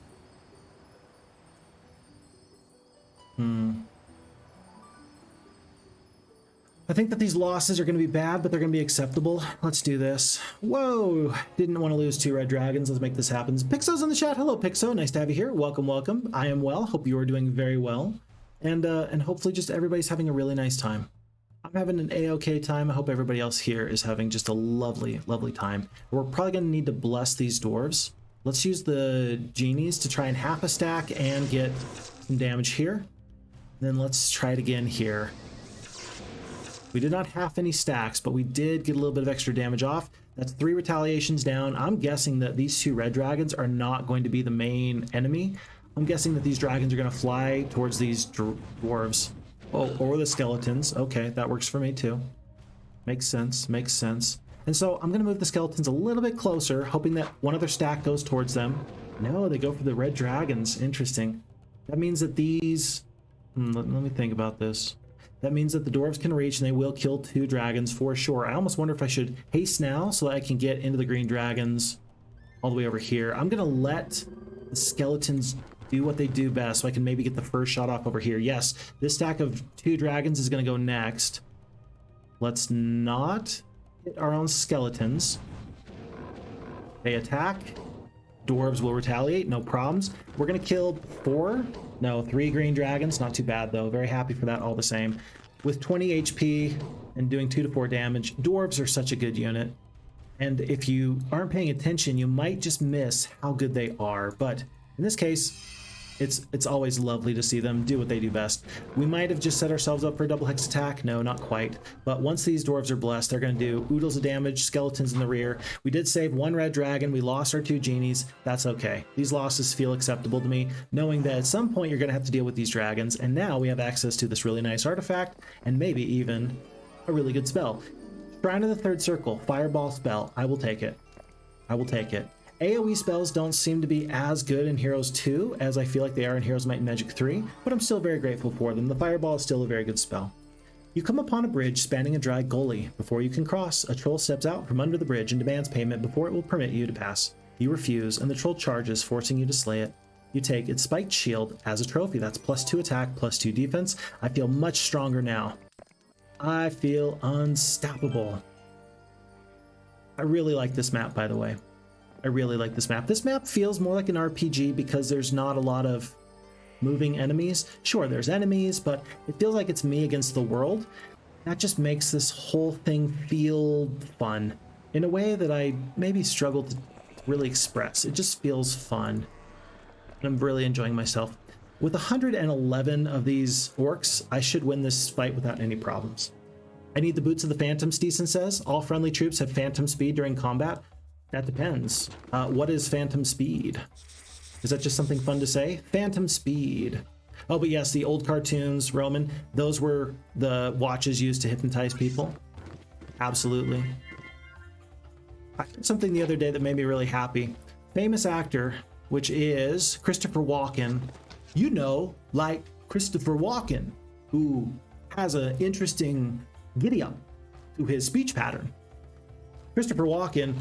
I think that these losses are going to be bad, but they're going to be acceptable. Let's do this. Whoa! Didn't want to lose 2 red dragons. Let's make this happen. Pixo's in the chat. Hello, Pixo. Nice to have you here. Welcome, welcome. I am well. Hope you are doing very well. And hopefully just everybody's having a really nice time. I'm having an A-OK time. I hope everybody else here is having just a lovely, lovely time. We're probably going to need to bless these dwarves. Let's use the genies to try and half a stack and get some damage here. Then let's try it again here. We did not half any stacks, but we did get a little bit of extra damage off. That's 3 retaliations down. I'm guessing that these 2 red dragons are not going to be the main enemy. I'm guessing that these dragons are going to fly towards these dwarves. Oh, or the skeletons. Okay, that works for me too. Makes sense, makes sense. And so I'm going to move the skeletons a little bit closer, hoping that one other stack goes towards them. No, they go for the red dragons. Interesting. That means that these... let me think about this. That means that the dwarves can reach and they will kill 2 dragons for sure. I almost wonder if I should haste now so that I can get into the green dragons all the way over here. I'm going to let the skeletons do what they do best so I can maybe get the first shot off over here. Yes, this stack of 2 dragons is going to go next. Let's not hit our own skeletons. They attack. Dwarves will retaliate, no problems. We're going to kill 3 green dragons. Not too bad, though. Very happy for that all the same. With 20 HP and doing 2 to 4 damage, dwarves are such a good unit. And if you aren't paying attention, you might just miss how good they are. But in this case, it's always lovely to see them do what they do best. We might have just set ourselves up for a double hex attack. No, not quite. But once these dwarves are blessed, they're going to do oodles of damage, skeletons in the rear. We did save 1 red dragon. We lost our 2 genies. That's okay. These losses feel acceptable to me, knowing that at some point you're going to have to deal with these dragons. And now we have access to this really nice artifact and maybe even a really good spell. Shrine of the 3rd Circle, Fireball spell. I will take it. I will take it. AoE spells don't seem to be as good in Heroes 2 as I feel like they are in Heroes Might and Magic 3, but I'm still very grateful for them. The Fireball is still a very good spell. You come upon a bridge spanning a dry gully. Before you can cross, a troll steps out from under the bridge and demands payment before it will permit you to pass. You refuse, and the troll charges, forcing you to slay it. You take its spiked shield as a trophy. That's +2 attack, +2 defense. I feel much stronger now. I feel unstoppable. I really like this map, by the way. I really like this map. This map feels more like an RPG because there's not a lot of moving enemies. Sure, there's enemies, but it feels like it's me against the world. That just makes this whole thing feel fun in a way that I maybe struggle to really express. It just feels fun. I'm really enjoying myself. With 111 of these orcs, I should win this fight without any problems. I need the boots of the Phantom, Steeson says. All friendly troops have Phantom speed during combat. That depends. What is Phantom speed? Is that just something fun to say? Phantom speed. Oh, but yes, the old cartoons, Roman, those were the watches used to hypnotize people. Absolutely. I heard something the other day that made me really happy. Famous actor, which is Christopher Walken. You know, like Christopher Walken, who has an interesting giddy-up to his speech pattern. Christopher Walken,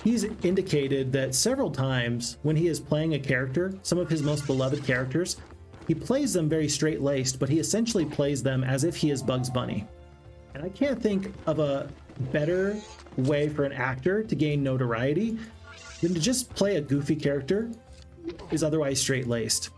he's indicated that several times when he is playing a character, some of his most beloved characters, he plays them very straight-laced, but he essentially plays them as if he is Bugs Bunny. And I can't think of a better way for an actor to gain notoriety than to just play a goofy character who is otherwise straight-laced.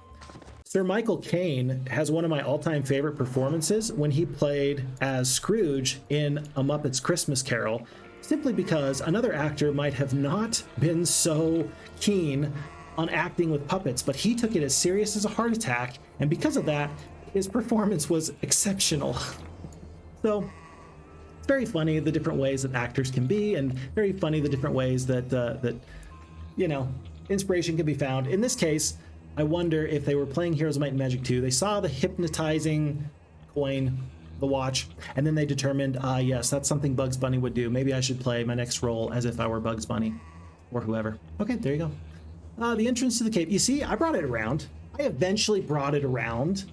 Sir Michael Caine has one of my all-time favorite performances when he played as Scrooge in A Muppet's Christmas Carol. simply because another actor might have not been so keen on acting with puppets, but he took it as serious as a heart attack, and because of that, his performance was exceptional. So it's very funny the different ways that actors can be, and very funny the different ways that you know, inspiration can be found. In this case, I wonder if they were playing Heroes of Might and Magic 2, they saw the hypnotizing coin, the watch, and then they determined, yes, that's something Bugs Bunny would do. Maybe I should play my next role as if I were Bugs Bunny or whoever. Okay, there you go. The entrance to the cave. You see, I brought it around. I eventually brought it around.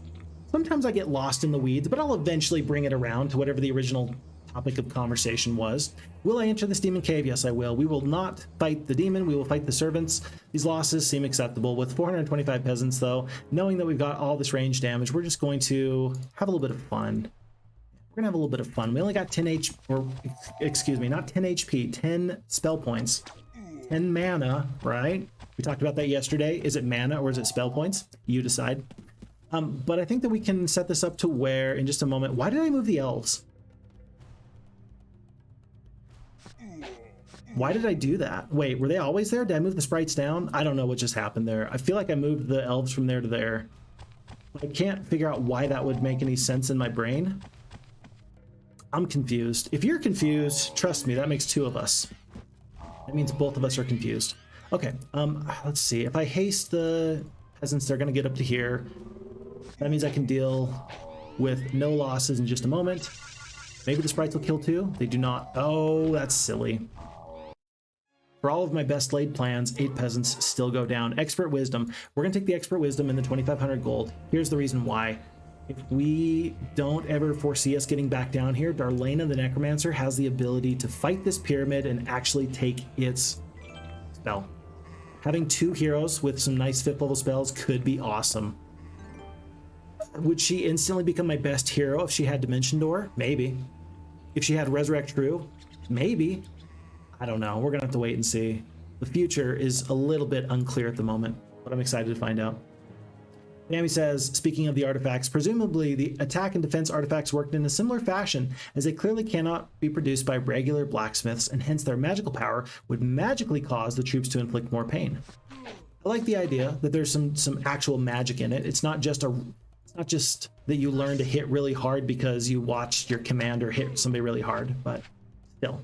Sometimes I get lost in the weeds, but I'll eventually bring it around to whatever the original topic of conversation was. Will I enter this demon cave? Yes, I will. We will not fight the demon. We will fight the servants. These losses seem acceptable. With 425 peasants, though, knowing that we've got all this range damage, we're just going to have a little bit of fun. We're gonna have a little bit of fun. We only got 10 HP, or excuse me, not 10 HP, 10 spell points, 10 mana, right? We talked about that yesterday. Is it mana or is it spell points? You decide. But I think that we can set this up to where, in just a moment, why did I move the elves? Why did I do that? Wait, were they always there? Did I move the sprites down? I don't know what just happened there. I feel like I moved the elves from there to there. I can't figure out why that would make any sense in my brain. I'm confused. If you're confused, trust me, that makes two of us. That means both of us are confused. Okay, let's see. If I haste the peasants, they're gonna get up to here. That means I can deal with no losses in just a moment. Maybe the sprites will kill too. They do not. Oh, that's silly. For all of my best laid plans, 8 peasants still go down. Expert wisdom. We're gonna take the expert wisdom and the 2,500 gold. Here's the reason why. If we don't ever foresee us getting back down here, Darlena the Necromancer has the ability to fight this pyramid and actually take its spell. Having 2 heroes with some nice 5th level spells could be awesome. Would she instantly become my best hero if she had Dimension Door? Maybe. If she had Resurrect True? Maybe. I don't know. We're gonna have to wait and see. The future is a little bit unclear at the moment, but I'm excited to find out. Tammy says, speaking of the artifacts, presumably the attack and defense artifacts worked in a similar fashion, as they clearly cannot be produced by regular blacksmiths, and hence their magical power would magically cause the troops to inflict more pain. I like the idea that there's some actual magic in it. It's not just that you learn to hit really hard because you watched your commander hit somebody really hard, but still,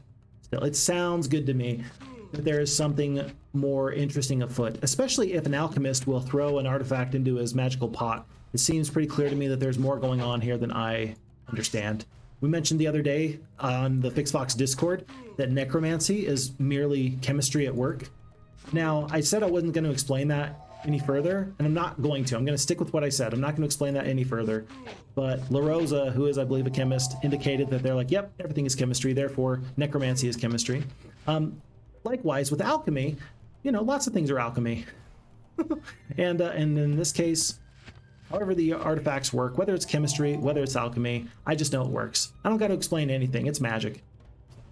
it sounds good to me that there is something more interesting afoot, especially if an alchemist will throw an artifact into his magical pot. It seems pretty clear to me that there's more going on here than I understand. We mentioned the other day on the Phixfox Discord that necromancy is merely chemistry at work. Now, I said I wasn't going to explain that any further, and I'm not going to. I'm going to stick with what I said. I'm not going to explain that any further. But La Rosa, who is, I believe, a chemist, indicated that they're like, yep, everything is chemistry, therefore necromancy is chemistry. Likewise, with alchemy, you know, lots of things are alchemy. and in this case, however the artifacts work, whether it's chemistry, whether it's alchemy, I just know it works. I don't got to explain anything. It's magic.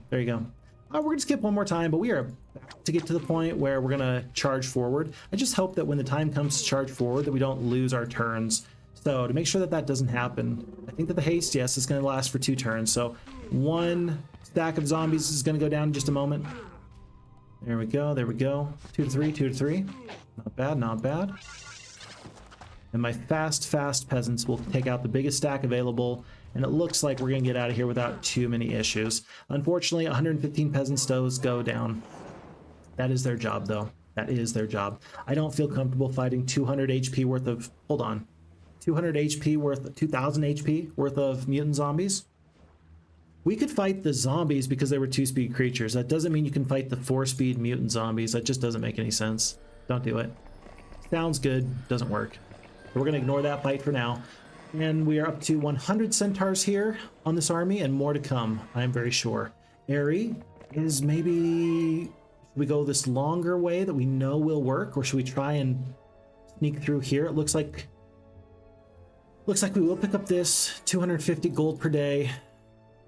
There you go. We're going to skip one more time, but we are about to get to the point where we're going to charge forward. I just hope that when the time comes to charge forward that we don't lose our turns. So to make sure that that doesn't happen, I think that the haste, yes, is going to last for 2 turns. So 1 stack of zombies is going to go down in just a moment. There we go, there we go. 2 to 3, 2 to 3. Not bad, not bad. And my fast peasants will take out the biggest stack available, and it looks like we're gonna get out of here without too many issues. Unfortunately, 115 peasant stoves go down. That is their job, though. That is their job. I don't feel comfortable fighting 200 HP worth of, hold on, 200 HP worth, 2000 HP worth of mutant zombies. We could fight the zombies because they were 2-speed creatures. That doesn't mean you can fight the 4-speed mutant zombies. That just doesn't make any sense. Don't do it. Sounds good, doesn't work. So we're gonna ignore that fight for now. And we are up to 100 centaurs here on this army and more to come, I'm very sure. Airy is maybe, should we go this longer way that we know will work, or should we try and sneak through here? It looks like we will pick up this 250 gold per day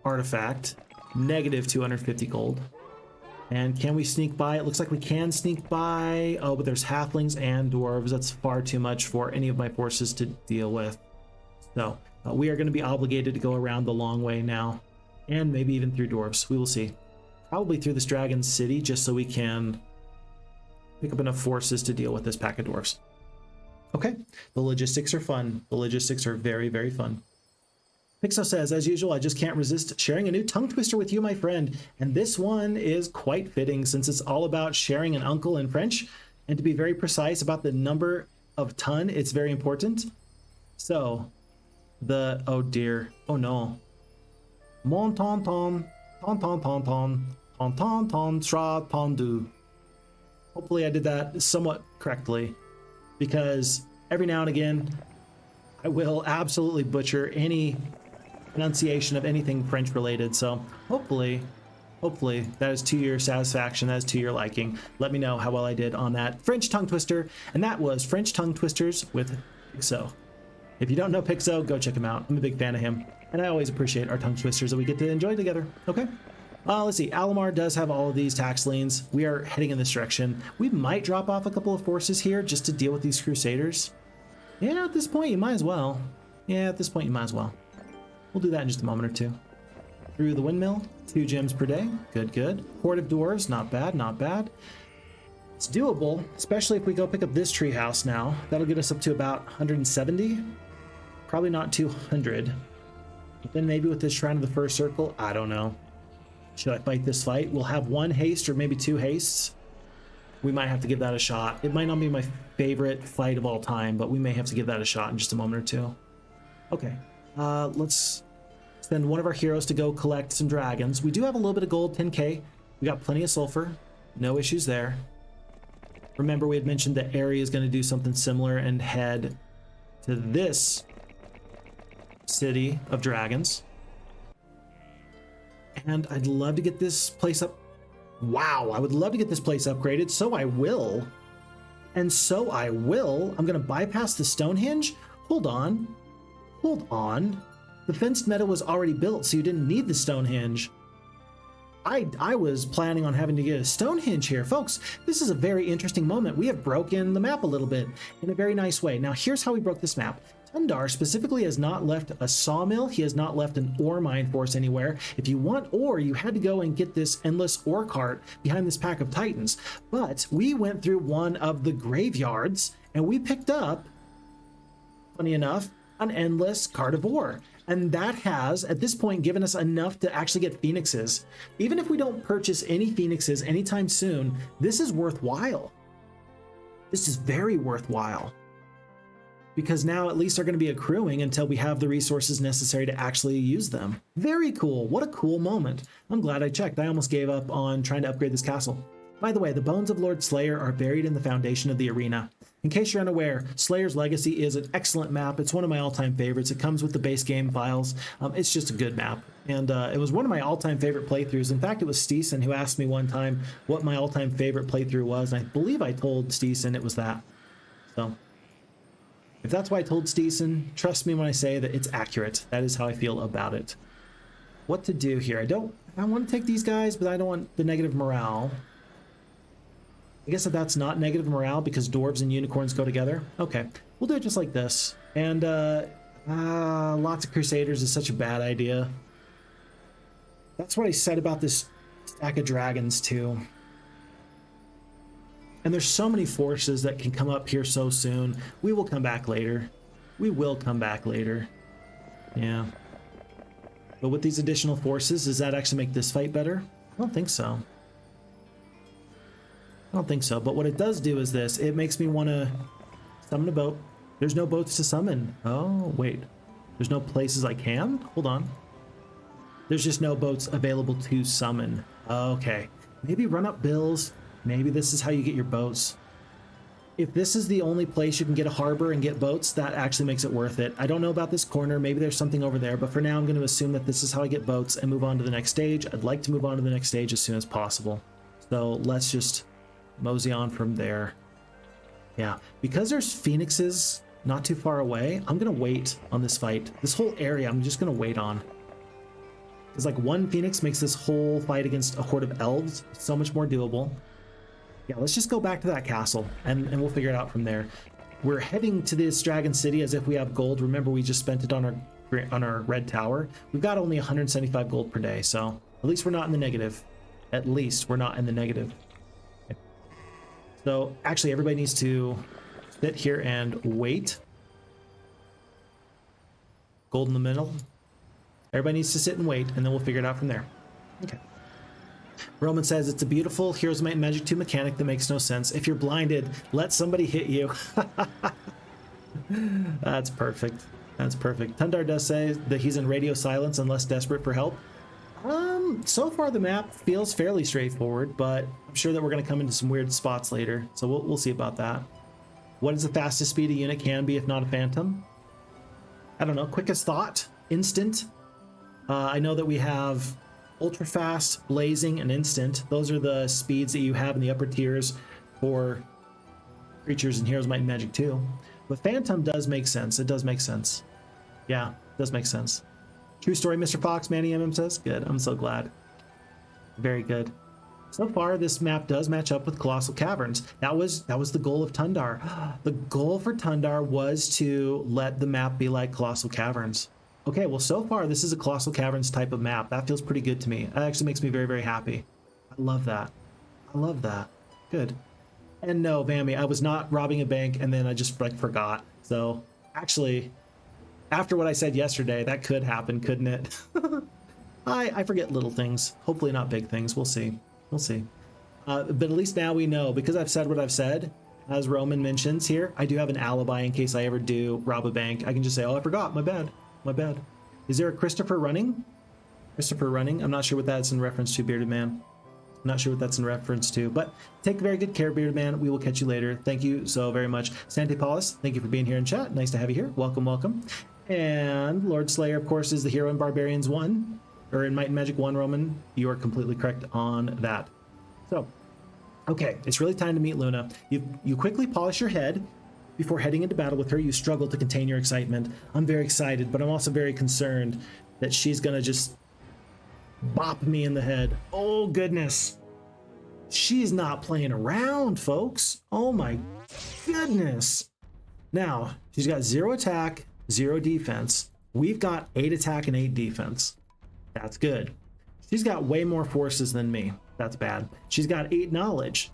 artifact, negative 250 gold. And can we sneak by? It looks like we can sneak by. Oh, but there's halflings and dwarves. That's far too much for any of my forces to deal with. So we are going to be obligated to go around the long way now, and maybe even through dwarves. We will see. probably through this dragon city, just so we can pick up enough forces to deal with this pack of dwarfs. Okay, the logistics are fun. The logistics are very, very fun. Pixo says, as usual, I just can't resist sharing a new tongue twister with you, my friend. And this one is quite fitting since it's all about sharing an uncle in French. And to be very precise about the number of ton, it's very important. So, oh dear, oh no. Mon ton ton, ton ton ton ton, ton ton ton, sera pendu. Hopefully I did that somewhat correctly, because every now and again, I will absolutely butcher any pronunciation of anything French related. So hopefully that is to your satisfaction, that is to your liking. Let me know how well I did on that French tongue twister. And that was French tongue twisters with Pixo. If you don't know Pixo, go check him out. I'm a big fan of him, and I always appreciate our tongue twisters that we get to enjoy together. Okay. Let's see. Alamar does have all of these tax liens. We are heading in this direction. We might drop off a couple of forces here just to deal with these Crusaders. Yeah, at this point, you might as well. We'll do that in just a moment or two. Through the windmill, 2 gems per day. Good, good. Horde of dwarves, not bad, not bad. It's doable, especially if we go pick up this treehouse now. That'll get us up to about 170. Probably not 200. But then maybe with this Shrine of the First Circle, I don't know. Should I fight this fight? We'll have 1 haste or maybe 2 hastes. We might have to give that a shot. It might not be my favorite fight of all time, but we may have to give that a shot in just a moment or two. Okay, let's send one of our heroes to go collect some dragons. We do have a little bit of gold, 10k. We got plenty of sulfur. No issues there. Remember, we had mentioned that Aerie is going to do something similar and head to this city of dragons. And I'd love to get this place up. Wow, I would love to get this place upgraded, so I will. And so I will. I'm going to bypass the Stonehenge. Hold on. The fenced meadow was already built, so you didn't need the Stonehenge. I was planning on having to get a Stonehenge here. Folks, this is a very interesting moment. We have broken the map a little bit in a very nice way. Now, here's how we broke this map. Tundar specifically has not left a sawmill. He has not left an ore mine force anywhere. If you want ore, you had to go and get this endless ore cart behind this pack of titans. But we went through one of the graveyards and we picked up, funny enough, an endless cart of ore. And that has, at this point, given us enough to actually get phoenixes. Even if we don't purchase any phoenixes anytime soon, this is worthwhile. This is very worthwhile. Because now at least they're going to be accruing until we have the resources necessary to actually use them. Very cool. What a cool moment. I'm glad I checked. I almost gave up on trying to upgrade this castle. By the way, the bones of Lord Slayer are buried in the foundation of the arena. In case you're unaware, Slayer's Legacy is an excellent map. It's one of my all-time favorites. It comes with the base game files. It's just a good map. And it was one of my all-time favorite playthroughs. In fact, it was Steeson who asked me one time what my all-time favorite playthrough was. And I believe I told Steeson it was that. So if that's why I told Steeson, trust me when I say that it's accurate. That is how I feel about it. What to do here? I want to take these guys, but I don't want the negative morale. I guess that's not negative morale because dwarves and unicorns go together. Okay, we'll do it just like this. And lots of crusaders is such a bad idea. That's what I said about this stack of dragons too. And there's so many forces that can come up here so soon. We will come back later. Yeah. But with these additional forces, does that actually make this fight better? I don't think so. But what it does do is this. It makes me want to summon a boat. There's no boats to summon. Oh, wait. There's no places I can? Hold on. There's just no boats available to summon. Okay. Maybe run up bills. Maybe this is how you get your boats. If this is the only place you can get a harbor and get boats, that actually makes it worth it. I don't know about this corner. Maybe there's something over there, but for now I'm going to assume that this is how I get boats and move on to the next stage. I'd like to move on to the next stage as soon as possible. So let's just mosey on from there. Yeah, because there's phoenixes not too far away, I'm going to wait on this fight. This whole area, I'm just going to wait on. Because like one phoenix makes this whole fight against a horde of elves so much more doable. Yeah, let's just go back to that castle and we'll figure it out from there. We're heading to this dragon city as if we have gold. Remember, we just spent it on our red tower. We've got only 175 gold per day, so at least we're not in the negative. At least we're not in the negative. Okay. So actually everybody needs to sit here and wait. Gold in the middle. Everybody needs to sit and wait, and then we'll figure it out from there. Okay. Roman says it's a beautiful Heroes of Might and Magic 2 mechanic that makes no sense. If you're blinded, let somebody hit you. That's perfect. That's perfect. Tundar does say that he's in radio silence and less desperate for help. So far the map feels fairly straightforward, but I'm sure that we're going to come into some weird spots later, so we'll see about that. What is the fastest speed a unit can be if not a phantom? I don't know. Quickest thought? Instant? I know that we have ultra fast, blazing, and instant. Those are the speeds that you have in the upper tiers for creatures in Heroes Might and Magic 2. But Phantom does make sense. It does make sense. Yeah, it does make sense. True story, Mr. Fox, Manny MM says. Good, I'm so glad. Very good. So far, this map does match up with Colossal Caverns. That was the goal of Tundar. The goal for Tundar was to let the map be like Colossal Caverns. Okay, well, so far, this is a Colossal Caverns type of map. That feels pretty good to me. That actually makes me very, very happy. I love that. I love that. Good. And no, Vammy, I was not robbing a bank, and then I just, like, forgot. So, actually, after what I said yesterday, that could happen, couldn't it? I forget little things. Hopefully not big things. We'll see. We'll see. But at least now we know, because I've said what I've said, as Roman mentions here, I do have an alibi in case I ever do rob a bank. I can just say, oh, I forgot. My bad. My bad. Is there a Christopher running? Christopher running? I'm not sure what that's in reference to, Bearded Man. I'm not sure what that's in reference to, but take very good care, Bearded Man. We will catch you later. Thank you so very much. Sante Paulus, thank you for being here in chat. Nice to have you here. Welcome, welcome. And Lord Slayer, of course, is the hero in Barbarians 1, or in Might and Magic 1, Roman. You are completely correct on that. So, okay, it's really time to meet Luna. You quickly polish your head. Before heading into battle with her, you struggle to contain your excitement. I'm very excited, but I'm also very concerned that she's gonna just bop me in the head. Oh, goodness. She's not playing around, folks. Oh, my goodness. Now, she's got 0 attack, 0 defense. We've got 8 attack and 8 defense. That's good. She's got way more forces than me. That's bad. She's got 8 knowledge.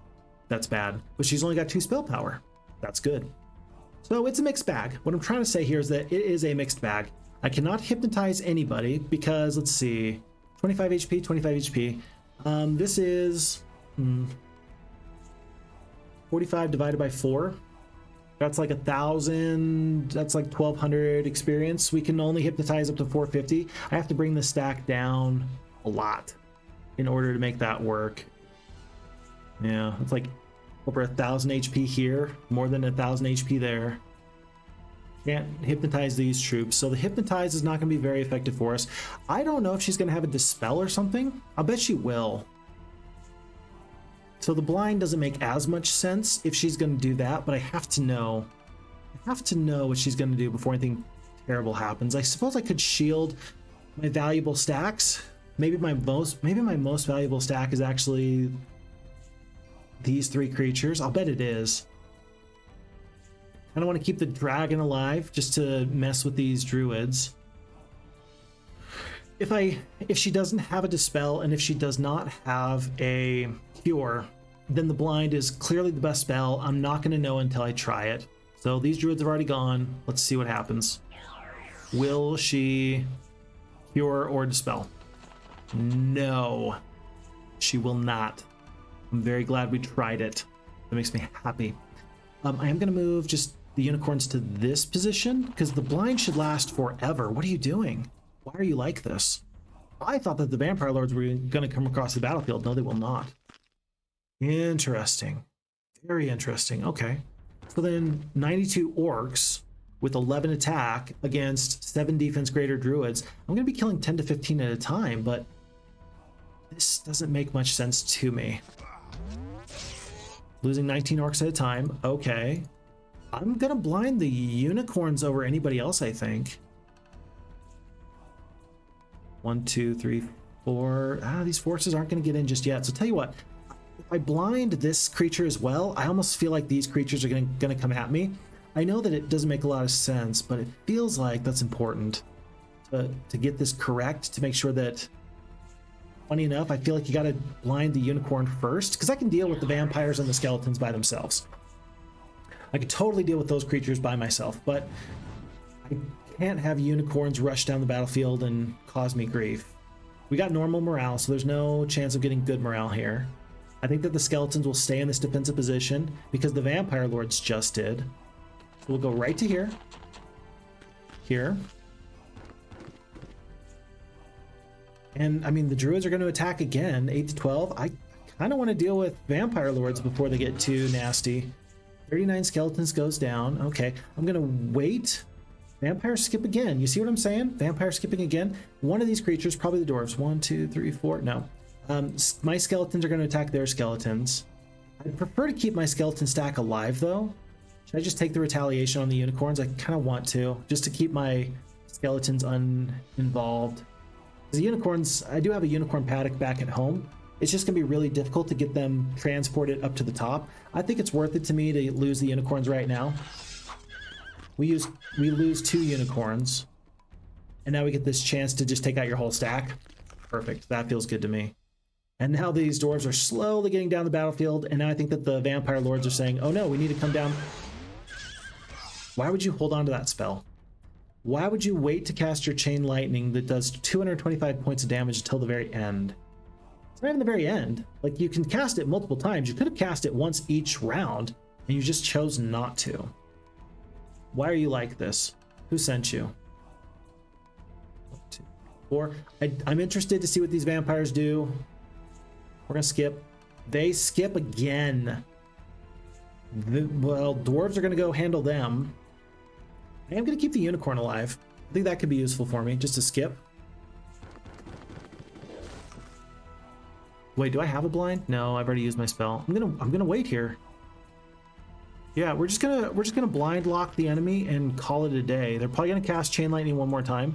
That's bad. But she's only got 2 spell power. That's good. So it's a mixed bag. What I'm trying to say here is that it is a mixed bag. I cannot hypnotize anybody because, let's see, 25 HP, 25 HP. This is 45 divided by 4. That's like 1,000. That's like 1,200 experience. We can only hypnotize up to 450. I have to bring the stack down a lot in order to make that work. Yeah, it's like over 1,000 HP here, more than 1,000 HP there. Can't hypnotize these troops, so the hypnotize is not going to be very effective for us. I don't know if she's going to have a dispel or something. I'll bet she will. So the blind doesn't make as much sense if she's going to do that, but I have to know. I have to know what she's going to do before anything terrible happens. I suppose I could shield my valuable stacks. Maybe my most valuable stack is actually these 3 creatures. I'll bet it is. I don't want to keep the dragon alive just to mess with these druids. If she doesn't have a dispel and if she does not have a cure, then the blind is clearly the best spell. I'm not going to know until I try it. So these druids are already gone. Let's see what happens. Will she cure or dispel? No, she will not. I'm very glad we tried it. That makes me happy. I am going to move just the unicorns to this position because the blind should last forever. What are you doing? Why are you like this? I thought that the vampire lords were going to come across the battlefield. No, they will not. Interesting. Very interesting. Okay. So then 92 orcs with 11 attack against 7 defense greater druids. I'm going to be killing 10 to 15 at a time, but this doesn't make much sense to me. Losing 19 orcs at a time. Okay. I'm going to blind the unicorns over anybody else, I think. 1, 2, 3, 4. These forces aren't going to get in just yet. So tell you what, if I blind this creature as well, I almost feel like these creatures are going to come at me. I know that it doesn't make a lot of sense, but it feels like that's important to get this correct, to make sure that if Funny enough, I feel like you gotta blind the unicorn first, because I can deal with the vampires and the skeletons by themselves. I could totally deal with those creatures by myself, but I can't have unicorns rush down the battlefield and cause me grief. We got normal morale, so there's no chance of getting good morale here. I think that the skeletons will stay in this defensive position because the vampire lords just did. So we'll go right to here. Here. And I mean, the druids are going to attack again, 8 to 12. I kind of want to deal with vampire lords before they get too nasty. 39 skeletons goes down. Okay, I'm going to wait. Vampire skip again. You see what I'm saying? Vampire skipping again. One of these creatures, probably the dwarves. 1, 2, 3, 4. No. My skeletons are going to attack their skeletons. I'd prefer to keep my skeleton stack alive, though. Should I just take the retaliation on the unicorns? I kind of want to, just to keep my skeletons uninvolved. The unicorns, I do have a unicorn paddock back at home. It's just going to be really difficult to get them transported up to the top. I think it's worth it to me to lose the unicorns right now. We lose 2 unicorns, and now we get this chance to just take out your whole stack. Perfect. That feels good to me. And now these dwarves are slowly getting down the battlefield, and now I think that the vampire lords are saying, oh no, we need to come down. Why would you hold on to that spell? Why would you wait to cast your chain lightning that does 225 points of damage until the very end? It's not even the very end. Like, you can cast it multiple times. You could have cast it once each round, and you just chose not to. Why are you like this? Who sent you? 1, 2, 4. I'm interested to see what these vampires do. We're gonna skip. They skip again. Well, dwarves are gonna go handle them. I am gonna keep the unicorn alive. I think that could be useful for me, just to skip. Wait, do I have a blind? No, I've already used my spell. I'm gonna wait here. Yeah, we're just gonna blind lock the enemy and call it a day. They're probably gonna cast chain lightning one more time.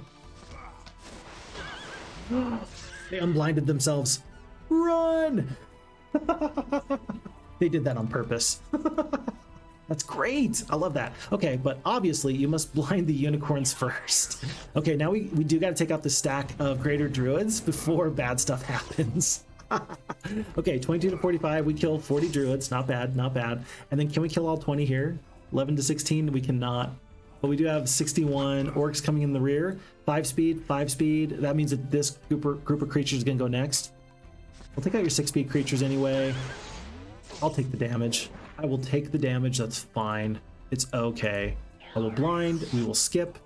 They unblinded themselves. Run! They did that on purpose. That's great. I love that. Okay, but obviously you must blind the unicorns first. Okay, now we do got to take out the stack of greater druids before bad stuff happens. Okay, 22 to 45, we kill 40 druids. Not bad, not bad. And then can we kill all 20 here? 11 to 16, we cannot. But we do have 61 orcs coming in the rear. 5 speed, 5 speed. That means that this group of creatures is going to go next. We'll take out your 6 speed creatures anyway. I'll take the damage. I will take the damage, that's fine. It's okay. I will blind, we will skip.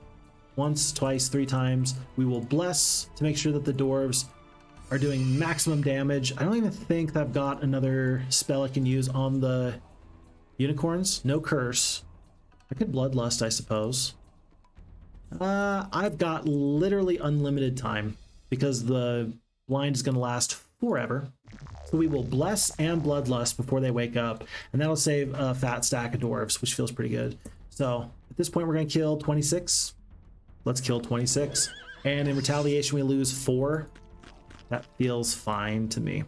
Once, twice, 3 times. We will bless to make sure that the dwarves are doing maximum damage. I don't even think that I've got another spell I can use on the unicorns. No curse. I could bloodlust, I suppose. I've got literally unlimited time because the blind is going to last forever. So we will bless and bloodlust before they wake up, and that'll save a fat stack of dwarves, which feels pretty good. So at this point, we're going to kill 26. Let's kill 26. And in retaliation, we lose 4. That feels fine to me.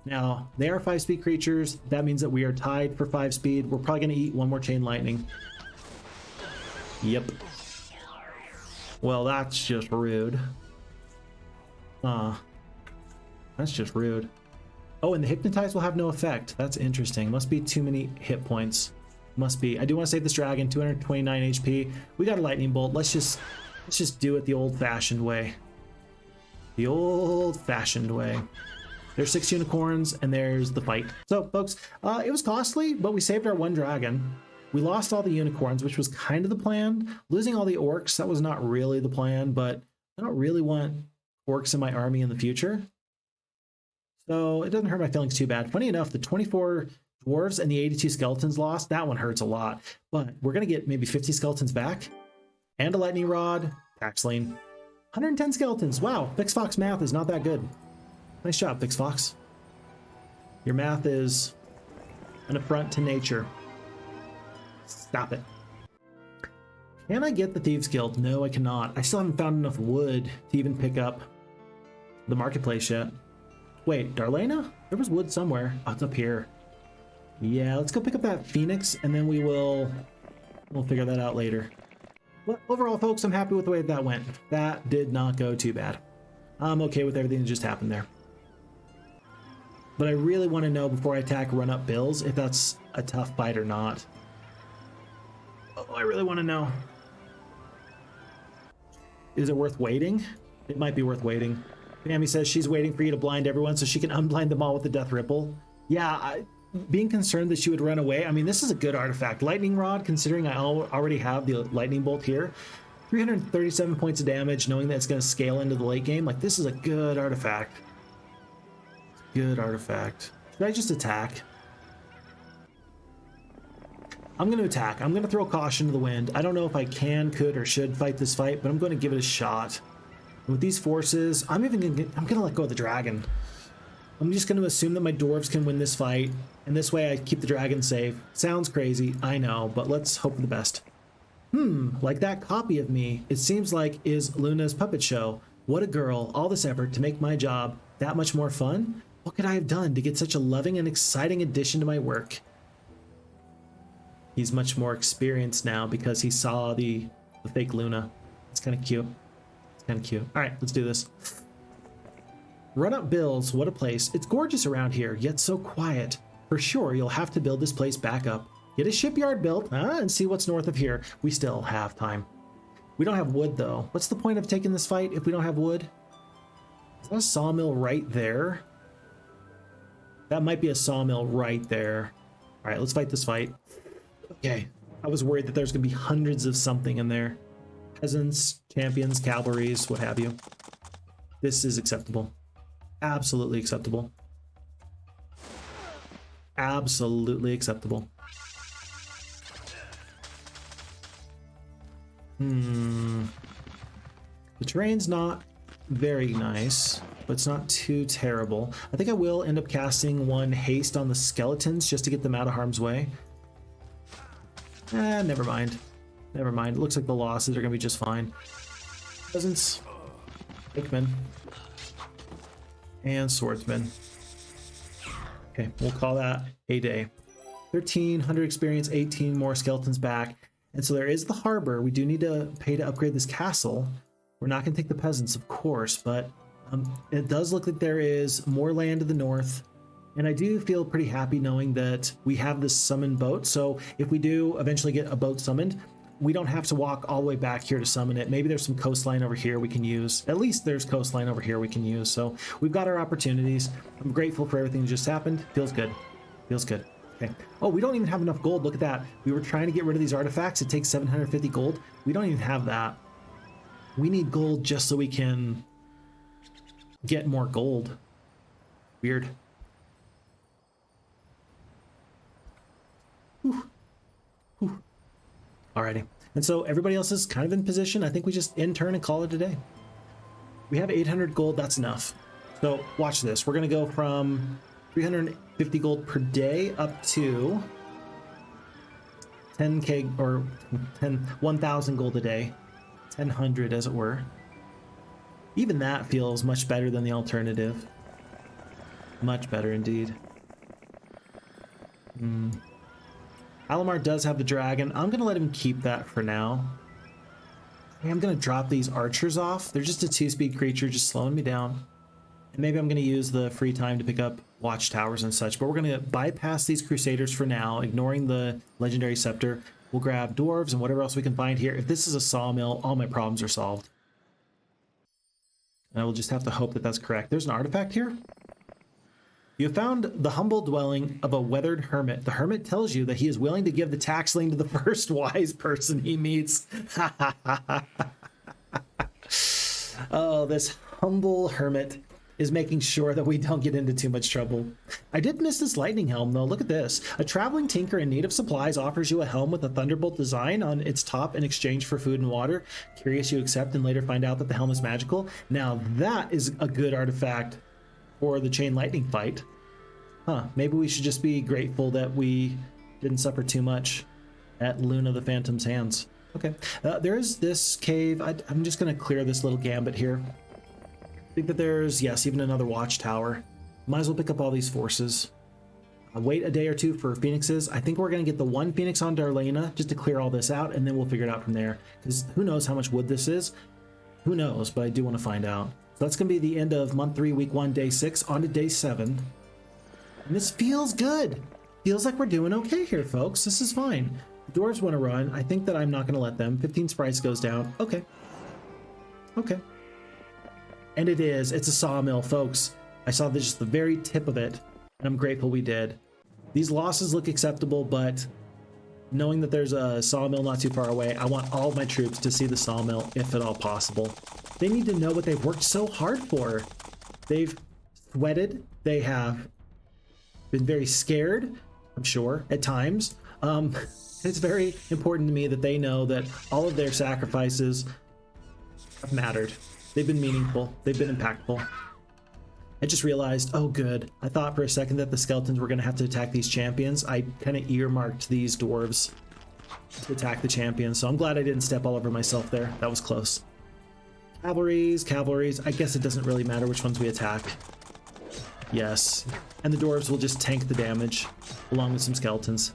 Now, they are 5 speed creatures. That means that we are tied for 5 speed. We're probably going to eat one more chain lightning. Yep. Well, that's just rude. That's just rude. Oh, and the hypnotize will have no effect. That's interesting. Must be too many hit points. Must be. I do want to save this dragon. 229 HP. We got a lightning bolt. Let's just do it the old-fashioned way. The old-fashioned way. There's 6 unicorns, and there's the fight. So, folks, it was costly, but we saved our 1 dragon. We lost all the unicorns, which was kind of the plan. Losing all the orcs, that was not really the plan, but I don't really want orcs in my army in the future. So it doesn't hurt my feelings too bad. Funny enough, the 24 dwarves and the 82 skeletons lost, that one hurts a lot. But we're going to get maybe 50 skeletons back. And a lightning rod. Paxlane. 110 skeletons. Wow, Phixfox math is not that good. Nice job, Phixfox. Your math is an affront to nature. Stop it. Can I get the Thieves Guild? No, I cannot. I still haven't found enough wood to even pick up the marketplace yet. Wait, Darlena? There was wood somewhere. Oh, it's up here. Yeah, let's go pick up that Phoenix, and then we'll figure that out later. But overall, folks, I'm happy with the way that went. That did not go too bad. I'm okay with everything that just happened there. But I really want to know before I attack run up Bills if that's a tough fight or not. Oh, I really want to know. Is it worth waiting? It might be worth waiting. Pammy says she's waiting for you to blind everyone so she can unblind them all with the Death Ripple. Yeah, being concerned that she would run away. I mean, this is a good artifact. Lightning Rod, considering I already have the Lightning Bolt here. 337 points of damage, knowing that it's going to scale into the late game. Like, this is a good artifact. Good artifact. Should I just attack? I'm going to attack. I'm going to throw caution to the wind. I don't know if I can, could, or should fight this fight, but I'm going to give it a shot. And with these forces, I'm going to let go of the dragon. I'm just going to assume that my dwarves can win this fight, and this way I keep the dragon safe. Sounds crazy, I know, but let's hope for the best. Like that copy of me, it seems like is Luna's puppet show. What a girl, all this effort to make my job that much more fun? What could I have done to get such a loving and exciting addition to my work? He's much more experienced now because he saw the fake Luna. It's kind of cute. It's kind of cute. All right, let's do this. Run up Bills, what a place. It's gorgeous around here, yet so quiet. For sure, you'll have to build this place back up. Get a shipyard built, and see what's north of here. We still have time. We don't have wood, though. What's the point of taking this fight if we don't have wood? Is that a sawmill right there? That might be a sawmill right there. All right, let's fight this fight. Okay, I was worried that there's going to be hundreds of something in there. Peasants, champions, cavalries, what have you. This is acceptable. Absolutely acceptable. Absolutely acceptable. The terrain's not very nice, but it's not too terrible. I think I will end up casting one haste on the skeletons just to get them out of harm's way. Never mind. Never mind. It looks like the losses are going to be just fine. Peasants, pikemen, and swordsmen. Okay, we'll call that a day. 1,300 experience, 18 more skeletons back. And so there is the harbor. We do need to pay to upgrade this castle. We're not going to take the peasants, of course, but it does look like there is more land to the north. And I do feel pretty happy knowing that we have this summoned boat. So if we do eventually get a boat summoned, we don't have to walk all the way back here to summon it. Maybe there's some coastline over here we can use. At least there's coastline over here we can use. So we've got our opportunities. I'm grateful for everything that just happened. Feels good. Feels good. Okay. Oh, we don't even have enough gold. Look at that. We were trying to get rid of these artifacts. It takes 750 gold. We don't even have that. We need gold just so we can get more gold. Weird. Whew. Whew. Alrighty. And so everybody else is kind of in position. I think we just end turn and call it a day. We have 800 gold. That's enough. So watch this. We're going to go from 350 gold per day up to 10k or 1,000 gold a day. 1,000 as it were. Even that feels much better than the alternative. Much better indeed. Alamar does have the dragon. I'm going to let him keep that for now. I'm going to drop these archers off. They're just a 2-speed creature, just slowing me down. And maybe I'm going to use the free time to pick up watchtowers and such. But we're going to bypass these crusaders for now, ignoring the legendary scepter. We'll grab dwarves and whatever else we can find here. If this is a sawmill, all my problems are solved. And I will just have to hope that that's correct. There's an artifact here. You have found the humble dwelling of a weathered hermit. The hermit tells you that he is willing to give the tax lien to the first wise person he meets. Oh, this humble hermit is making sure that we don't get into too much trouble. I did miss this lightning helm, though. Look at this. A traveling tinker in need of supplies offers you a helm with a thunderbolt design on its top in exchange for food and water. Curious, you accept and later find out that the helm is magical. Now that is a good artifact for the chain lightning fight. Maybe we should just be grateful that we didn't suffer too much at Luna the Phantom's hands. Okay, there is this cave. I'm just going to clear this little gambit here. I think that there's, yes, even another watchtower. Might as well pick up all these forces. Wait a day or two for phoenixes. I think we're going to get the one phoenix on Darlena just to clear all this out, and then we'll figure it out from there. Because who knows how much wood this is? Who knows, but I do want to find out. So that's going to be the end of month 3, week 1, day 6, on to day 7. And this feels good. Feels like we're doing okay here, folks. This is fine. The dwarves want to run. I think that I'm not going to let them. 15 sprites goes down. Okay. Okay. And it is. It's a sawmill, folks. I saw just the very tip of it, and I'm grateful we did. These losses look acceptable, but knowing that there's a sawmill not too far away, I want all of my troops to see the sawmill, if at all possible. They need to know what they've worked so hard for. They've sweated. They have been very scared, I'm sure, at times. It's very important to me that they know that all of their sacrifices have mattered. They've been meaningful. They've been impactful. I just realized, oh good, I thought for a second that the skeletons were going to have to attack these champions. I kind of earmarked these dwarves to attack the champions, so I'm glad I didn't step all over myself there. That was close. Cavalries. I guess it doesn't really matter which ones we attack. Yes, and the dwarves will just tank the damage along with some skeletons.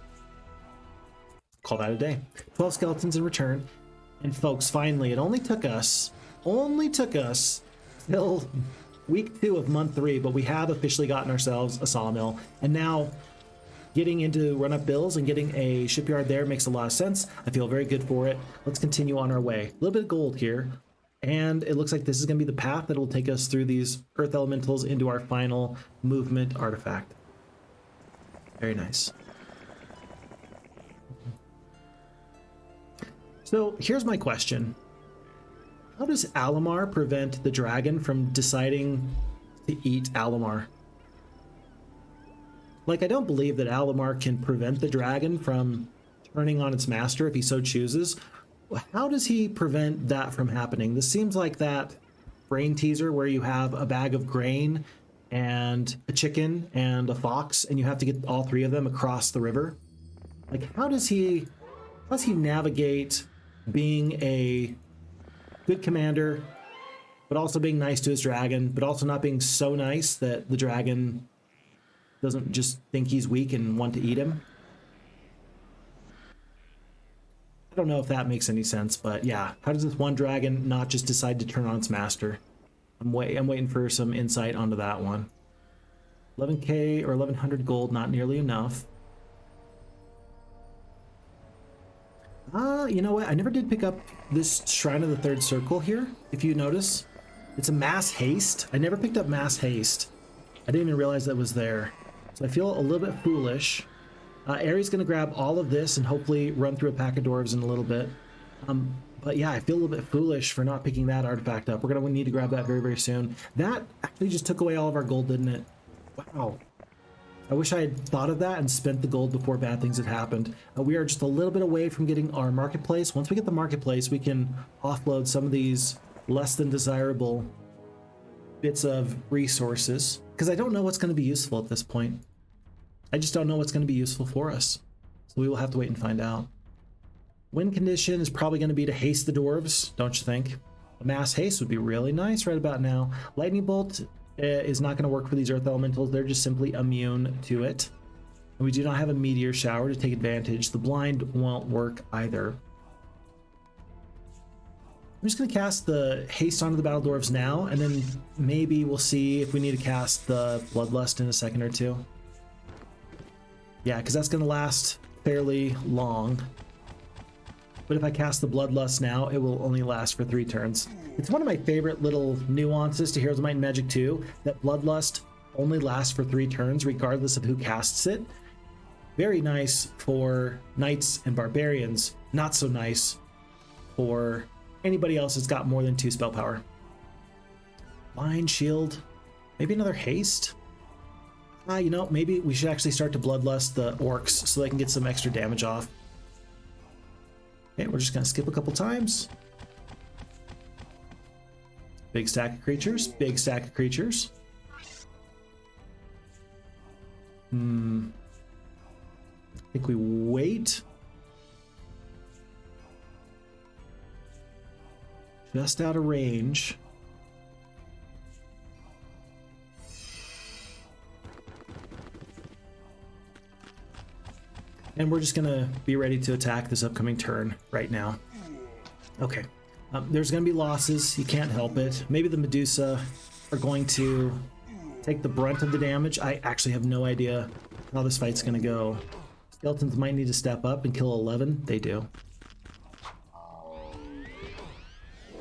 Call that a day. 12 skeletons in return. And folks, finally, it only took us till week 2 of month 3, but we have officially gotten ourselves a sawmill. And now getting into run-up bills and getting a shipyard there makes a lot of sense. I feel very good for it. Let's continue on our way. A little bit of gold here. And it looks like this is going to be the path that will take us through these earth elementals into our final movement artifact. Very nice. So here's my question. How does Alamar prevent the dragon from deciding to eat Alamar? Like, I don't believe that Alamar can prevent the dragon from turning on its master if he so chooses. How does he prevent that from happening? This seems like that brain teaser where you have a bag of grain and a chicken and a fox, and you have to get all 3 of them across the river. Like, how does he navigate being a good commander, but also being nice to his dragon, but also not being so nice that the dragon doesn't just think he's weak and want to eat him? I don't know if that makes any sense, but yeah, how does this one dragon not just decide to turn on its master? I'm waiting for some insight onto that one. 11k or 1100 gold, not nearly enough. You know what? I never did pick up this Shrine of the Third Circle here, if you notice. It's a mass haste. I never picked up mass haste. I didn't even realize that was there. So I feel a little bit foolish. Ari's going to grab all of this and hopefully run through a pack of dwarves in a little bit. But yeah, I feel a little bit foolish for not picking that artifact up. We're going to need to grab that very, very soon. That actually just took away all of our gold, didn't it? Wow. I wish I had thought of that and spent the gold before bad things had happened. We are just a little bit away from getting our marketplace. Once we get the marketplace, we can offload some of these less than desirable bits of resources, because I don't know what's going to be useful at this point. I just don't know what's going to be useful for us. So we will have to wait and find out. Win condition is probably going to be to haste the dwarves, don't you think? A mass haste would be really nice right about now. Lightning bolt is not going to work for these earth elementals. They're just simply immune to it. And we do not have a meteor shower to take advantage. The blind won't work either. I'm just going to cast the haste onto the battle dwarves now, and then maybe we'll see if we need to cast the bloodlust in a second or two. Yeah, because that's going to last fairly long. But if I cast the bloodlust now, it will only last for 3 turns. It's one of my favorite little nuances to Heroes of Might and Magic 2, that bloodlust only lasts for 3 turns regardless of who casts it. Very nice for knights and barbarians, not so nice for anybody else that's got more than 2 spell power. Blind shield, maybe another haste. You know, maybe we should actually start to bloodlust the orcs so they can get some extra damage off. Okay, we're just gonna skip a couple times. Big stack of creatures, big stack of creatures. I think we wait. Just out of range. And we're just gonna be ready to attack this upcoming turn right now. Okay, there's gonna be losses, you can't help it. Maybe the Medusa are going to take the brunt of the damage. I actually have no idea how this fight's gonna go. Skeletons might need to step up and kill 11. They do.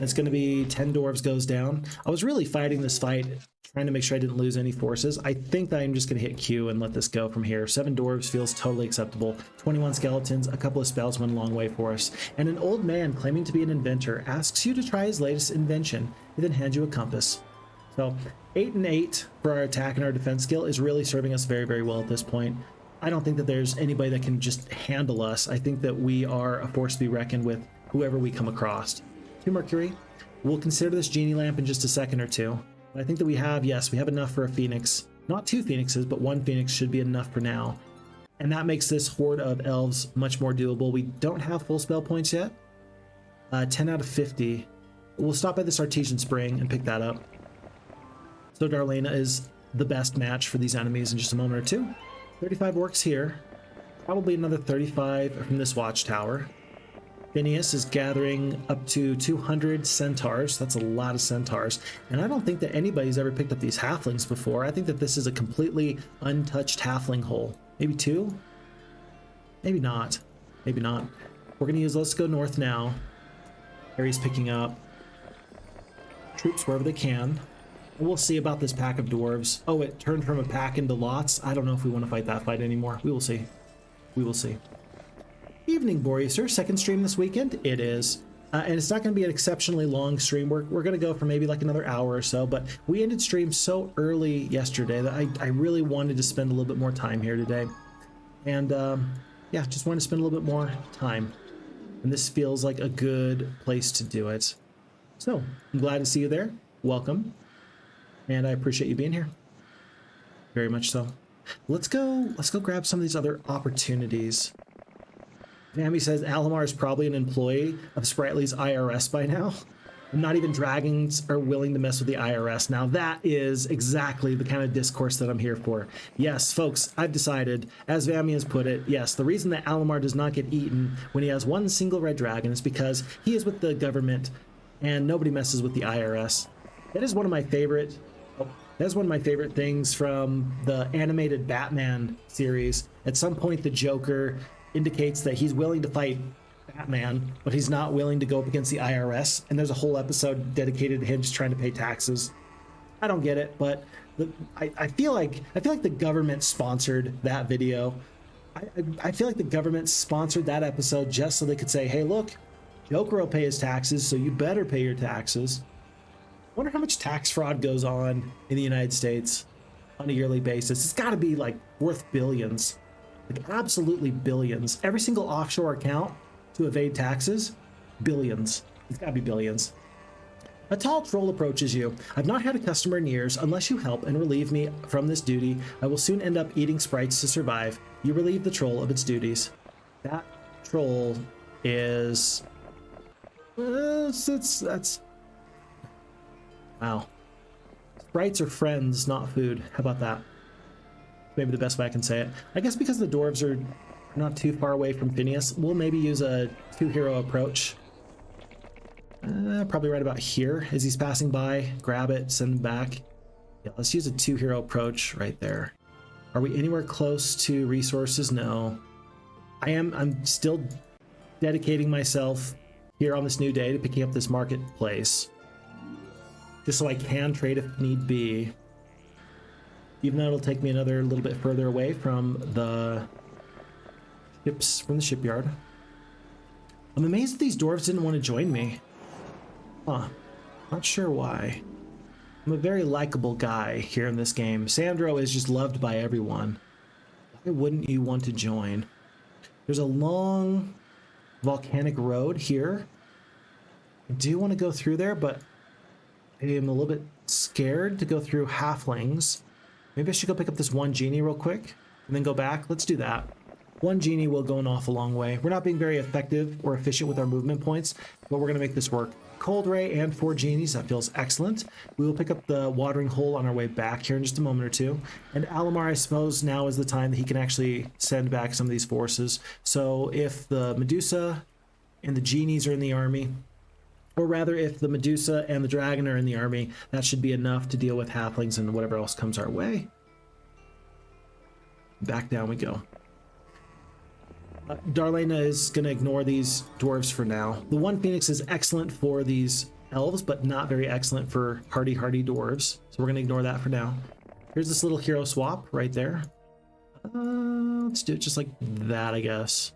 It's going to be 10 dwarves goes down. I was really fighting this fight, trying to make sure I didn't lose any forces. I think that I'm just going to hit Q and let this go from here. 7 dwarves feels totally acceptable. 21 skeletons, a couple of spells went a long way for us. And an old man claiming to be an inventor asks you to try his latest invention. He then hands you a compass. So 8 and 8 for our attack and our defense skill is really serving us very, very well at this point. I don't think that there's anybody that can just handle us. I think that we are a force to be reckoned with, whoever we come across. 2 mercury. We'll consider this genie lamp in just a second or two. But I think that we have, yes, we have enough for a phoenix. Not 2 phoenixes, but 1 phoenix should be enough for now. And that makes this horde of elves much more doable. We don't have full spell points yet. 10 out of 50. We'll stop at this artesian spring and pick that up. So Darlena is the best match for these enemies in just a moment or two. 35 works here. Probably another 35 from this watchtower. Phineas is gathering up to 200 centaurs. That's a lot of centaurs. And I don't think that anybody's ever picked up these halflings before. I think that this is a completely untouched halfling hole. Maybe 2? Maybe not. Maybe not. We're going to use Let's Go North now. Harry's picking up troops wherever they can. And we'll see about this pack of dwarves. Oh, it turned from a pack into lots. I don't know if we want to fight that fight anymore. We will see. We will see. Evening, Boreaser. Second stream this weekend? It is. And it's not going to be an exceptionally long stream. We're going to go for maybe like another hour or so, but we ended stream so early yesterday that I really wanted to spend a little bit more time here today. And yeah, just wanted to spend a little bit more time. And this feels like a good place to do it. So, I'm glad to see you there. Welcome. And I appreciate you being here. Very much so. Let's go grab some of these other opportunities. Vammy says Alamar is probably an employee of Spritely's IRS by now. And not even dragons are willing to mess with the IRS. Now that is exactly the kind of discourse that I'm here for. Yes, folks, I've decided, as Vammy has put it, yes, the reason that Alamar does not get eaten when he has one single red dragon is because he is with the government and nobody messes with the IRS. That is one of my favorite things from the animated Batman series. At some point, the Joker indicates that he's willing to fight Batman, but he's not willing to go up against the IRS. And there's a whole episode dedicated to him just trying to pay taxes. I don't get it, but I feel like the government sponsored that video. I feel like the government sponsored that episode just so they could say, hey, look, Joker will pay his taxes, so you better pay your taxes. I wonder how much tax fraud goes on in the United States on a yearly basis. It's got to be like worth billions, like absolutely billions. Every single offshore account to evade taxes, billions. It's got to be billions. A tall troll approaches you. I've not had a customer in years. Unless you help and relieve me from this duty, I will soon end up eating sprites to survive. You relieve the troll of its duties. That troll is... that's... Wow. Sprites are friends, not food. How about that? Maybe the best way I can say it. I guess because the dwarves are not too far away from Phineas, we'll maybe use a 2-hero approach. Probably right about here as he's passing by. Grab it, send him back. Yeah, let's use a 2-hero approach right there. Are we anywhere close to resources? No. I'm still dedicating myself here on this new day to picking up this marketplace. Just so I can trade if need be. Even though it'll take me another little bit further away from the ships, from the shipyard. I'm amazed that these dwarves didn't want to join me. Huh. Not sure why. I'm a very likable guy here in this game. Sandro is just loved by everyone. Why wouldn't you want to join? There's a long volcanic road here. I do want to go through there, but I'm a little bit scared to go through halflings. Maybe I should go pick up this one genie real quick and then go back. Let's do that. One genie will go an awful long way. We're not being very effective or efficient with our movement points, but we're going to make this work. Cold Ray and 4 genies. That feels excellent. We will pick up the watering hole on our way back here in just a moment or two. And Alamar, I suppose now is the time that he can actually send back some of these forces. So if the Medusa and the genies are in the army, Or rather, if the Medusa and the Dragon are in the army, that should be enough to deal with halflings and whatever else comes our way. Back down we go. Darlena is going to ignore these dwarves for now. The one Phoenix is excellent for these elves, but not very excellent for hardy dwarves. So we're going to ignore that for now. Here's this little hero swap right there. Let's do it just like that, I guess.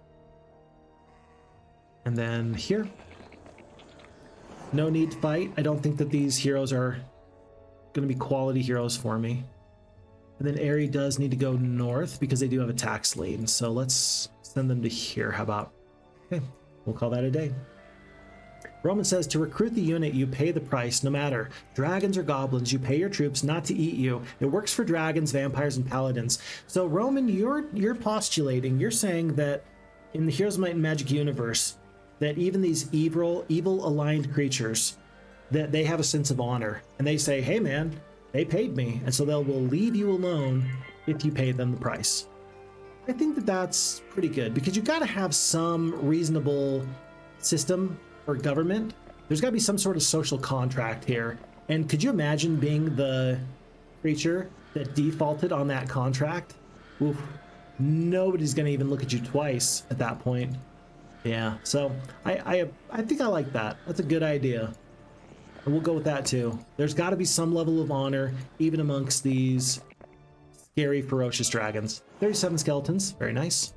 And then here. No need to fight. I don't think that these heroes are going to be quality heroes for me. And then Aerie does need to go north because they do have a tax lane. So let's send them to here. How about? Okay, we'll call that a day. Roman says, to recruit the unit, you pay the price, no matter dragons or goblins. You pay your troops not to eat you. It works for dragons, vampires, and paladins. So Roman, you're postulating, you're saying that in the Heroes of Might and Magic universe, that even these evil aligned creatures, that they have a sense of honor, and they say, hey man, they paid me, and so will leave you alone if you pay them the price. I think that that's pretty good, because you've got to have some reasonable system or government. There's got to be some sort of social contract here. And could you imagine being the creature that defaulted on that contract? Oof, nobody's going to even look at you twice at that point. Yeah, so I think I like that. That's a good idea. And we'll go with that too. There's got to be some level of honor even amongst these scary, ferocious dragons. 37 skeletons, very nice.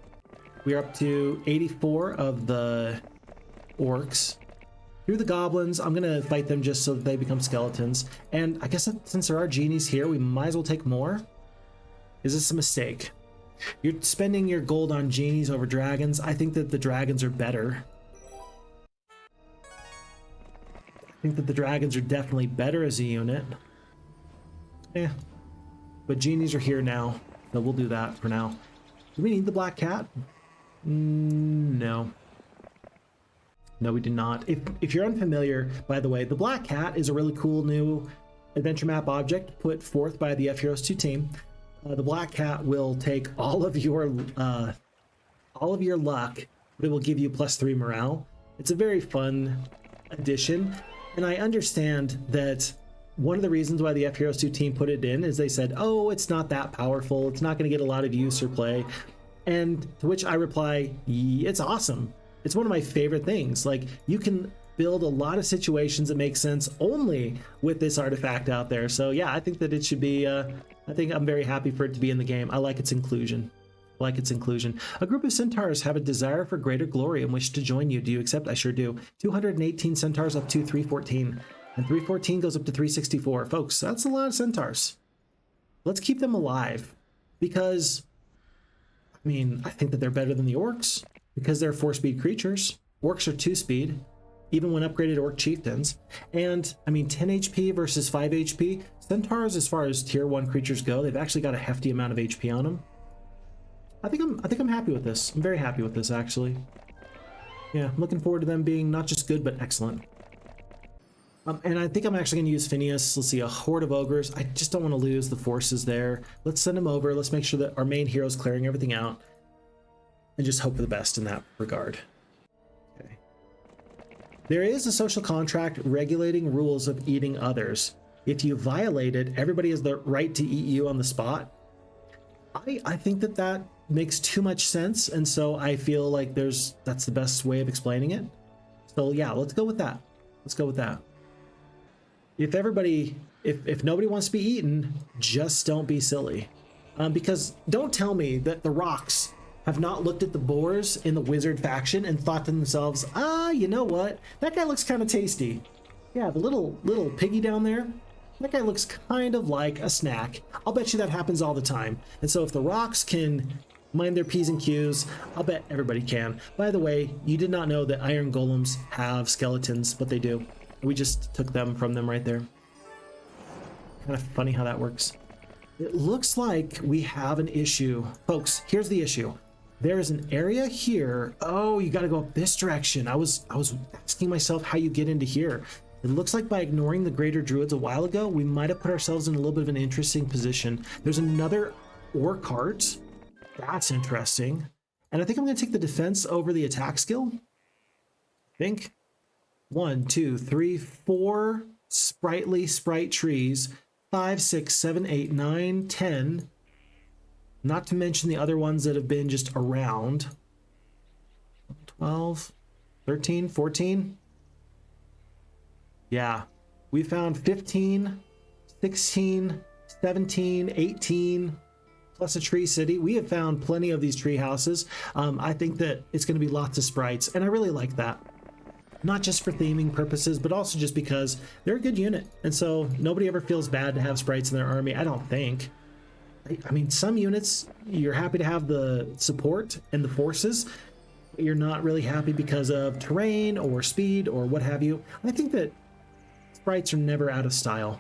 We're up to 84 of the orcs. Through the goblins, I'm gonna fight them just so that they become skeletons. And I guess that since there are genies here, we might as well take more. Is this a mistake? You're spending your gold on genies over dragons. I think that the dragons are better. I think that the dragons are definitely better as a unit. Yeah. But genies are here now, so we'll do that for now. Do we need the black cat? No. No, we do not. If you're unfamiliar, by the way, the black cat is a really cool new adventure map object put forth by the FHeroes2 team. The black cat will take all of your luck, but it will give you +3 morale. It's a very fun addition, and I understand that one of the reasons why the FHeroes2 team put it in is they said, oh, it's not that powerful, it's not going to get a lot of use or play, and to which I reply, it's awesome. It's one of my favorite things. Like, you can build a lot of situations that make sense only with this artifact out there. So yeah, I think that it should be, I think I'm very happy for it to be in the game. I like its inclusion. A group of centaurs have a desire for greater glory and wish to join you. Do you accept? I sure do. 218 centaurs up to 314. And 314 goes up to 364. Folks, that's a lot of centaurs. Let's keep them alive. Because, I mean, I think that they're better than the orcs. Because they're 4-speed creatures. Orcs are 2-speed. Even when upgraded orc chieftains. And I mean, 10 HP versus 5 HP. Centaurs, as far as tier 1 creatures go, they've actually got a hefty amount of HP on them. I think I'm happy with this. I'm very happy with this, actually. Yeah, I'm looking forward to them being not just good, but excellent. And I think I'm actually going to use Phineas. Let's see, a horde of ogres. I just don't want to lose the forces there. Let's send them over. Let's make sure that our main hero's clearing everything out. And just hope for the best in that regard. Okay. There is a social contract regulating rules of eating others. If you violate it, everybody has the right to eat you on the spot. I think that makes too much sense, and so I feel like that's the best way of explaining it. So yeah, let's go with that. Let's go with that. If nobody wants to be eaten, just don't be silly. Because don't tell me that the rocks have not looked at the boars in the wizard faction and thought to themselves, you know what? That guy looks kind of tasty. Yeah, the little piggy down there, that guy looks kind of like a snack. I'll bet you that happens all the time. And so if the rocks can mind their P's and Q's, I'll bet everybody can. By the way, you did not know that iron golems have skeletons, but they do. We just took them from them right there. Kind of funny how that works. It looks like we have an issue. Folks, here's the issue. There is an area here. Oh, you got to go up this direction. I was asking myself how you get into here. It looks like by ignoring the greater druids a while ago, we might have put ourselves in a little bit of an interesting position. There's another orc cart. That's interesting. And I think I'm going to take the defense over the attack skill. I think. 1, 2, 3, 4 sprightly sprite trees, 5, 6, 7, 8, 9, 10. Not to mention the other ones that have been just around. 12, 13, 14. Yeah, we found 15, 16, 17, 18, plus a tree city. We have found plenty of these tree houses. I think that it's going to be lots of sprites, and I really like that. Not just for theming purposes, but also just because they're a good unit. And so nobody ever feels bad to have sprites in their army, I don't think. I mean, some units, you're happy to have the support and the forces, but you're not really happy because of terrain or speed or what have you. I think that sprites are never out of style.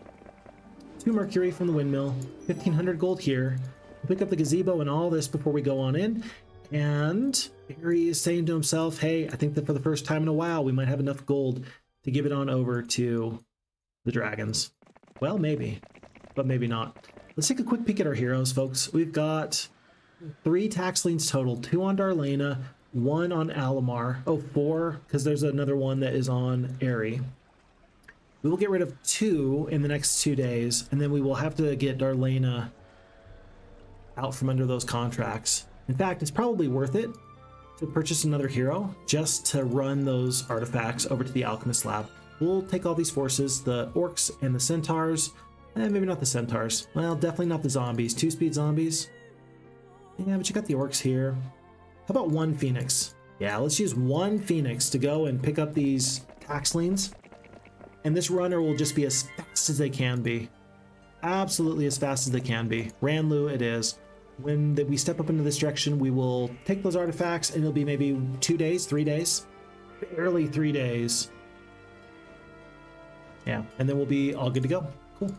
2 mercury from the windmill, 1,500 gold here. We'll pick up the gazebo and all this before we go on in. And Harry is saying to himself, hey, I think that for the first time in a while, we might have enough gold to give it on over to the dragons. Well, maybe, but maybe not. Let's take a quick peek at our heroes, folks. We've got 3 taxlings total, 2 on Darlena, 1 on Alamar. Oh, 4, because there's another one that is on Aerie. We will get rid of 2 in the next 2 days, and then we will have to get Darlena out from under those contracts. In fact, it's probably worth it to purchase another hero just to run those artifacts over to the Alchemist Lab. We'll take all these forces, the orcs and the centaurs, maybe not the centaurs. Well, definitely not the zombies. 2-speed zombies. Yeah, but you got the orcs here. How about 1 phoenix? Yeah, let's use 1 phoenix to go and pick up these taxlings. And this runner will just be as fast as they can be. Absolutely as fast as they can be. Ranlu it is. When we step up into this direction, we will take those artifacts, and it'll be maybe 2 days, 3 days. Barely 3 days. Yeah, and then we'll be all good to go. Cool.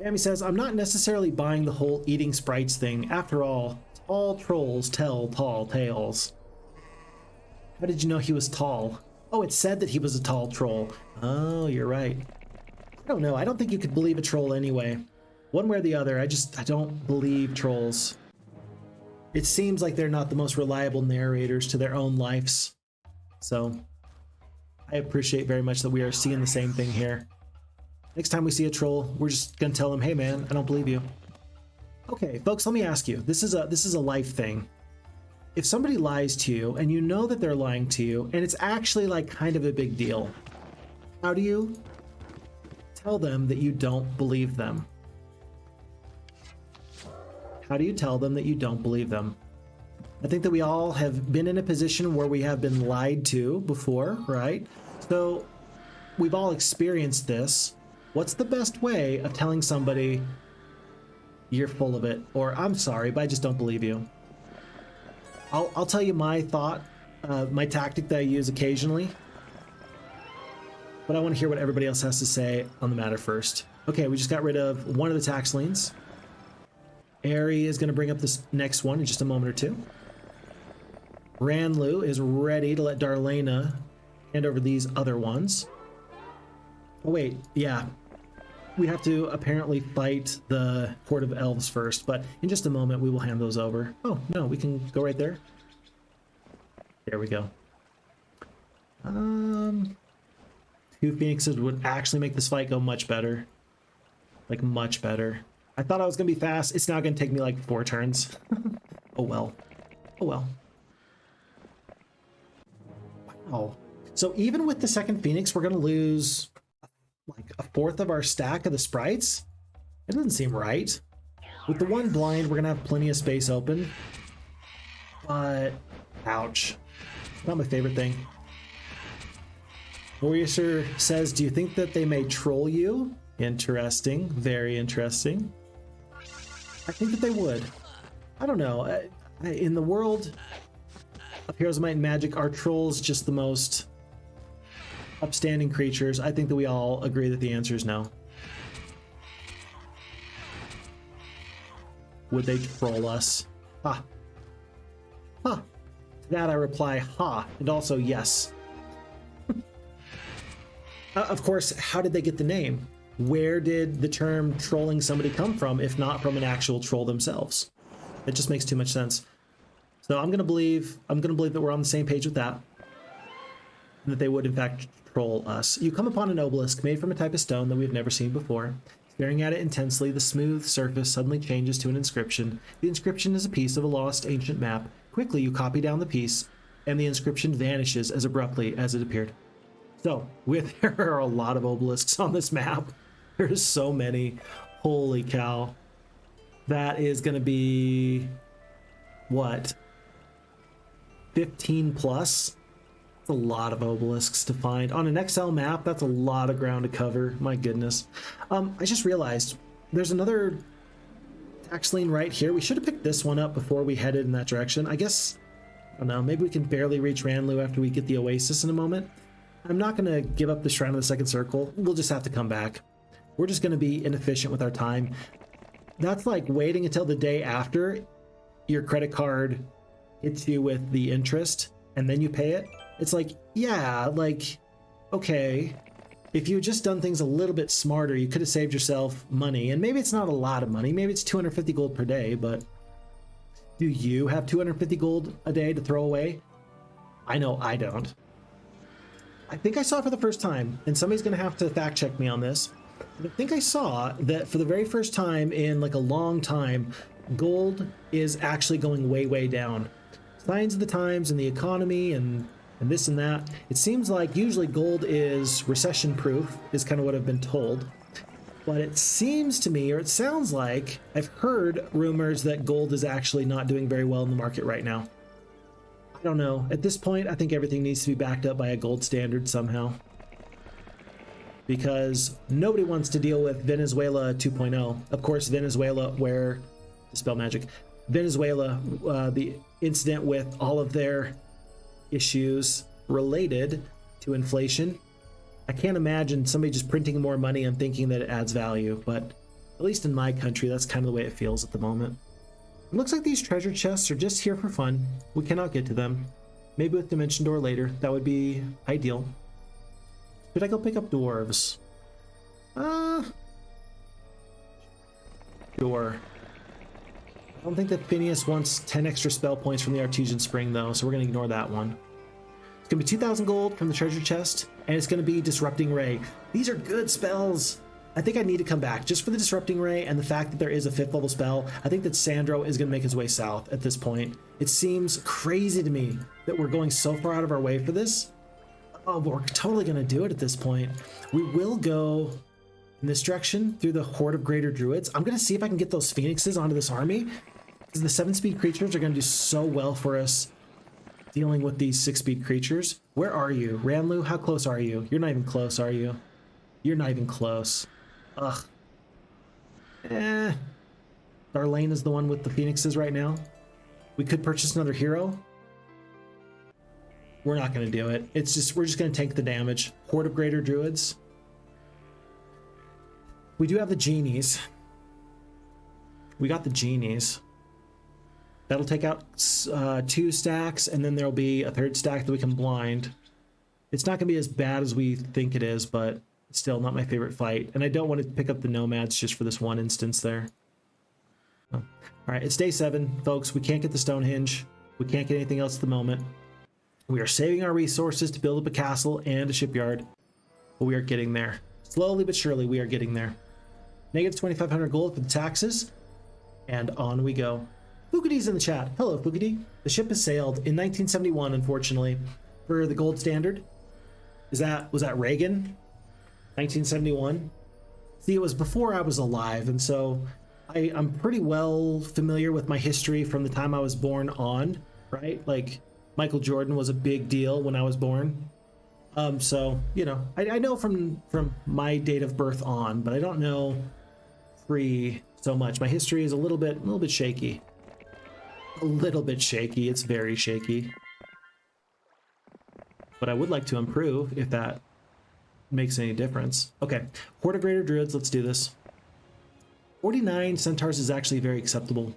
Amy says, I'm not necessarily buying the whole eating sprites thing. After all, tall trolls tell tall tales. How did you know he was tall? Oh, it said that he was a tall troll. Oh, you're right. I don't know. I don't think you could believe a troll anyway. One way or the other, I don't believe trolls. It seems like they're not the most reliable narrators to their own lives. So I appreciate very much that we are seeing the same thing here. Next time we see a troll, we're just gonna tell him, hey man, I don't believe you. Okay, folks, let me ask you. This is a life thing. If somebody lies to you and you know that they're lying to you and it's actually like kind of a big deal, how do you tell them that you don't believe them? How do you tell them that you don't believe them? I think that we all have been in a position where we have been lied to before, right? So we've all experienced this. What's the best way of telling somebody you're full of it, or I'm sorry, but I just don't believe you? I'll tell you my thought, my tactic that I use occasionally, but I want to hear what everybody else has to say on the matter first. Okay, we just got rid of 1 of the taxlings. Aerie is going to bring up this next one in just a moment or 2. Ranlu is ready to let Darlena hand over these other ones. Oh wait, yeah. We have to apparently fight the Court of Elves first, but in just a moment we will hand those over. Oh, no, we can go right there. There we go. 2 Phoenixes would actually make this fight go much better. Like, much better. I thought I was going to be fast. It's now going to take me like 4 turns. Oh well. Oh well. Wow. So even with the 2nd Phoenix, we're going to lose like 1/4 of our stack of the sprites? It doesn't seem right. With the 1 blind, we're going to have plenty of space open. But, ouch. Not my favorite thing. Warrior Sir says, do you think that they may troll you? Interesting. Very interesting. I think that they would. I don't know. In the world of Heroes of Might and Magic, are trolls just the most upstanding creatures? I think that we all agree that the answer is no. Would they troll us? Ha. Ha. To that I reply, ha, and also yes. Of course, how did they get the name? Where did the term trolling somebody come from, if not from an actual troll themselves? It just makes too much sense. So I'm gonna believe that we're on the same page with that. and that they would in fact troll us. You come upon an obelisk made from a type of stone that we've never seen before. Staring at it intensely, the smooth surface suddenly changes to an inscription. The inscription is a piece of a lost ancient map. Quickly, you copy down the piece, and the inscription vanishes as abruptly as it appeared. So, there are a lot of obelisks on this map. There's so many. Holy cow. That is going to be, what, 15 plus? That's a lot of obelisks to find. On an XL map, that's a lot of ground to cover. My goodness. I just realized there's another tax lien right here. We should have picked this one up before we headed in that direction. I guess, I don't know, maybe we can barely reach Ranlu after we get the Oasis in a moment. I'm not going to give up the Shrine of the Second Circle. We'll just have to come back. We're just going to be inefficient with our time. That's like waiting until the day after your credit card hits you with the interest and then you pay it. It's like, yeah, like, okay, if you had just done things a little bit smarter, you could have saved yourself money. And maybe it's not a lot of money. Maybe it's 250 gold per day, but do you have 250 gold a day to throw away? I know I don't. I think I saw for the first time, and somebody's going to have to fact check me on this. I think I saw that for the very first time in like a long time, gold is actually going way, way down. Signs of the times and the economy and this and that. It seems like usually gold is recession proof, is kind of what I've been told. But it seems to me, or it sounds like, I've heard rumors that gold is actually not doing very well in the market right now. I don't know. At this point, I think everything needs to be backed up by a gold standard somehow. Because nobody wants to deal with Venezuela 2.0. Of course, Venezuela, where, dispel magic, Venezuela, the incident with all of their issues related to inflation. I can't imagine somebody just printing more money and thinking that it adds value, but at least in my country, that's kind of the way it feels at the moment. It looks like these treasure chests are just here for fun. We cannot get to them. Maybe with Dimension Door later. That would be ideal. Should I go pick up dwarves? Sure. I don't think that Phineas wants 10 extra spell points from the Artesian Spring, though, so we're going to ignore that one. It's going to be 2,000 gold from the treasure chest, and it's going to be Disrupting Ray. These are good spells. I think I need to come back just for the Disrupting Ray and the fact that there is a 5th level spell. I think that Sandro is going to make his way south at this point. It seems crazy to me that we're going so far out of our way for this. Oh, but we're totally going to do it at this point. We will go in this direction through the Horde of Greater Druids. I'm going to see if I can get those Phoenixes onto this army, because the 7-speed creatures are going to do so well for us dealing with these 6-speed creatures. Where are you? Ranlu, how close are you? You're not even close, are you? You're not even close. Ugh. Darlene is the one with the Phoenixes right now. We could purchase another hero. We're not going to do it. It's just, we're just going to tank the damage. Horde of Greater Druids. We do have the genies. We got the genies. That'll take out 2 stacks, and then there'll be a 3rd stack that we can blind. It's not going to be as bad as we think it is, but still not my favorite fight. And I don't want to pick up the nomads just for this one instance there. Oh. All right, it's day 7, folks. We can't get the Stonehenge. We can't get anything else at the moment. We are saving our resources to build up a castle and a shipyard, but we are getting there. Slowly but surely, we are getting there. Negative 2,500 gold for the taxes, and on we go. Fukidi's in the chat. Hello, Fukidi. The ship has sailed in 1971, unfortunately, for the gold standard. Was that Reagan? 1971? See, it was before I was alive, and so I'm pretty well familiar with my history from the time I was born on, right? Like, Michael Jordan was a big deal when I was born. So, you know, I know from my date of birth on, but I don't know pre so much. My history is a little bit shaky. A little bit shaky. It's very shaky. But I would like to improve if that makes any difference. Okay, Horde of Greater Druids, let's do this. 49 Centaurs is actually very acceptable.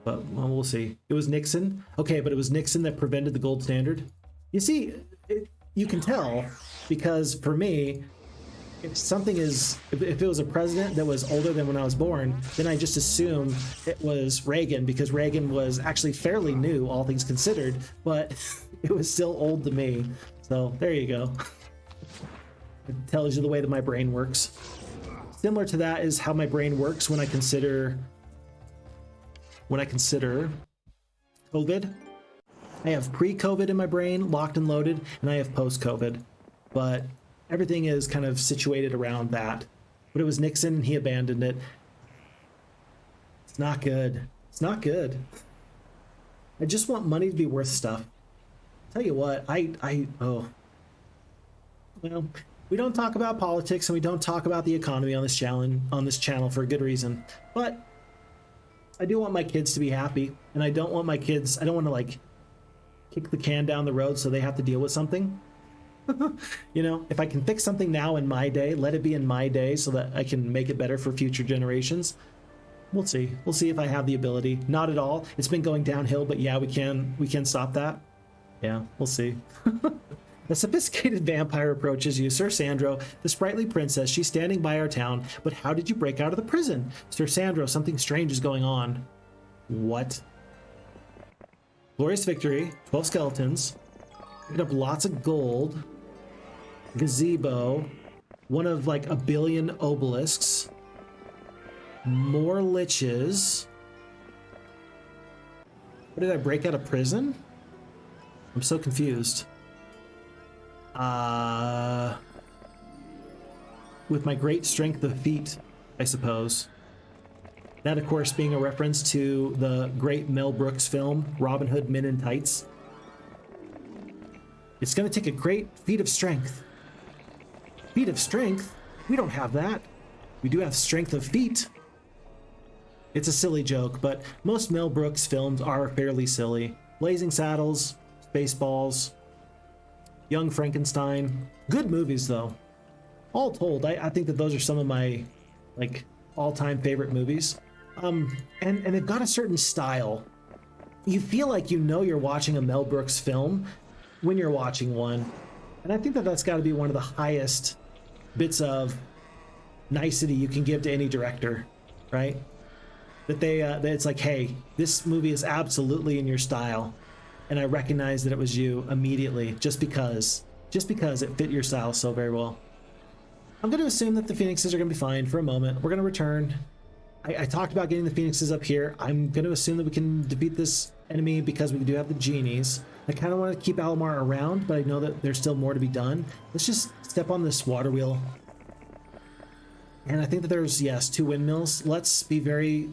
But, well, we'll see. It was Nixon. Okay, but it was Nixon that prevented the gold standard. You see, you can tell, because for me, if it was a president that was older than when I was born, then I just assume it was Reagan, because Reagan was actually fairly new, all things considered, but it was still old to me. So there you go. It tells you the way that my brain works. Similar to that is how my brain works when I consider COVID. I have pre-COVID in my brain, locked and loaded, and I have post-COVID. But everything is kind of situated around that. But it was Nixon, and he abandoned it. It's not good. It's not good. I just want money to be worth stuff. Tell you what, well, we don't talk about politics and we don't talk about the economy on this channel for a good reason. But I do want my kids to be happy, and I don't want my kids, I don't want to like kick the can down the road so they have to deal with something. You know, if I can fix something now in my day, let it be in my day so that I can make it better for future generations. We'll see. We'll see if I have the ability. Not at all. It's been going downhill, but yeah, we can stop that. Yeah, we'll see. A sophisticated vampire approaches you, Sir Sandro, the sprightly princess. She's standing by our town. But how did you break out of the prison? Sir Sandro, something strange is going on. What? Glorious victory. 12 skeletons. Picked up lots of gold. Gazebo. One of like a billion obelisks. More liches. What did I break out of prison? I'm so confused. With my great strength of feet, I suppose. That, of course, being a reference to the great Mel Brooks film, Robin Hood Men in Tights. It's going to take a great feat of strength. Feat of strength? We don't have that. We do have strength of feet. It's a silly joke, but most Mel Brooks films are fairly silly. Blazing Saddles, Spaceballs, Young Frankenstein. Good movies, though. All told, I think that those are some of my like all-time favorite movies. And they've got a certain style. You feel like you know you're watching a Mel Brooks film when you're watching one. And I think that that's got to be one of the highest bits of nicety you can give to any director, right? That that it's like, hey, this movie is absolutely in your style, and I recognize that it was you immediately just because it fit your style so very well. I'm going to assume that the Phoenixes are going to be fine for a moment. We're going to return. I talked about getting the Phoenixes up here. I'm going to assume that we can defeat this enemy because we do have the genies. I kind of want to keep Alomar around, but I know that there's still more to be done. Let's just step on this water wheel. And I think that there's, yes, 2 windmills. Let's be very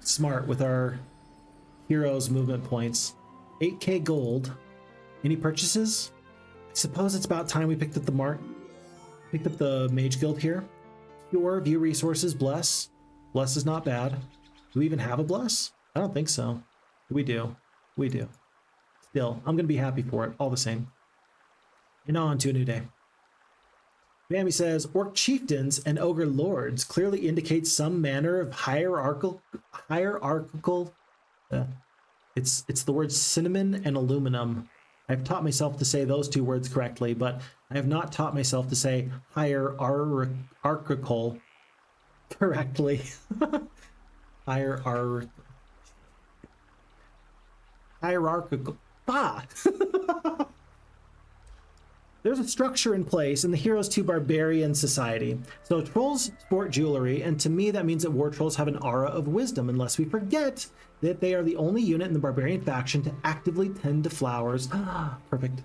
smart with our heroes movement points. 8k gold. Any purchases? I suppose it's about time we picked up the Mage Guild here. Cure, view resources, bless. Bless is not bad. Do we even have a bless? I don't think so. We do. We do. Still, I'm going to be happy for it, all the same. And on to a new day. Bambi says, Orc chieftains and ogre lords clearly indicate some manner of hierarchical. It's the words cinnamon and aluminum. I've taught myself to say those 2 words correctly, but I have not taught myself to say hierarchical correctly. Hierarchical. Ah! There's a structure in place in the Heroes2 Barbarian Society. So trolls sport jewelry, and to me that means that war trolls have an aura of wisdom, unless we forget that they are the only unit in the Barbarian faction to actively tend to flowers. Ah, perfect.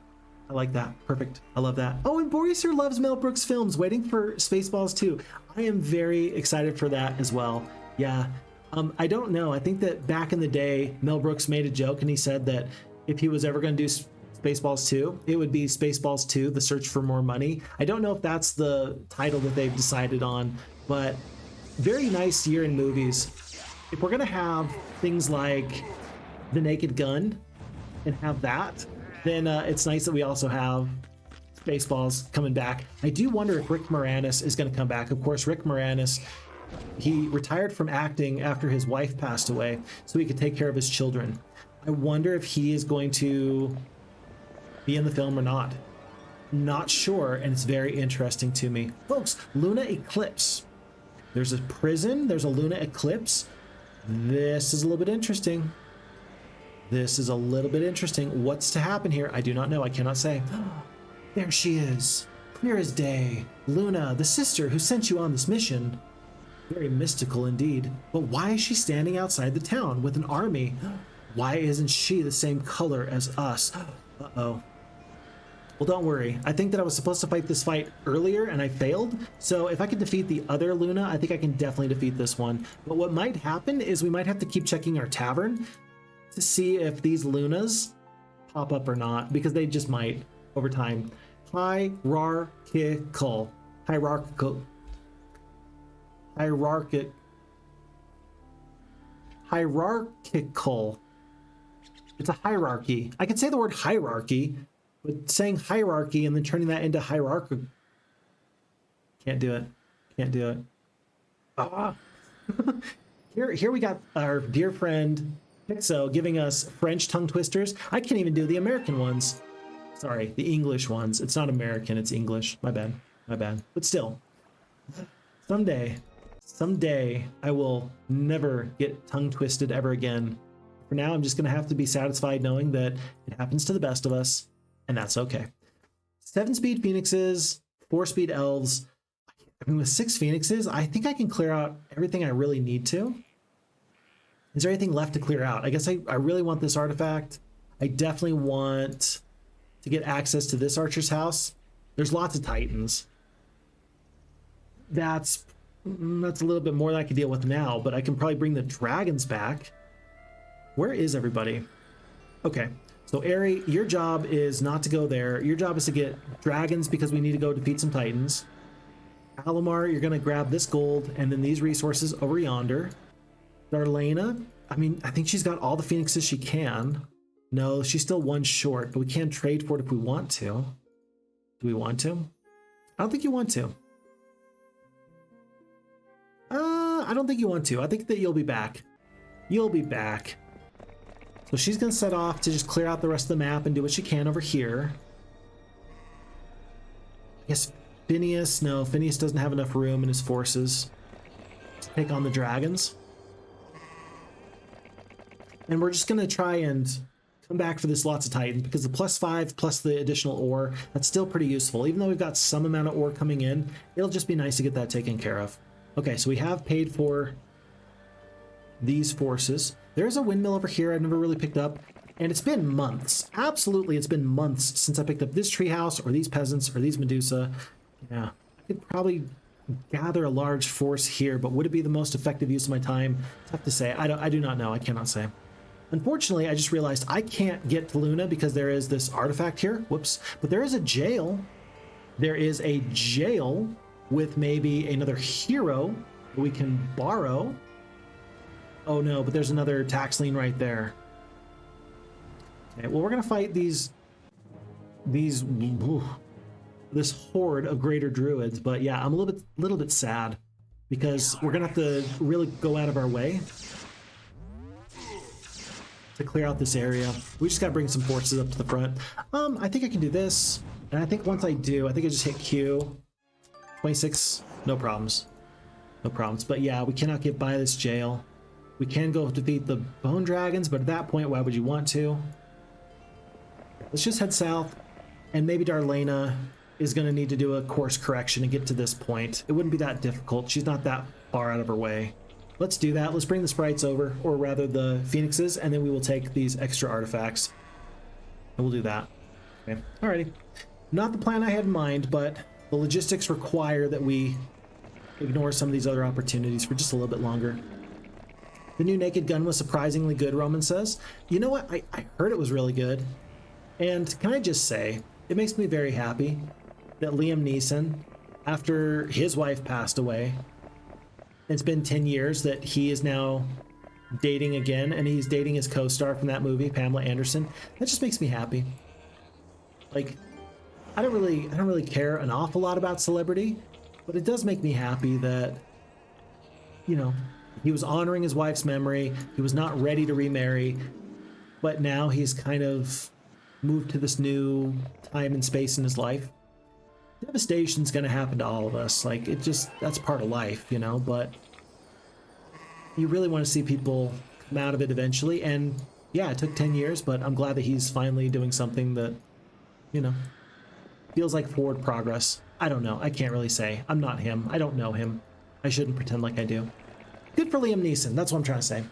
I like that. Perfect. I love that. Oh, and Boreaser loves Mel Brooks films, waiting for Spaceballs 2. I am very excited for that as well. Yeah. I don't know. I think that back in the day, Mel Brooks made a joke and he said that if he was ever going to do Spaceballs 2, it would be Spaceballs 2, The Search for More Money. I don't know if that's the title that they've decided on, but very nice year in movies. If we're going to have things like The Naked Gun and have that, then it's nice that we also have Spaceballs coming back. I do wonder if Rick Moranis is going to come back. Of course, Rick Moranis, he retired from acting after his wife passed away so he could take care of his children. I wonder if he is going to be in the film or not. Not sure, and it's very interesting to me. Folks, Luna Eclipse. There's a prison, there's a Luna Eclipse. This is a little bit interesting. This is a little bit interesting. What's to happen here? I do not know. I cannot say. There she is, clear as day. Luna, the sister who sent you on this mission. Very mystical indeed. But why is she standing outside the town with an army? Why isn't she the same color as us? Uh-oh. Well, don't worry. I think that I was supposed to fight this fight earlier and I failed. So if I can defeat the other Luna, I think I can definitely defeat this one. But what might happen is we might have to keep checking our tavern to see if these Lunas pop up or not, because they just might over time. Hierarchical. It's a hierarchy. I could say the word hierarchy, but saying hierarchy and then turning that into hierarchical. Can't do it. Can't do it. Ah. Here we got our dear friend Pixo giving us French tongue twisters. I can't even do the American ones. Sorry, the English ones. It's not American, it's English. My bad. My bad. But still, someday I will never get tongue twisted ever again. For now, I'm just going to have to be satisfied knowing that it happens to the best of us, and that's okay. 7-speed Phoenixes, 4-speed Elves. I mean, with 6 Phoenixes, I think I can clear out everything I really need to. Is there anything left to clear out? I guess I really want this artifact. I definitely want to get access to this archer's house. There's lots of Titans. That's a little bit more than I can deal with now, but I can probably bring the dragons back. Where is everybody? Okay, so Aerie, your job is not to go there. Your job is to get dragons because we need to go defeat some Titans. Alamar, you're gonna grab this gold and then these resources over yonder. Darlena, I mean, I think she's got all the Phoenixes she can. No, she's still one short, but we can trade for it if we want to. Do we want to? I don't think you want to. I don't think you want to. I think that you'll be back. You'll be back. So she's going to set off to just clear out the rest of the map and do what she can over here. I guess Phineas, no, Phineas doesn't have enough room in his forces to take on the dragons. And we're just going to try and come back for this lots of Titans because the +5 plus the additional ore, that's still pretty useful. Even though we've got some amount of ore coming in, it'll just be nice to get that taken care of. Okay, so we have paid for these forces. There's a windmill over here I've never really picked up, and it's been months. Absolutely, it's been months since I picked up this treehouse or these peasants or these Medusa. Yeah, I could probably gather a large force here, but would it be the most effective use of my time? Tough to say. I do not know. I cannot say. Unfortunately, I just realized I can't get to Luna because there is this artifact here. Whoops. But there is a jail. There is a jail with maybe another hero that we can borrow. Oh no, but there's another tax lien right there. Okay, well, we're gonna fight this horde of greater druids, but yeah, I'm a little bit sad because we're gonna have to really go out of our way to clear out this area. We just gotta bring some forces up to the front. I think I can do this, and I think once I do, I think I just hit Q. 26, no problems. No problems, but yeah, we cannot get by this jail. We can go defeat the bone dragons, but at that point, why would you want to? Let's just head south, and maybe Darlena is going to need to do a course correction and get to this point. It wouldn't be that difficult. She's not that far out of her way. Let's do that. Let's bring the sprites over, or rather the phoenixes, and then we will take these extra artifacts. And we'll do that. Okay, alrighty. Not the plan I had in mind, but the logistics require that we ignore some of these other opportunities for just a little bit longer. The new naked gun was surprisingly good, Roman says. You know what? I heard it was really good. And can I just say, it makes me very happy that Liam Neeson, after his wife passed away, it's been 10 years that he is now dating again, and he's dating his co-star from that movie, Pamela Anderson. That just makes me happy. Like, I don't really care an awful lot about celebrity, but it does make me happy that, you know, he was honoring his wife's memory. He was not ready to remarry, but now he's kind of moved to this new time and space in his life. Devastation's going to happen to all of us. Like, that's part of life, you know, but you really want to see people come out of it eventually. And yeah, it took 10 years, but I'm glad that he's finally doing something that, you know, feels like forward progress. I don't know. I can't really say. I'm not him. I don't know him. I shouldn't pretend like I do. Good for Liam Neeson. That's what I'm trying to say.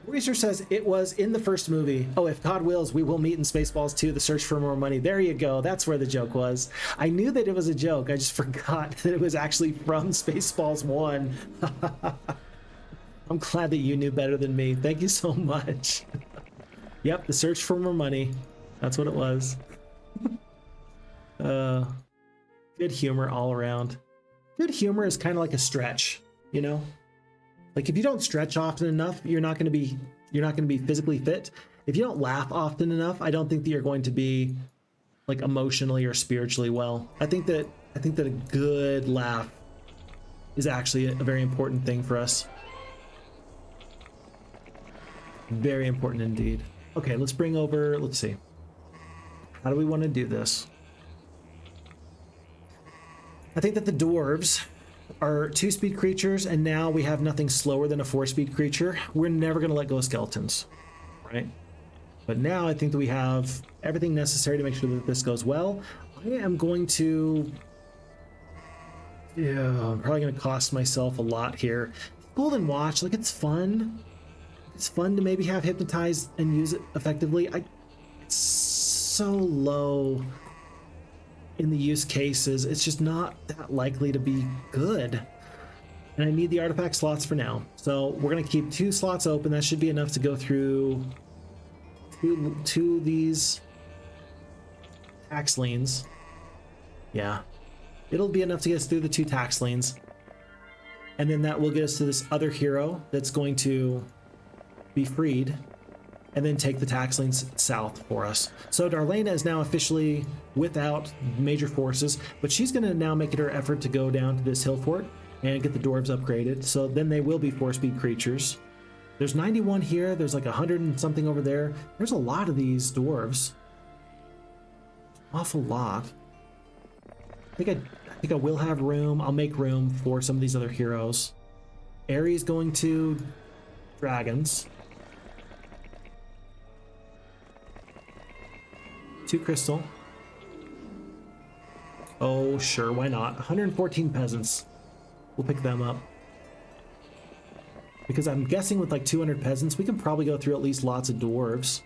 Research says it was in the first movie. Oh, if God wills, we will meet in Spaceballs 2, The Search for More Money. There you go. That's where the joke was. I knew that it was a joke. I just forgot that it was actually from Spaceballs 1. I'm glad that you knew better than me. Thank you so much. Yep, The Search for More Money. That's what it was. Good humor all around. Good humor is kind of like a stretch, you know? Like if you don't stretch often enough, you're not going to be physically fit. If you don't laugh often enough, I don't think that you're going to be like emotionally or spiritually well. I think that a good laugh is actually a very important thing for us. Very important indeed. Okay, let's see. How do we want to do this? I think that the dwarves are 2-speed creatures, and now we have nothing slower than a 4-speed creature. We're never going to let go of skeletons, right? But now I think that we have everything necessary to make sure that this goes well. I am going to... Yeah, I'm probably going to cost myself a lot here. Golden Watch, like it's fun. It's fun to maybe have Hypnotize and use it effectively. It's so low in the use cases. It's just not that likely to be good. And I need the artifact slots for now. So we're going to keep 2 slots open. That should be enough to go through two of these tax liens. Yeah. It'll be enough to get us through the 2 tax liens. And then that will get us to this other hero that's going to be freed and then take the tax liens south for us. So Darlena is now officially without major forces, but she's going to now make it her effort to go down to this hill fort and get the dwarves upgraded. So then they will be 4-speed creatures. There's 91 here. There's like 100 and something over there. There's a lot of these dwarves. Awful lot. I think I will have room. I'll make room for some of these other heroes. Ares going to dragons. 2 crystal. Oh, sure, why not? 114 peasants. We'll pick them up. Because I'm guessing with like 200 peasants, we can probably go through at least lots of dwarves.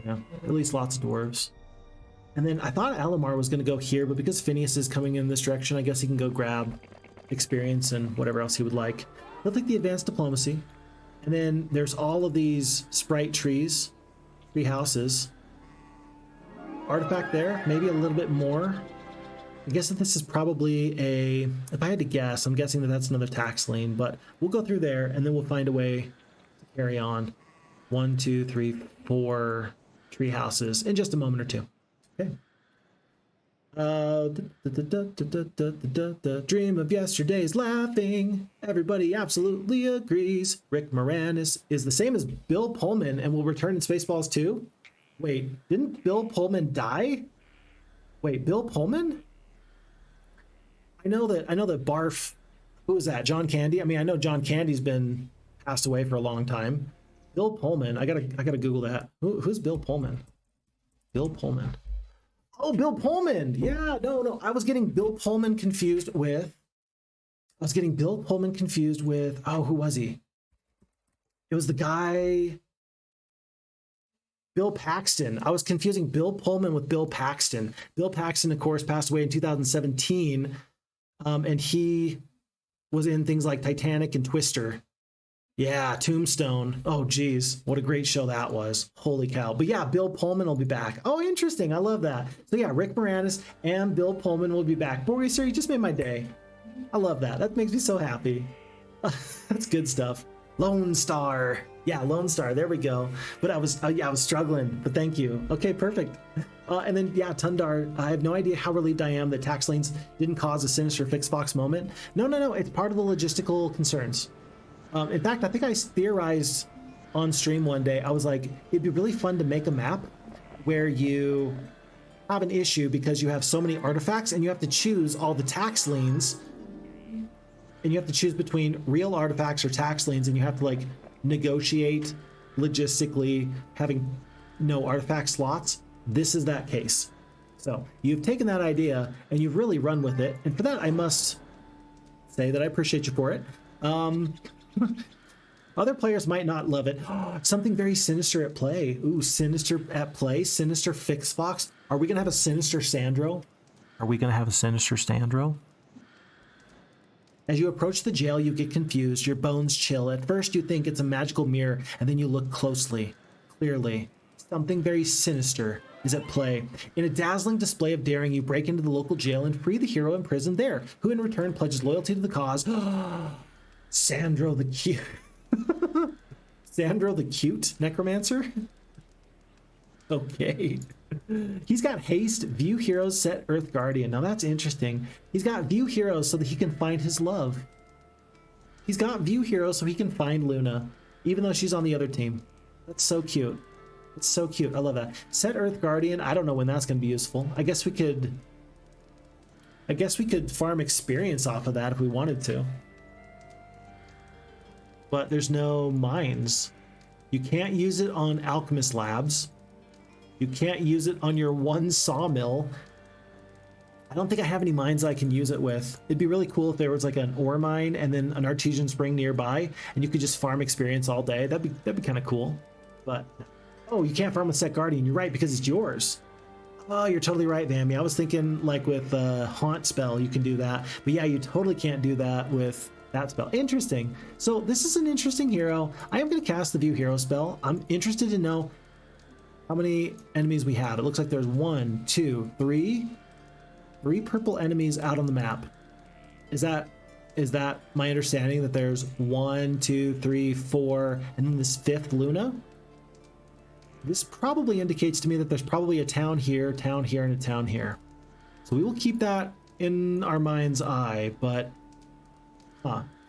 Yeah, at least lots of dwarves. And then I thought Alamar was going to go here, but because Phineas is coming in this direction, I guess he can go grab experience and whatever else he would like. He'll take the advanced diplomacy. And then there's all of these sprite trees, 3 houses. Artifact there, maybe a little bit more. I guess that this is probably a, if I had to guess, I'm guessing that that's another tax lien, but we'll go through there and then we'll find a way to carry on. 1, 2, 3, 4 tree houses in just a moment or two. Okay. Dream of yesterday's laughing. Everybody absolutely agrees. Rick Moranis is the same as Bill Pullman and will return in Spaceballs 2. Wait, didn't Bill Pullman die? Wait, Bill Pullman? I know that Barf, who was that? John Candy? I mean, I know John Candy's been passed away for a long time. Bill Pullman, I gotta Google that. Who's Bill Pullman? Bill Pullman. Oh, Bill Pullman. Yeah, no. I was getting Bill Pullman confused with oh, who was he? It was the guy Bill Paxton. I was confusing Bill Pullman with Bill Paxton. Bill Paxton, of course, passed away in 2017, and he was in things like Titanic and Twister. Yeah, Tombstone. Oh, geez. What a great show that was. Holy cow. But yeah, Bill Pullman will be back. Oh, interesting. I love that. So yeah, Rick Moranis and Bill Pullman will be back. Boy, sir, you just made my day. I love that. That makes me so happy. That's good stuff. Lone Star. Yeah, Lone Star. There we go. But I was struggling, but thank you. Okay, perfect. And then, yeah, Tundar. I have no idea how relieved I am that tax liens didn't cause a sinister Phixfox moment. No. It's part of the logistical concerns. In fact, I think I theorized on stream one day. I was like, it'd be really fun to make a map where you have an issue because you have so many artifacts and you have to choose all the tax liens. And you have to choose between real artifacts or tax liens, and you have to like negotiate logistically having no artifact slots. This is that case. So you've taken that idea and you've really run with it. And for that, I must say that I appreciate you for it. Other players might not love it. Something very sinister at play. Ooh, sinister at play. Sinister Phixfox. Are we going to have a sinister Sandro? Are we going to have a sinister Sandro? As you approach the jail, you get confused. Your bones chill. At first, you think it's a magical mirror, and then you look closely. Clearly, something very sinister is at play. In a dazzling display of daring, you break into the local jail and free the hero imprisoned there, who in return pledges loyalty to the cause. Sandro the cute. Sandro the cute necromancer? Okay. He's got haste, view heroes, set Earth Guardian. Now that's interesting. He's got view heroes so that he can find his love. He's got view heroes so he can find Luna, even though she's on the other team. That's so cute. It's so cute. I love that. Set Earth Guardian. I don't know when that's going to be useful. I guess we could farm experience off of that if we wanted to. But there's no mines. You can't use it on Alchemist Labs. You can't use it on your one sawmill. I don't think I have any mines I can use it with. It'd be really cool if there was like an ore mine and then an artesian spring nearby, and you could just farm experience all day. That'd be kind of cool. But oh, you can't farm with Set Guardian. You're right, because it's yours. Oh, you're totally right, Vammy. I was thinking like with Haunt spell, you can do that. But yeah, you totally can't do that with that spell. Interesting. So this is an interesting hero. I am going to cast the View Hero spell. I'm interested to know how many enemies we have. It looks like there's 1, 2, 3 purple enemies out on the map. Is that my understanding, that there's 1, 2, 3, 4, and then this 5th Luna? This probably indicates to me that there's probably a town here, and a town here. So we will keep that in our mind's eye, but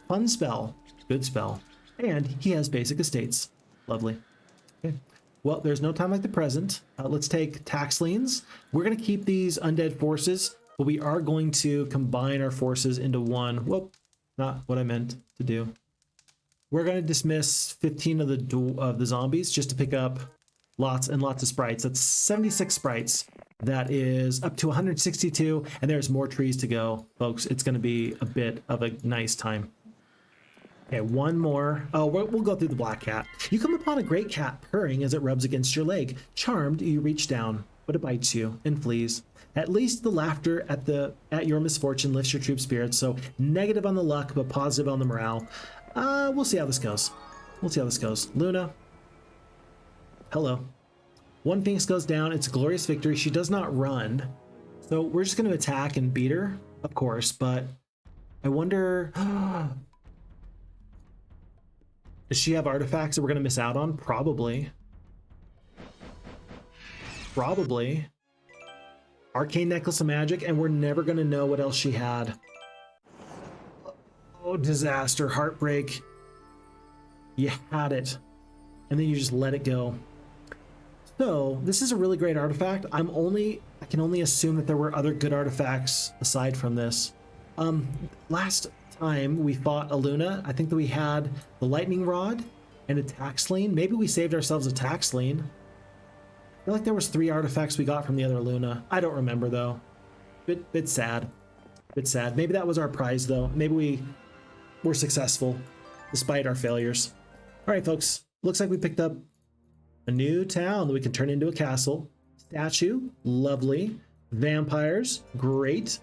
fun spell, good spell. And he has basic estates. Lovely. Okay. Well, there's no time like the present. Let's take tax liens. We're going to keep these undead forces, but we are going to combine our forces into one. Whoop, not what I meant to do. We're going to dismiss 15 of the zombies just to pick up lots and lots of sprites. That's 76 sprites. That is up to 162, and there's more trees to go, folks. It's going to be a bit of a nice time. Okay, one more. Oh, we'll go through the black cat. You come upon a great cat purring as it rubs against your leg. Charmed, you reach down, but it bites you and flees. At least the laughter at your misfortune lifts your troop spirits, so negative on the luck, but positive on the morale. We'll see how this goes. Luna. Hello. One Phoenix goes down. It's a glorious victory. She does not run. So we're just going to attack and beat her, of course, but I wonder... Does she have artifacts that we're going to miss out on? Probably. Arcane Necklace of Magic, and we're never going to know what else she had. Oh, disaster, heartbreak. You had it, and then you just let it go. So, this is a really great artifact. I can only assume that there were other good artifacts aside from this. Last time we fought a Luna, I think that we had the lightning rod and a tax lien. Maybe we saved ourselves a tax lien. I feel like there was 3 artifacts we got from the other Luna. I don't remember though. Bit sad. Maybe that was our prize though. Maybe we were successful despite our failures. All right, folks. Looks like we picked up a new town that we can turn into a castle. Statue, lovely. Vampires, great.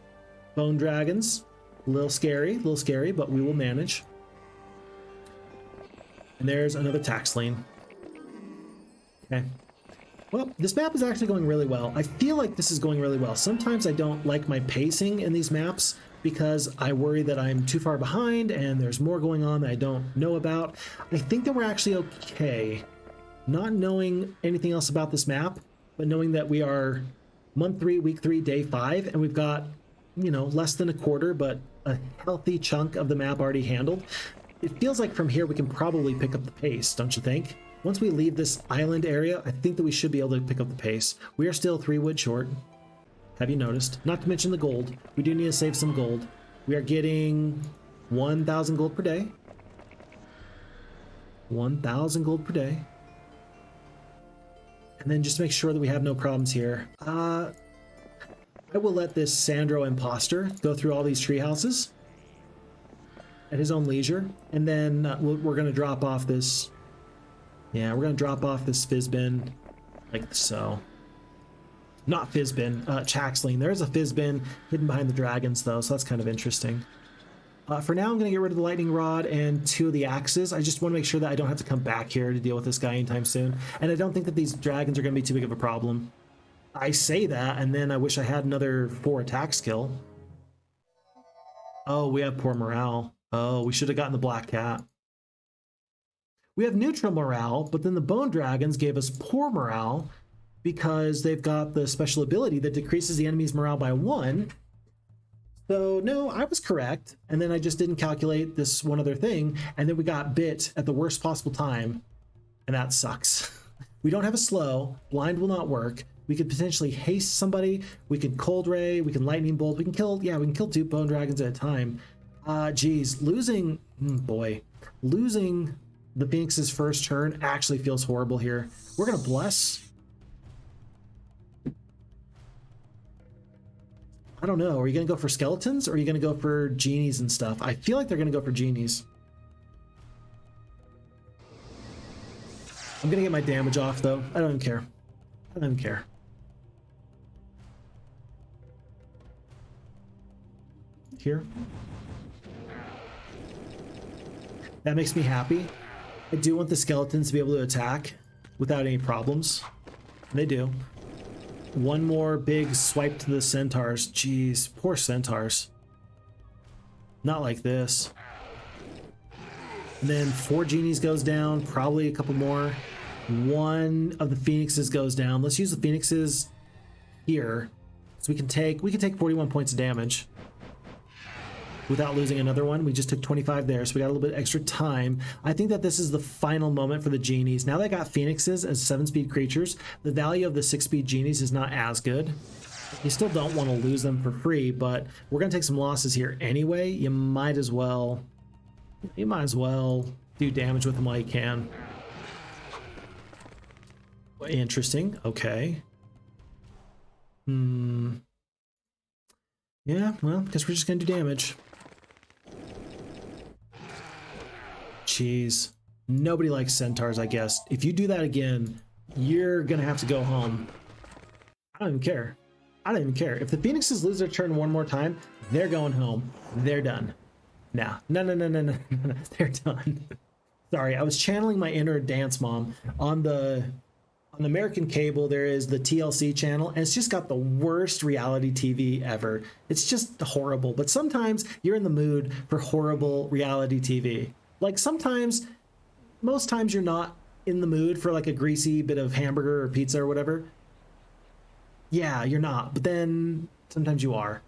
Bone dragons, a little scary, but we will manage. And there's another tax lien. Okay. Well, this map is actually going really well. I feel like this is going really well. Sometimes I don't like my pacing in these maps because I worry that I'm too far behind and there's more going on that I don't know about. I think that we're actually okay. Not knowing anything else about this map, but knowing that we are month 3, week 3, day 5, and we've got, less than a quarter, but a healthy chunk of the map already handled. It feels like from here we can probably pick up the pace, don't you think? Once we leave this island area, I think that we should be able to pick up the pace. We are still 3 wood short. Have you noticed? Not to mention the gold. We do need to save some gold. We are getting 1,000 gold per day. 1,000 gold per day. And then just make sure that we have no problems here. I will let this Sandro imposter go through all these tree houses at his own leisure, and then we're going to drop off this. Yeah, we're going to drop off this Fizzbin like so. Not Fizzbin, Chaxling. There's a Fizzbin hidden behind the dragons, though, so that's kind of interesting. For now, I'm going to get rid of the lightning rod and 2 of the axes. I just want to make sure that I don't have to come back here to deal with this guy anytime soon. And I don't think that these dragons are going to be too big of a problem. I say that, and then I wish I had another 4 attack skill. Oh, we have poor morale. Oh, we should have gotten the black cat. We have neutral morale, but then the bone dragons gave us poor morale because they've got the special ability that decreases the enemy's morale by 1. So no, I was correct. And then I just didn't calculate this one other thing. And then we got bit at the worst possible time. And that sucks. We don't have a slow. Blind will not work. We could potentially haste somebody. We could cold ray. We can lightning bolt. We can kill, yeah, we can kill 2 bone dragons at a time. Geez, losing the Phoenix's first turn actually feels horrible here. We're going to bless. I don't know. Are you going to go for skeletons or are you going to go for genies and stuff? I feel like they're going to go for genies. I'm going to get my damage off, though. I don't even care. I don't even care. Here. That makes me happy. I do want the skeletons to be able to attack without any problems. And they do. One more big swipe to the centaurs. Jeez, poor centaurs. Not like this. And then 4 genies goes down, probably a couple more. 1 of the phoenixes goes down. Let's use the phoenixes here. So we can take 41 points of damage without losing another one. We just took 25 there, so we got a little bit extra time. I think that this is the final moment for the genies. Now they got phoenixes as 7-speed creatures. The value of the 6-speed genies is not as good. You still don't want to lose them for free, but we're going to take some losses here anyway. You might as well do damage with them while you can. Interesting. Okay. Yeah, well, guess we're just going to do damage. Jeez. Nobody likes centaurs, I guess. If you do that again, you're going to have to go home. I don't even care. I don't even care. If the phoenixes lose their turn one more time, they're going home. They're done. No. They're done. Sorry, I was channeling my inner dance mom. On the American cable, there is the TLC channel, and it's just got the worst reality TV ever. It's just horrible. But sometimes you're in the mood for horrible reality TV. Like sometimes, most times you're not in the mood for like a greasy bit of hamburger or pizza or whatever. Yeah, you're not. But then sometimes you are.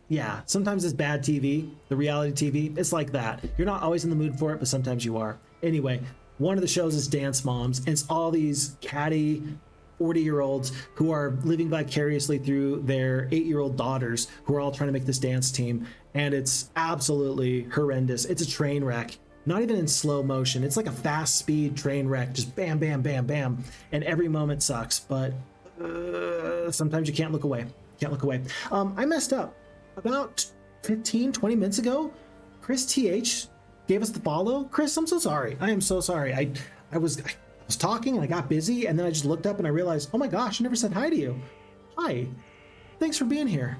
Yeah, sometimes it's bad TV, the reality TV. It's like that. You're not always in the mood for it, but sometimes you are. Anyway, one of the shows is Dance Moms, and it's all these catty 40-year-olds who are living vicariously through their 8-year-old daughters who are all trying to make this dance team, and it's absolutely horrendous. It's a train wreck, not even in slow motion. It's like a fast speed train wreck, just bam, bam, bam, bam, and every moment sucks, but sometimes you can't look away. I messed up. About 15-20 minutes ago, Chris TH gave us the follow. Chris, I'm so sorry. I am so sorry. I was talking and I got busy, and then I just looked up and I realized, oh my gosh, I never said hi to you. Hi. Thanks for being here.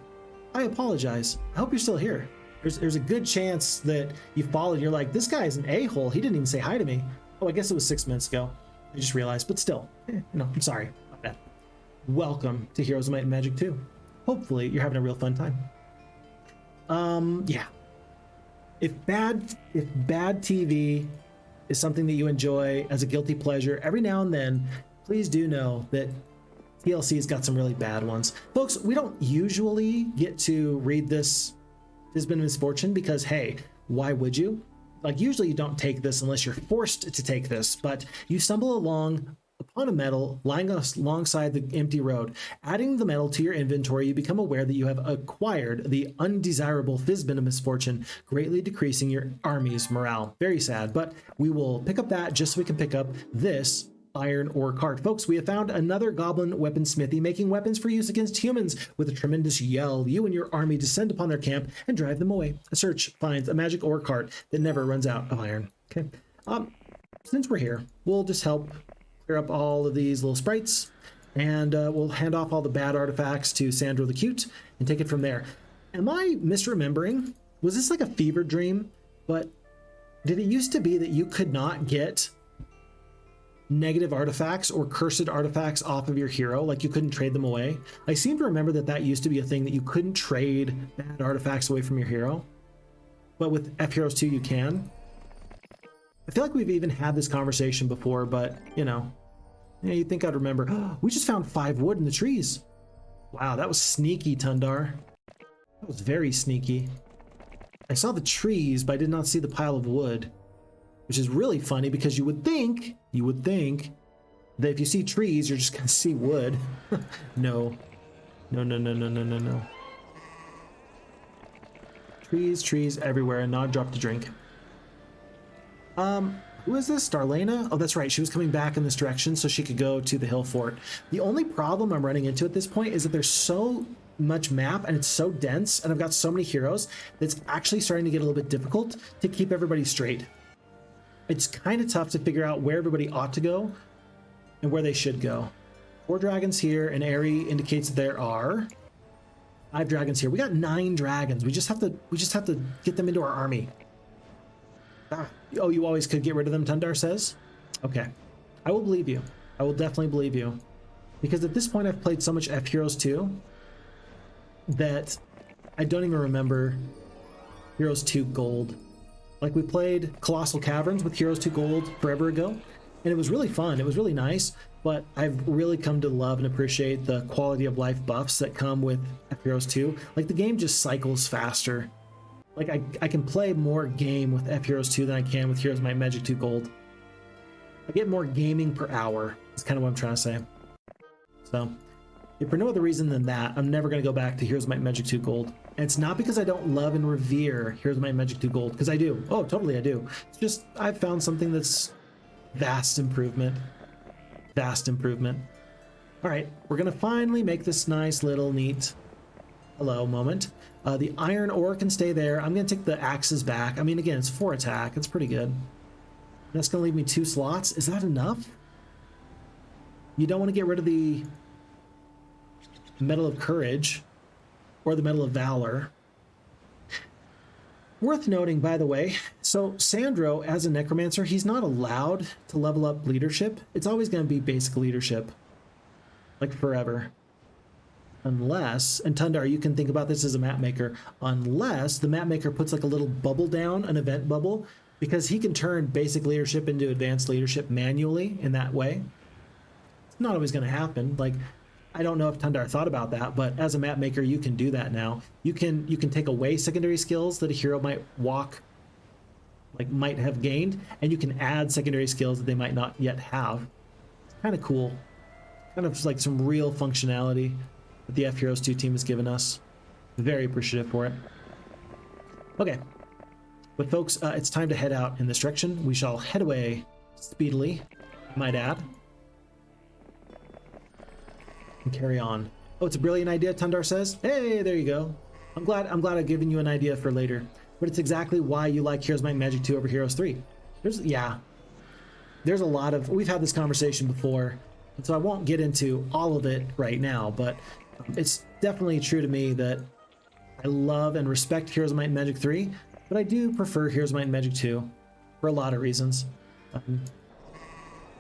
I apologize. I hope you're still here. There's a good chance that you followed and you're like, this guy is an a-hole. He didn't even say hi to me. Oh, I guess it was 6 minutes ago. I just realized, but still, I'm sorry about that. Welcome to Heroes of Might and Magic 2. Hopefully you're having a real fun time. Yeah. If bad TV is something that you enjoy as a guilty pleasure every now and then, please do know that TLC's got some really bad ones. Folks, we don't usually get to read this Has Been Misfortune because, hey, why would you? Like, usually you don't take this unless you're forced to take this, but you stumble along upon a medal lying alongside the empty road. Adding the medal to your inventory, you become aware that you have acquired the undesirable Fizbin of Misfortune, greatly decreasing your army's morale. Very sad, but we will pick up that just so we can pick up this iron ore cart. Folks, we have found another goblin weaponsmithy making weapons for use against humans. With a tremendous yell, you and your army descend upon their camp and drive them away. A search finds a magic ore cart that never runs out of iron. Okay. Since we're here, we'll just help clear up all of these little sprites, and we'll hand off all the bad artifacts to Sandro the Cute and take it from there. Am I misremembering? Was this like a fever dream? But did it used to be that you could not get negative artifacts or cursed artifacts off of your hero? Like you couldn't trade them away? I seem to remember that that used to be a thing, that you couldn't trade bad artifacts away from your hero. But with FHeroes2 you can. I feel like we've even had this conversation before, but you know, yeah, you'd think I'd remember. We just found 5 wood in the trees. Wow, that was sneaky, Tundar. That was very sneaky. I saw the trees, but I did not see the pile of wood, which is really funny because you would think that if you see trees, you're just gonna see wood. No. No. Trees everywhere, and not a drop to drink. Who is this? Darlena? Oh, that's right. She was coming back in this direction so she could go to the hill fort. The only problem I'm running into at this point is that there's so much map and it's so dense, and I've got so many heroes that it's actually starting to get a little bit difficult to keep everybody straight. It's kind of tough to figure out where everybody ought to go and where they should go. 4 dragons here, and Airy indicates there are 5 dragons here. We got 9 dragons. We just have to get them into our army. Oh, you always could get rid of them, Tundar says? Okay. I will believe you. I will definitely believe you. Because at this point I've played so much FHeroes2 that I don't even remember Heroes 2 Gold. Like, we played Colossal Caverns with Heroes 2 Gold forever ago, and it was really fun. It was really nice, but I've really come to love and appreciate the quality of life buffs that come with FHeroes 2. Like, the game just cycles faster. Like, I can play more game with FHeroes 2 than I can with Heroes Might Magic 2 Gold. I get more gaming per hour, is kind of what I'm trying to say. So, if for no other reason than that, I'm never going to go back to Heroes Might Magic 2 Gold. And it's not because I don't love and revere Heroes Might Magic 2 Gold, because I do. Oh, totally I do. It's just, I've found something that's vast improvement. Vast improvement. All right, we're going to finally make this nice little neat hello moment. The iron ore can stay there. I'm going to take the axes back. I mean, again, it's 4 attack. It's pretty good. That's going to leave me 2 slots. Is that enough? You don't want to get rid of the Medal of Courage or the Medal of Valor. Worth noting, by the way, so Sandro, as a necromancer, he's not allowed to level up leadership. It's always going to be basic leadership, like forever. Unless, and Tundar, you can think about this as a map maker, unless the map maker puts like a little bubble down, an event bubble, because he can turn basic leadership into advanced leadership manually in that way. It's not always going to happen. Like, I don't know if Tundar thought about that, but as a map maker, you can do that now. You can take away secondary skills that a hero might might have gained, and you can add secondary skills that they might not yet have. It's kind of cool. Kind of just like some real functionality that the FHeroes2 team has given us. Very appreciative for it. Okay. But folks, it's time to head out in this direction. We shall head away speedily, I might add. And carry on. Oh, it's a brilliant idea, Tundar says. Hey, there you go. I'm glad I've given you an idea for later. But it's exactly why you like Heroes Might Magic 2 over Heroes 3. There's a lot of, we've had this conversation before, and so I won't get into all of it right now, but it's definitely true to me that I love and respect Heroes Might Magic 3, but I do prefer Heroes Might Magic 2 for a lot of reasons.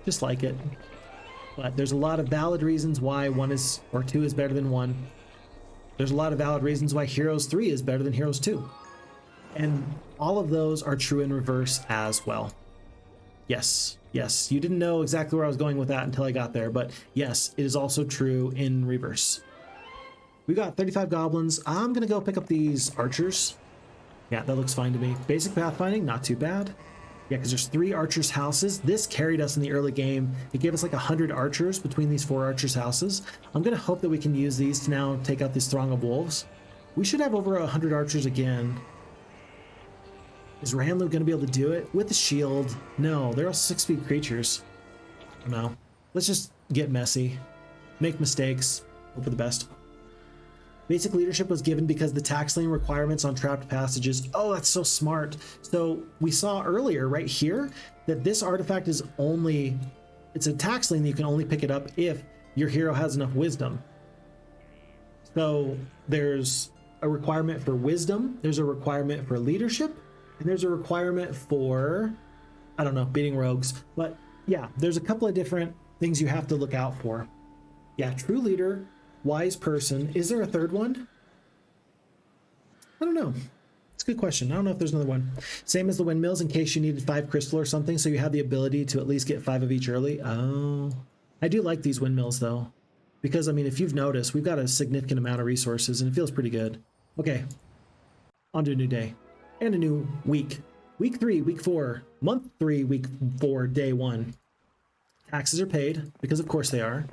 Just like it. But there's a lot of valid reasons why 1 is, or 2 is better than 1. There's a lot of valid reasons why Heroes 3 is better than Heroes 2. And all of those are true in reverse as well. Yes, you didn't know exactly where I was going with that until I got there, but yes, it is also true in reverse. We got 35 goblins. I'm gonna go pick up these archers. Yeah, that looks fine to me. Basic pathfinding, not too bad. Yeah, because there's 3 archers' houses. This carried us in the early game. It gave us like 100 archers between these 4 archers' houses. I'm gonna hope that we can use these to now take out this throng of wolves. We should have over 100 archers again. Is Ranlu gonna be able to do it with the shield? No, they're all 6 feet creatures. No. Let's just get messy. Make mistakes. Hope for the best. Basic leadership was given because the tax lane requirements on trapped passages. Oh, that's so smart. So we saw earlier right here that this artifact is only, it's a tax lane that you can only pick it up if your hero has enough wisdom. So there's a requirement for wisdom, there's a requirement for leadership, and there's a requirement for, I don't know, beating rogues. But yeah, there's a couple of different things you have to look out for. Yeah, true leader, wise person. Is there a third one? I don't know. It's a good question. I don't know if there's another one. Same as the windmills in case you needed 5 crystal or something, so you have the ability to at least get 5 of each early. Oh, I do like these windmills though, because I mean, if you've noticed, we've got a significant amount of resources and it feels pretty good. Okay, on to a new day and a new week. Week 3, week 4, month 3, week 4, day 1. Taxes are paid because of course they are.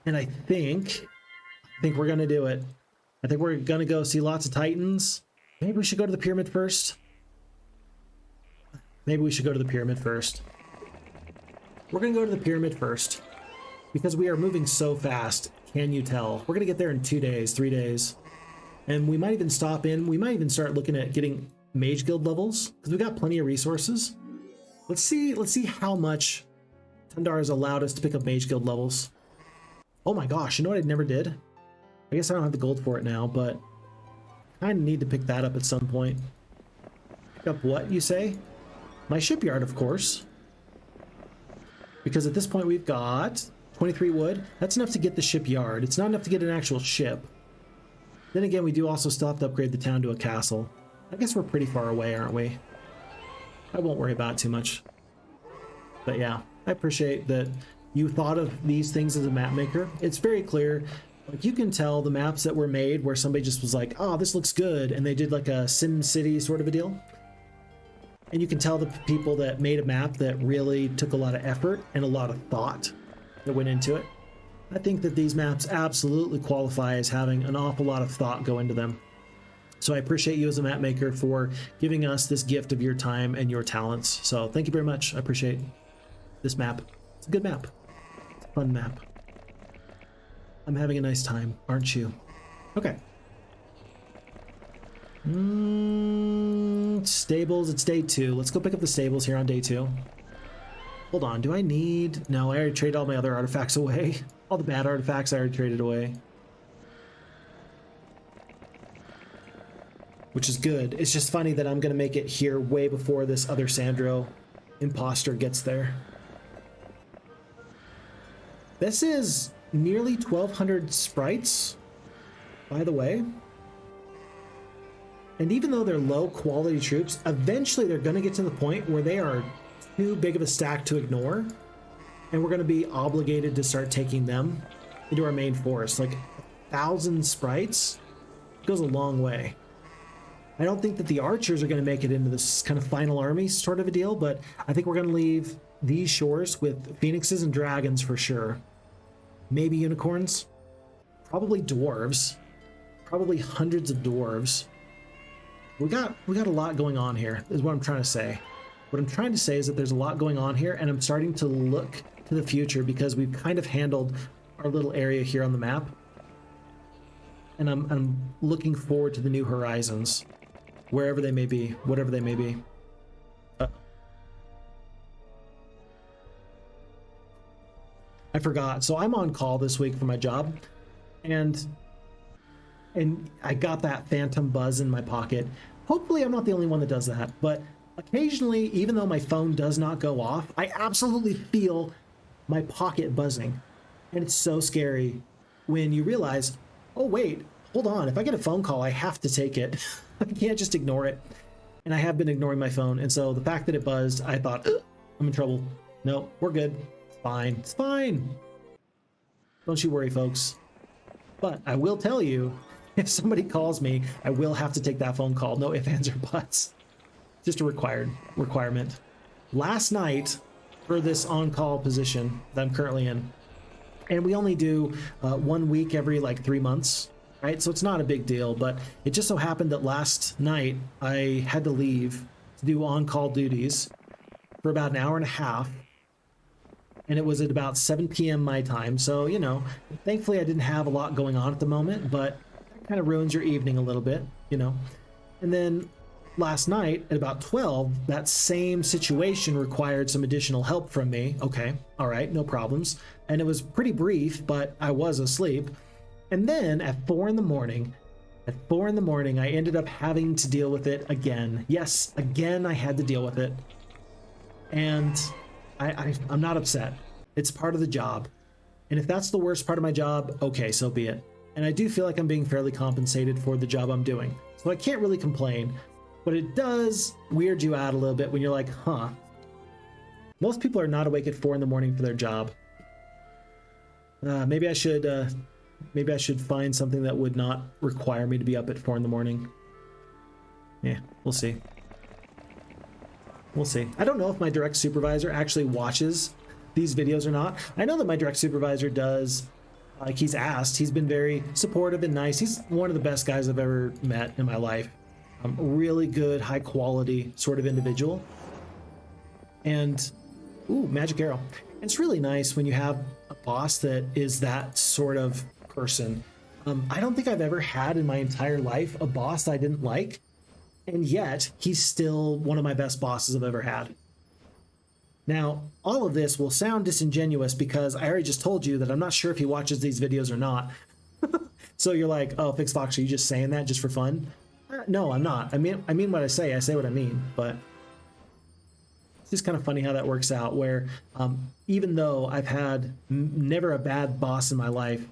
And I think we're gonna do it. I think we're gonna go see lots of Titans. Maybe we should go to the pyramid first. Maybe we should go to the pyramid first. We're gonna go to the pyramid first because we are moving so fast. Can you tell? We're gonna get there in 2 days, 3 days. And we might even stop in. We might even start looking at getting mage guild levels because we've got plenty of resources. Let's see how much Tundar has allowed us to pick up mage guild levels. Oh my gosh, you know what I never did? I guess I don't have the gold for it now, but I need to pick that up at some point. Pick up what, you say? My shipyard, of course. Because at this point we've got 23 wood. That's enough to get the shipyard. It's not enough to get an actual ship. Then again, we do also still have to upgrade the town to a castle. I guess we're pretty far away, aren't we? I won't worry about it too much. But yeah, I appreciate that you thought of these things as a map maker. It's very clear. Like you can tell the maps that were made where somebody just was like, oh, this looks good. And they did like a Sim City sort of a deal. And you can tell the people that made a map that really took a lot of effort and a lot of thought that went into it. I think that these maps absolutely qualify as having an awful lot of thought go into them. So I appreciate you as a map maker for giving us this gift of your time and your talents. So thank you very much. I appreciate this map. It's a good map. It's a fun map. I'm having a nice time, aren't you? Okay. Stables, it's day 2. Let's go pick up the stables here on day 2. Hold on, do I need... No, I already traded all my other artifacts away. All the bad artifacts I already traded away. Which is good. It's just funny that I'm going to make it here way before this other Sandro imposter gets there. This is nearly 1,200 sprites, by the way. And even though they're low quality troops, eventually they're going to get to the point where they are too big of a stack to ignore. And we're going to be obligated to start taking them into our main force. Like 1,000 sprites goes a long way. I don't think that the archers are going to make it into this kind of final army sort of a deal, but I think we're going to leave these shores with phoenixes and dragons for sure. Maybe unicorns, probably dwarves, probably hundreds of dwarves. We got a lot going on here, is what I'm trying to say. What I'm trying to say is that there's a lot going on here, and I'm starting to look to the future because we've kind of handled our little area here on the map. And I'm looking forward to the new horizons, wherever they may be, whatever they may be. I forgot. So I'm on call this week for my job, and I got that phantom buzz in my pocket. Hopefully I'm not the only one that does that, but occasionally, even though my phone does not go off, I absolutely feel my pocket buzzing. And it's so scary when you realize, oh wait, hold on, if I get a phone call, I have to take it. I can't just ignore it. And I have been ignoring my phone, and so the fact that it buzzed, I thought, I'm in trouble. No, we're good. It's fine. It's fine. Don't you worry, folks. But I will tell you, if somebody calls me, I will have to take that phone call. No ifs, ands, or buts. Just a requirement. Last night, for this on-call position that I'm currently in, and we only do 1 week every like 3 months, right? So it's not a big deal, but it just so happened that last night I had to leave to do on-call duties for about an hour and a half, and it was at about 7 p.m. my time. So, you know, thankfully I didn't have a lot going on at the moment, but that kind of ruins your evening a little bit, you know. And then last night at about 12, that same situation required some additional help from me. Okay, all right, no problems. And it was pretty brief, but I was asleep. And then at 4 in the morning, I ended up having to deal with it again. Yes, again, I had to deal with it. And I'm not upset. It's part of the job. And if that's the worst part of my job, okay, so be it. And I do feel like I'm being fairly compensated for the job I'm doing. So I can't really complain, but it does weird you out a little bit when you're like, huh. Most people are not awake at 4 in the morning for their job. Maybe I should find something that would not require me to be up at 4 in the morning. Yeah, we'll see. We'll see. I don't know if my direct supervisor actually watches these videos or not. I know that my direct supervisor does. Like, he's asked. He's been very supportive and nice. He's one of the best guys I've ever met in my life. Really good, high quality sort of individual. And, ooh, magic arrow. It's really nice when you have a boss that is that sort of person. I don't think I've ever had in my entire life a boss I didn't like. And yet, he's still one of my best bosses I've ever had. Now, all of this will sound disingenuous because I already just told you that I'm not sure if he watches these videos or not. So you're like, oh, Phixfox, are you just saying that just for fun? No, I'm not. I mean what I say what I mean, but it's just kind of funny how that works out, where even though I've had never a bad boss in my life,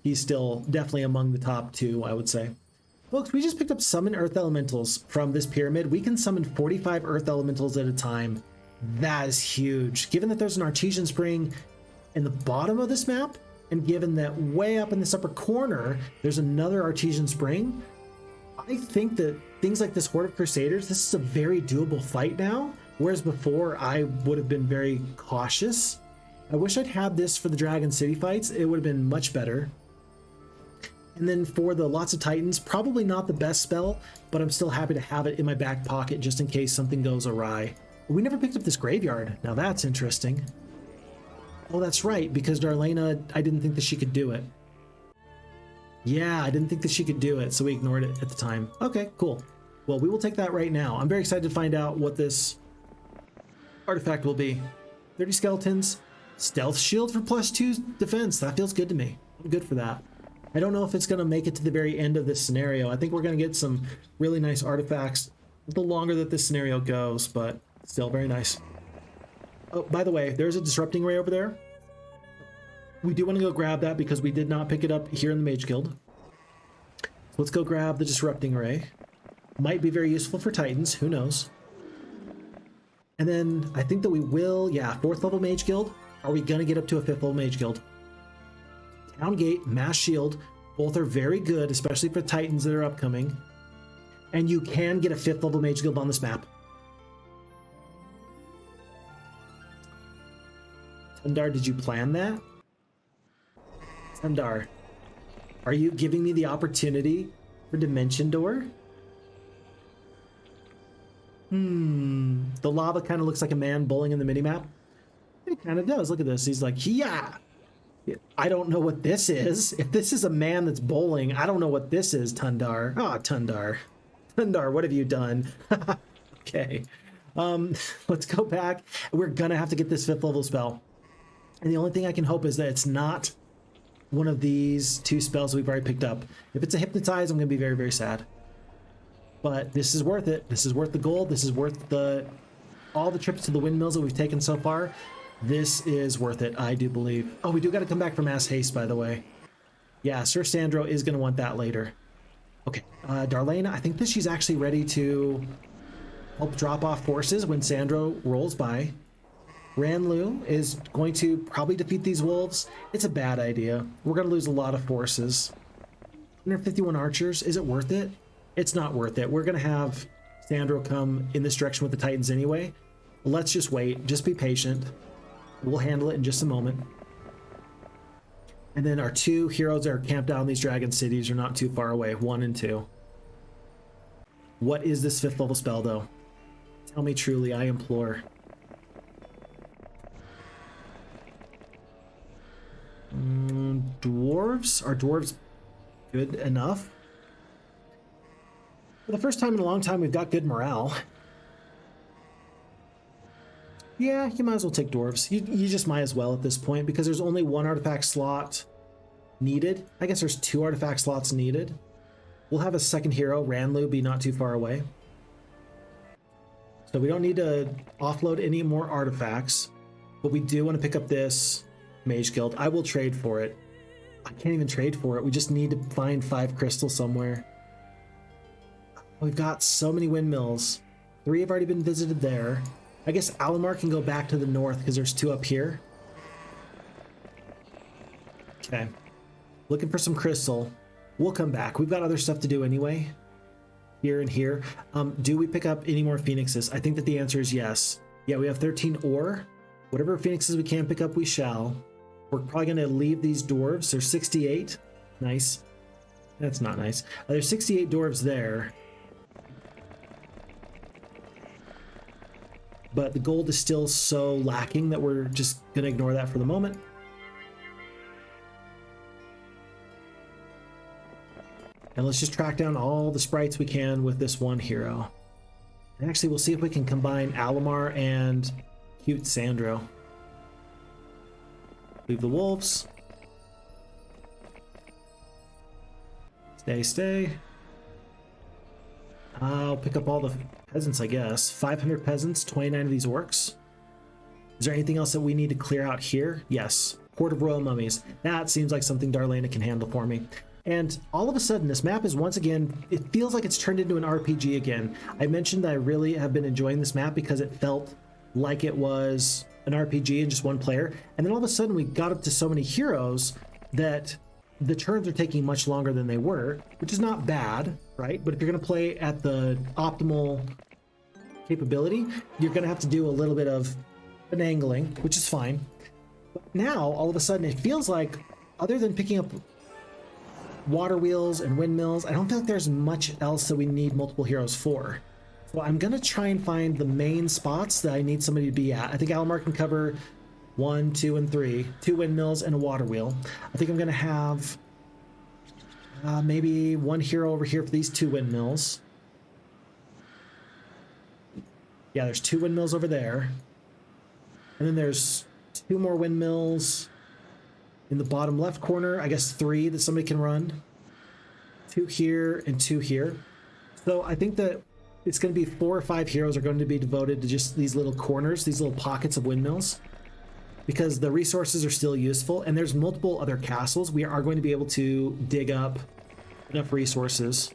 he's still definitely among the top 2, I would say. Folks, we just picked up Summon Earth Elementals from this pyramid. We can summon 45 Earth Elementals at a time. That is huge. Given that there's an Artesian Spring in the bottom of this map, and given that way up in this upper corner, there's another Artesian Spring, I think that things like this Horde of Crusaders, this is a very doable fight now, whereas before I would have been very cautious. I wish I'd had this for the Dragon City fights. It would have been much better. And then for the Lots of Titans, probably not the best spell, but I'm still happy to have it in my back pocket just in case something goes awry. We never picked up this graveyard. Now that's interesting. Oh, that's right, because Darlena, I didn't think that she could do it. Yeah, I didn't think that she could do it, so we ignored it at the time. Okay, cool. Well, we will take that right now. I'm very excited to find out what this artifact will be. 30 skeletons, stealth shield for +2 defense. That feels good to me. I'm good for that. I don't know if it's going to make it to the very end of this scenario. I think we're going to get some really nice artifacts the longer that this scenario goes, but still very nice. Oh, by the way, there's a disrupting ray over there. We do want to go grab that because we did not pick it up here in the Mage Guild. So let's go grab the disrupting ray. Might be very useful for Titans, who knows. And then I think that we will, yeah, 4th level Mage Guild. Are we going to get up to a 5th level Mage Guild? Town Gate, Mass Shield, both are very good, especially for Titans that are upcoming. And you can get a 5th level Mage Guild on this map. Tundar, did you plan that? Tundar, are you giving me the opportunity for Dimension Door? The lava kind of looks like a man bowling in the minimap. It kind of does. Look at this. He's like, yeah. I don't know what this is. If this is a man that's bowling, I don't know what this is, Tundar. Ah, Tundar. Tundar, what have you done? Okay. Let's go back. We're gonna have to get this 5th level spell. And the only thing I can hope is that it's not one of these 2 spells we've already picked up. If it's a Hypnotize, I'm gonna be very, very sad. But this is worth it. This is worth the gold. This is worth all the trips to the windmills that we've taken so far. This is worth it, I do believe. Oh, we do got to come back for Mass Haste, by the way. Yeah, Sir Sandro is going to want that later. Okay, Darlena, I think that she's actually ready to help drop off forces when Sandro rolls by. Ranlu is going to probably defeat these wolves. It's a bad idea. We're going to lose a lot of forces. 151 archers, is it worth it? It's not worth it. We're going to have Sandro come in this direction with the Titans anyway. Let's just wait. Just be patient. We'll handle it in just a moment. And then our 2 heroes that are camped out in these dragon cities are not too far away, 1 and 2. What is this 5th level spell, though? Tell me truly, I implore. Dwarves? Are dwarves good enough? For the first time in a long time, we've got good morale. Yeah, you might as well take dwarves. You just might as well at this point, because there's only one artifact slot needed. I guess there's 2 artifact slots needed. We'll have a second hero, Ranlu, be not too far away. So we don't need to offload any more artifacts, but we do want to pick up this Mage Guild. I will trade for it. I can't even trade for it. We just need to find 5 crystals somewhere. We've got so many windmills. 3 have already been visited there. I guess Alamar can go back to the north because there's 2 up here. Okay. Looking for some crystal. We'll come back. We've got other stuff to do anyway. Here and here. Do we pick up any more phoenixes? I think that the answer is yes. Yeah, we have 13 ore. Whatever phoenixes we can pick up, we shall. We're probably going to leave these dwarves. There's 68. Nice. That's not nice. There's 68 dwarves there. But the gold is still so lacking that we're just going to ignore that for the moment. And let's just track down all the sprites we can with this one hero. And actually, we'll see if we can combine Alamar and cute Sandro. Leave the wolves. Stay. I'll pick up all the peasants, I guess. 500 peasants, 29 of these orcs. Is there anything else that we need to clear out here? Yes. Horde of Royal Mummies. That seems like something Darlena can handle for me. And all of a sudden, this map is once again, it feels like it's turned into an RPG again. I mentioned that I really have been enjoying this map because it felt like it was an RPG and just one player. And then all of a sudden, we got up to so many heroes that the turns are taking much longer than they were, which is not bad, right? But if you're going to play at the optimal capability, you're going to have to do a little bit of finagling, which is fine. But now, all of a sudden, it feels like, other than picking up water wheels and windmills, I don't feel like there's much else that we need multiple heroes for. So I'm going to try and find the main spots that I need somebody to be at. I think Alamar can cover 1, 2, and 3. 2 windmills and a water wheel. I think I'm going to have maybe 1 hero over here for these 2 windmills. Yeah, there's 2 windmills over there. And then there's 2 more windmills in the bottom left corner. I guess 3 that somebody can run. 2 here and 2 here. So I think that it's going to be 4 or 5 heroes are going to be devoted to just these little corners, these little pockets of windmills, because the resources are still useful, and there's multiple other castles. We are going to be able to dig up enough resources.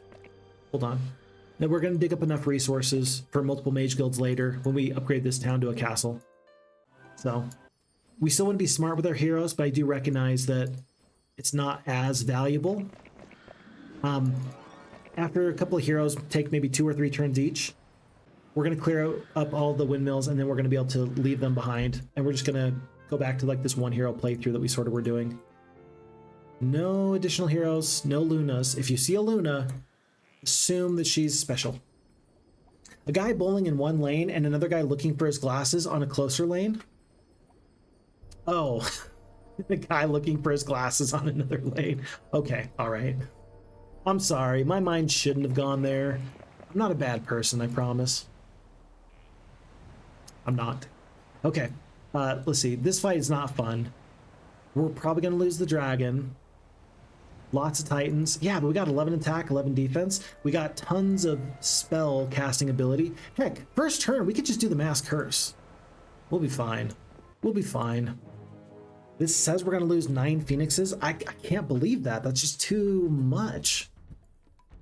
Hold on. Now we're going to dig up enough resources for multiple mage guilds later when we upgrade this town to a castle. So we still want to be smart with our heroes, but I do recognize that it's not as valuable. After a couple of heroes take maybe 2 or 3 turns each, we're going to clear up all the windmills, and then we're going to be able to leave them behind. And we're just going to go back to like this 1 hero playthrough that we sort of were doing. No additional heroes, no Lunas. If you see a Luna, assume that she's special. A guy bowling in one lane and another guy looking for his glasses on a closer lane. Oh, the guy looking for his glasses on another lane. Okay, all right. I'm sorry, my mind shouldn't have gone there. I'm not a bad person, I promise. I'm not. Okay, let's see. This fight is not fun. We're probably going to lose the dragon. Lots of titans. Yeah, but we got 11 attack, 11 defense. We got tons of spell casting ability. Heck, first turn, we could just do the mass curse. We'll be fine. We'll be fine. This says we're going to lose 9 phoenixes. I can't believe that. That's just too much.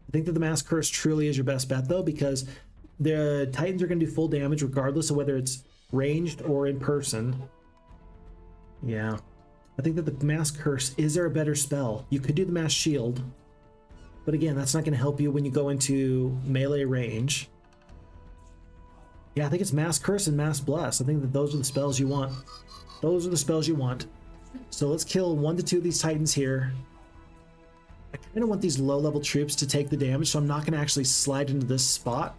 I think that the mass curse truly is your best bet, though, because the titans are going to do full damage regardless of whether it's ranged or in person. Yeah. I think that the mass curse, is there a better spell? You could do the mass shield, but again, that's not going to help you when you go into melee range. Yeah, I think it's mass curse and mass bless. I think that those are the spells you want. Those are the spells you want. So let's kill 1 to 2 of these titans here. I kind of want these low-level troops to take the damage, so I'm not going to actually slide into this spot.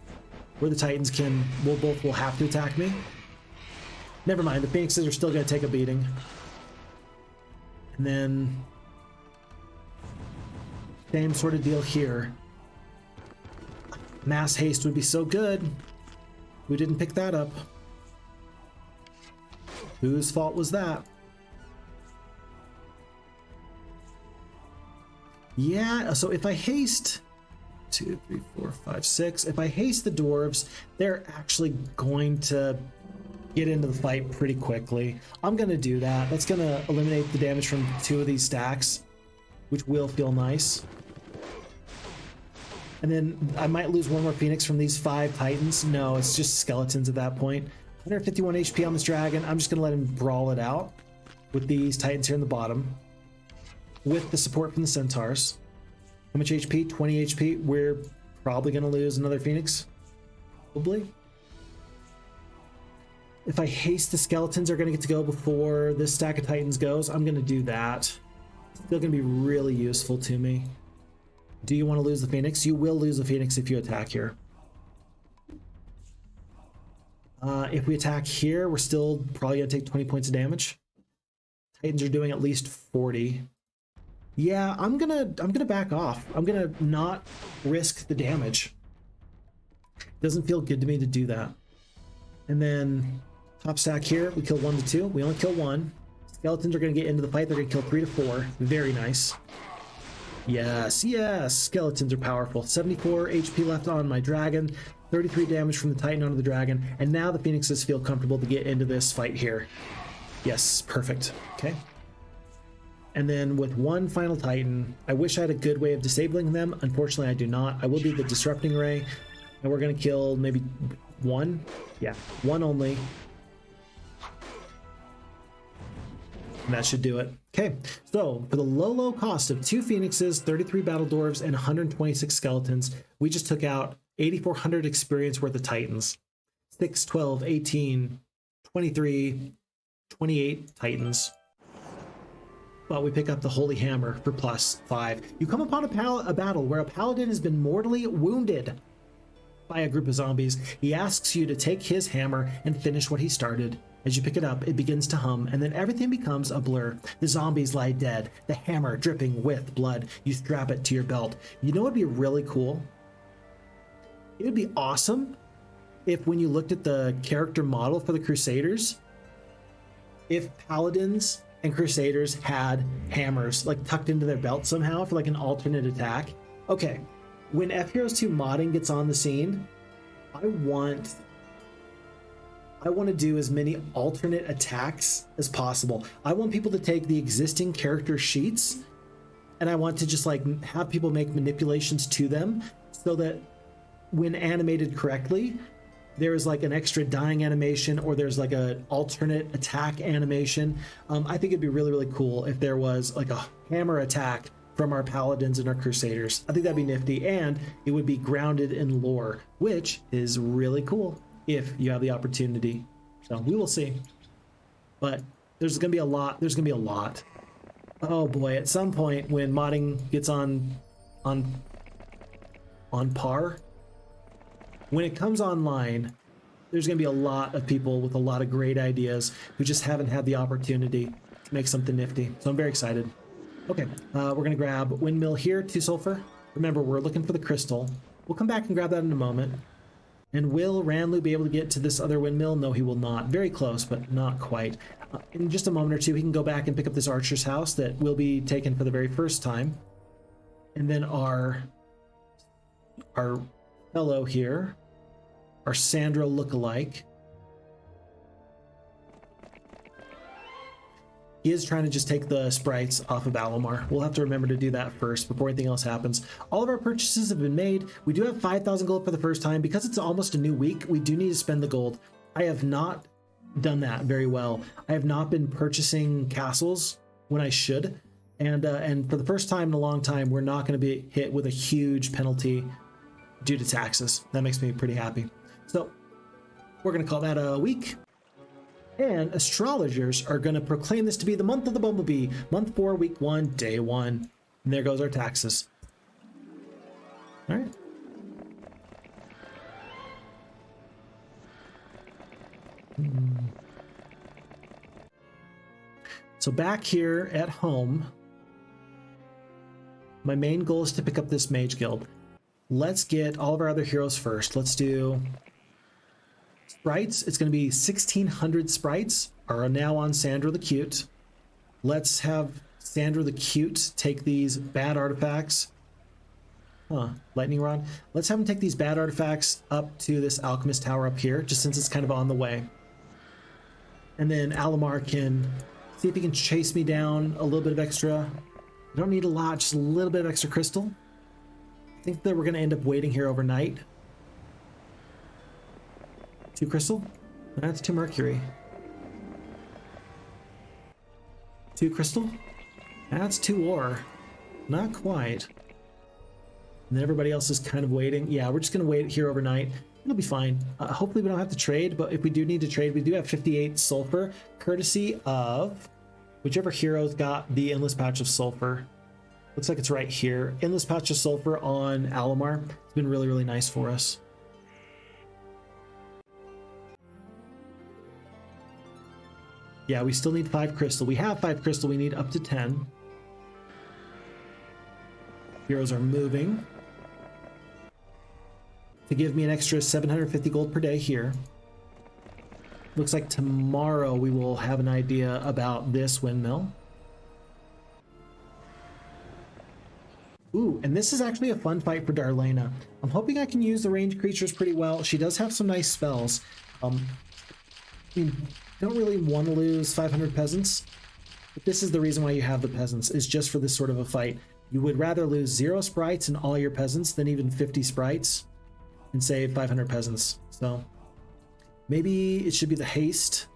where the Titans will have to attack me. Never mind, the Phoenixes are still going to take a beating. And then same sort of deal here. Mass haste would be so good. We didn't pick that up. Whose fault was that? Yeah, so if I haste 2, 3, 4, 5, 6, if I haste the dwarves, they're actually going to get into the fight pretty quickly. I'm going to do that. That's going to eliminate the damage from 2 of these stacks, which will feel nice. And then I might lose 1 more Phoenix from these 5 Titans. No, it's just skeletons at that point. 151 HP on this dragon. I'm just going to let him brawl it out with these Titans here in the bottom, with the support from the Centaurs. How much HP? 20 HP. We're probably going to lose another Phoenix. Probably. If I haste the skeletons are going to get to go before this stack of Titans goes, I'm going to do that. Still going to be really useful to me. Do you want to lose the Phoenix? You will lose the Phoenix if you attack here. If we attack here, we're still probably going to take 20 points of damage. Titans are doing at least 40. Yeah, I'm gonna back off. I'm gonna not risk the damage. Doesn't feel good to me to do that. And then top stack here, we kill 1 to 2. We only kill 1. Skeletons are gonna get into the fight. They're gonna kill 3 to 4. Very nice. Yes, yes. Skeletons are powerful. 74 HP left on my dragon. 33 damage from the Titan onto the dragon. And now the Phoenixes feel comfortable to get into this fight here. Yes, perfect. Okay. And then with 1 final Titan, I wish I had a good way of disabling them. Unfortunately, I do not. I will be the Disrupting Ray, and we're going to kill maybe 1. Yeah, 1 only. And that should do it. Okay, so for the low cost of 2 Phoenixes, 33 Battle Dwarves, and 126 Skeletons, we just took out 8,400 experience worth of Titans. 6, 12, 18, 23, 28 Titans. But we pick up the Holy Hammer for +5. You come upon a battle where a paladin has been mortally wounded by a group of zombies. He asks you to take his hammer and finish what he started. As you pick it up, it begins to hum, and then everything becomes a blur. The zombies lie dead, the hammer dripping with blood. You strap it to your belt. You know what would be really cool? It would be awesome if when you looked at the character model for the Crusaders, if paladins and Crusaders had hammers like tucked into their belt somehow for like an alternate attack. Okay, when FHeroes2 modding gets on the scene, I want to do as many alternate attacks as possible. I want people to take the existing character sheets, and I want to just like have people make manipulations to them so that when animated correctly, there is like an extra dying animation, or there's like an alternate attack animation. I think it'd be really, really cool if there was like a hammer attack from our paladins and our crusaders. I think that'd be nifty, and it would be grounded in lore, which is really cool if you have the opportunity. So we will see. But there's gonna be a lot. There's gonna be a lot. Oh boy, at some point when modding gets on par, when it comes online, there's going to be a lot of people with a lot of great ideas who just haven't had the opportunity to make something nifty. So I'm very excited. Okay, we're going to grab Windmill here, 2 sulfur. Remember, we're looking for the crystal. We'll come back and grab that in a moment. And will Ranlu be able to get to this other windmill? No, he will not. Very close, but not quite. In just a moment or two, he can go back and pick up this archer's house that will be taken for the very first time. And then our fellow here, our Sandro lookalike, he is trying to just take the sprites off of Alomar. We'll have to remember to do that first before anything else happens. All of our purchases have been made. We do have 5,000 gold for the first time. Because it's almost a new week, we do need to spend the gold. I have not done that very well. I have not been purchasing castles when I should. And for the first time in a long time, we're not going to be hit with a huge penalty due to taxes. That makes me pretty happy. So we're going to call that a week. And astrologers are going to proclaim this to be the month of the Bumblebee, month 4, week 1, day 1. And there goes our taxes. All right. So back here at home, my main goal is to pick up this mage guild. Let's get all of our other heroes first. Let's do sprites. It's going to be 1,600 sprites are now on Sandro the Cute. Let's have Sandro the Cute take these bad artifacts. Lightning rod. Let's have him take these bad artifacts up to this alchemist tower up here, just since it's kind of on the way. And then Alamar can see if he can chase me down a little bit of extra. I don't need a lot, just a little bit of extra crystal. I think that we're going to end up waiting here overnight. 2 crystal? That's 2 mercury. 2 crystal? That's 2 ore. Not quite. And then everybody else is kind of waiting. Yeah, we're just going to wait here overnight. It'll be fine. Hopefully we don't have to trade, but if we do need to trade, we do have 58 sulfur, courtesy of whichever hero's got the endless patch of sulfur. Looks like it's right here. Endless patch of sulfur on Alamar. It's been really, really nice for us. Yeah, we still need 5 crystal. We have 5 crystal. We need up to 10. Heroes are moving to give me an extra 750 gold per day here. Looks like tomorrow we will have an idea about this windmill. Ooh, and this is actually a fun fight for Darlena. I'm hoping I can use the ranged creatures pretty well. She does have some nice spells. I mean, don't really want to lose 500 peasants, but this is the reason why you have the peasants, is just for this sort of a fight. You would rather lose 0 sprites and all your peasants than even 50 sprites and save 500 peasants. So maybe it should be the haste.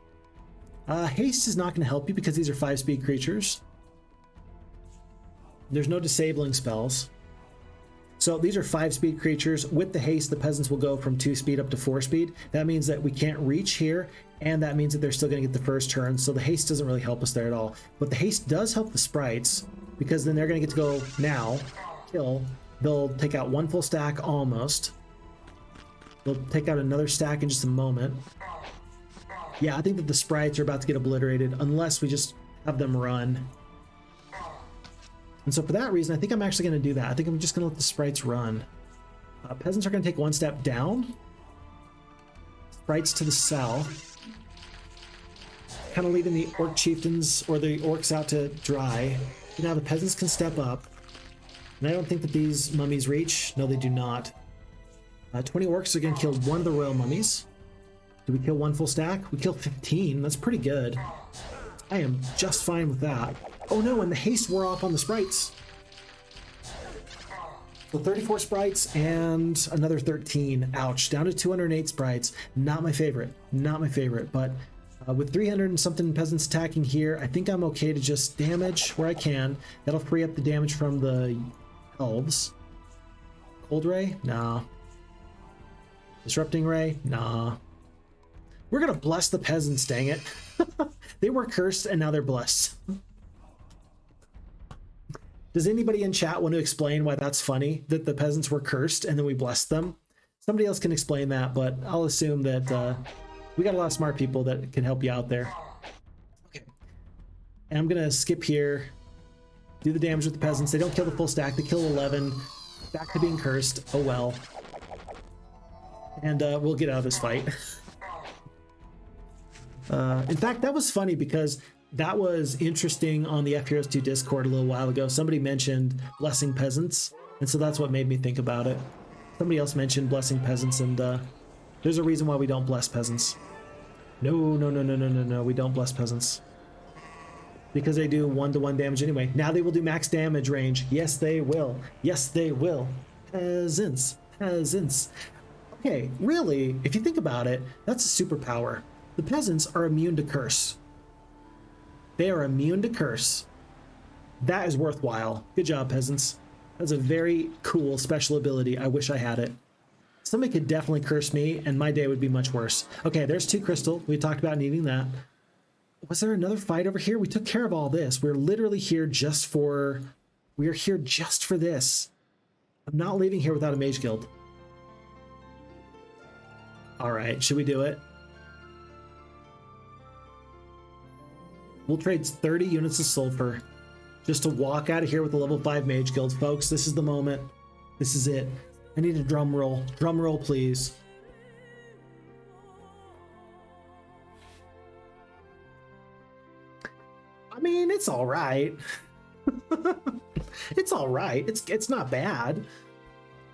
Haste is not going to help you because these are 5-speed creatures. There's no disabling spells. So these are 5-speed creatures. With the haste, the peasants will go from 2 speed up to 4 speed. That means that we can't reach here, and that means that they're still going to get the first turn. So the haste doesn't really help us there at all. But the haste does help the sprites, because then they're going to get to go now, kill. They'll take out 1 full stack almost. They'll take out another stack in just a moment. Yeah, I think that the sprites are about to get obliterated unless we just have them run. And so for that reason, I think I'm actually going to do that. I think I'm just going to let the sprites run. Peasants are going to take 1 step down. Sprites to the south. Kind of leaving the orc chieftains or the orcs out to dry. Now the peasants can step up. And I don't think that these mummies reach. No, they do not. 20 orcs are going to kill 1 of the royal mummies. Do we kill 1 full stack? We kill 15. That's pretty good. I am just fine with that. Oh no, and the haste wore off on the sprites. So 34 sprites and another 13. Ouch, down to 208 sprites. Not my favorite. Not my favorite, but with 300 and something peasants attacking here, I think I'm okay to just damage where I can. That'll free up the damage from the elves. Cold Ray? Nah. Disrupting Ray? Nah. We're gonna bless the peasants, dang it. They were cursed and now they're blessed. Does anybody in chat want to explain why that's funny, that the peasants were cursed and then we blessed them? Somebody else can explain that, but I'll assume that we got a lot of smart people that can help you out there. Okay. And I'm gonna skip here, do the damage with the peasants. They don't kill the full stack, they kill 11. Back to being cursed, oh well. And we'll get out of this fight. In fact, that was funny because that was interesting on the FHeroes2 Discord a little while ago. Somebody mentioned blessing peasants, and so that's what made me think about it. Somebody else mentioned blessing peasants, and there's a reason why we don't bless peasants. No, we don't bless peasants. Because they do 1-to-1 damage anyway. Now they will do max damage range. Yes, they will. Yes, they will. Peasants. Peasants. Okay, really, if you think about it, that's a superpower. The peasants are immune to curse. They are immune to curse. That is worthwhile. Good job, peasants. That's a very cool special ability. I wish I had it. Somebody could definitely curse me, and my day would be much worse. Okay, there's 2 crystal. We talked about needing that. Was there another fight over here? We took care of all this. We're literally here just for... We are here just for this. I'm not leaving here without a mage guild. All right, should we do it? We'll trade 30 units of sulfur just to walk out of here with a level 5 mage guild, folks. This is the moment. This is it. I need a drum roll. Drum roll, please. I mean, it's all right. It's all right. It's not bad.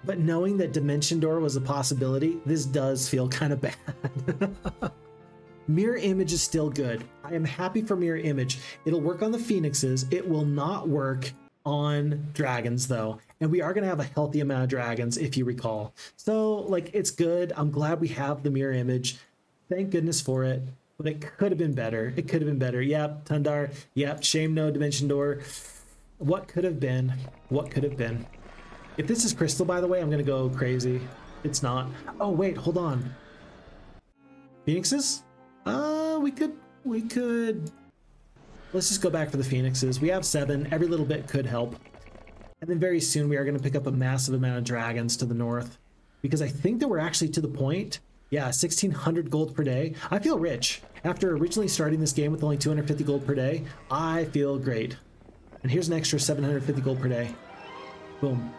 But knowing that Dimension Door was a possibility, this does feel kind of bad. Mirror Image is still good. I am happy for Mirror Image. It'll work on the Phoenixes. It will not work on dragons, though. And we are going to have a healthy amount of dragons, if you recall. So, like, it's good. I'm glad we have the Mirror Image. Thank goodness for it. But it could have been better. It could have been better. Yep, Tundar. Yep, shame no Dimension Door. What could have been? What could have been? If this is Crystal, by the way, I'm going to go crazy. It's not. Oh, wait, hold on. Phoenixes? We could. Let's just go back for the Phoenixes. We have 7. Every little bit could help. And then very soon we are going to pick up a massive amount of dragons to the north. Because I think that we're actually to the point. Yeah, 1,600 gold per day. I feel rich. After originally starting this game with only 250 gold per day, I feel great. And here's an extra 750 gold per day. Boom.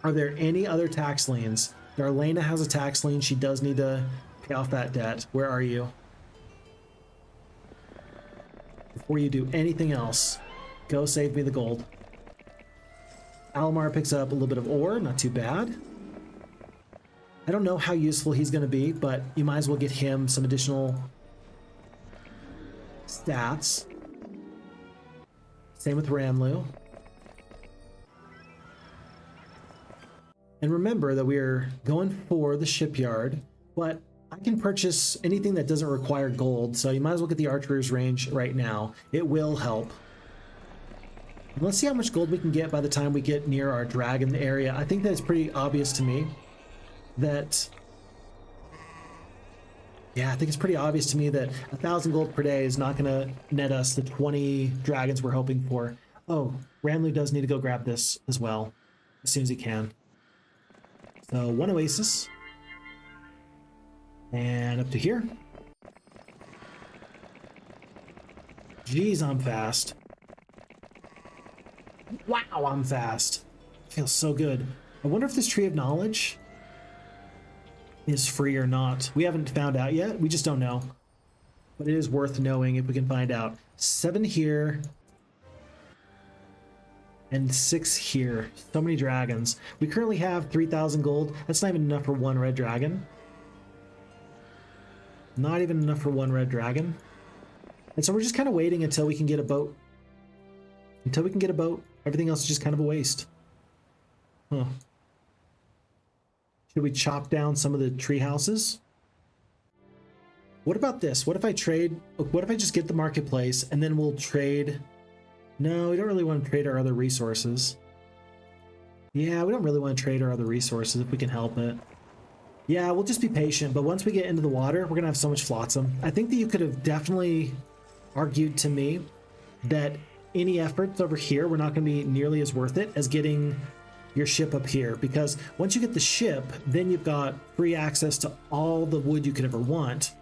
Are there any other tax liens? Darlena has a tax lien. She does need to pay off that debt. Where are you? Before you do anything else, go save me the gold. Almar picks up a little bit of ore. Not too bad. I don't know how useful he's going to be, but you might as well get him some additional stats. Same with Ranlu. And remember that we're going for the shipyard, but I can purchase anything that doesn't require gold, so you might as well get the archer's range right now. It will help. And let's see how much gold we can get by the time we get near our dragon area. I think that it's pretty obvious to me that... Yeah, I think it's pretty obvious to me that 1,000 gold per day is not going to net us the 20 dragons we're hoping for. Oh, Ranlu does need to go grab this as well, as soon as he can. So, 1 oasis. And up to here. Jeez, I'm fast. Wow, I'm fast. Feels so good. I wonder if this Tree of Knowledge is free or not. We haven't found out yet. We just don't know. But it is worth knowing if we can find out. 7 here. And 6 here. So many dragons. We currently have 3,000 gold. That's not even enough for 1 red dragon. Not even enough for 1 red dragon. And so we're just kind of waiting until we can get a boat. Until we can get a boat, everything else is just kind of a waste. Huh. Should we chop down some of the tree houses? What about this? What if I trade? What if I just get the marketplace and then we'll trade? No, we don't really want to trade our other resources. Yeah, we don't really want to trade our other resources if we can help it. Yeah, we'll just be patient, but once we get into the water, we're going to have so much flotsam. I think that you could have definitely argued to me that any efforts over here were not going to be nearly as worth it as getting your ship up here, because once you get the ship, then you've got free access to all the wood you could ever want.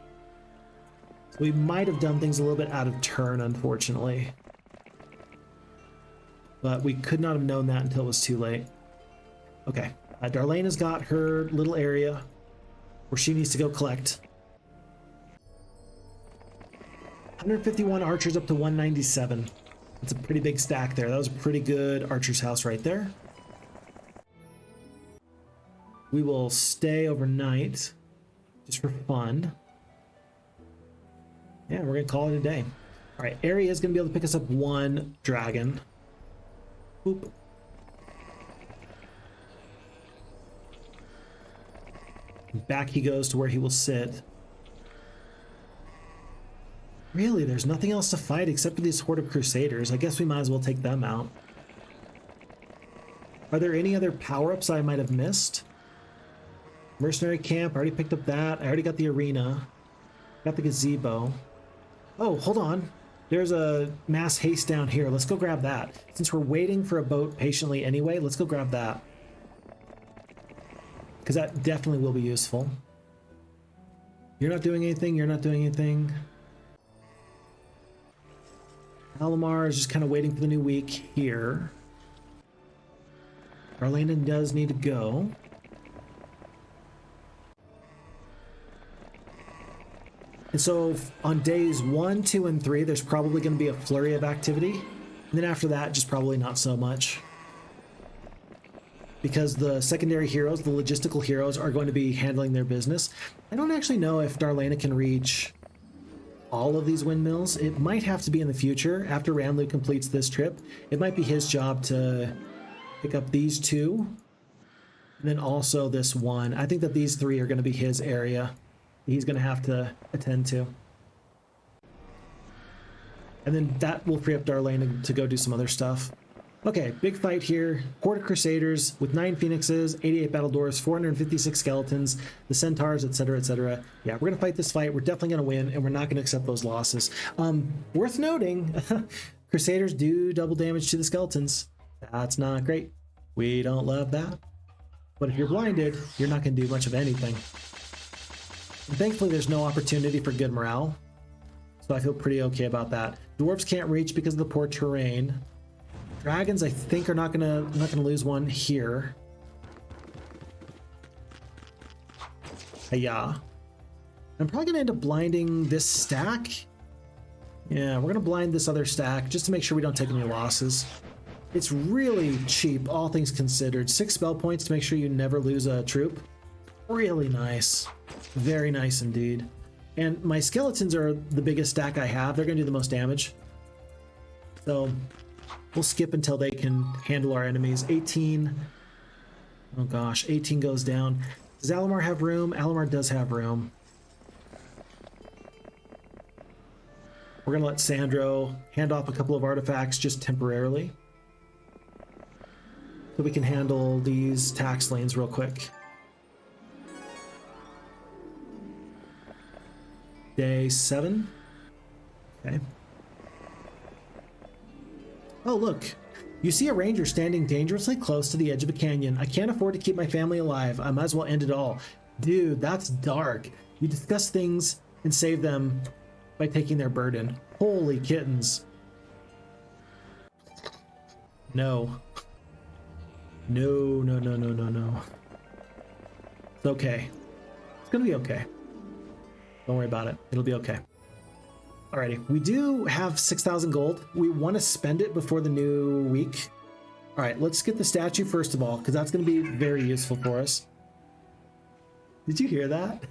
So we might have done things a little bit out of turn, unfortunately. But we could not have known that until it was too late. Okay, Darlena's got her little area where she needs to go collect. 151 archers up to 197. That's a pretty big stack there. That was a pretty good archer's house right there. We will stay overnight just for fun. Yeah, we're going to call it a day. All right, Area is going to be able to pick us up 1 dragon. Boop. Back he goes to where he will sit. Really, there's nothing else to fight except for these horde of crusaders. I guess we might as well take them out. Are there any other power-ups I might have missed? Mercenary camp, I already picked up that. I already got the arena. Got the gazebo. Oh, hold on. There's a mass haste down here. Let's go grab that. Since we're waiting for a boat patiently anyway, let's go grab that. Because that definitely will be useful. You're not doing anything. You're not doing anything. Alamar is just kind of waiting for the new week here. Darlena does need to go. And so on days 1, 2, and 3, there's probably going to be a flurry of activity. And then after that, just probably not so much. Because the secondary heroes, the logistical heroes, are going to be handling their business. I don't actually know if Darlena can reach all of these windmills. It might have to be in the future. After Ranlu completes this trip, it might be his job to pick up these 2. And then also this one. I think that these 3 are going to be his area. He's going to have to attend to. And then that will free up Darlene to go do some other stuff. Okay, big fight here. Horde of Crusaders with 9 Phoenixes, 88 Battle Dwarves, 456 Skeletons, the Centaurs, etc., etc. Yeah, we're going to fight this fight. We're definitely going to win, and we're not going to accept those losses. Worth noting, Crusaders do double damage to the Skeletons. That's not great. We don't love that. But if you're blinded, you're not going to do much of anything. And thankfully, there's no opportunity for good morale, so I feel pretty okay about that. Dwarves can't reach because of the poor terrain. Dragons, I think, are not gonna lose one here. Hiya. I'm probably gonna end up blinding this stack. Yeah, we're gonna blind this other stack just to make sure we don't take any losses. It's really cheap, all things considered. 6 spell points to make sure you never lose a troop. Really nice. Very nice indeed. And my skeletons are the biggest stack I have. They're going to do the most damage. So we'll skip until they can handle our enemies. 18. Oh gosh, 18 goes down. Does Alamar have room? Alamar does have room. We're going to let Sandro hand off a couple of artifacts just temporarily, so we can handle these tax lanes real quick. Day 7. Okay. Oh, look. You see a ranger standing dangerously close to the edge of a canyon. I can't afford to keep my family alive. I might as well end it all. Dude, that's dark. You discuss things and save them by taking their burden. Holy kittens. No. No, no, no, no, no, no. It's okay. It's gonna be okay. Don't worry about it. It'll be okay. Alrighty, we do have 6,000 gold. We want to spend it before the new week. Alright, let's get the statue first of all, because that's going to be very useful for us. Did you hear that?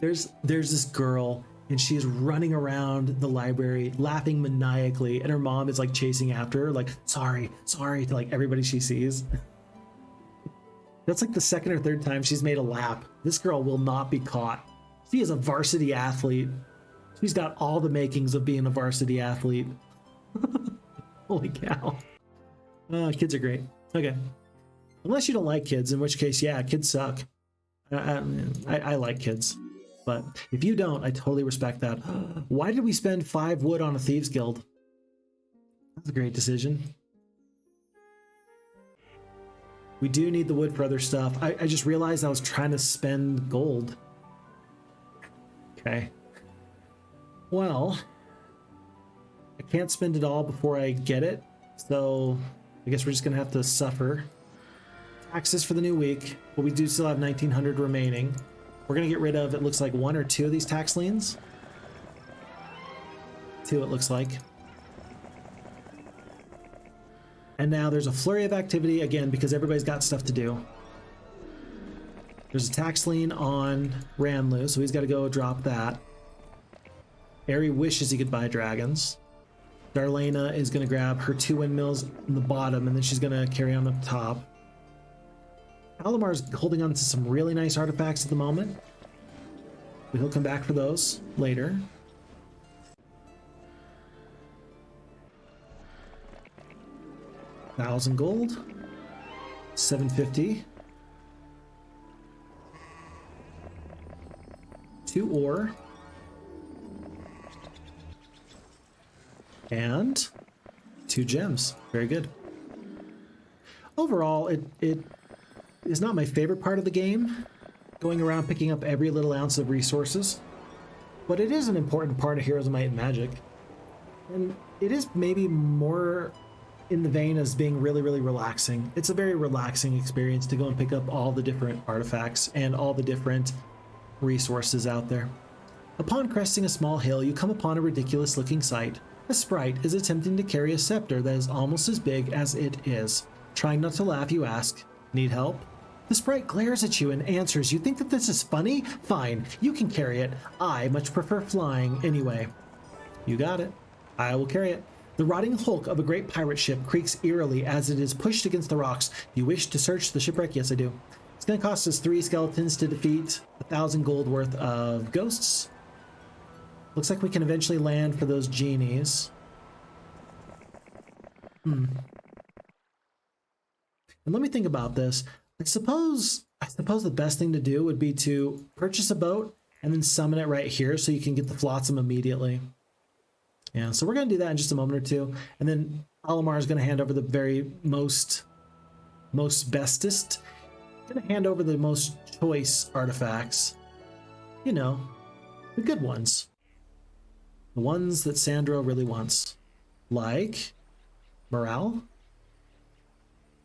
There's this girl, and she's running around the library, laughing maniacally, and her mom is like chasing after her, like, sorry, sorry, to like everybody she sees. That's like the 2nd or 3rd time she's made a lap. This girl will not be caught. She is a varsity athlete. She's got all the makings of being a varsity athlete. Holy cow. Kids are great. Okay. Unless you don't like kids, in which case, yeah, kids suck. I like kids. But if you don't, I totally respect that. Why did we spend 5 wood on a Thieves Guild? That's a great decision. We do need the wood for other stuff. I just realized I was trying to spend gold. Okay. Well, I can't spend it all before I get it, so I guess we're just gonna have to suffer. Taxes for the new week, but we do still have 1,900 remaining. We're gonna get rid of, it looks like 1 or 2 of these tax liens. 2, it looks like. And now there's a flurry of activity again because everybody's got stuff to do. There's a tax lien on Ranlu, so he's got to go drop that. Aerie wishes he could buy dragons. Darlena is going to grab her 2 windmills in the bottom, and then she's going to carry on up top. Alamar's holding on to some really nice artifacts at the moment, but he'll come back for those later. $1,000 gold, 750. 2 ore, and 2 gems. Very good. Overall, it is not my favorite part of the game, going around picking up every little ounce of resources, but it is an important part of Heroes of Might and Magic. And it is maybe more in the vein as being really, really relaxing. It's a very relaxing experience to go and pick up all the different artifacts and all the different resources out there. Upon cresting a small hill, you come upon a ridiculous looking sight. A sprite is attempting to carry a scepter that is almost as big as it is. Trying not to laugh, you ask, "Need help?" The sprite glares at you and answers, "You think that this is funny? Fine, you can carry it. I much prefer flying anyway." "You got it. I will carry it." The rotting hulk of a great pirate ship creaks eerily as it is pushed against the rocks. "You wish to search the shipwreck?" "Yes, I do." It's going to cost us 3 skeletons to defeat 1,000 gold worth of ghosts. Looks like we can eventually land for those genies. And let me think about this. I suppose the best thing to do would be to purchase a boat and then summon it right here so you can get the flotsam immediately. Yeah, so we're going to do that in just a moment or two. And then Alamar is going to hand over the very most bestest. Going to hand over the most choice artifacts. You know, the good ones. The ones that Sandro really wants. Like morale?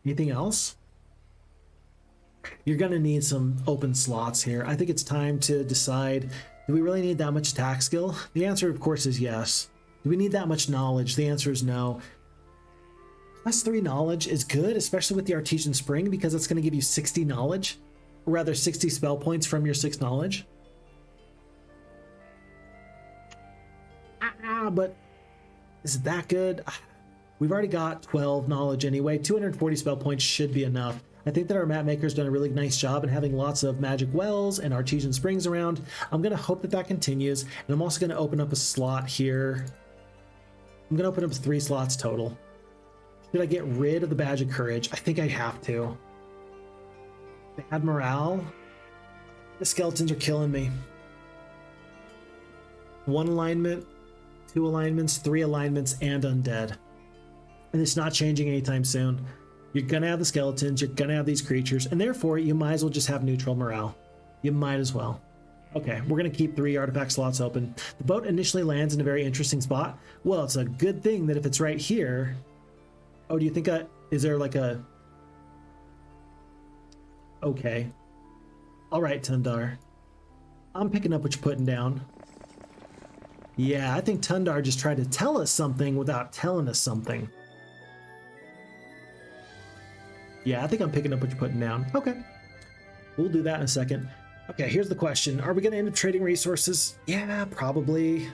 Anything else? You're going to need some open slots here. I think it's time to decide, do we really need that much attack skill? The answer, of course, is yes. Do we need that much knowledge? The answer is no. +3 knowledge is good, especially with the Artesian Spring, because it's going to give you 60 knowledge, or rather 60 spell points from your 6 knowledge. But is it that good? We've already got 12 knowledge anyway. 240 spell points should be enough. I think that our map maker's done a really nice job in having lots of magic wells and artesian springs around. I'm going to hope that that continues, and I'm also going to open up a slot here. I'm going to open up 3 slots total. Should I get rid of the Badge of Courage? I think I have to. Bad morale? The skeletons are killing me. 1 alignment, 2 alignments, 3 alignments, and undead. And it's not changing anytime soon. You're gonna have the skeletons, you're gonna have these creatures, and therefore you might as well just have neutral morale. You might as well. Okay, we're gonna keep 3 artifact slots open. The boat initially lands in a very interesting spot. Well, it's a good thing that if it's right here... Oh, do you think is there like a... Okay. All right, Tundar. I'm picking up what you're putting down. Yeah, I think Tundar just tried to tell us something without telling us something. Yeah, I think I'm picking up what you're putting down. Okay. We'll do that in a second. Okay, here's the question. Are we going to end up trading resources? Yeah, probably.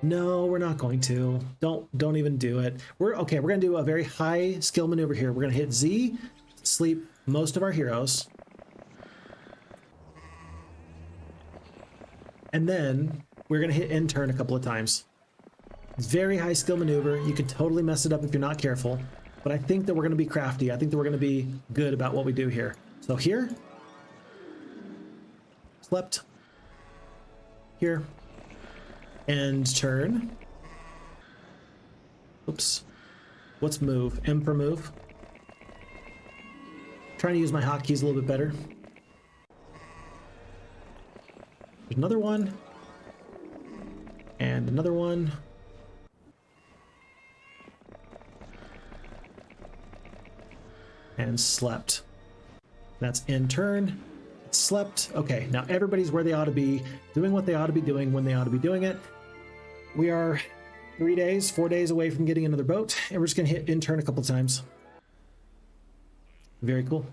No, we're not going to. Don't even do it. We're going to do a very high skill maneuver here. We're going to hit Z, sleep most of our heroes. And then we're going to hit in turn a couple of times. Very high skill maneuver. You can totally mess it up if you're not careful. But I think that we're going to be crafty. I think that we're going to be good about what we do here. So here. Slept. Here. End turn. Oops. What's move? M for move. Trying to use my hotkeys a little bit better. There's another one. And another one. And slept. That's in turn. Slept. Okay, now everybody's where they ought to be, doing what they ought to be doing when they ought to be doing it. We are 4 days away from getting another boat, and we're just going to hit in turn a couple times. Very cool.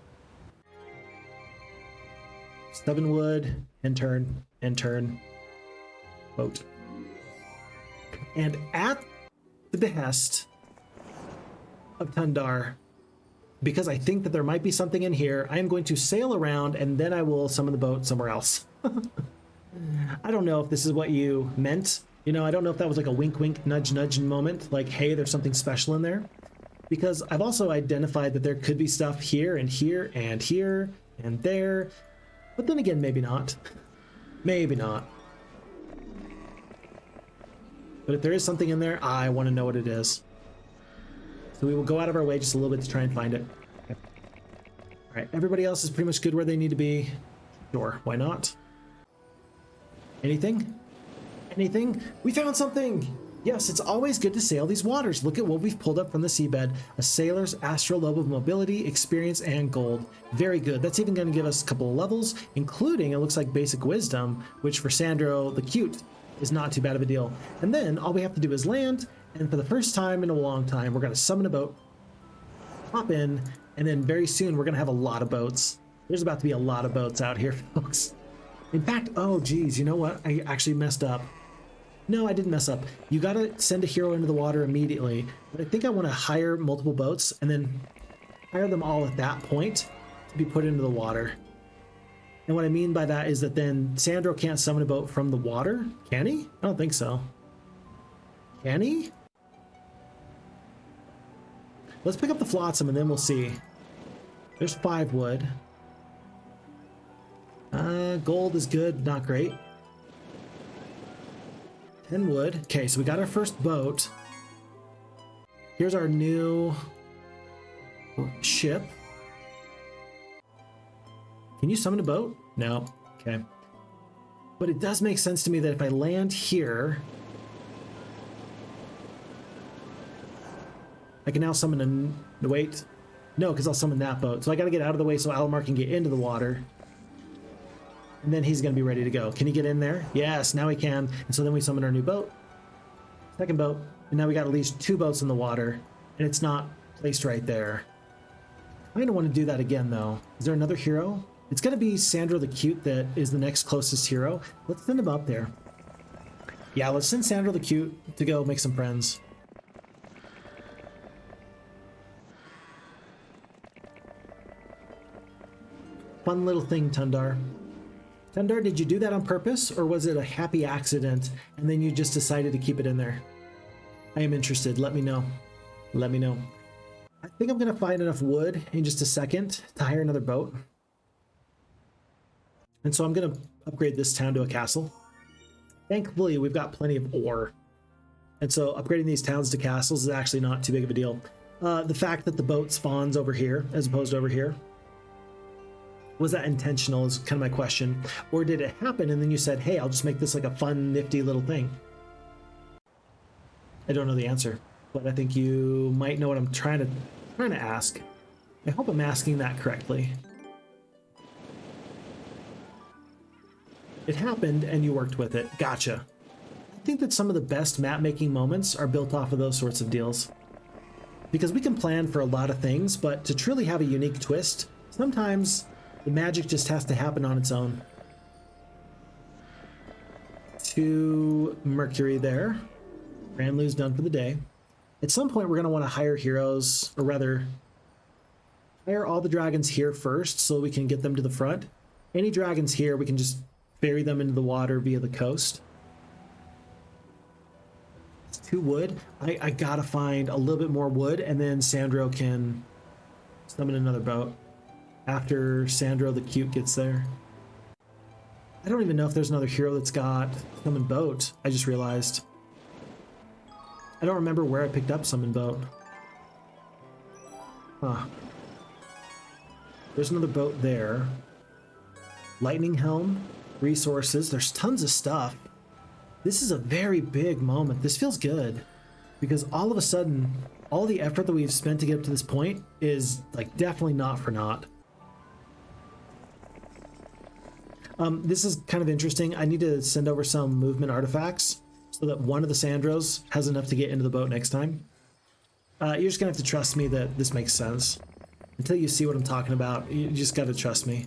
Stubborn wood, in turn, boat. And at the behest of Tundar, because I think that there might be something in here, I am going to sail around and then I will summon the boat somewhere else. I don't know if this is what you meant. You know, I don't know if that was like a wink, wink, nudge, nudge moment. Like, hey, there's something special in there. Because I've also identified that there could be stuff here and here and here and there. But then again, maybe not. Maybe not. But if there is something in there, I want to know what it is. So we will go out of our way just a little bit to try and find it. Okay. All right, everybody else is pretty much good where they need to be. Sure, why not? Anything? Anything? We found something! Yes, it's always good to sail these waters. Look at what we've pulled up from the seabed. A sailor's astrolabe of mobility, experience, and gold. Very good. That's even going to give us a couple of levels, including, it looks like, basic wisdom, which for Sandro the Cute is not too bad of a deal. And then all we have to do is land, and for the first time in a long time, we're going to summon a boat, hop in, and then very soon we're going to have a lot of boats. There's about to be a lot of boats out here, folks. In fact, oh geez, you know what? I actually messed up. No, I didn't mess up. You gotta send a hero into the water immediately. But I think I want to hire multiple boats and then hire them all at that point to be put into the water. And what I mean by that is that then Sandro can't summon a boat from the water. Can he? I don't think so. Can he? Let's pick up the flotsam and then we'll see. There's 5 wood. Gold is good, not great. 10 wood. Okay, so we got our first boat. Here's our new ship. Can you summon a boat? No. Okay. But it does make sense to me that if I land here, I can now summon a... Wait. No, because I'll summon that boat. So I got to get out of the way so Alomar can get into the water. And then he's going to be ready to go. Can he get in there? Yes, now he can. And so then we summon our new boat. Second boat. And now we got at least 2 boats in the water. And it's not placed right there. I kind of want to do that again, though. Is there another hero? It's going to be Sandro the Cute that is the next closest hero. Let's send him up there. Yeah, let's send Sandro the Cute to go make some friends. Fun little thing, Tundar. Tundar, did you do that on purpose, or was it a happy accident, and then you just decided to keep it in there? I am interested. Let me know. Let me know. I think I'm going to find enough wood in just a second to hire another boat. And so I'm going to upgrade this town to a castle. Thankfully, we've got plenty of ore. And so upgrading these towns to castles is actually not too big of a deal. The fact that the boat spawns over here as opposed to over here, was that intentional is kind of my question. Or did it happen and then you said, hey, I'll just make this like a fun, nifty little thing? I don't know the answer, but I think you might know what I'm trying to ask. I hope I'm asking that correctly. It happened and you worked with it. Gotcha. I think that some of the best map making moments are built off of those sorts of deals. Because we can plan for a lot of things, but to truly have a unique twist, sometimes the magic just has to happen on its own. 2 Mercury there. Ranlu's done for the day. At some point, we're going to want to hire heroes, or rather, hire all the dragons here first so we can get them to the front. Any dragons here, we can just ferry them into the water via the coast. It's 2 wood. I got to find a little bit more wood, and then Sandro can summon another boat. After Sandro the Cute gets there. I don't even know if there's another hero that's got summon boat. I just realized. I don't remember where I picked up summon boat. Huh. There's another boat there. Lightning helm, resources. There's tons of stuff. This is a very big moment. This feels good because all of a sudden, all the effort that we've spent to get up to this point is like definitely not for naught. This is kind of interesting. I need to send over some movement artifacts so that one of the Sandros has enough to get into the boat next time. You're just gonna have to trust me that this makes sense. Until you see what I'm talking about, you just gotta trust me.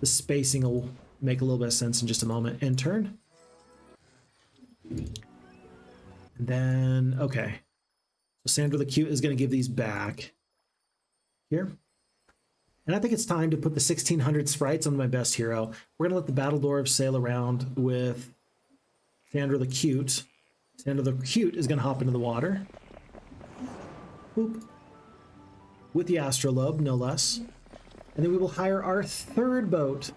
The spacing will make a little bit of sense in just a moment. End turn. And then, okay. So Sandro the Cute is gonna give these back. Here. And I think it's time to put the 1600 sprites on my best hero. We're going to let the Battle Dwarves sail around with Sandro the Cute. Sandro the Cute is going to hop into the water. Boop. With the Astrolabe, no less. And then we will hire our 3rd boat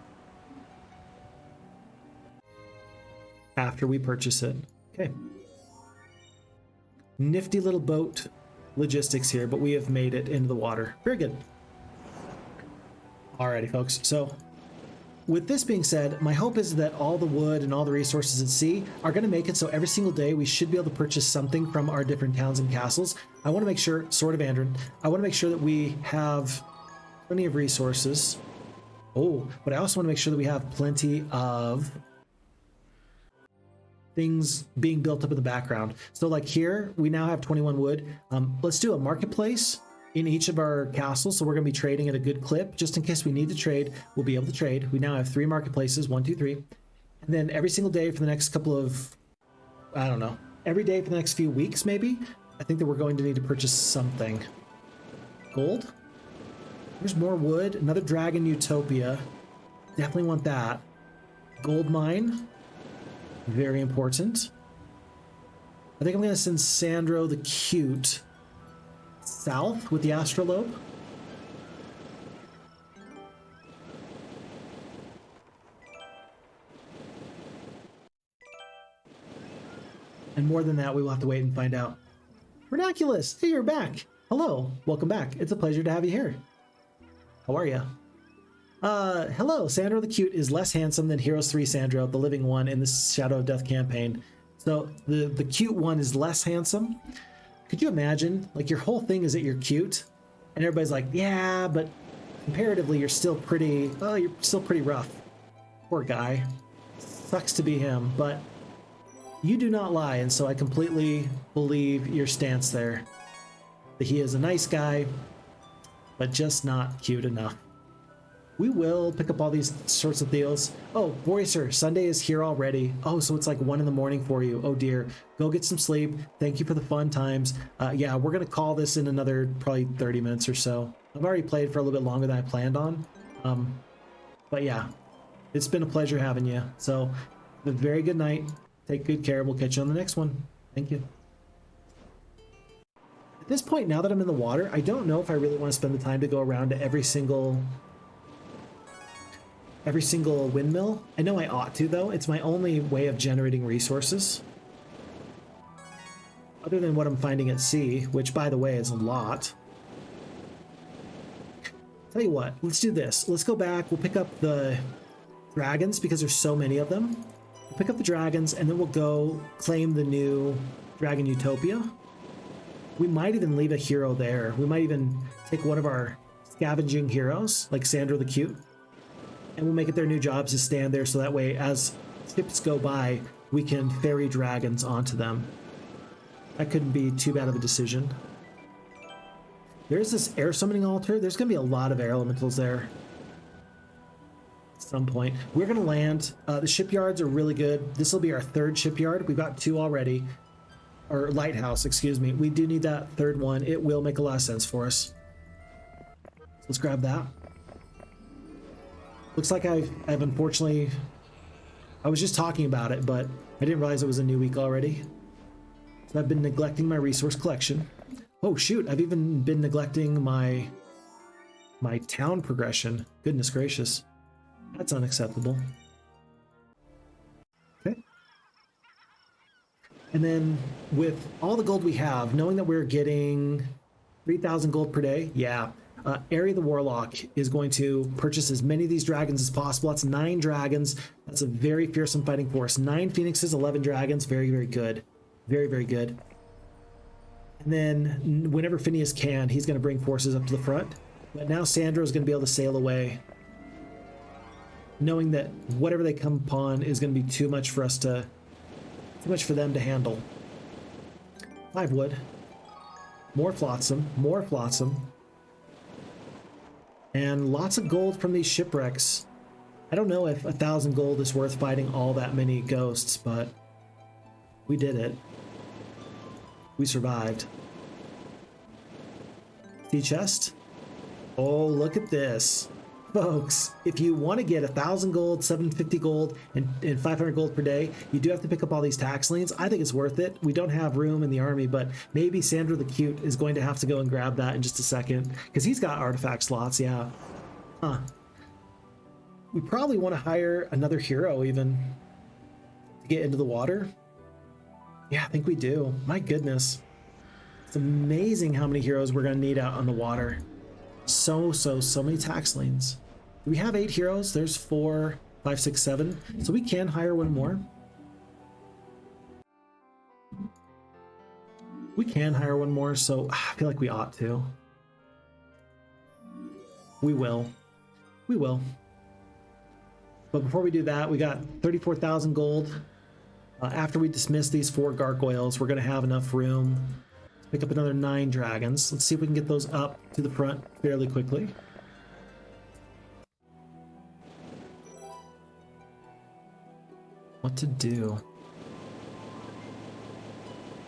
after we purchase it. Okay. Nifty little boat logistics here, but we have made it into the water. Very good. Alrighty, folks. So with this being said, my hope is that all the wood and all the resources at sea are going to make it so every single day we should be able to purchase something from our different towns and castles. I want to make sure, Sword of Andron, I want to make sure that we have plenty of resources. Oh, but I also want to make sure that we have plenty of things being built up in the background. So like here, we now have 21 wood. Let's do a marketplace in each of our castles. So we're going to be trading at a good clip. Just in case we need to trade, we'll be able to trade. We now have 3 marketplaces, 1, 2, 3. And then every single day for the next couple of, I don't know, every day for the next few weeks, maybe, I think that we're going to need to purchase something. Gold. There's more wood. Another dragon utopia. Definitely want that. Gold mine. Very important. I think I'm going to send Sandro the Cute south with the astrolabe. And more than that, we will have to wait and find out. Vernaculus, hey, you're back. Hello, welcome back. It's a pleasure to have you here. How are you? Hello, Sandro the Cute is less handsome than Heroes 3 Sandro, the living one in the Shadow of Death campaign. So the cute one is less handsome. Could you imagine, like, your whole thing is that you're cute, and everybody's like, yeah, but comparatively, you're still pretty rough. Poor guy. Sucks to be him, but you do not lie, and so I completely believe your stance there. That he is a nice guy, but just not cute enough. We will pick up all these sorts of deals. Oh, Voicer, Sunday is here already. Oh, so it's like 1 in the morning for you. Oh dear. Go get some sleep. Thank you for the fun times. Yeah, we're going to call this in another probably 30 minutes or so. I've already played for a little bit longer than I planned on. But yeah, it's been a pleasure having you. So, have a very good night. Take good care. We'll catch you on the next one. Thank you. At this point, now that I'm in the water, I don't know if I really want to spend the time to go around to every single windmill. I know I ought to, though. It's my only way of generating resources. Other than what I'm finding at sea, which, by the way, is a lot. Tell you what, let's do this. Let's go back. We'll pick up the dragons because there's so many of them. We'll pick up the dragons, and then we'll go claim the new Dragon Utopia. We might even leave a hero there. We might even take one of our scavenging heroes, like Sandro the Cute. And we'll make it their new jobs to stand there so that way as ships go by, we can ferry dragons onto them. That couldn't be too bad of a decision. There's this air summoning altar. There's going to be a lot of air elementals there at some point. We're going to land. The shipyards are really good. This will be our 3rd shipyard. We've got 2 already. Or lighthouse, excuse me. We do need that 3rd one. It will make a lot of sense for us. So let's grab that. Looks like I've unfortunately, I was just talking about it, but I didn't realize it was a new week already. So I've been neglecting my resource collection. Oh shoot, I've even been neglecting my town progression. Goodness gracious. That's unacceptable. Okay. And then with all the gold we have, knowing that we're getting 3,000 gold per day, yeah. Ari the Warlock is going to purchase as many of these dragons as possible. That's 9 dragons. That's a very fearsome fighting force. 9 phoenixes, 11 dragons. Very, very good. Very, very good. And then whenever Phineas can, he's going to bring forces up to the front. But now Sandro is going to be able to sail away, knowing that whatever they come upon is going to be too much for us to, too much for them to handle. 5 wood. More flotsam. More flotsam. And lots of gold from these shipwrecks. I don't know if 1,000 gold is worth fighting all that many ghosts, but we did it. We survived. Sea chest. Oh, look at this. Folks, if you want to get 1,000 gold, 750 gold, and 500 gold per day, you do have to pick up all these tax liens. I think it's worth it. We don't have room in the army, but maybe Sandro the Cute is going to have to go and grab that in just a second, because he's got artifact slots, yeah. Huh. We probably want to hire another hero even to get into the water. Yeah, I think we do. My goodness. It's amazing how many heroes we're going to need out on the water. So many tax liens. We have 8 heroes. There's 4, 5, 6, 7. So we can hire one more. We can hire one more, so I feel like we ought to. We will. We will. But before we do that, we got 34,000 gold. After we dismiss these 4 gargoyles, we're going to have enough room to pick up another 9 dragons. Let's see if we can get those up to the front fairly quickly. What to do?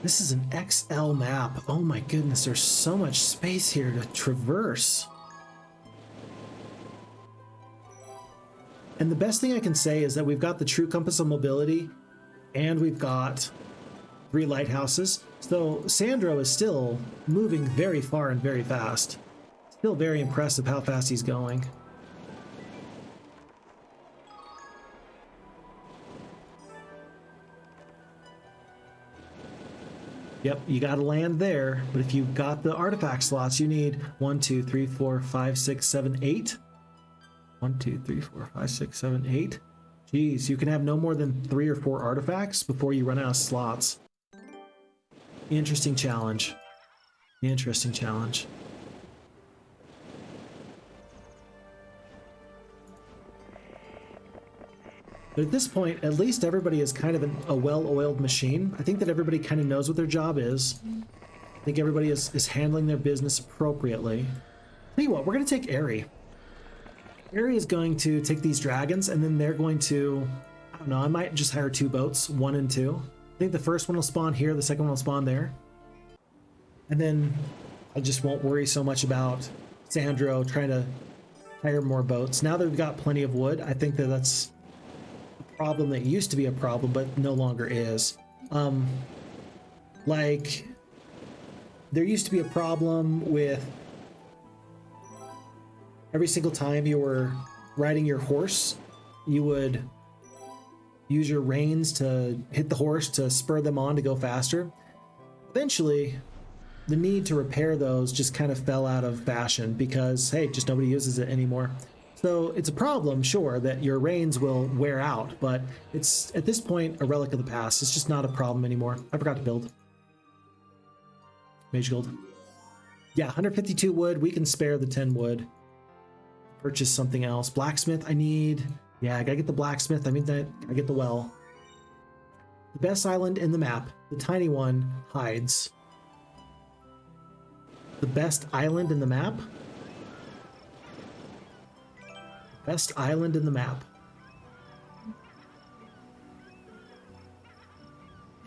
This is an XL map. Oh my goodness, there's so much space here to traverse. And the best thing I can say is that we've got the true compass of mobility, and we've got 3 lighthouses. So Sandro is still moving very far and very fast. Still very impressive how fast he's going. Yep, you got to land there, but if you've got the artifact slots, you need 1, 2, 3, 4, 5, 6, 7, 8. 1, 2, 3, 4, 5, 6, 7, 8. Jeez, you can have no more than 3 or 4 artifacts before you run out of slots. Interesting challenge. Interesting challenge. But at this point, at least everybody is kind of a well-oiled machine. I think that everybody kind of knows what their job is. I think everybody is handling their business appropriately. Tell you what, we're going to take Airy. Airy is going to take these dragons, and then they're going to... I don't know, I might just hire 2 boats, 1 and 2. I think the first one will spawn here, the second one will spawn there. And then I just won't worry so much about Sandro trying to hire more boats. Now that we've got plenty of wood, I think that that's problem that used to be a problem but no longer is. Like there used to be a problem with every single time you were riding your horse, you would use your reins to hit the horse to spur them on to go faster. Eventually, the need to repair those just kind of fell out of fashion because, hey, just nobody uses it anymore. So it's a problem, sure, that your reins will wear out, but it's, at this point, a relic of the past. It's just not a problem anymore. I forgot to build. Mage Gold. Yeah, 152 wood. We can spare the 10 wood. Purchase something else. Blacksmith, I need... Yeah, I gotta get the blacksmith. I mean, that I get the well. The best island in the map. The tiny one hides. The best island in the map? Best island in the map.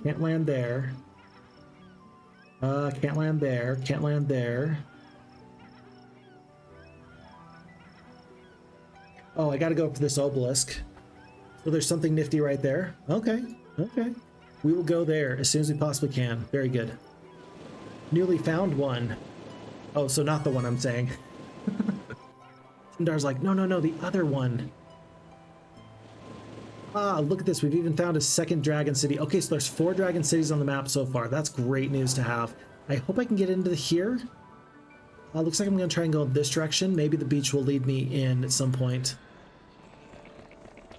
Can't land there. Can't land there. Can't land there. Oh, I gotta go for this obelisk. So there's something nifty right there. Okay, okay. We will go there as soon as we possibly can. Very good. Newly found one. Oh, so not the one I'm saying. Tundar's like, no, no, no, the other one. Ah, look at this. We've even found a second dragon city. Okay, so there's 4 dragon cities on the map so far. That's great news to have. I hope I can get into here. Looks like I'm going to try and go in this direction. Maybe the beach will lead me in at some point.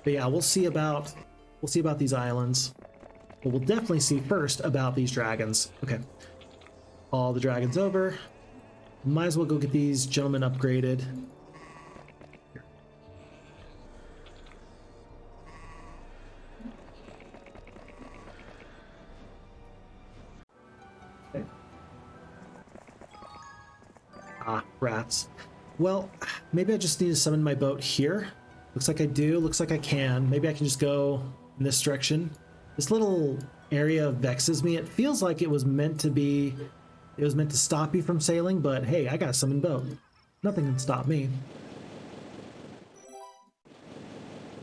But yeah, we'll see about these islands. But we'll definitely see first about these dragons. Okay. All the dragons over. Might as well go get these gentlemen upgraded. Okay. Ah, rats. Well, maybe I just need to summon my boat here. Looks like I do. Looks like I can. Maybe I can just go in this direction. This little area vexes me. It feels like it was meant to be... It was meant to stop you from sailing, but hey, I got a summoned boat. Nothing can stop me.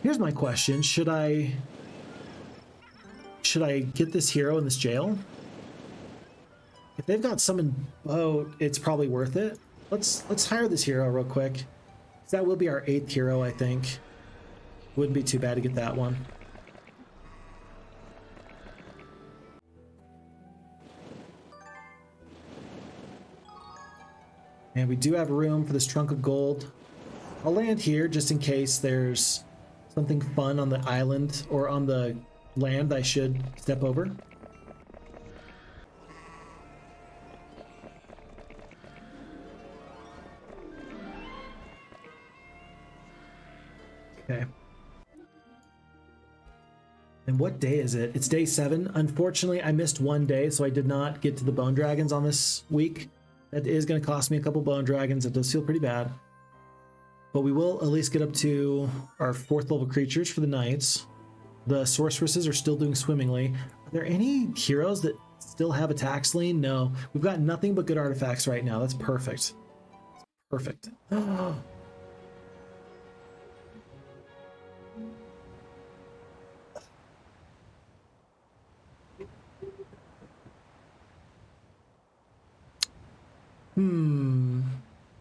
Here's my question. Should I get this hero in this jail? If they've got summoned boat, it's probably worth it. Let's hire this hero real quick. That will be our 8th hero, I think. Wouldn't be too bad to get that one. And we do have room for this trunk of gold. I'll land here just in case there's something fun on the island or on the land I should step over. Okay. And what day is it? It's day 7. Unfortunately, I missed one day, so I did not get to the bone dragons on this week. That is going to cost me a couple bone dragons. It does feel pretty bad. But we will at least get up to our 4th level creatures for the knights. The sorceresses are still doing swimmingly. Are there any heroes that still have attacks lean? No. We've got nothing but good artifacts right now. That's perfect. Perfect.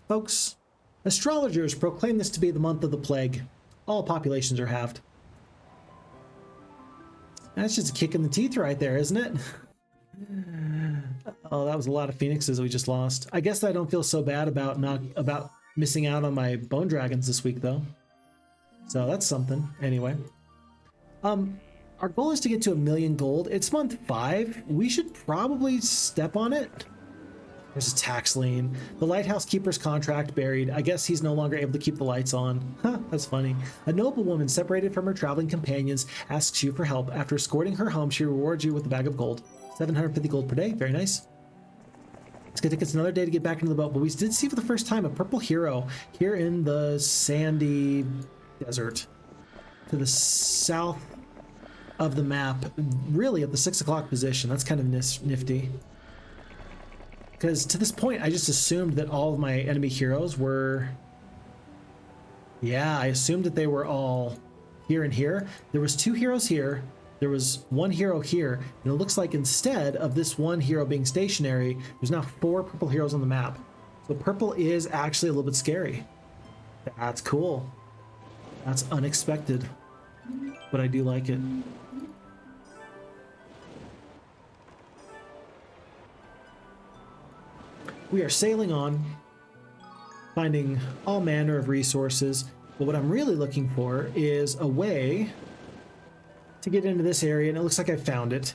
Folks, astrologers proclaim this to be the month of the plague. All populations are halved. That's just a kick in the teeth right there, isn't it? Oh, that was a lot of phoenixes we just lost. I guess I don't feel so bad about missing out on my bone dragons this week, though. So that's something. Anyway, our goal is to get to 1,000,000 gold. It's month 5. We should probably step on it. There's a tax lien. The lighthouse keeper's contract buried. I guess he's no longer able to keep the lights on. Huh, that's funny. A noblewoman separated from her traveling companions asks you for help. After escorting her home, she rewards you with a bag of gold. 750 gold per day. Very nice. It's going to take us another day to get back into the boat, but we did see for the first time a purple hero here in the sandy desert to the south of the map, really at the 6 o'clock position. That's kind of nifty. Because to this point, I just assumed that all of my enemy heroes were... Yeah, I assumed that they were all here and here. There was 2 heroes here. There was 1 hero here. And it looks like instead of this 1 hero being stationary, there's now 4 purple heroes on the map. So purple is actually a little bit scary. That's cool. That's unexpected. But I do like it. We are sailing on, finding all manner of resources, but what I'm really looking for is a way to get into this area, and it looks like I found it.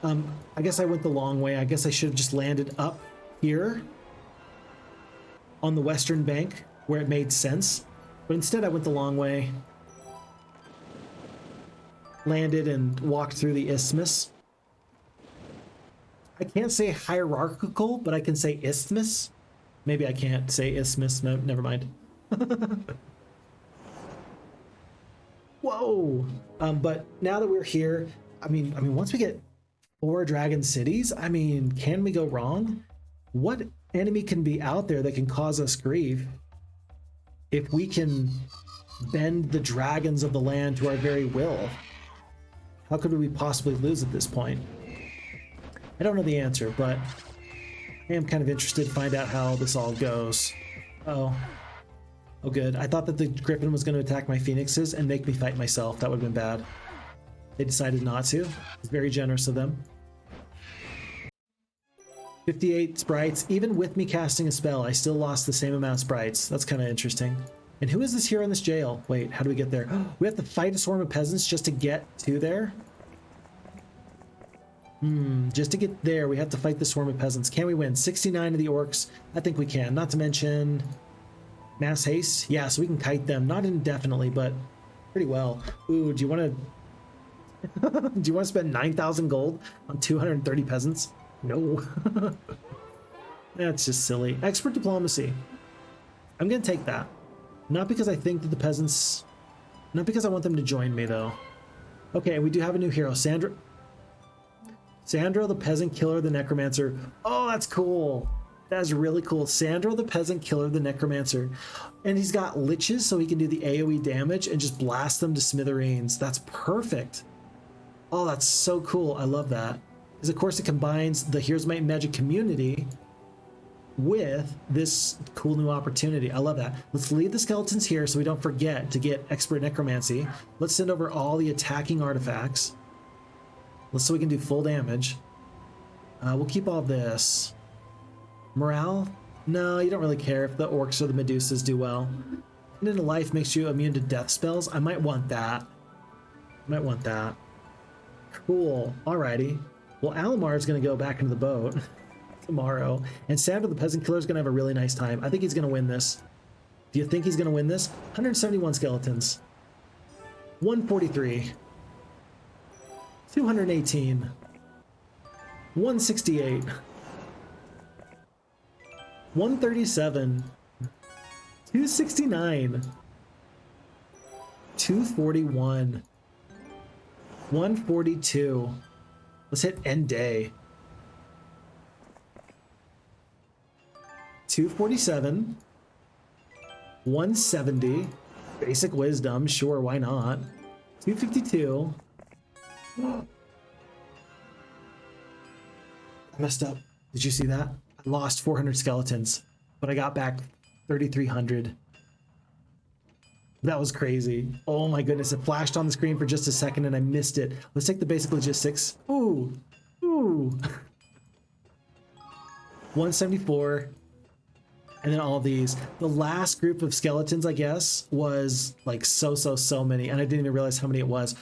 I guess I went the long way. I guess I should have just landed up here on the western bank where it made sense, but instead I went the long way, landed and walked through the isthmus. I can't say hierarchical, but I can say isthmus. Maybe I can't say isthmus. No, never mind. Whoa! But now that we're here, I mean, once we get 4 dragon cities, I mean, can we go wrong? What enemy can be out there that can cause us grief if we can bend the dragons of the land to our very will? How could we possibly lose at this point? I don't know the answer, but I am kind of interested to find out how this all goes. Oh good. I thought that the griffin was going to attack my phoenixes and make me fight myself. That would have been bad. They decided not to. It's very generous of them. 58 sprites. Even with me casting a spell, I still lost the same amount of sprites. That's kind of interesting. And who is this here in this jail? Wait, how do we get there? We have to fight a swarm of peasants just to get to there? Just to get there, we have to fight the swarm of peasants. Can we win? 69 of the orcs. I think we can. Not to mention mass haste. Yeah, so we can kite them. Not indefinitely, but pretty well. Ooh, do you want to... do you want to spend 9,000 gold on 230 peasants? No. That's just silly. Expert diplomacy. I'm going to take that. Not because I think that the peasants... Not because I want them to join me, though. Okay, we do have a new hero. Sandro the Peasant Killer, the Necromancer. Oh, that's cool. That's really cool. Sandro the Peasant Killer, the Necromancer. And he's got liches so he can do the AoE damage and just blast them to smithereens. That's perfect. Oh, that's so cool. I love that. Because, of course, it combines the Heroes Might and Magic community with this cool new opportunity. I love that. Let's leave the skeletons here so we don't forget to get Expert Necromancy. Let's send over all the attacking artifacts. So we can do full damage. We'll keep all this. Morale? No, you don't really care if the orcs or the Medusas do well. Into life makes you immune to death spells. I might want that. Might want that. Cool. Alrighty. Well, Alamar is going to go back into the boat tomorrow. And Sandro the Peasant Killer is going to have a really nice time. I think he's going to win this. Do you think he's going to win this? 171 skeletons. 143. 218. 168. 137. 269. 241. 142. Let's hit end day. 247. 170. Basic wisdom, sure, why not? 252. I messed up. Did you see that? I lost 400 skeletons, but I got back 3,300. That was crazy. Oh my goodness, it flashed on the screen for just a second and I missed it. Let's take the basic logistics. Ooh, ooh. 174. And then all these. The last group of skeletons, I guess, was like so many. And I didn't even realize how many it was.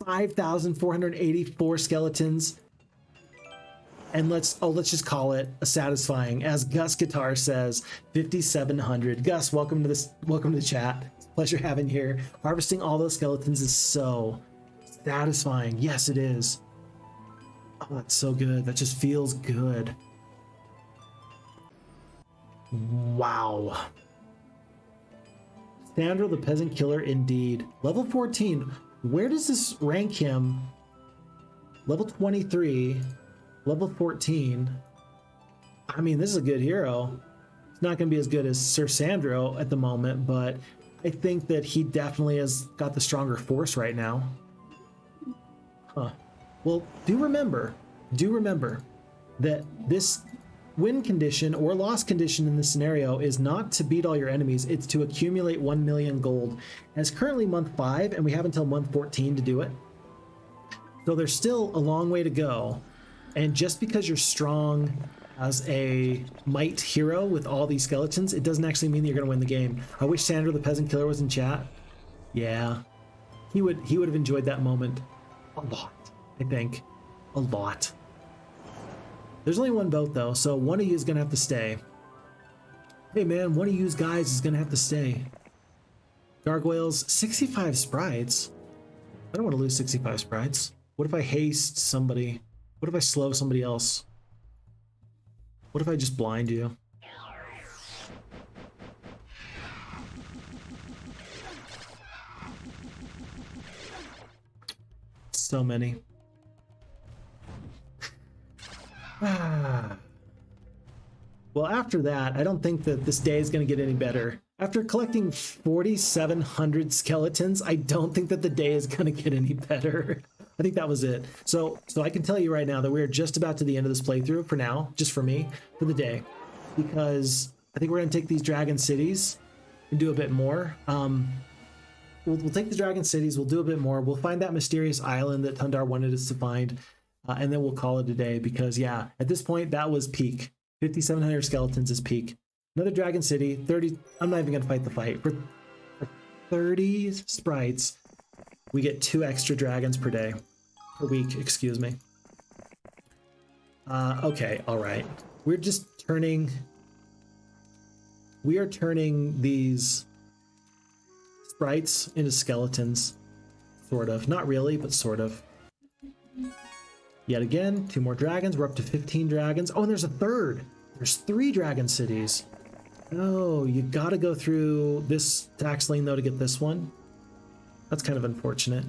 5,484 skeletons. And let's just call it a satisfying. As Gus Guitar says, 5,700. Gus, welcome to the chat. It's a pleasure having you here. Harvesting all those skeletons is so satisfying. Yes, it is. Oh, that's so good. That just feels good. Wow. Sandro the Peasant Killer indeed. Level 14. Where does this rank him? Level 23. Level 14. I mean, this is a good hero. It's not going to be as good as Sir Sandro at the moment, but I think that he definitely has got the stronger force right now. Huh. Well, do remember that this win condition or loss condition in this scenario is not to beat all your enemies, it's to accumulate 1 million gold. And it's currently month 5, and we have until month 14 to do it. So there's still a long way to go. And just because you're strong as a might hero with all these skeletons, it doesn't actually mean that you're going to win the game. I wish Sandro the Peasant Killer was in chat. Yeah, he would have enjoyed that moment a lot, I think. A lot. There's only one boat though, so one of you is going to have to stay. Hey man, one of you guys is going to have to stay. Gargoyles, 65 sprites? I don't want to lose 65 sprites. What if I haste somebody? What if I slow somebody else? What if I just blind you? So many. Well, after that, I don't think that this day is going to get any better. After collecting 4,700 skeletons, I don't think that the day is going to get any better. I think that was it. So I can tell you right now that we're just about to the end of this playthrough for now, just for me, for the day, because I think we're going to take these dragon cities and do a bit more. We'll take the dragon cities, we'll do a bit more. We'll find that mysterious island that Tundar wanted us to find, and then we'll call it a day because, yeah, at this point, that was peak. 5,700 skeletons is peak. Another dragon city, 30. I'm not even going to fight the fight. For 30 sprites, we get 2 extra dragons per day. Per week, excuse me. Okay, all right. We are turning these sprites into skeletons. Sort of. Not really, but sort of. Yet again, 2 more dragons. We're up to 15 dragons. Oh, and there's a third. There's 3 dragon cities. Oh, you gotta go through this tax lane, though, to get this one. That's kind of unfortunate.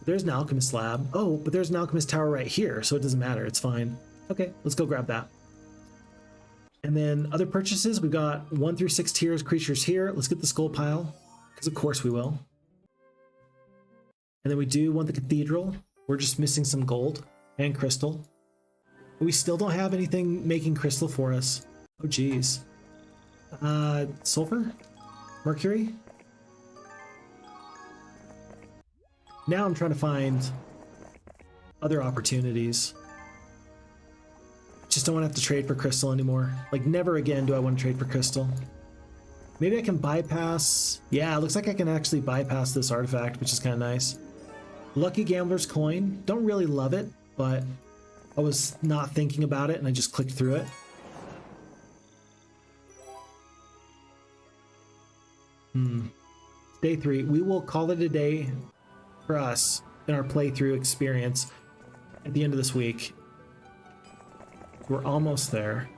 There's an alchemist lab. Oh, but there's an alchemist tower right here, so it doesn't matter. It's fine. Okay, let's go grab that. And then other purchases, we've got 1 through 6 tiers creatures here. Let's get the skull pile, because of course we will. And then we do want the cathedral. We're just missing some gold and crystal. We still don't have anything making crystal for us. Oh, geez. Sulfur? Mercury? Now I'm trying to find other opportunities. Just don't want to have to trade for crystal anymore. Like, never again do I want to trade for crystal. Maybe I can bypass. Yeah, it looks like I can actually bypass this artifact, which is kind of nice. Lucky Gambler's Coin. Don't really love it, but I was not thinking about it and I just clicked through it. Day 3. We will call it a day for us in our playthrough experience at the end of this week. We're almost there.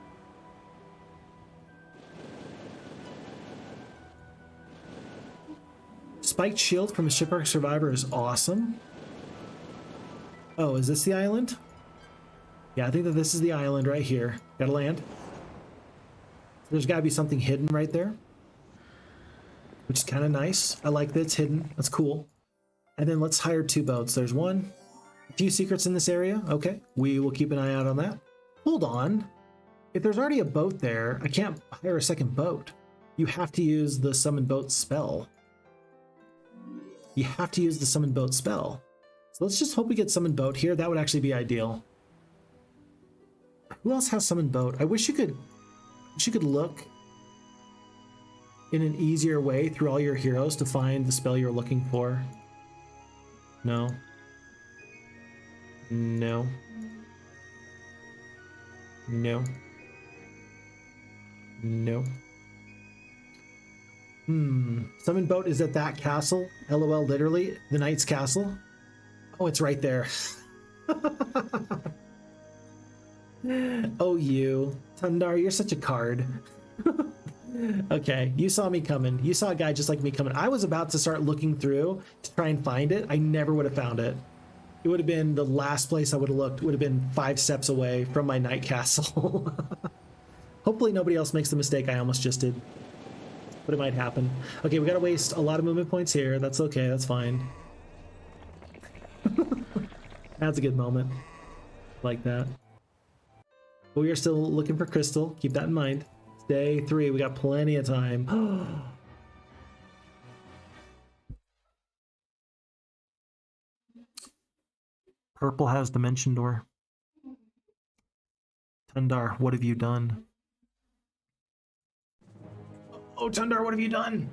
Spiked shield from a shipwreck survivor is awesome. Oh, is this the island? Yeah, I think that this is the island right here. Gotta land. There's gotta be something hidden right there, which is kind of nice. I like that it's hidden. That's cool. And then let's hire 2 boats. There's one. A few secrets in this area. Okay, we will keep an eye out on that. Hold on. If there's already a boat there, I can't hire a second boat. You have to use the summon boat spell. You have to use the summon boat spell. So let's just hope we get summon boat here. That would actually be ideal. Who else has summon boat? I wish you could look in an easier way through all your heroes to find the spell you're looking for. No. No. No. No. Summon boat is at that castle. LOL, literally. The knight's castle. Oh, it's right there. Oh, you. Tundar, you're such a card. Okay, you saw me coming. You saw a guy just like me coming. I was about to start looking through to try and find it. I never would have found it. It would have been the last place I would have looked. It would have been 5 steps away from my knight castle. Hopefully nobody else makes the mistake I almost just did. But it might happen. Okay, we gotta waste a lot of movement points here. That's okay, that's fine. That's a good moment. Like that. But we are still looking for crystal. Keep that in mind. It's day 3. We got plenty of time. Purple has dimension door. Tundar, what have you done? Oh, Tundar, what have you done?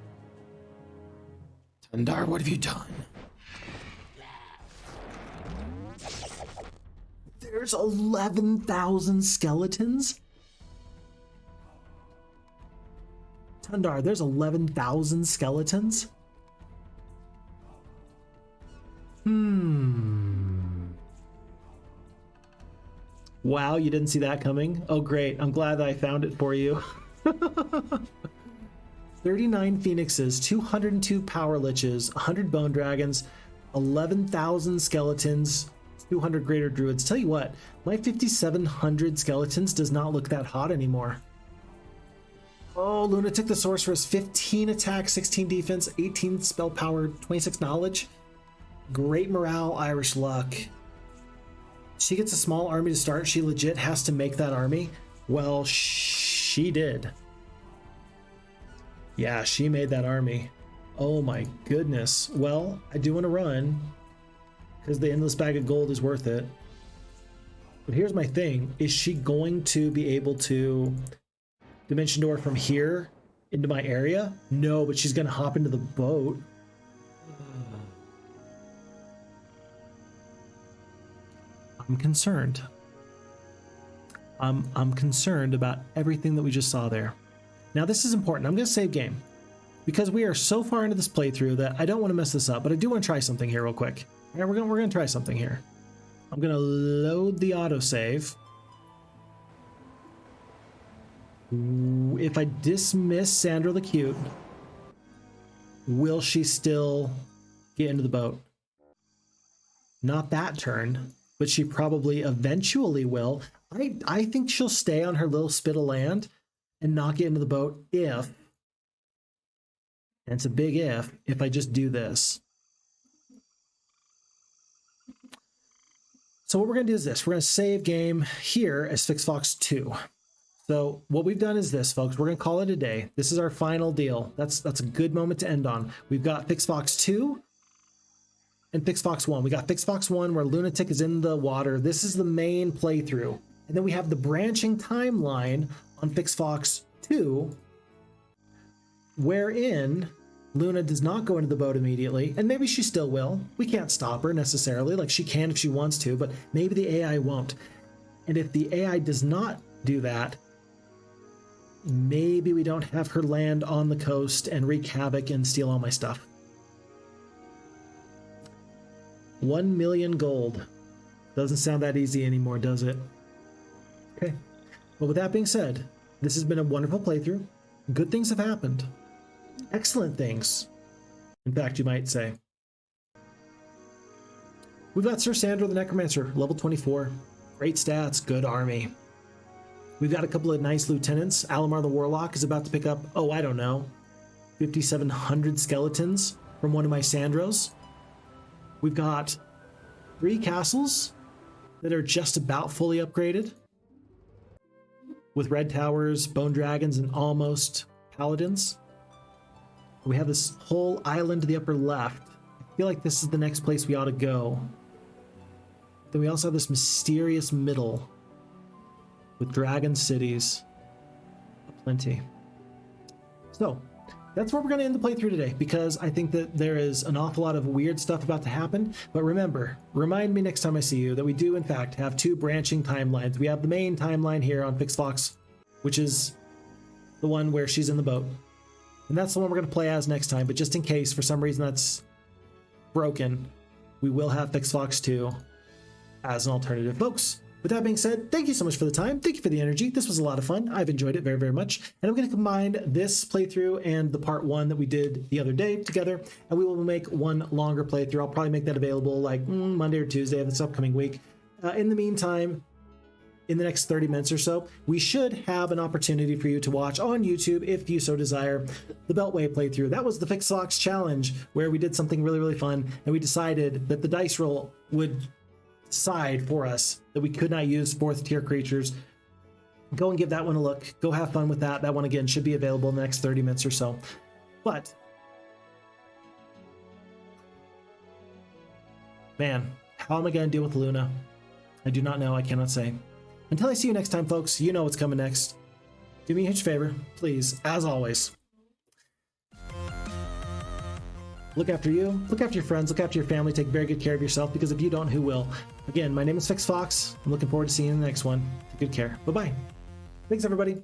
Tundar, what have you done? There's 11,000 skeletons? Tundar, there's 11,000 skeletons? Wow, you didn't see that coming? Oh, great. I'm glad that I found it for you. 39 phoenixes, 202 power liches, 100 bone dragons, 11,000 skeletons, 200 greater druids. Tell you what, my 5,700 skeletons does not look that hot anymore. Oh, Lunatic the Sorceress, 15 attack, 16 defense, 18 spell power, 26 knowledge. Great morale, Irish luck. She gets a small army to start. She legit has to make that army. Well, she did. Yeah, she made that army. Oh my goodness. Well, I do want to run because the endless bag of gold is worth it. But here's my thing. Is she going to be able to dimension door from here into my area? No, but she's going to hop into the boat. I'm concerned. I'm concerned about everything that we just saw there. Now this is important. I'm going to save game because we are so far into this playthrough that I don't want to mess this up, but I do want to try something here real quick. All right, we're going to try something here. I'm going to load the autosave. If I dismiss Sandro the Cute, will she still get into the boat? Not that turn, but she probably eventually will. I think she'll stay on her little spit of land and not get into the boat if, and it's a big if I just do this. So what we're going to do is this. We're going to save game here as Phixfox 2. So what we've done is this, folks. We're going to call it a day. This is our final deal. That's a good moment to end on. We've got Phixfox 2 and Phixfox 1. We got Phixfox 1 where Lunatic is in the water. This is the main playthrough. And then we have the branching timeline on Phixfox 2 wherein Luna does not go into the boat immediately, and maybe she still will. We can't stop her necessarily, like she can if she wants to, but maybe the AI won't. And if the AI does not do that, maybe we don't have her land on the coast and wreak havoc and steal all my stuff. 1 million gold. Doesn't sound that easy anymore, does it? Okay. Well, with that being said, this has been a wonderful playthrough. Good things have happened. Excellent things, in fact, you might say. We've got Sir Sandro the Necromancer, level 24. Great stats, good army. We've got a couple of nice lieutenants. Alamar the Warlock is about to pick up, oh, I don't know, 5,700 skeletons from one of my Sandros. We've got 3 castles that are just about fully upgraded, with red towers, bone dragons, and almost paladins. We have this whole island to the upper left. I feel like this is the next place we ought to go. Then we also have this mysterious middle with dragon cities aplenty. So that's where we're going to end the playthrough today, because I think that there is an awful lot of weird stuff about to happen. But remember, remind me next time I see you that we do in fact have 2 branching timelines. We have the main timeline here on Phixfox, which is the one where she's in the boat. And that's the one we're going to play as next time, but just in case for some reason that's broken, we will have Phixfox 2 as an alternative. Folks, with that being said, thank you so much for the time. Thank you for the energy. This was a lot of fun. I've enjoyed it very, very much. And I'm going to combine this playthrough and the part 1 that we did the other day together, and we will make one longer playthrough. I'll probably make that available like Monday or Tuesday of this upcoming week. In the meantime, in the next 30 minutes or so, we should have an opportunity for you to watch on YouTube, if you so desire, the Beltway playthrough. That was the Phixfox challenge, where we did something really, really fun, and we decided that the dice roll would decide for us that we could not use 4th tier creatures. Go and give that one a look. Go have fun with that. That one, again, should be available in the next 30 minutes or so. But, man, how am I going to deal with Luna? I do not know. I cannot say. Until I see you next time, folks, you know what's coming next. Do me a huge favor, please, as always. Look after you, look after your friends, look after your family, take very good care of yourself, because if you don't, who will? Again, my name is Phixfox. I'm looking forward to seeing you in the next one. Take good care. Bye-bye. Thanks, everybody.